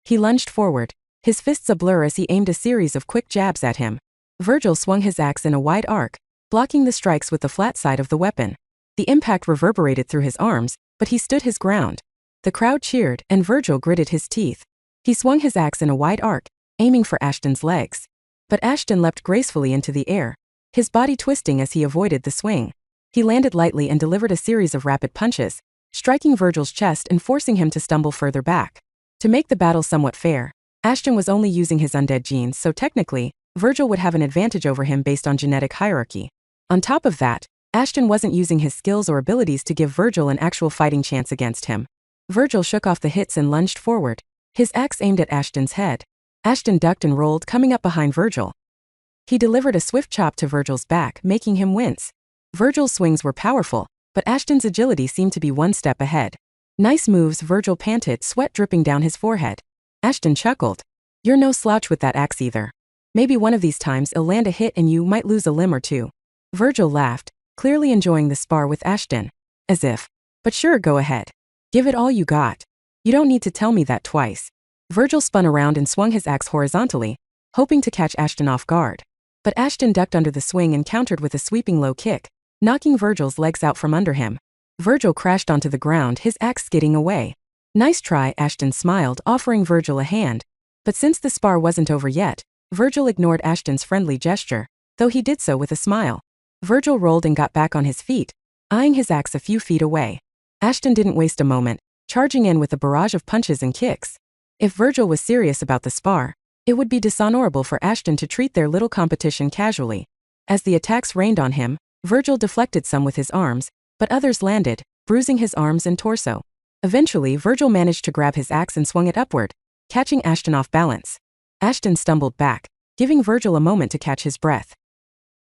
He lunged forward, his fists a blur as he aimed a series of quick jabs at him. Virgil swung his axe in a wide arc, blocking the strikes with the flat side of the weapon. The impact reverberated through his arms, but he stood his ground. The crowd cheered, and Virgil gritted his teeth. He swung his axe in a wide arc, aiming for Ashton's legs. But Ashton leapt gracefully into the air, his body twisting as he avoided the swing. He landed lightly and delivered a series of rapid punches, striking Virgil's chest and forcing him to stumble further back. To make the battle somewhat fair, Ashton was only using his undead genes, so technically, Virgil would have an advantage over him based on genetic hierarchy. On top of that, Ashton wasn't using his skills or abilities to give Virgil an actual fighting chance against him. Virgil shook off the hits and lunged forward, his axe aimed at Ashton's head. Ashton ducked and rolled, coming up behind Virgil. He delivered a swift chop to Virgil's back, making him wince. Virgil's swings were powerful, but Ashton's agility seemed to be one step ahead. "Nice moves," Virgil panted, sweat dripping down his forehead. Ashton chuckled. "You're no slouch with that axe either. Maybe one of these times it'll land a hit and you might lose a limb or two." Virgil laughed, clearly enjoying the spar with Ashton. As if, "But sure, go ahead. Give it all you got. You don't need to tell me that twice." Virgil spun around and swung his axe horizontally, hoping to catch Ashton off guard. But Ashton ducked under the swing and countered with a sweeping low kick, knocking Virgil's legs out from under him. Virgil crashed onto the ground, his axe skidding away. "Nice try," Ashton smiled, offering Virgil a hand. But since the spar wasn't over yet, Virgil ignored Ashton's friendly gesture, though he did so with a smile. Virgil rolled and got back on his feet, eyeing his axe a few feet away. Ashton didn't waste a moment, charging in with a barrage of punches and kicks. If Virgil was serious about the spar, it would be dishonorable for Ashton to treat their little competition casually. As the attacks rained on him, Virgil deflected some with his arms, but others landed, bruising his arms and torso. Eventually, Virgil managed to grab his axe and swung it upward, catching Ashton off balance. Ashton stumbled back, giving Virgil a moment to catch his breath.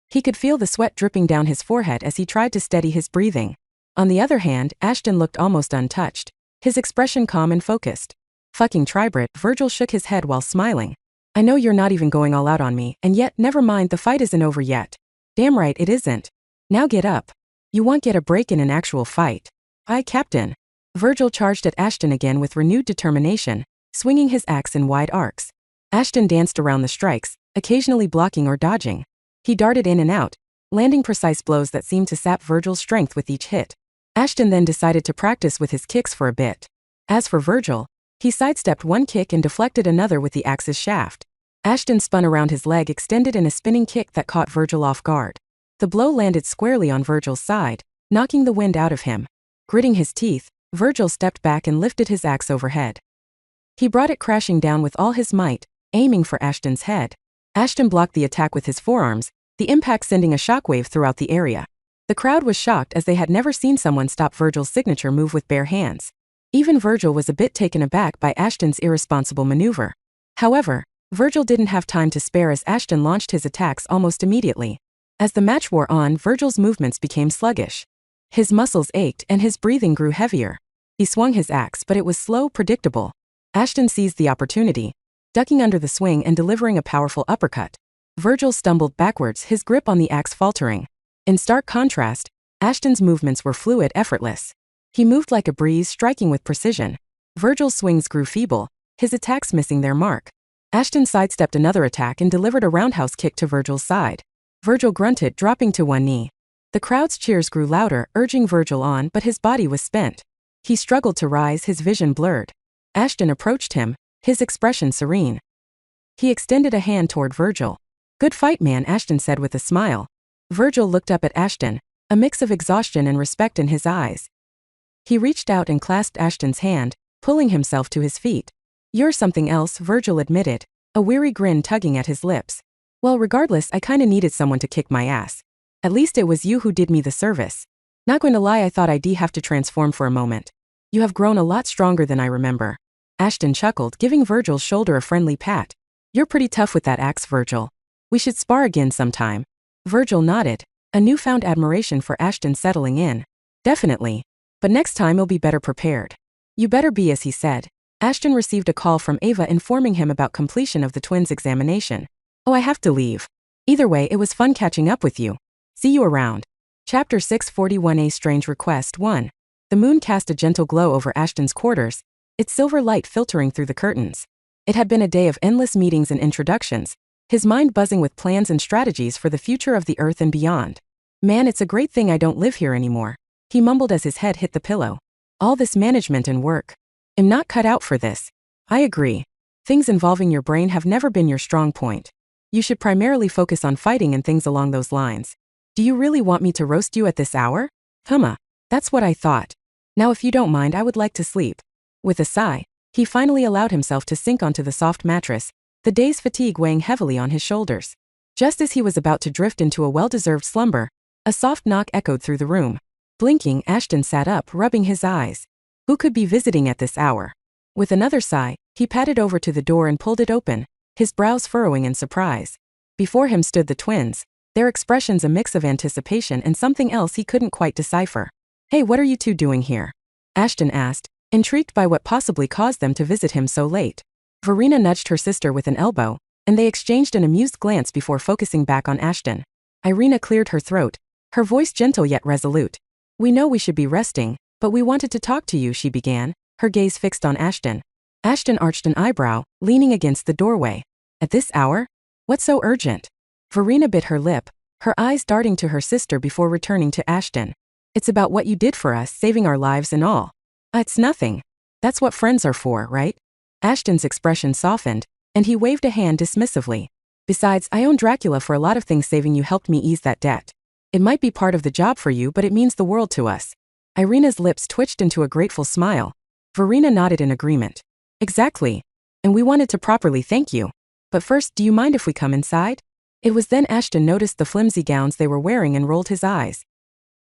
He could feel the sweat dripping down his forehead as he tried to steady his breathing. On the other hand, Ashton looked almost untouched, his expression calm and focused. Fucking tribrit, Virgil shook his head while smiling. I know you're not even going all out on me, and yet, never mind, the fight isn't over yet. Damn right it isn't. Now get up. You won't get a break in an actual fight. Aye, Captain. Virgil charged at Ashton again with renewed determination, swinging his axe in wide arcs. Ashton danced around the strikes, occasionally blocking or dodging. He darted in and out, landing precise blows that seemed to sap Virgil's strength with each hit. Ashton then decided to practice with his kicks for a bit. As for Virgil, he sidestepped one kick and deflected another with the axe's shaft. Ashton spun around his leg extended in a spinning kick that caught Virgil off guard. The blow landed squarely on Virgil's side, knocking the wind out of him. Gritting his teeth, Virgil stepped back and lifted his axe overhead. He brought it crashing down with all his might, aiming for Ashton's head. Ashton blocked the attack with his forearms, the impact sending a shockwave throughout the area. The crowd was shocked as they had never seen someone stop Virgil's signature move with bare hands. Even Virgil was a bit taken aback by Ashton's irresponsible maneuver. However, Virgil didn't have time to spare as Ashton launched his attacks almost immediately. As the match wore on, Virgil's movements became sluggish. His muscles ached and his breathing grew heavier. He swung his axe, but it was slow, predictable. Ashton seized the opportunity, ducking under the swing and delivering a powerful uppercut. Virgil stumbled backwards, his grip on the axe faltering. In stark contrast, Ashton's movements were fluid, effortless. He moved like a breeze, striking with precision. Virgil's swings grew feeble, his attacks missing their mark. Ashton sidestepped another attack and delivered a roundhouse kick to Virgil's side. Virgil grunted, dropping to one knee. The crowd's cheers grew louder, urging Virgil on, but his body was spent. He struggled to rise, his vision blurred. Ashton approached him, his expression serene. He extended a hand toward Virgil. Good fight, man, Ashton said with a smile. Virgil looked up at Ashton, a mix of exhaustion and respect in his eyes. He reached out and clasped Ashton's hand, pulling himself to his feet. You're something else, Virgil admitted, a weary grin tugging at his lips. Well, regardless, I kinda needed someone to kick my ass. At least it was you who did me the service. Not going to lie, I thought I'd have to transform for a moment. You have grown a lot stronger than I remember. Ashton chuckled, giving Virgil's shoulder a friendly pat. You're pretty tough with that axe, Virgil. We should spar again sometime. Virgil nodded, a newfound admiration for Ashton settling in. Definitely. But next time he'll be better prepared. You better be, as he said. Ashton received a call from Ava informing him about completion of the twins' examination. Oh, I have to leave. Either way, it was fun catching up with you. See you around. Chapter 641, A Strange Request 1. The moon cast a gentle glow over Ashton's quarters, its silver light filtering through the curtains. It had been a day of endless meetings and introductions, his mind buzzing with plans and strategies for the future of the earth and beyond. Man, it's a great thing I don't live here anymore, he mumbled as his head hit the pillow. All this management and work. I'm not cut out for this. I agree. Things involving your brain have never been your strong point. You should primarily focus on fighting and things along those lines. Do you really want me to roast you at this hour? That's what I thought. Now if you don't mind, I would like to sleep. With a sigh, he finally allowed himself to sink onto the soft mattress, the day's fatigue weighing heavily on his shoulders. Just as he was about to drift into a well-deserved slumber, a soft knock echoed through the room. Blinking, Ashton sat up, rubbing his eyes. Who could be visiting at this hour? With another sigh, he padded over to the door and pulled it open, his brows furrowing in surprise. Before him stood the twins, their expressions a mix of anticipation and something else he couldn't quite decipher. Hey, what are you two doing here? Ashton asked, intrigued by what possibly caused them to visit him so late. Verena nudged her sister with an elbow, and they exchanged an amused glance before focusing back on Ashton. Irina cleared her throat, her voice gentle yet resolute. We know we should be resting, but we wanted to talk to you, she began, her gaze fixed on Ashton. Ashton arched an eyebrow, leaning against the doorway. At this hour? What's so urgent? Verena bit her lip, her eyes darting to her sister before returning to Ashton. It's about what you did for us, saving our lives and all. It's nothing. That's what friends are for, right? Ashton's expression softened, and he waved a hand dismissively. Besides, I own Dracula for a lot of things, saving you helped me ease that debt. It might be part of the job for you, but it means the world to us. Irina's lips twitched into a grateful smile. Verena nodded in agreement. Exactly. And we wanted to properly thank you. But first, do you mind if we come inside? It was then Ashton noticed the flimsy gowns they were wearing and rolled his eyes.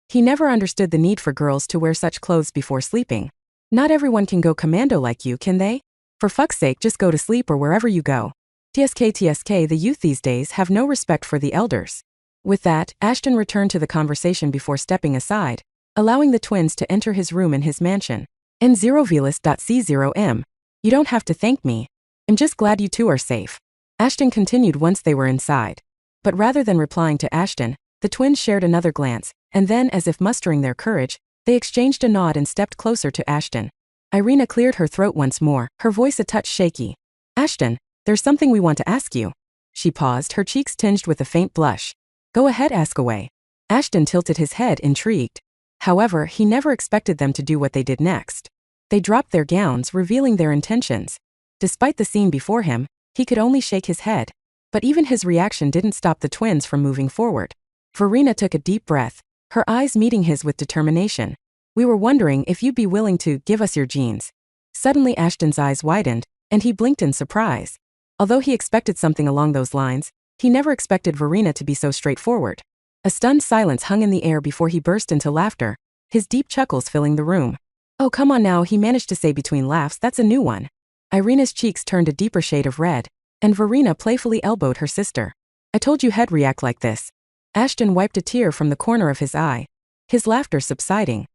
He never understood the need for girls to wear such clothes before sleeping. Not everyone can go commando like you, can they? For fuck's sake, just go to sleep or wherever you go. TSK, the youth these days have no respect for the elders. With that, Ashton returned to the conversation before stepping aside, allowing the twins to enter his room in his mansion. N0Velas.C0M. You don't have to thank me. I'm just glad you two are safe. Ashton continued once they were inside. But rather than replying to Ashton, the twins shared another glance, and then, as if mustering their courage, they exchanged a nod and stepped closer to Ashton. Irina cleared her throat once more, her voice a touch shaky. Ashton, there's something we want to ask you. She paused, her cheeks tinged with a faint blush. Go ahead, ask away. Ashton tilted his head, intrigued. However, he never expected them to do what they did next. They dropped their gowns, revealing their intentions. Despite the scene before him, he could only shake his head. But even his reaction didn't stop the twins from moving forward. Verena took a deep breath, her eyes meeting his with determination. We were wondering if you'd be willing to give us your jeans. Suddenly Ashton's eyes widened, and he blinked in surprise. Although he expected something along those lines, he never expected Verena to be so straightforward. A stunned silence hung in the air before he burst into laughter, his deep chuckles filling the room. Oh, come on now, he managed to say between laughs, that's a new one. Irina's cheeks turned a deeper shade of red, and Verena playfully elbowed her sister. I told you he'd react like this. Ashton wiped a tear from the corner of his eye, his laughter subsiding.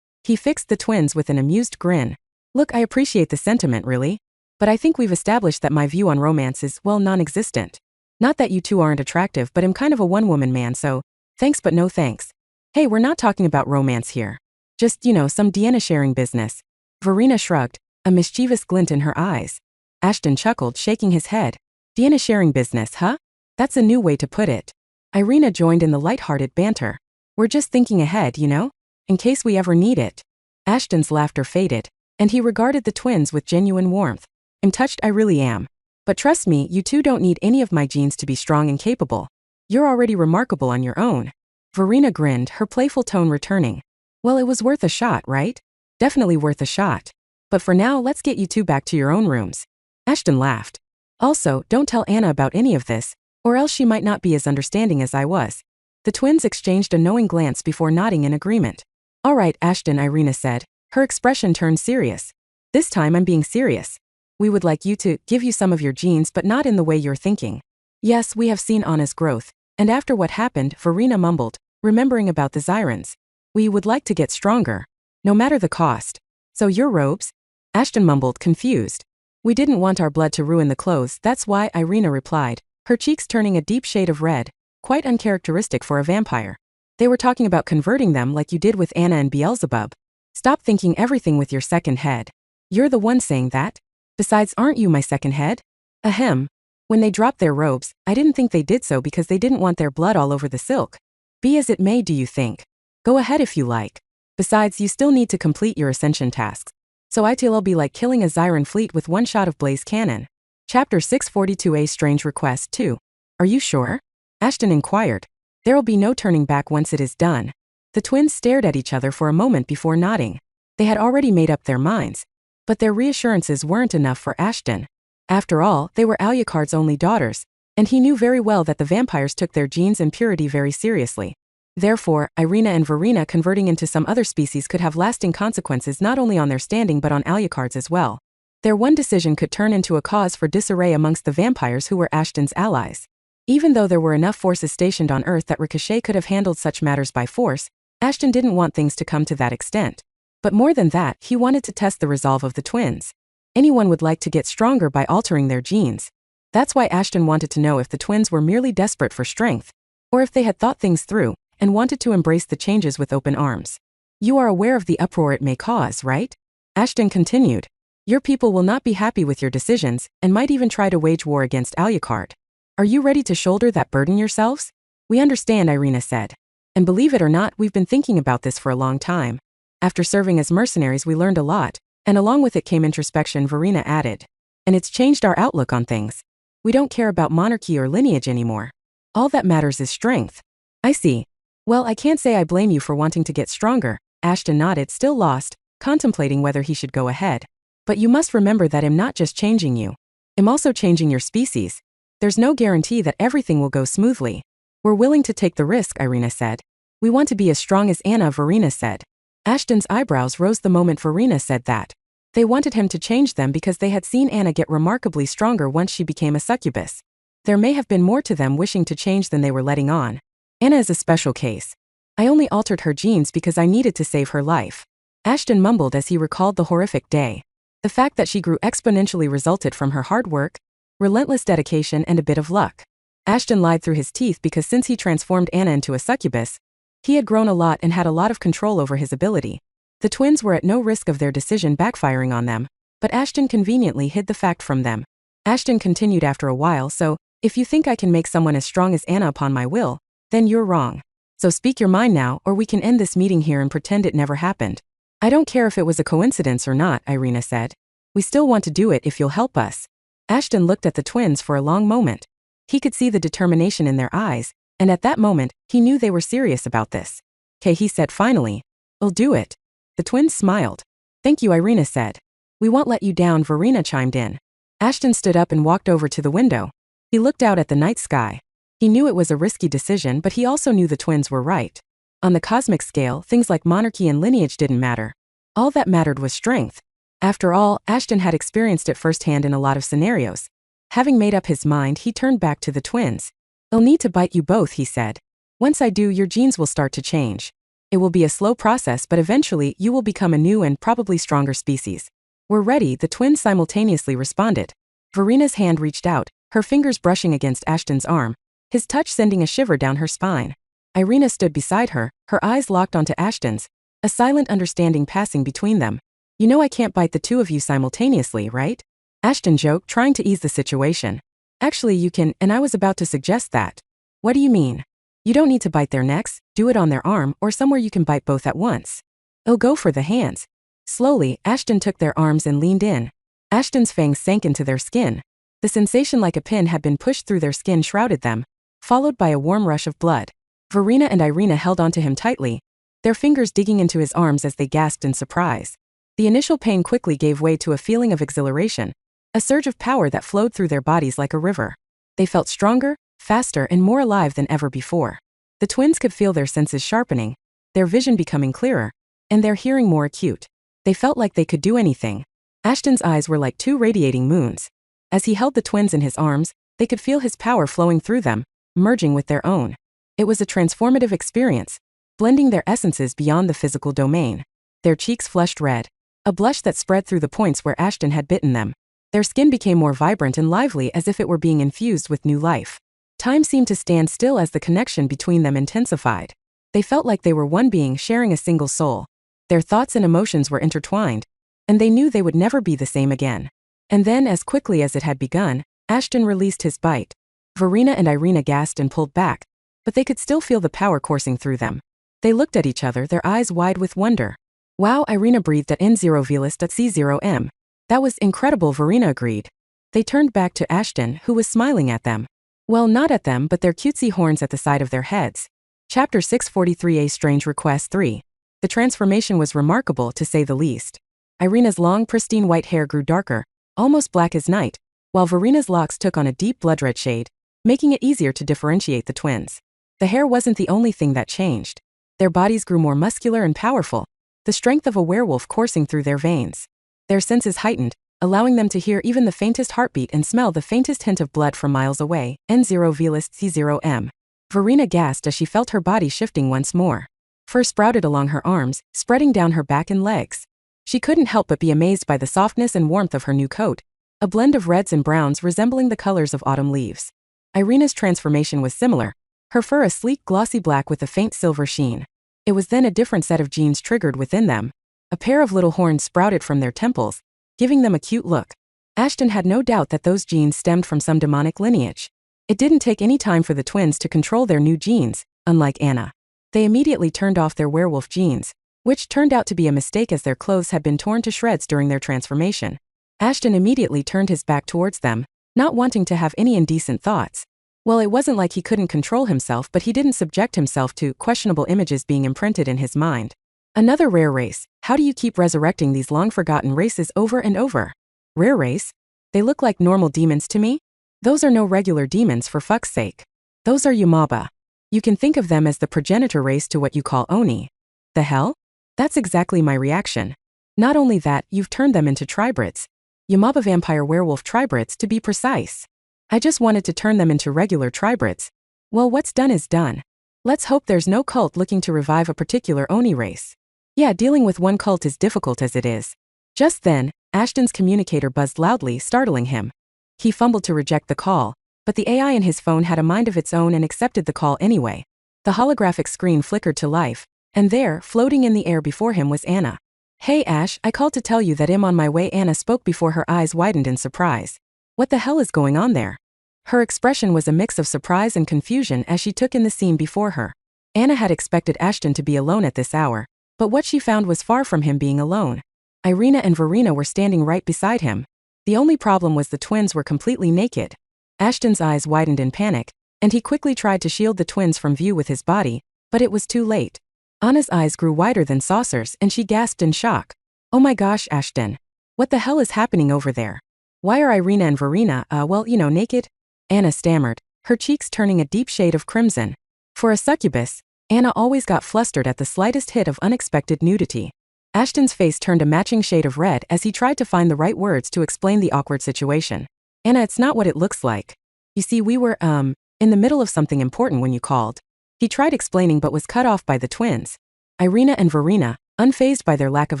He fixed the twins with an amused grin. Look, I appreciate the sentiment, really. But I think we've established that my view on romance is, well, non-existent. Not that you two aren't attractive, but I'm kind of a one-woman man, so thanks but no thanks. Hey, we're not talking about romance here. Just, some DNA-sharing business. Verena shrugged, a mischievous glint in her eyes. Ashton chuckled, shaking his head. DNA-sharing business, huh? That's a new way to put it. Irina joined in the light-hearted banter. We're just thinking ahead, in case we ever need it. Ashton's laughter faded, and he regarded the twins with genuine warmth. I'm touched, I really am. But trust me, you two don't need any of my genes to be strong and capable. You're already remarkable on your own. Verena grinned, her playful tone returning. Well, it was worth a shot, right? Definitely worth a shot. But for now, let's get you two back to your own rooms. Ashton laughed. Also, don't tell Anna about any of this, or else she might not be as understanding as I was. The twins exchanged a knowing glance before nodding in agreement. All right, Ashton, Irina said. Her expression turned serious. This time I'm being serious. We would like you to give you some of your genes, but not in the way you're thinking. Yes, we have seen Anna's growth, and after what happened, Verena mumbled, remembering about the Zirons. We would like to get stronger, no matter the cost. So your robes? Ashton mumbled, confused. We didn't want our blood to ruin the clothes, that's why, Irina replied, her cheeks turning a deep shade of red, quite uncharacteristic for a vampire. They were talking about converting them like you did with Anna and Beelzebub. Stop thinking everything with your second head. You're the one saying that. Besides, aren't you my second head? Ahem. When they dropped their robes, I didn't think they did so because they didn't want their blood all over the silk. Be as it may, do you think? Go ahead if you like. Besides, you still need to complete your ascension tasks. So it'll be like killing a Zyron fleet with one shot of blaze cannon. Chapter 642A Strange Request 2. Are you sure? Ashton inquired. There'll be no turning back once it is done. The twins stared at each other for a moment before nodding. They had already made up their minds. But their reassurances weren't enough for Ashton. After all, they were Alucard's only daughters, and he knew very well that the vampires took their genes and purity very seriously. Therefore, Irina and Verena converting into some other species could have lasting consequences not only on their standing but on Alucard's as well. Their one decision could turn into a cause for disarray amongst the vampires who were Ashton's allies. Even though there were enough forces stationed on Earth that Ricochet could have handled such matters by force, Ashton didn't want things to come to that extent. But more than that, he wanted to test the resolve of the twins. Anyone would like to get stronger by altering their genes. That's why Ashton wanted to know if the twins were merely desperate for strength, or if they had thought things through and wanted to embrace the changes with open arms. You are aware of the uproar it may cause, right? Ashton continued. Your people will not be happy with your decisions and might even try to wage war against Alucard. Are you ready to shoulder that burden yourselves? We understand, Irina said. And believe it or not, we've been thinking about this for a long time. After serving as mercenaries, we learned a lot, and along with it came introspection, Verena added. And it's changed our outlook on things. We don't care about monarchy or lineage anymore. All that matters is strength. I see. Well, I can't say I blame you for wanting to get stronger. Ashton nodded, still lost, contemplating whether he should go ahead. But you must remember that I'm not just changing you. I'm also changing your species. There's no guarantee that everything will go smoothly. We're willing to take the risk, Irina said. We want to be as strong as Anna, Verena said. Ashton's eyebrows rose the moment Verena said that. They wanted him to change them because they had seen Anna get remarkably stronger once she became a succubus. There may have been more to them wishing to change than they were letting on. Anna is a special case. I only altered her genes because I needed to save her life. Ashton mumbled as he recalled the horrific day. The fact that she grew exponentially resulted from her hard work, relentless dedication, and a bit of luck. Ashton lied through his teeth because since he transformed Anna into a succubus, he had grown a lot and had a lot of control over his ability. The twins were at no risk of their decision backfiring on them, but Ashton conveniently hid the fact from them. Ashton continued after a while, so, if you think I can make someone as strong as Anna upon my will, then you're wrong. So speak your mind now, or we can end this meeting here and pretend it never happened. I don't care if it was a coincidence or not, Irina said. We still want to do it if you'll help us. Ashton looked at the twins for a long moment. He could see the determination in their eyes, and at that moment, he knew they were serious about this. "'Kay," he said finally. "I'll do it." The twins smiled. "Thank you," Irina said. "We won't let you down," Verena chimed in. Ashton stood up and walked over to the window. He looked out at the night sky. He knew it was a risky decision, but he also knew the twins were right. On the cosmic scale, things like monarchy and lineage didn't matter. All that mattered was strength. After all, Ashton had experienced it firsthand in a lot of scenarios. Having made up his mind, he turned back to the twins. "I'll need to bite you both," he said. "Once I do, your genes will start to change. It will be a slow process, but eventually you will become a new and probably stronger species." "We're ready," the twins simultaneously responded. Verena's hand reached out, her fingers brushing against Ashton's arm, his touch sending a shiver down her spine. Irina stood beside her, her eyes locked onto Ashton's, a silent understanding passing between them. "You know I can't bite the two of you simultaneously, right?" Ashton joked, trying to ease the situation. "Actually you can, and I was about to suggest that." "What do you mean?" "You don't need to bite their necks, do it on their arm or somewhere you can bite both at once." "I'll go for the hands." Slowly, Ashton took their arms and leaned in. Ashton's fangs sank into their skin. The sensation like a pin had been pushed through their skin shrouded them, followed by a warm rush of blood. Verena and Irina held onto him tightly, their fingers digging into his arms as they gasped in surprise. The initial pain quickly gave way to a feeling of exhilaration, a surge of power that flowed through their bodies like a river. They felt stronger, faster, and more alive than ever before. The twins could feel their senses sharpening, their vision becoming clearer, and their hearing more acute. They felt like they could do anything. Ashton's eyes were like two radiating moons. As he held the twins in his arms, they could feel his power flowing through them, merging with their own. It was a transformative experience, blending their essences beyond the physical domain. Their cheeks flushed red, a blush that spread through the points where Ashton had bitten them. Their skin became more vibrant and lively as if it were being infused with new life. Time seemed to stand still as the connection between them intensified. They felt like they were one being sharing a single soul. Their thoughts and emotions were intertwined, and they knew they would never be the same again. And then, as quickly as it had begun, Ashton released his bite. Verena and Irina gasped and pulled back, but they could still feel the power coursing through them. They looked at each other, their eyes wide with wonder. "Wow," Irina breathed at N0Velis.C0M. "That was incredible," Verena agreed. They turned back to Ashton, who was smiling at them. Well, not at them, but their cutesy horns at the side of their heads. Chapter 643, A Strange Request 3. The transformation was remarkable, to say the least. Irina's long, pristine white hair grew darker, almost black as night, while Verena's locks took on a deep blood-red shade, making it easier to differentiate the twins. The hair wasn't the only thing that changed. Their bodies grew more muscular and powerful, the strength of a werewolf coursing through their veins. Their senses heightened, allowing them to hear even the faintest heartbeat and smell the faintest hint of blood from miles away. N0Velis.C0M. Verena gasped as she felt her body shifting once more. Fur sprouted along her arms, spreading down her back and legs. She couldn't help but be amazed by the softness and warmth of her new coat, a blend of reds and browns resembling the colors of autumn leaves. Irina's transformation was similar, her fur a sleek glossy black with a faint silver sheen. It was then a different set of genes triggered within them. A pair of little horns sprouted from their temples, giving them a cute look. Ashton had no doubt that those genes stemmed from some demonic lineage. It didn't take any time for the twins to control their new genes, unlike Anna. They immediately turned off their werewolf genes, which turned out to be a mistake as their clothes had been torn to shreds during their transformation. Ashton immediately turned his back towards them, not wanting to have any indecent thoughts. Well, it wasn't like he couldn't control himself, but he didn't subject himself to questionable images being imprinted in his mind. Another rare race. How do you keep resurrecting these long-forgotten races over and over? Rare race? They look like normal demons to me? Those are no regular demons, for fuck's sake. Those are Yumaba. You can think of them as the progenitor race to what you call Oni. The hell? That's exactly my reaction. Not only that, you've turned them into tribrits. Yamaba vampire werewolf tribrits to be precise. I just wanted to turn them into regular tribrits. Well, what's done is done. Let's hope there's no cult looking to revive a particular Oni race. Yeah, dealing with one cult is difficult as it is. Just then, Ashton's communicator buzzed loudly, startling him. He fumbled to reject the call, but the AI in his phone had a mind of its own and accepted the call anyway. The holographic screen flickered to life, and there, floating in the air before him was Anna. Hey Ash, I called to tell you that I'm on my way. Anna spoke before her eyes widened in surprise. What the hell is going on there? Her expression was a mix of surprise and confusion as she took in the scene before her. Anna had expected Ashton to be alone at this hour, but what she found was far from him being alone. Irina and Verena were standing right beside him. The only problem was the twins were completely naked. Ashton's eyes widened in panic, and he quickly tried to shield the twins from view with his body, but it was too late. Anna's eyes grew wider than saucers and she gasped in shock. Oh my gosh, Ashton. What the hell is happening over there? Why are Irina and Verena, naked? Anna stammered, her cheeks turning a deep shade of crimson. For a succubus, Anna always got flustered at the slightest hit of unexpected nudity. Ashton's face turned a matching shade of red as he tried to find the right words to explain the awkward situation. Anna, it's not what it looks like. You see, we were, in the middle of something important when you called. He tried explaining but was cut off by the twins. Irina and Verena, unfazed by their lack of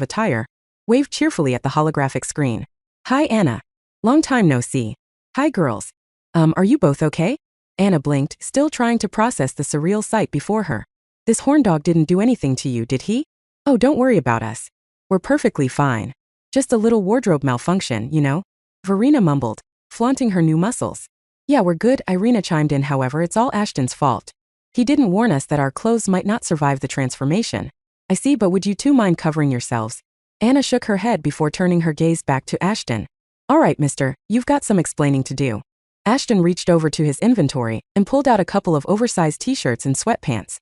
attire, waved cheerfully at the holographic screen. Hi Anna. Long time no see. Hi girls. Are you both okay? Anna blinked, still trying to process the surreal sight before her. This horn dog didn't do anything to you, did he? Oh, don't worry about us. We're perfectly fine. Just a little wardrobe malfunction, you know? Verena mumbled, flaunting her new muscles. Yeah, we're good, Irina chimed in. However, it's all Ashton's fault. He didn't warn us that our clothes might not survive the transformation. I see, but would you two mind covering yourselves? Anna shook her head before turning her gaze back to Ashton. All right, mister, you've got some explaining to do. Ashton reached over to his inventory and pulled out a couple of oversized t-shirts and sweatpants.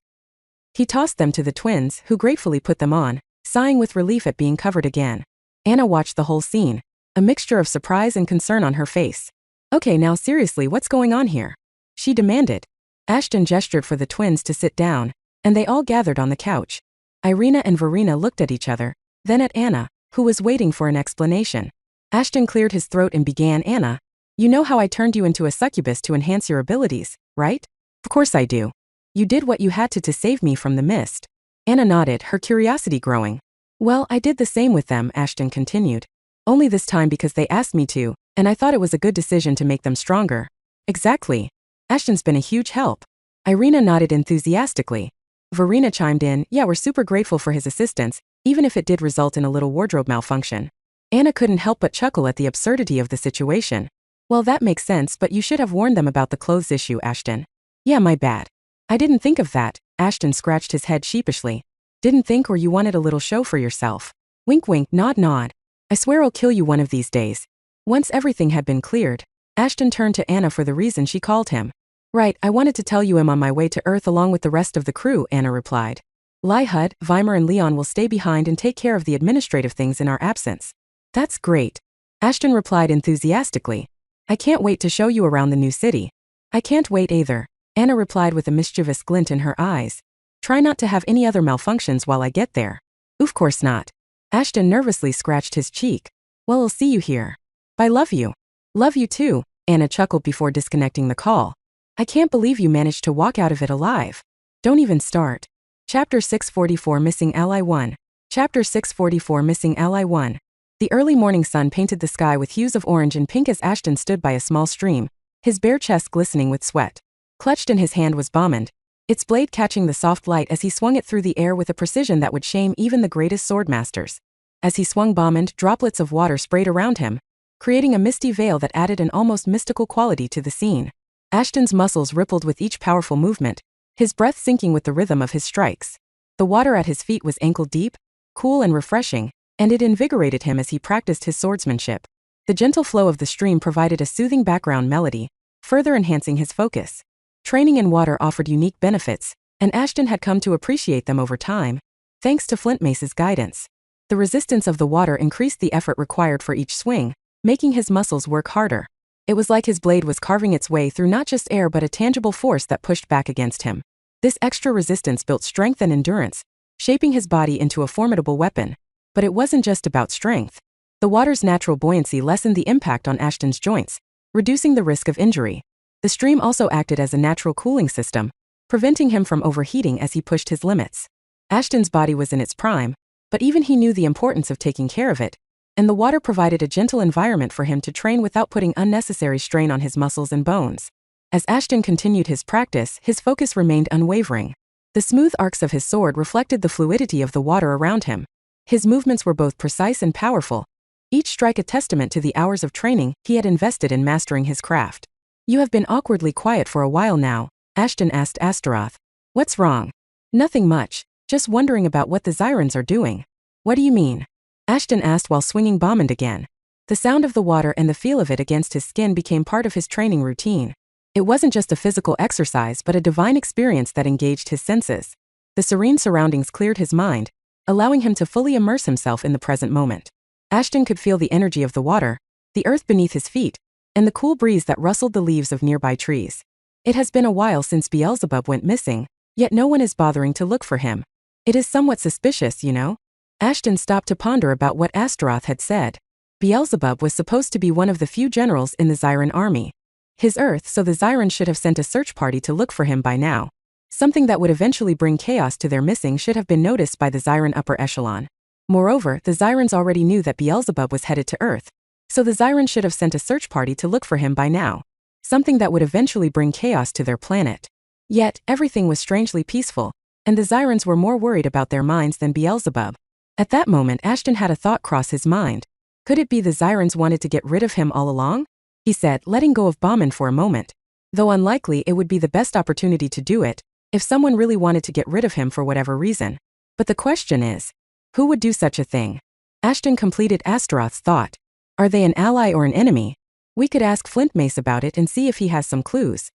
He tossed them to the twins, who gratefully put them on, sighing with relief at being covered again. Anna watched the whole scene, a mixture of surprise and concern on her face. Okay, now seriously, what's going on here? She demanded. Ashton gestured for the twins to sit down, and they all gathered on the couch. Irina and Verena looked at each other, then at Anna, who was waiting for an explanation. Ashton cleared his throat and began. Anna, you know how I turned you into a succubus to enhance your abilities, right? Of course I do. You did what you had to save me from the mist. Anna nodded, her curiosity growing. Well, I did the same with them, Ashton continued. Only this time because they asked me to, and I thought it was a good decision to make them stronger. Exactly. Ashton's been a huge help. Irina nodded enthusiastically. Verena chimed in, yeah, we're super grateful for his assistance, even if it did result in a little wardrobe malfunction. Anna couldn't help but chuckle at the absurdity of the situation. Well, that makes sense, but you should have warned them about the clothes issue, Ashton. Yeah, my bad. I didn't think of that, Ashton scratched his head sheepishly. Didn't think, or you wanted a little show for yourself. Wink wink, nod nod. I swear I'll kill you one of these days. Once everything had been cleared, Ashton turned to Anna for the reason she called him. Right, I wanted to tell you I'm on my way to Earth along with the rest of the crew, Anna replied. Hud, Weimer and Leon will stay behind and take care of the administrative things in our absence. That's great. Ashton replied enthusiastically. I can't wait to show you around the new city. I can't wait either, Anna replied with a mischievous glint in her eyes. Try not to have any other malfunctions while I get there. Of course not. Ashton nervously scratched his cheek. Well, I'll see you here. Bye, love you. Love you too, Anna chuckled before disconnecting the call. I can't believe you managed to walk out of it alive. Don't even start. Chapter 644 Missing Ally 1. Chapter 644 Missing Ally 1. The early morning sun painted the sky with hues of orange and pink as Ashton stood by a small stream, his bare chest glistening with sweat. Clutched in his hand was Bomband, its blade catching the soft light as he swung it through the air with a precision that would shame even the greatest swordmasters. As he swung Bomband, droplets of water sprayed around him, creating a misty veil that added an almost mystical quality to the scene. Ashton's muscles rippled with each powerful movement, his breath syncing with the rhythm of his strikes. The water at his feet was ankle-deep, cool and refreshing, and it invigorated him as he practiced his swordsmanship. The gentle flow of the stream provided a soothing background melody, further enhancing his focus. Training in water offered unique benefits, and Ashton had come to appreciate them over time, thanks to Flint Mace's guidance. The resistance of the water increased the effort required for each swing, making his muscles work harder. It was like his blade was carving its way through not just air but a tangible force that pushed back against him. This extra resistance built strength and endurance, shaping his body into a formidable weapon. But it wasn't just about strength. The water's natural buoyancy lessened the impact on Ashton's joints, reducing the risk of injury. The stream also acted as a natural cooling system, preventing him from overheating as he pushed his limits. Ashton's body was in its prime, but even he knew the importance of taking care of it, and the water provided a gentle environment for him to train without putting unnecessary strain on his muscles and bones. As Ashton continued his practice, his focus remained unwavering. The smooth arcs of his sword reflected the fluidity of the water around him. His movements were both precise and powerful, each strike a testament to the hours of training he had invested in mastering his craft. "You have been awkwardly quiet for a while now," Ashton asked Astaroth. "What's wrong?" "Nothing much, just wondering about what the Zyrans are doing." "What do you mean?" Ashton asked while swinging Bomband again. The sound of the water and the feel of it against his skin became part of his training routine. It wasn't just a physical exercise but a divine experience that engaged his senses. The serene surroundings cleared his mind, allowing him to fully immerse himself in the present moment. Ashton could feel the energy of the water, the earth beneath his feet, and the cool breeze that rustled the leaves of nearby trees. It has been a while since Beelzebub went missing, yet no one is bothering to look for him. It is somewhat suspicious, you know? Ashton stopped to ponder about what Astaroth had said. Beelzebub was supposed to be one of the few generals in the Zyran army. His Earth, so the Zyrans should have sent a search party to look for him by now. Something that would eventually bring chaos to their missing should have been noticed by the Zyran upper echelon. Moreover, the Zyrans already knew that Beelzebub was headed to Earth, so the Zyrans should have sent a search party to look for him by now. Something that would eventually bring chaos to their planet. Yet, everything was strangely peaceful, and the Zyrans were more worried about their minds than Beelzebub. At that moment, Ashton had a thought cross his mind. Could it be the Zyrans wanted to get rid of him all along? He said, letting go of Bomband for a moment. Though unlikely, it would be the best opportunity to do it, if someone really wanted to get rid of him for whatever reason. But the question is, who would do such a thing? Ashton completed Astaroth's thought. Are they an ally or an enemy? We could ask Flintmace about it and see if he has some clues.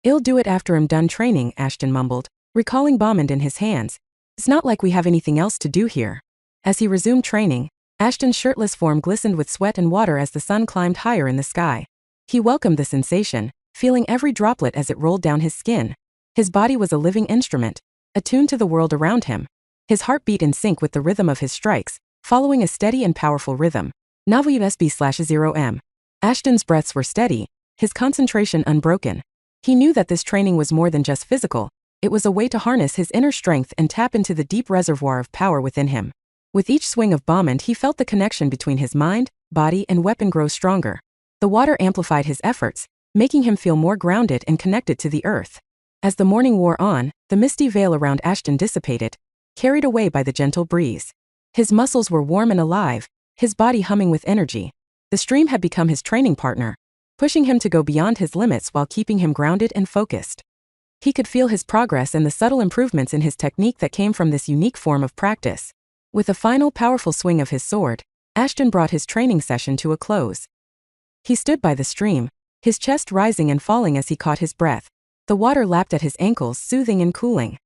"I'll do it after I'm done training," Ashton mumbled, recalling Bomband in his hands. "It's not like we have anything else to do here." As he resumed training, Ashton's shirtless form glistened with sweat and water as the sun climbed higher in the sky. He welcomed the sensation, feeling every droplet as it rolled down his skin. His body was a living instrument, attuned to the world around him. His heart beat in sync with the rhythm of his strikes, following a steady and powerful rhythm. Navu USB/0M. Ashton's breaths were steady, his concentration unbroken. He knew that this training was more than just physical. It was a way to harness his inner strength and tap into the deep reservoir of power within him. With each swing of Bomband, he felt the connection between his mind, body, and weapon grow stronger. The water amplified his efforts, making him feel more grounded and connected to the earth. As the morning wore on, the misty veil around Ashton dissipated, carried away by the gentle breeze. His muscles were warm and alive, his body humming with energy. The stream had become his training partner, pushing him to go beyond his limits while keeping him grounded and focused. He could feel his progress and the subtle improvements in his technique that came from this unique form of practice. With a final powerful swing of his sword, Ashton brought his training session to a close. He stood by the stream, his chest rising and falling as he caught his breath. The water lapped at his ankles, soothing and cooling.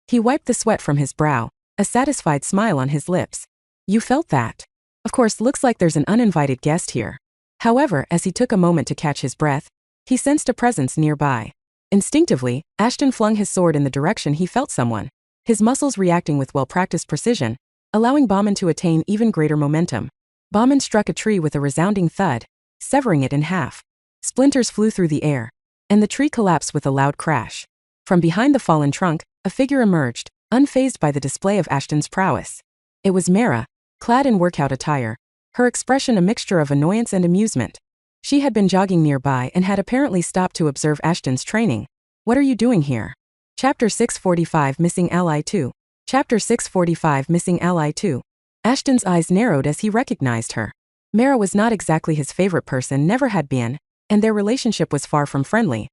He wiped the sweat from his brow, a satisfied smile on his lips. "You felt that? Of course, looks like there's an uninvited guest here." However, as he took a moment to catch his breath, he sensed a presence nearby. Instinctively, Ashton flung his sword in the direction he felt someone, his muscles reacting with well-practiced precision, allowing Bomband to attain even greater momentum. Bomband struck a tree with a resounding thud, severing it in half. Splinters flew through the air, and the tree collapsed with a loud crash. From behind the fallen trunk, a figure emerged, unfazed by the display of Ashton's prowess. It was Mara, clad in workout attire, her expression a mixture of annoyance and amusement. She had been jogging nearby and had apparently stopped to observe Ashton's training. "What are you doing here?" Chapter 645 Missing Ally 2. Chapter 645 Missing Ally 2. Ashton's eyes narrowed as he recognized her. Mara was not exactly his favorite person, never had been, and their relationship was far from friendly.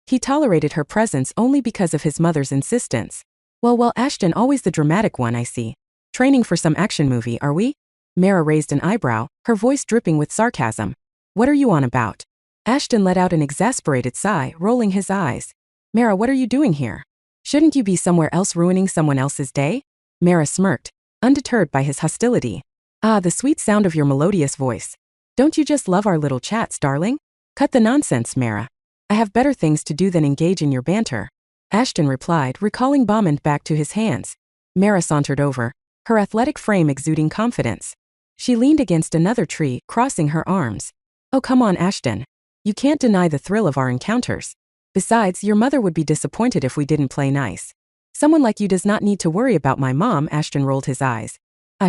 He tolerated her presence only because of his mother's insistence. Well, Ashton, always the dramatic one, I see. Training for some action movie, are we?" Mara raised an eyebrow, her voice dripping with sarcasm. "What are you on about?" Ashton let out an exasperated sigh, rolling his eyes. "Mara, what are you doing here? Shouldn't you be somewhere else ruining someone else's day?" Mara smirked, undeterred by his hostility. "Ah, the sweet sound of your melodious voice. Don't you just love our little chats, darling? Cut the nonsense, Mara. I have better things to do than engage in your banter." Ashton replied, recalling Bomband back to his hands. Mara sauntered over, her athletic frame exuding confidence. She leaned against another tree, crossing her arms. "Oh, come on, Ashton. You can't deny the thrill of our encounters. Besides, your mother would be disappointed if we didn't play nice. Someone like you does not need to worry about my mom." Ashton rolled his eyes.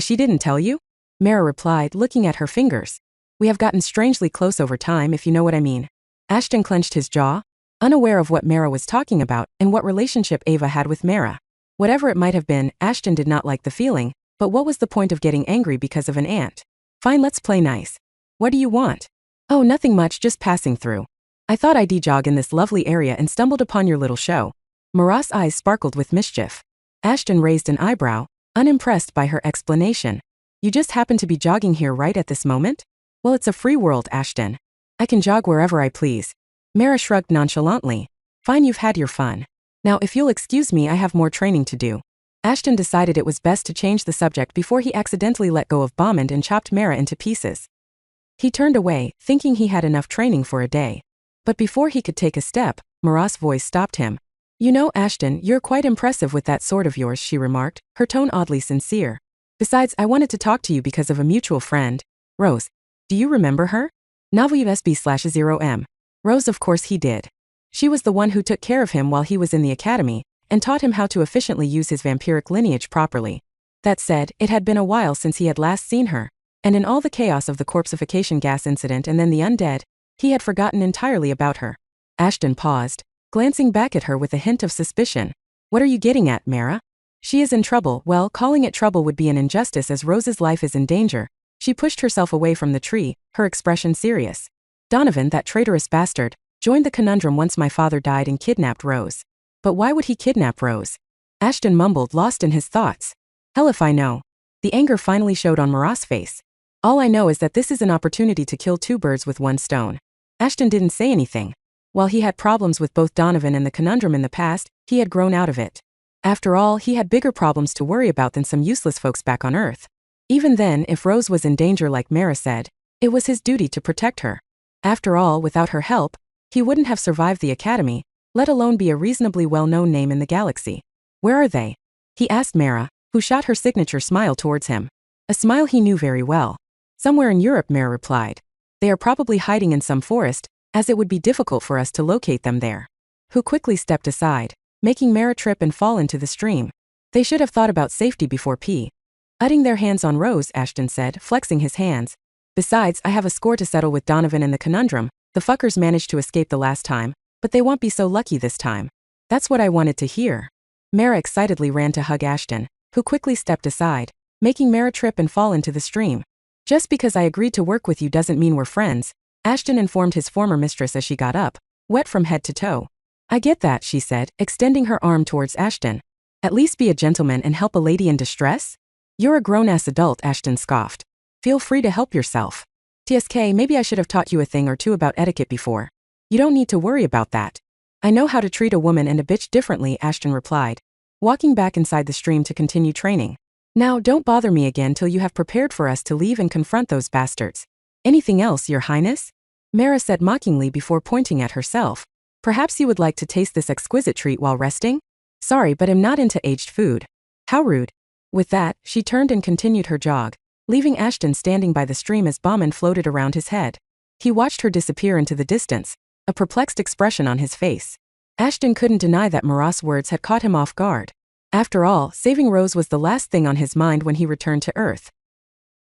She didn't tell you?" Mara replied, looking at her fingers. "We have gotten strangely close over time, if you know what I mean." Ashton clenched his jaw, unaware of what Mara was talking about and what relationship Ava had with Mara. Whatever it might have been, Ashton did not like the feeling, but what was the point of getting angry because of an ant? "Fine, let's play nice. What do you want?" "Oh, nothing much, just passing through. I thought I'd jog in this lovely area and stumbled upon your little show." Mara's eyes sparkled with mischief. Ashton raised an eyebrow, unimpressed by her explanation. "You just happen to be jogging here right at this moment?" "Well, it's a free world, Ashton. I can jog wherever I please." Mara shrugged nonchalantly. "Fine, you've had your fun. Now, if you'll excuse me, I have more training to do." Ashton decided it was best to change the subject before he accidentally let go of Bommand and chopped Mara into pieces. He turned away, thinking he had enough training for a day. But before he could take a step, Mara's voice stopped him. "You know, Ashton, you're quite impressive with that sword of yours," she remarked, her tone oddly sincere. "Besides, I wanted to talk to you because of a mutual friend, Rose. Do you remember her?" Novel USB/0M. Rose, of course he did. She was the one who took care of him while he was in the academy, and taught him how to efficiently use his vampiric lineage properly. That said, it had been a while since he had last seen her, and in all the chaos of the corpsification gas incident and then the undead, he had forgotten entirely about her. Ashton paused, glancing back at her with a hint of suspicion. "What are you getting at, Mara?" "She is in trouble." "Well, calling it trouble would be an injustice as Rose's life is in danger." She pushed herself away from the tree, her expression serious. "Donovan, that traitorous bastard, joined the conundrum once my father died and kidnapped Rose." "But why would he kidnap Rose?" Ashton mumbled, lost in his thoughts. "Hell if I know." The anger finally showed on Mara's face. "All I know is that this is an opportunity to kill two birds with one stone." Ashton didn't say anything. While he had problems with both Donovan and the conundrum in the past, he had grown out of it. After all, he had bigger problems to worry about than some useless folks back on Earth. Even then, if Rose was in danger like Mara said, it was his duty to protect her. After all, without her help, he wouldn't have survived the academy, let alone be a reasonably well-known name in the galaxy. "Where are they?" he asked Mara, who shot her signature smile towards him. A smile he knew very well. "Somewhere in Europe," Mara replied. "They are probably hiding in some forest, as it would be difficult for us to locate them there." Who quickly stepped aside, making Mara trip and fall into the stream. "They should have thought about safety before putting their hands on Rose," Ashton said, flexing his hands. "Besides, I have a score to settle with Donovan and the conundrum. The fuckers managed to escape the last time, but they won't be so lucky this time." "That's what I wanted to hear." Mara excitedly ran to hug Ashton, who quickly stepped aside, making Mara trip and fall into the stream. "Just because I agreed to work with you doesn't mean we're friends," Ashton informed his former mistress as she got up, wet from head to toe. "I get that," she said, extending her arm towards Ashton. "At least be a gentleman and help a lady in distress?" "You're a grown-ass adult," Ashton scoffed. "Feel free to help yourself. TSK, maybe I should have taught you a thing or two about etiquette before." "You don't need to worry about that. I know how to treat a woman and a bitch differently," Ashton replied, walking back inside the stream to continue training. "Now, don't bother me again till you have prepared for us to leave and confront those bastards." "Anything else, Your Highness?" Mara said mockingly before pointing at herself. "Perhaps you would like to taste this exquisite treat while resting?" "Sorry, but I'm not into aged food." "How rude." With that, she turned and continued her jog, leaving Ashton standing by the stream as Bommand floated around his head. He watched her disappear into the distance, a perplexed expression on his face. Ashton couldn't deny that Mara's words had caught him off guard. After all, saving Rose was the last thing on his mind when he returned to Earth.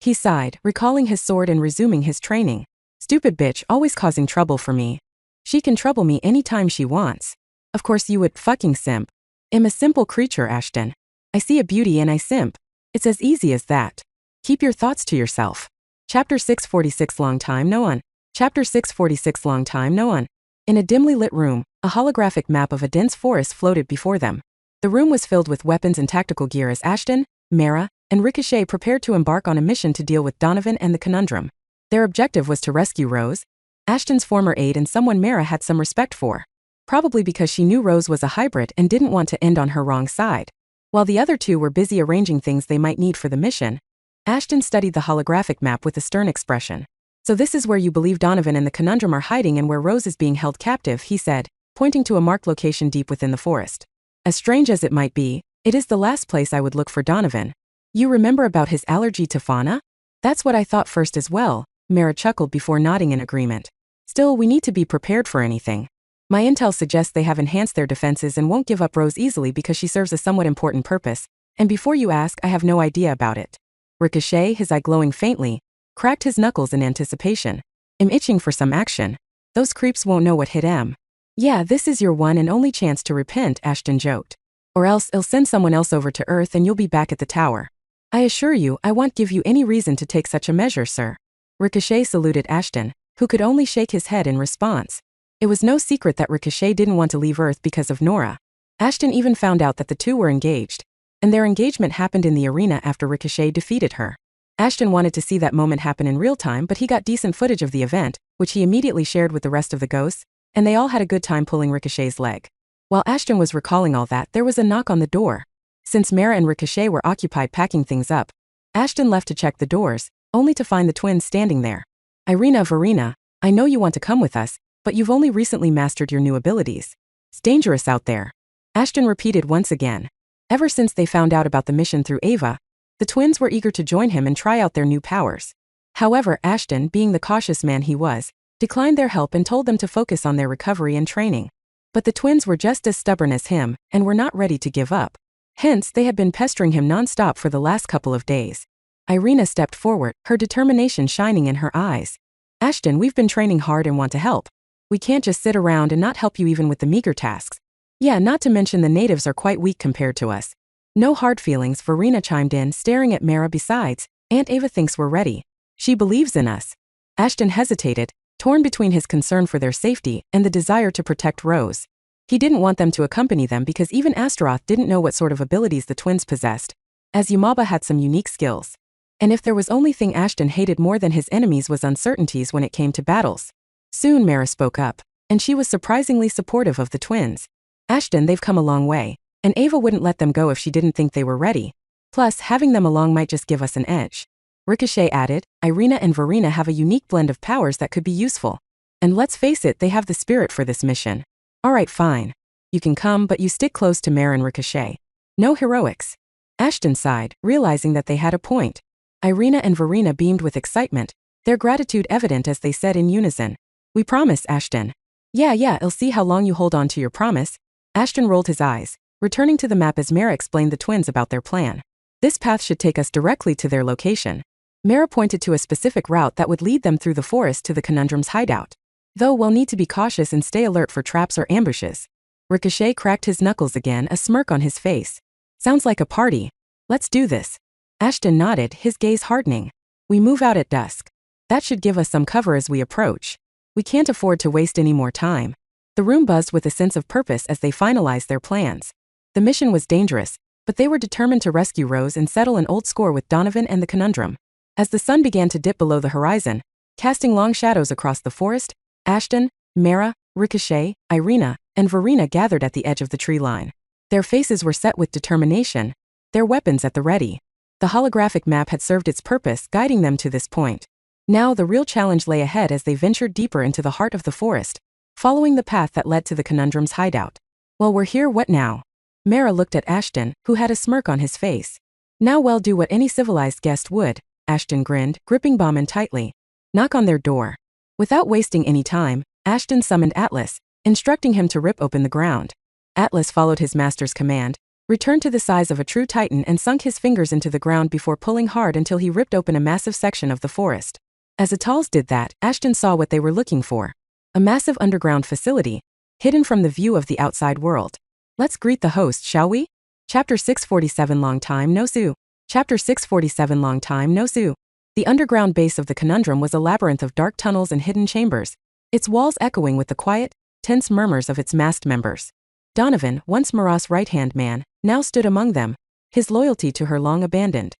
He sighed, recalling his sword and resuming his training. "Stupid bitch, always causing trouble for me. She can trouble me anytime she wants. Of course you would fucking simp. I'm a simple creature, Ashton. I see a beauty and I simp. It's as easy as that. Keep your thoughts to yourself." Chapter 646 Long time no one. Chapter 646 Long time no one. In a dimly lit room, a holographic map of a dense forest floated before them. The room was filled with weapons and tactical gear as Ashton, Mara, and Ricochet prepared to embark on a mission to deal with Donovan and the conundrum. Their objective was to rescue Rose, Ashton's former aide and someone Mara had some respect for. Probably because she knew Rose was a hybrid and didn't want to end on her wrong side. While the other two were busy arranging things they might need for the mission, Ashton studied the holographic map with a stern expression. "So this is where you believe Donovan and the conundrum are hiding and where Rose is being held captive," he said, pointing to a marked location deep within the forest. "As strange as it might be, it is the last place I would look for Donovan." You remember about his allergy to fauna? That's what I thought first as well, Mara chuckled before nodding in agreement. Still, we need to be prepared for anything. My intel suggests they have enhanced their defenses and won't give up Rose easily because she serves a somewhat important purpose, and before you ask, I have no idea about it. Ricochet, his eye glowing faintly, cracked his knuckles in anticipation. I'm itching for some action. Those creeps won't know what hit em. Yeah, this is your one and only chance to repent, Ashton joked. Or else I'll send someone else over to Earth and you'll be back at the tower. I assure you, I won't give you any reason to take such a measure, sir. Ricochet saluted Ashton, who could only shake his head in response. It was no secret that Ricochet didn't want to leave Earth because of Nora. Ashton even found out that the two were engaged, and their engagement happened in the arena after Ricochet defeated her. Ashton wanted to see that moment happen in real time, but he got decent footage of the event, which he immediately shared with the rest of the ghosts, and they all had a good time pulling Ricochet's leg. While Ashton was recalling all that, there was a knock on the door. Since Mara and Ricochet were occupied packing things up, Ashton left to check the doors, only to find the twins standing there. Irina, Verena, I know you want to come with us, but you've only recently mastered your new abilities. It's dangerous out there. Ashton repeated once again. Ever since they found out about the mission through Ava, the twins were eager to join him and try out their new powers. However, Ashton, being the cautious man he was, declined their help and told them to focus on their recovery and training. But the twins were just as stubborn as him and were not ready to give up. Hence, they had been pestering him non-stop for the last couple of days. Irina stepped forward, her determination shining in her eyes. Ashton, we've been training hard and want to help. We can't just sit around and not help you even with the meager tasks. Yeah, not to mention the natives are quite weak compared to us. No hard feelings, Verena chimed in, staring at Mara. Besides, Aunt Ava thinks we're ready. She believes in us. Ashton hesitated, torn between his concern for their safety and the desire to protect Rose. He didn't want them to accompany them because even Astaroth didn't know what sort of abilities the twins possessed, as Yumaba had some unique skills. And if there was only thing Ashton hated more than his enemies was uncertainties when it came to battles. Soon Mara spoke up, and she was surprisingly supportive of the twins. Ashton, they've come a long way, and Ava wouldn't let them go if she didn't think they were ready. Plus, having them along might just give us an edge. Ricochet added, Irina and Verena have a unique blend of powers that could be useful. And let's face it, they have the spirit for this mission. Alright, fine. You can come, but you stick close to Mara and Ricochet. No heroics. Ashton sighed, realizing that they had a point. Irina and Verena beamed with excitement, their gratitude evident as they said in unison. We promise, Ashton. Yeah, I'll see how long you hold on to your promise. Ashton rolled his eyes, returning to the map as Mara explained the twins about their plan. This path should take us directly to their location. Mara pointed to a specific route that would lead them through the forest to the Conundrum's hideout. Though we'll need to be cautious and stay alert for traps or ambushes. Ricochet cracked his knuckles again, a smirk on his face. Sounds like a party. Let's do this. Ashton nodded, his gaze hardening. We move out at dusk. That should give us some cover as we approach. We can't afford to waste any more time. The room buzzed with a sense of purpose as they finalized their plans. The mission was dangerous, but they were determined to rescue Rose and settle an old score with Donovan and the Conundrum. As the sun began to dip below the horizon, casting long shadows across the forest, Ashton, Mara, Ricochet, Irina, and Verena gathered at the edge of the tree line. Their faces were set with determination, their weapons at the ready. The holographic map had served its purpose, guiding them to this point. Now the real challenge lay ahead as they ventured deeper into the heart of the forest, following the path that led to the Conundrum's hideout. Well, we're here, what now? Mara looked at Ashton, who had a smirk on his face. Now we'll do what any civilized guest would, Ashton grinned, gripping Bauman tightly. Knock on their door. Without wasting any time, Ashton summoned Atlas, instructing him to rip open the ground. Atlas followed his master's command, returned to the size of a true titan and sunk his fingers into the ground before pulling hard until he ripped open a massive section of the forest. As Atals did that, Ashton saw what they were looking for. A massive underground facility, hidden from the view of the outside world. Let's greet the host, shall we? Chapter 647 Long Time No See. Chapter 647 Long Time No See. The underground base of the Conundrum was a labyrinth of dark tunnels and hidden chambers, its walls echoing with the quiet, tense murmurs of its masked members. Donovan, once Mara's right-hand man, now stood among them, his loyalty to her long abandoned.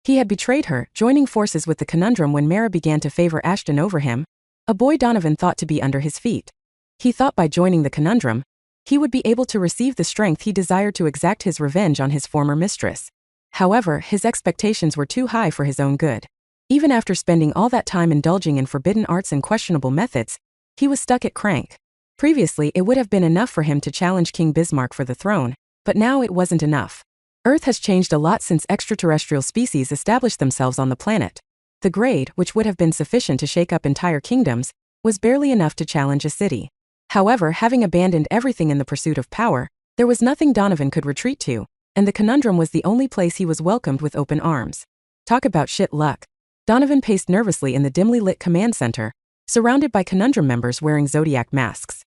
He had betrayed her, joining forces with the Conundrum when Mara began to favor Ashton over him, a boy Donovan thought to be under his feet. He thought by joining the Conundrum, he would be able to receive the strength he desired to exact his revenge on his former mistress. However, his expectations were too high for his own good. Even after spending all that time indulging in forbidden arts and questionable methods, he was stuck at crank. Previously, it would have been enough for him to challenge King Bismarck for the throne, but now it wasn't enough. Earth has changed a lot since extraterrestrial species established themselves on the planet. The grade, which would have been sufficient to shake up entire kingdoms, was barely enough to challenge a city. However, having abandoned everything in the pursuit of power, there was nothing Donovan could retreat to, and the conundrum was the only place he was welcomed with open arms. Talk about shit luck. Donovan paced nervously in the dimly lit command center, surrounded by conundrum members wearing zodiac masks.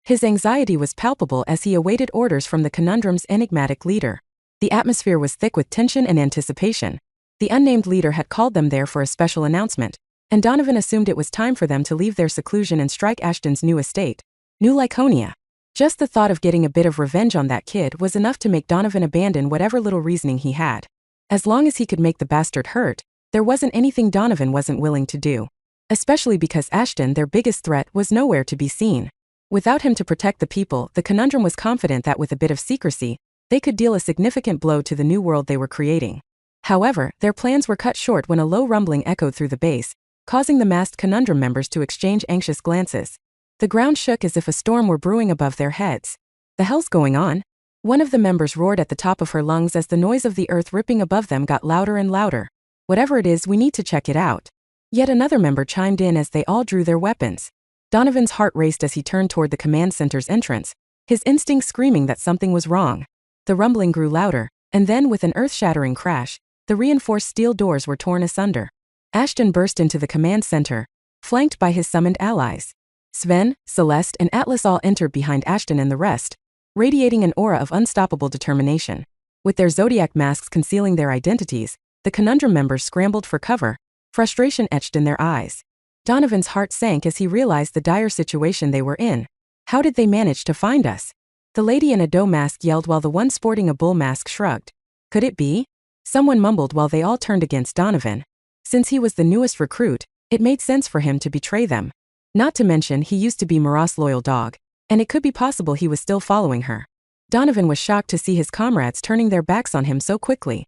His anxiety was palpable as he awaited orders from the conundrum's enigmatic leader. The atmosphere was thick with tension and anticipation. The unnamed leader had called them there for a special announcement, and Donovan assumed it was time for them to leave their seclusion and strike Ashton's new estate, New Lyconia. Just the thought of getting a bit of revenge on that kid was enough to make Donovan abandon whatever little reasoning he had. As long as he could make the bastard hurt, there wasn't anything Donovan wasn't willing to do. Especially because Ashton, their biggest threat, was nowhere to be seen. Without him to protect the people, the conundrum was confident that with a bit of secrecy, they could deal a significant blow to the new world they were creating. However, their plans were cut short when a low rumbling echoed through the base, causing the masked conundrum members to exchange anxious glances. The ground shook as if a storm were brewing above their heads. "The hell's going on?" One of the members roared at the top of her lungs as the noise of the earth ripping above them got louder and louder. "Whatever it is, we need to check it out." Yet another member chimed in as they all drew their weapons. Donovan's heart raced as he turned toward the command center's entrance, his instincts screaming that something was wrong. The rumbling grew louder, and then with an earth-shattering crash, the reinforced steel doors were torn asunder. Ashton burst into the command center, flanked by his summoned allies. Sven, Celeste, and Atlas all entered behind Ashton and the rest, radiating an aura of unstoppable determination. With their zodiac masks concealing their identities, the conundrum members scrambled for cover, frustration etched in their eyes. Donovan's heart sank as he realized the dire situation they were in. How did they manage to find us? The lady in a doe mask yelled while the one sporting a bull mask shrugged. Could it be? Someone mumbled while they all turned against Donovan. Since he was the newest recruit, it made sense for him to betray them. Not to mention he used to be Marat's loyal dog, and it could be possible he was still following her. Donovan was shocked to see his comrades turning their backs on him so quickly.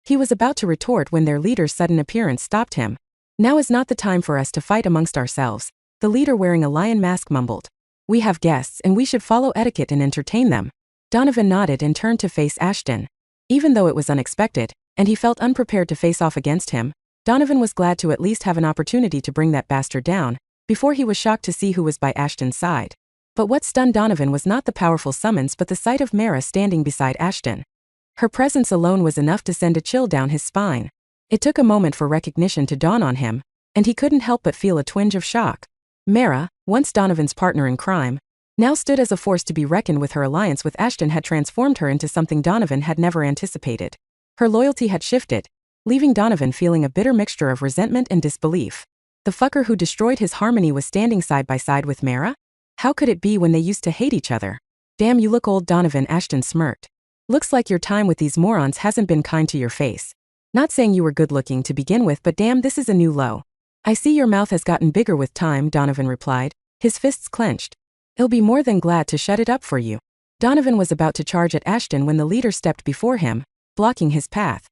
He was about to retort when their leader's sudden appearance stopped him. "Now is not the time for us to fight amongst ourselves," the leader wearing a lion mask mumbled. "We have guests and we should follow etiquette and entertain them." Donovan nodded and turned to face Ashton. Even though it was unexpected, and he felt unprepared to face off against him, Donovan was glad to at least have an opportunity to bring that bastard down, before he was shocked to see who was by Ashton's side. But what stunned Donovan was not the powerful summons but the sight of Mara standing beside Ashton. Her presence alone was enough to send a chill down his spine. It took a moment for recognition to dawn on him, and he couldn't help but feel a twinge of shock. Mara, once Donovan's partner in crime, now stood as a force to be reckoned with. Her alliance with Ashton had transformed her into something Donovan had never anticipated. Her loyalty had shifted, leaving Donovan feeling a bitter mixture of resentment and disbelief. The fucker who destroyed his harmony was standing side by side with Mara? How could it be when they used to hate each other? "Damn, you look old," Donovan. Ashton smirked. "Looks like your time with these morons hasn't been kind to your face. Not saying you were good looking to begin with, but damn, this is a new low." "I see your mouth has gotten bigger with time," Donovan replied, his fists clenched. "I'll be more than glad to shut it up for you." Donovan was about to charge at Ashton when the leader stepped before him, blocking his path.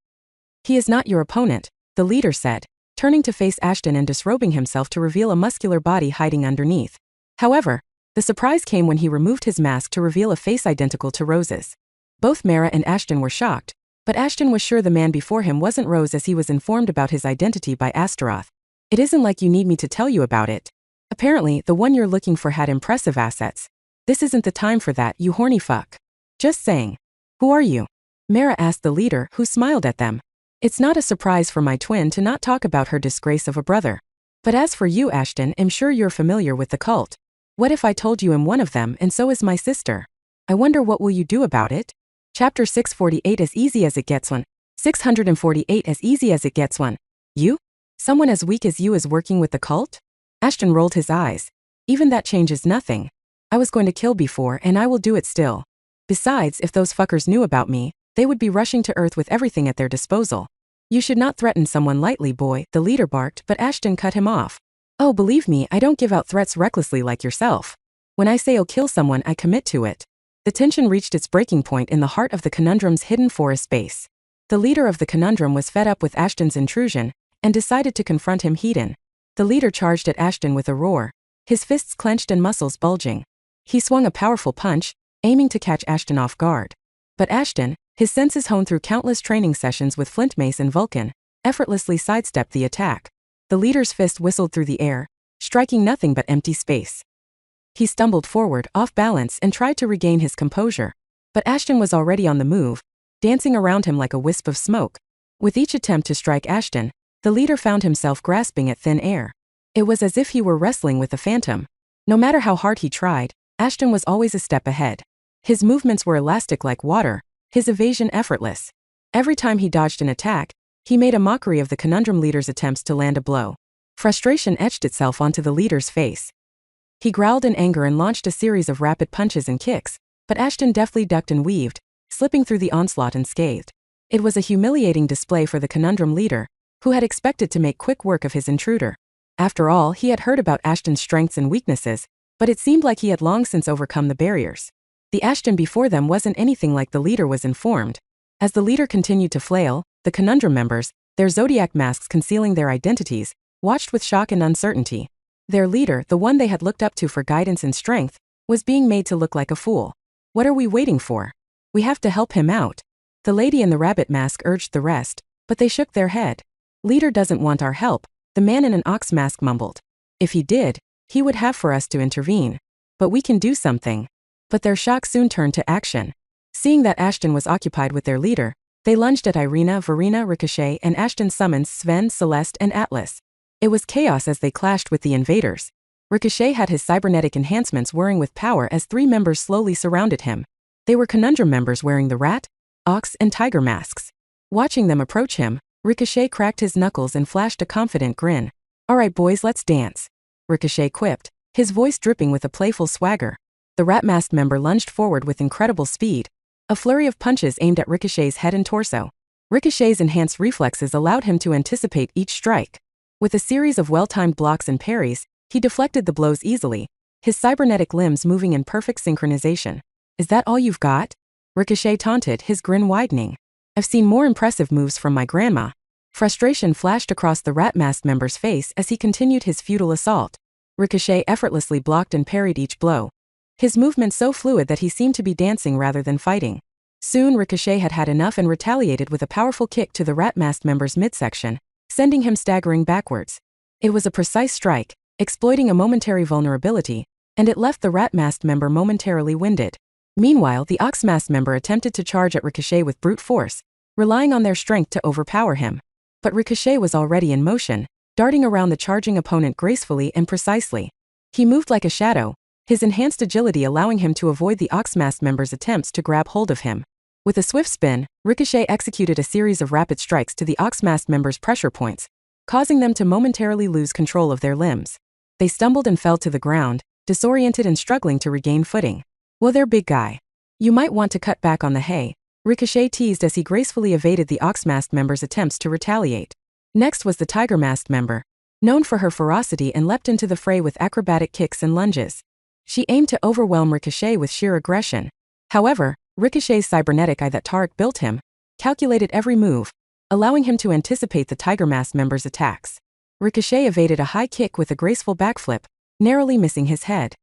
"He is not your opponent," the leader said, turning to face Ashton and disrobing himself to reveal a muscular body hiding underneath. However, the surprise came when he removed his mask to reveal a face identical to Rose's. Both Mara and Ashton were shocked, but Ashton was sure the man before him wasn't Rose as he was informed about his identity by Astaroth. "It isn't like you need me to tell you about it. Apparently, the one you're looking for had impressive assets. This isn't the time for that, you horny fuck. Just saying." "Who are you?" Mara asked the leader, who smiled at them. "It's not a surprise for my twin to not talk about her disgrace of a brother. But as for you, Ashton, I'm sure you're familiar with the cult. What if I told you I'm one of them and so is my sister? I wonder what will you do about it?" Chapter 648. As easy as it gets one. 648. As easy as it gets one. "You? Someone as weak as you is working with the cult?" Ashton rolled his eyes. "Even that changes nothing. I was going to kill before and I will do it still. Besides, if those fuckers knew about me, they would be rushing to Earth with everything at their disposal." "You should not threaten someone lightly, boy," the leader barked, but Ashton cut him off. "Oh, believe me, I don't give out threats recklessly like yourself. When I say I'll kill someone, I commit to it." The tension reached its breaking point in the heart of the conundrum's hidden forest base. The leader of the conundrum was fed up with Ashton's intrusion and decided to confront him head-on. The leader charged at Ashton with a roar, his fists clenched and muscles bulging. He swung a powerful punch, aiming to catch Ashton off guard. But Ashton, His senses honed through countless training sessions with Flint Mace and Vulcan, effortlessly sidestepped the attack. The leader's fist whistled through the air, striking nothing but empty space. He stumbled forward, off balance, and tried to regain his composure. But Ashton was already on the move, dancing around him like a wisp of smoke. With each attempt to strike Ashton, the leader found himself grasping at thin air. It was as if he were wrestling with a phantom. No matter how hard he tried, Ashton was always a step ahead. His movements were elastic like water, his evasion effortless. Every time he dodged an attack, he made a mockery of the conundrum leader's attempts to land a blow. Frustration etched itself onto the leader's face. He growled in anger and launched a series of rapid punches and kicks, but Ashton deftly ducked and weaved, slipping through the onslaught unscathed. It was a humiliating display for the conundrum leader, who had expected to make quick work of his intruder. After all, he had heard about Ashton's strengths and weaknesses, but it seemed like he had long since overcome the barriers. The Ashton before them wasn't anything like the leader was informed. As the leader continued to flail, the conundrum members, their zodiac masks concealing their identities, watched with shock and uncertainty. Their leader, the one they had looked up to for guidance and strength, was being made to look like a fool. What are we waiting for? We have to help him out. The lady in the rabbit mask urged the rest, but they shook their head. Leader doesn't want our help, the man in an ox mask mumbled. If he did, he would have for us to intervene. But we can do something. But their shock soon turned to action. Seeing that Ashton was occupied with their leader, they lunged at Irina, Verena, Ricochet, and Ashton summons Sven, Celeste, and Atlas. It was chaos as they clashed with the invaders. Ricochet had his cybernetic enhancements whirring with power as three members slowly surrounded him. They were conundrum members wearing the rat, ox, and tiger masks. Watching them approach him, Ricochet cracked his knuckles and flashed a confident grin. "All right, boys, let's dance," Ricochet quipped, his voice dripping with a playful swagger. The rat-masked member lunged forward with incredible speed. A flurry of punches aimed at Ricochet's head and torso. Ricochet's enhanced reflexes allowed him to anticipate each strike. With a series of well-timed blocks and parries, he deflected the blows easily, his cybernetic limbs moving in perfect synchronization. "Is that all you've got?" Ricochet taunted, his grin widening. "I've seen more impressive moves from my grandma." Frustration flashed across the rat-masked member's face as he continued his futile assault. Ricochet effortlessly blocked and parried each blow, his movements so fluid that he seemed to be dancing rather than fighting. Soon Ricochet had had enough and retaliated with a powerful kick to the rat-masked member's midsection, sending him staggering backwards. It was a precise strike, exploiting a momentary vulnerability, and it left the rat-masked member momentarily winded. Meanwhile, the ox-masked member attempted to charge at Ricochet with brute force, relying on their strength to overpower him. But Ricochet was already in motion, darting around the charging opponent gracefully and precisely. He moved like a shadow, his enhanced agility allowing him to avoid the ox-masked member's attempts to grab hold of him. With a swift spin, Ricochet executed a series of rapid strikes to the ox-masked member's pressure points, causing them to momentarily lose control of their limbs. They stumbled and fell to the ground, disoriented and struggling to regain footing. "Well, there, big guy. You might want to cut back on the hay," Ricochet teased as he gracefully evaded the ox-masked member's attempts to retaliate. Next was the tiger-masked member, known for her ferocity, and leapt into the fray with acrobatic kicks and lunges. She aimed to overwhelm Ricochet with sheer aggression. However, Ricochet's cybernetic eye that Tarek built him calculated every move, allowing him to anticipate the tiger-masked member's attacks. Ricochet evaded a high kick with a graceful backflip, narrowly missing his head.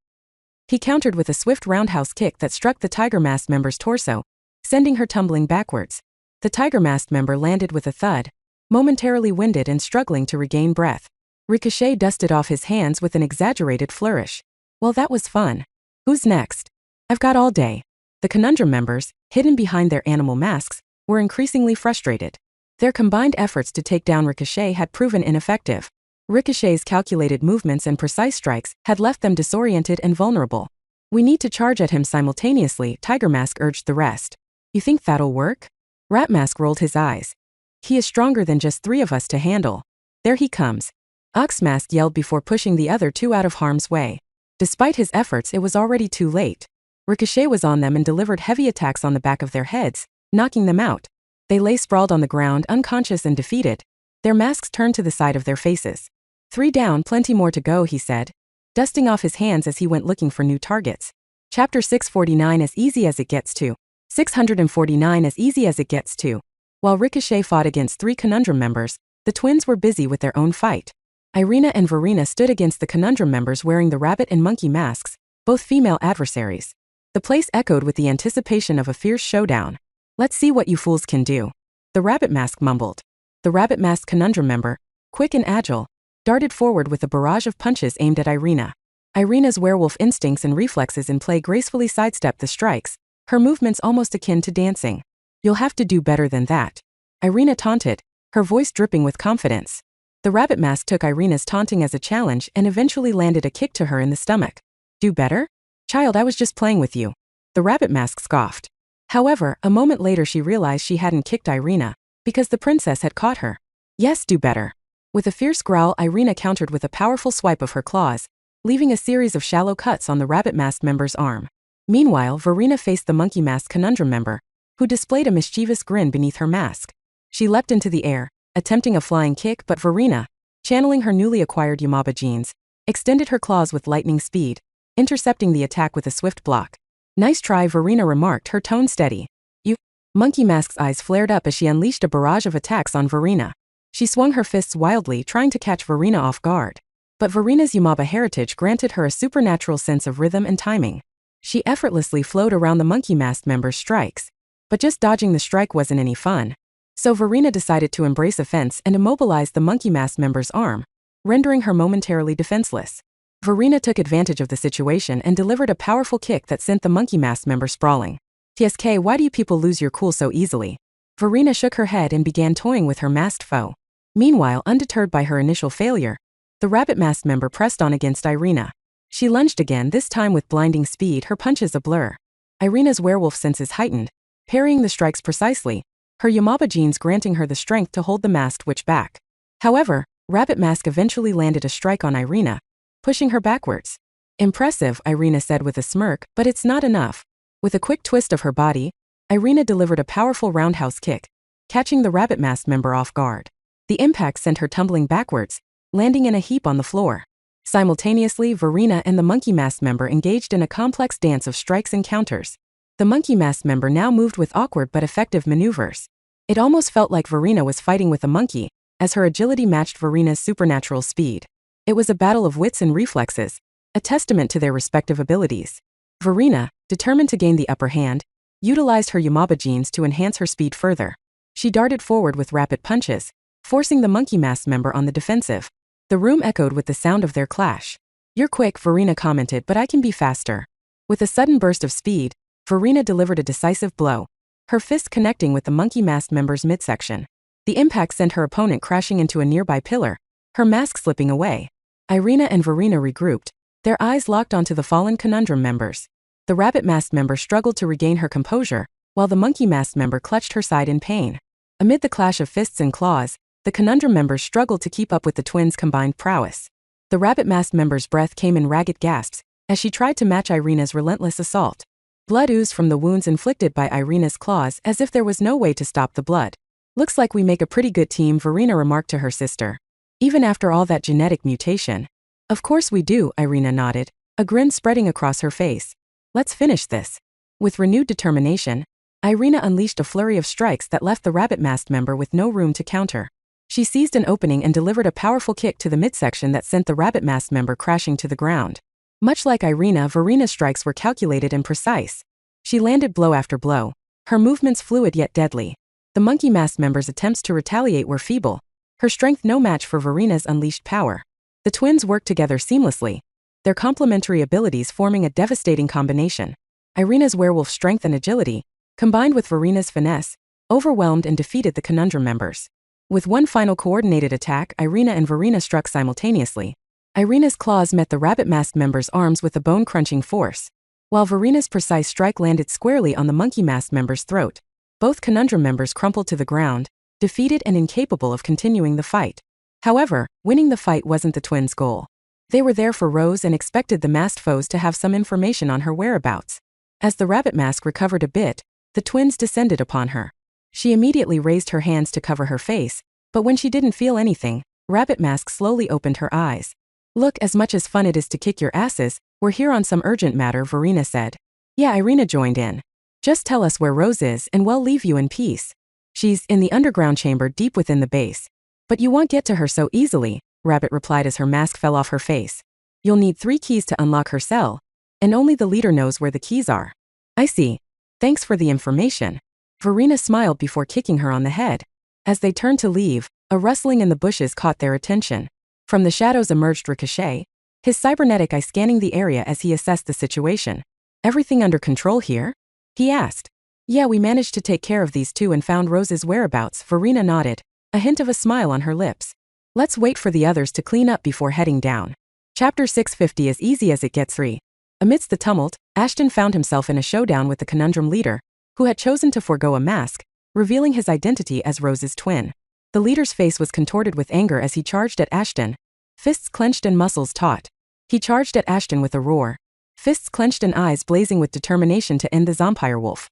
He countered with a swift roundhouse kick that struck the tiger-masked member's torso, sending her tumbling backwards. The tiger-masked member landed with a thud, momentarily winded and struggling to regain breath. Ricochet dusted off his hands with an exaggerated flourish. "Well, that was fun. Who's next? I've got all day." The conundrum members, hidden behind their animal masks, were increasingly frustrated. Their combined efforts to take down Ricochet had proven ineffective. Ricochet's calculated movements and precise strikes had left them disoriented and vulnerable. "We need to charge at him simultaneously," Tiger Mask urged the rest. "You think that'll work?" Rat Mask rolled his eyes. "He is stronger than just three of us to handle. There he comes." Ox Mask yelled before pushing the other two out of harm's way. Despite his efforts, it was already too late. Ricochet was on them and delivered heavy attacks on the back of their heads, knocking them out. They lay sprawled on the ground, unconscious and defeated, their masks turned to the side of their faces. "3 down, plenty more to go," he said, dusting off his hands as he went looking for new targets. Chapter 649, As Easy as It Gets To. 649, As Easy as It Gets To. While Ricochet fought against 3 conundrum members, the twins were busy with their own fight. Irina and Verena stood against the conundrum members wearing the rabbit and monkey masks, both female adversaries. The place echoed with the anticipation of a fierce showdown. Let's see what you fools can do. The Rabbit Mask mumbled. The Rabbit Mask Conundrum member, quick and agile, darted forward with a barrage of punches aimed at Irina. Irina's werewolf instincts and reflexes in play gracefully sidestepped the strikes, her movements almost akin to dancing. You'll have to do better than that. Irina taunted, her voice dripping with confidence. The Rabbit Mask took Irina's taunting as a challenge and eventually landed a kick to her in the stomach. Do better? Child, I was just playing with you. The Rabbit Mask scoffed. However, a moment later she realized she hadn't kicked Irina, because the princess had caught her. Yes, do better. With a fierce growl, Irina countered with a powerful swipe of her claws, leaving a series of shallow cuts on the Rabbit Mask member's arm. Meanwhile, Verena faced the Monkey Mask Conundrum member, who displayed a mischievous grin beneath her mask. She leapt into the air, attempting a flying kick, but Verena, channeling her newly acquired Yamaba genes, extended her claws with lightning speed, intercepting the attack with a swift block. Nice try, Verena remarked, her tone steady. You. Monkey Mask's eyes flared up as she unleashed a barrage of attacks on Verena. She swung her fists wildly, trying to catch Verena off guard. But Verena's Yamaba heritage granted her a supernatural sense of rhythm and timing. She effortlessly flowed around the Monkey Mask member's strikes. But just dodging the strike wasn't any fun. So Verena decided to embrace offense and immobilize the Monkey Mask member's arm, rendering her momentarily defenseless. Verena took advantage of the situation and delivered a powerful kick that sent the Monkey Mask member sprawling. TSK, why do you people lose your cool so easily? Verena shook her head and began toying with her masked foe. Meanwhile, undeterred by her initial failure, the Rabbit Mask member pressed on against Irina. She lunged again, this time with blinding speed, her punches a blur. Irina's werewolf senses heightened, parrying the strikes precisely, her Yamaba genes granting her the strength to hold the masked witch back. However, Rabbit Mask eventually landed a strike on Irina, pushing her backwards. Impressive, Irina said with a smirk, but it's not enough. With a quick twist of her body, Irina delivered a powerful roundhouse kick, catching the Rabbit Mask member off guard. The impact sent her tumbling backwards, landing in a heap on the floor. Simultaneously, Verena and the Monkey Mask member engaged in a complex dance of strikes and counters. The Monkey Mask member now moved with awkward but effective maneuvers. It almost felt like Verena was fighting with a monkey, as her agility matched Verena's supernatural speed. It was a battle of wits and reflexes, a testament to their respective abilities. Verena, determined to gain the upper hand, utilized her Yamaba genes to enhance her speed further. She darted forward with rapid punches, forcing the Monkey Mask member on the defensive. The room echoed with the sound of their clash. You're quick, Verena commented, but I can be faster. With a sudden burst of speed, Verena delivered a decisive blow, her fist connecting with the Monkey Mask member's midsection. The impact sent her opponent crashing into a nearby pillar, her mask slipping away. Irina and Verena regrouped, their eyes locked onto the fallen Conundrum members. The Rabbit Mask member struggled to regain her composure, while the Monkey Mask member clutched her side in pain. Amid the clash of fists and claws, the Conundrum members struggled to keep up with the twins' combined prowess. The Rabbit Mask member's breath came in ragged gasps as she tried to match Irina's relentless assault. Blood oozed from the wounds inflicted by Irina's claws as if there was no way to stop the blood. Looks like we make a pretty good team, Verena remarked to her sister. Even after all that genetic mutation. Of course we do, Irina nodded, a grin spreading across her face. Let's finish this. With renewed determination, Irina unleashed a flurry of strikes that left the Rabbit Mask member with no room to counter. She seized an opening and delivered a powerful kick to the midsection that sent the Rabbit Mask member crashing to the ground. Much like Irina, Verena's strikes were calculated and precise. She landed blow after blow, her movements fluid yet deadly. The Monkey Mask member's attempts to retaliate were feeble, her strength no match for Verena's unleashed power. The twins worked together seamlessly, their complementary abilities forming a devastating combination. Irina's werewolf strength and agility, combined with Verena's finesse, overwhelmed and defeated the Conundrum members. With one final coordinated attack, Irina and Verena struck simultaneously. Irina's claws met the Rabbit Mask member's arms with a bone-crunching force, while Verena's precise strike landed squarely on the Monkey Mask member's throat. Both Conundrum members crumpled to the ground, defeated and incapable of continuing the fight. However, winning the fight wasn't the twins' goal. They were there for Rose and expected the masked foes to have some information on her whereabouts. As the Rabbit Mask recovered a bit, the twins descended upon her. She immediately raised her hands to cover her face, but when she didn't feel anything, Rabbit Mask slowly opened her eyes. Look, as much as fun it is to kick your asses, we're here on some urgent matter, Verena said. Yeah, Irina joined in. Just tell us where Rose is and we'll leave you in peace. She's in the underground chamber deep within the base. But you won't get to her so easily, Rabbit replied as her mask fell off her face. You'll need 3 keys to unlock her cell, and only the leader knows where the keys are. I see. Thanks for the information. Verena smiled before kicking her on the head. As they turned to leave, a rustling in the bushes caught their attention. From the shadows emerged Ricochet, his cybernetic eye scanning the area as he assessed the situation. "Everything under control here?" he asked. "Yeah, we managed to take care of these two and found Rose's whereabouts," Verena nodded, a hint of a smile on her lips. "Let's wait for the others to clean up before heading down." Chapter 650 As Easy as It Gets 3. Amidst the tumult, Ashton found himself in a showdown with the conundrum leader, who had chosen to forego a mask, revealing his identity as Rose's twin. The leader's face was contorted with anger as he charged at Ashton, fists clenched and muscles taut. He charged at Ashton with a roar, fists clenched and eyes blazing with determination to end the Zompirewolf.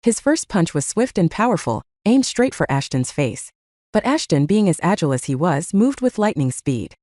His first punch was swift and powerful, aimed straight for Ashton's face. But Ashton, being as agile as he was, moved with lightning speed.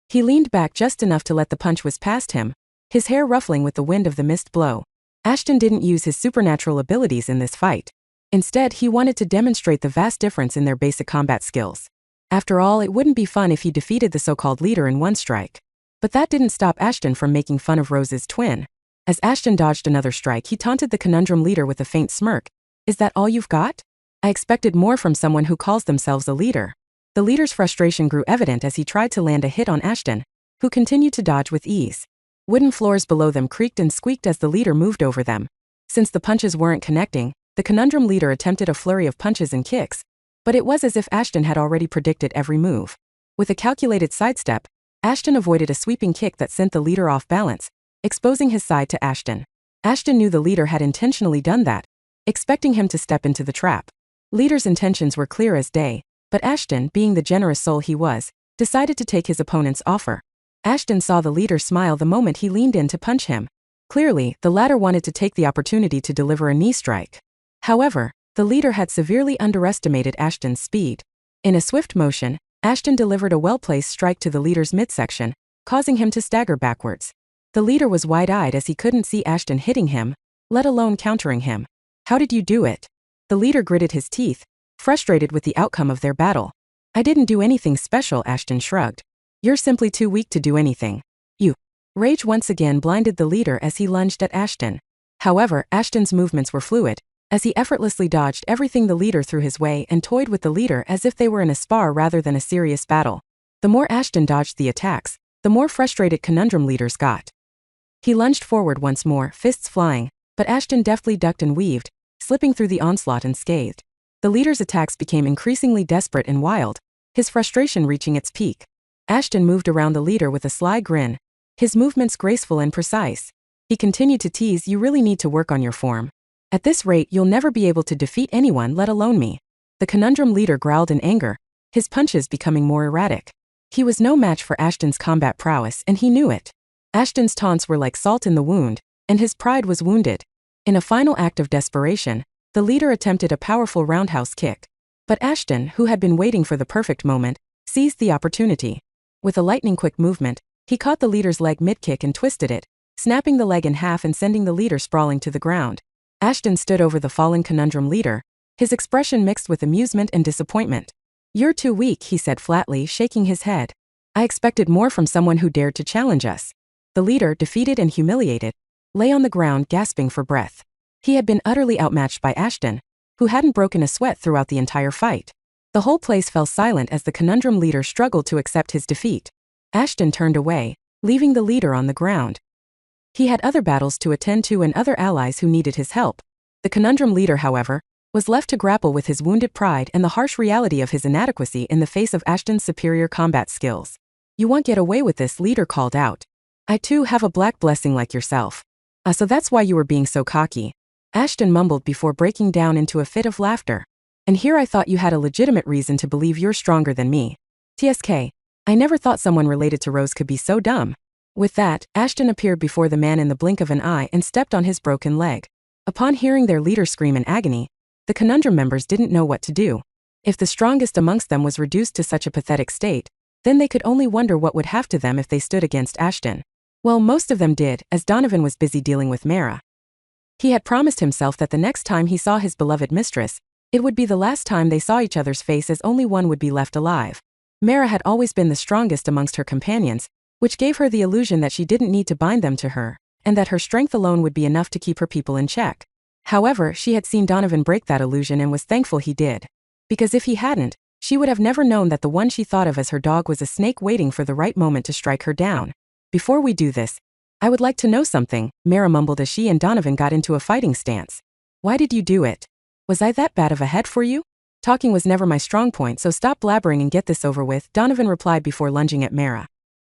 He leaned back just enough to let the punch whiz past him, his hair ruffling with the wind of the missed blow. Ashton didn't use his supernatural abilities in this fight. Instead, he wanted to demonstrate the vast difference in their basic combat skills. After all, it wouldn't be fun if he defeated the so-called leader in one strike. But that didn't stop Ashton from making fun of Rose's twin. As Ashton dodged another strike, he taunted the conundrum leader with a faint smirk. "Is that all you've got? I expected more from someone who calls themselves a leader." The leader's frustration grew evident as he tried to land a hit on Ashton, who continued to dodge with ease. Wooden floors below them creaked and squeaked as the leader moved over them. Since the punches weren't connecting, the conundrum leader attempted a flurry of punches and kicks, but it was as if Ashton had already predicted every move. With a calculated sidestep, Ashton avoided a sweeping kick that sent the leader off balance, exposing his side to Ashton. Ashton knew the leader had intentionally done that, expecting him to step into the trap. Leader's intentions were clear as day, but Ashton, being the generous soul he was, decided to take his opponent's offer. Ashton saw the leader smile the moment he leaned in to punch him. Clearly, the latter wanted to take the opportunity to deliver a knee strike. However, the leader had severely underestimated Ashton's speed. In a swift motion, Ashton delivered a well-placed strike to the leader's midsection, causing him to stagger backwards. The leader was wide-eyed as he couldn't see Ashton hitting him, let alone countering him. "How did you do it?" The leader gritted his teeth, frustrated with the outcome of their battle. "I didn't do anything special," Ashton shrugged. "You're simply too weak to do anything. You." Rage once again blinded the leader as he lunged at Ashton. However, Ashton's movements were fluid, as he effortlessly dodged everything the leader threw his way and toyed with the leader as if they were in a spar rather than a serious battle. The more Ashton dodged the attacks, the more frustrated conundrum leaders got. He lunged forward once more, fists flying, but Ashton deftly ducked and weaved, slipping through the onslaught unscathed. The leader's attacks became increasingly desperate and wild, his frustration reaching its peak. Ashton moved around the leader with a sly grin, his movements graceful and precise. He continued to tease, "You really need to work on your form. At this rate, you'll never be able to defeat anyone, let alone me." The conundrum leader growled in anger, his punches becoming more erratic. He was no match for Ashton's combat prowess, and he knew it. Ashton's taunts were like salt in the wound, and his pride was wounded. In a final act of desperation, the leader attempted a powerful roundhouse kick. But Ashton, who had been waiting for the perfect moment, seized the opportunity. With a lightning-quick movement, he caught the leader's leg mid-kick and twisted it, snapping the leg in half and sending the leader sprawling to the ground. Ashton stood over the fallen conundrum leader, his expression mixed with amusement and disappointment. "You're too weak," he said flatly, shaking his head. "I expected more from someone who dared to challenge us." The leader, defeated and humiliated, lay on the ground gasping for breath. He had been utterly outmatched by Ashton, who hadn't broken a sweat throughout the entire fight. The whole place fell silent as the conundrum leader struggled to accept his defeat. Ashton turned away, leaving the leader on the ground. He had other battles to attend to and other allies who needed his help. The conundrum leader, however, was left to grapple with his wounded pride and the harsh reality of his inadequacy in the face of Ashton's superior combat skills. "You won't get away with this," leader called out. "I too have a black blessing like yourself." So that's why you were being so cocky," Ashton mumbled before breaking down into a fit of laughter. "And here I thought you had a legitimate reason to believe you're stronger than me. TSK. I never thought someone related to Rose could be so dumb." With that, Ashton appeared before the man in the blink of an eye and stepped on his broken leg. Upon hearing their leader scream in agony, the conundrum members didn't know what to do. If the strongest amongst them was reduced to such a pathetic state, then they could only wonder what would happen to them if they stood against Ashton. Well, most of them did, as Donovan was busy dealing with Mara. He had promised himself that the next time he saw his beloved mistress, it would be the last time they saw each other's face, as only one would be left alive. Mara had always been the strongest amongst her companions, which gave her the illusion that she didn't need to bind them to her, and that her strength alone would be enough to keep her people in check. However, she had seen Donovan break that illusion and was thankful he did. Because if he hadn't, she would have never known that the one she thought of as her dog was a snake waiting for the right moment to strike her down. Before we do this, I would like to know something, Mara mumbled as she and Donovan got into a fighting stance. Why did you do it? Was I that bad of a head for you? Talking was never my strong point, so stop blabbering and get this over with, Donovan replied before lunging at Mara.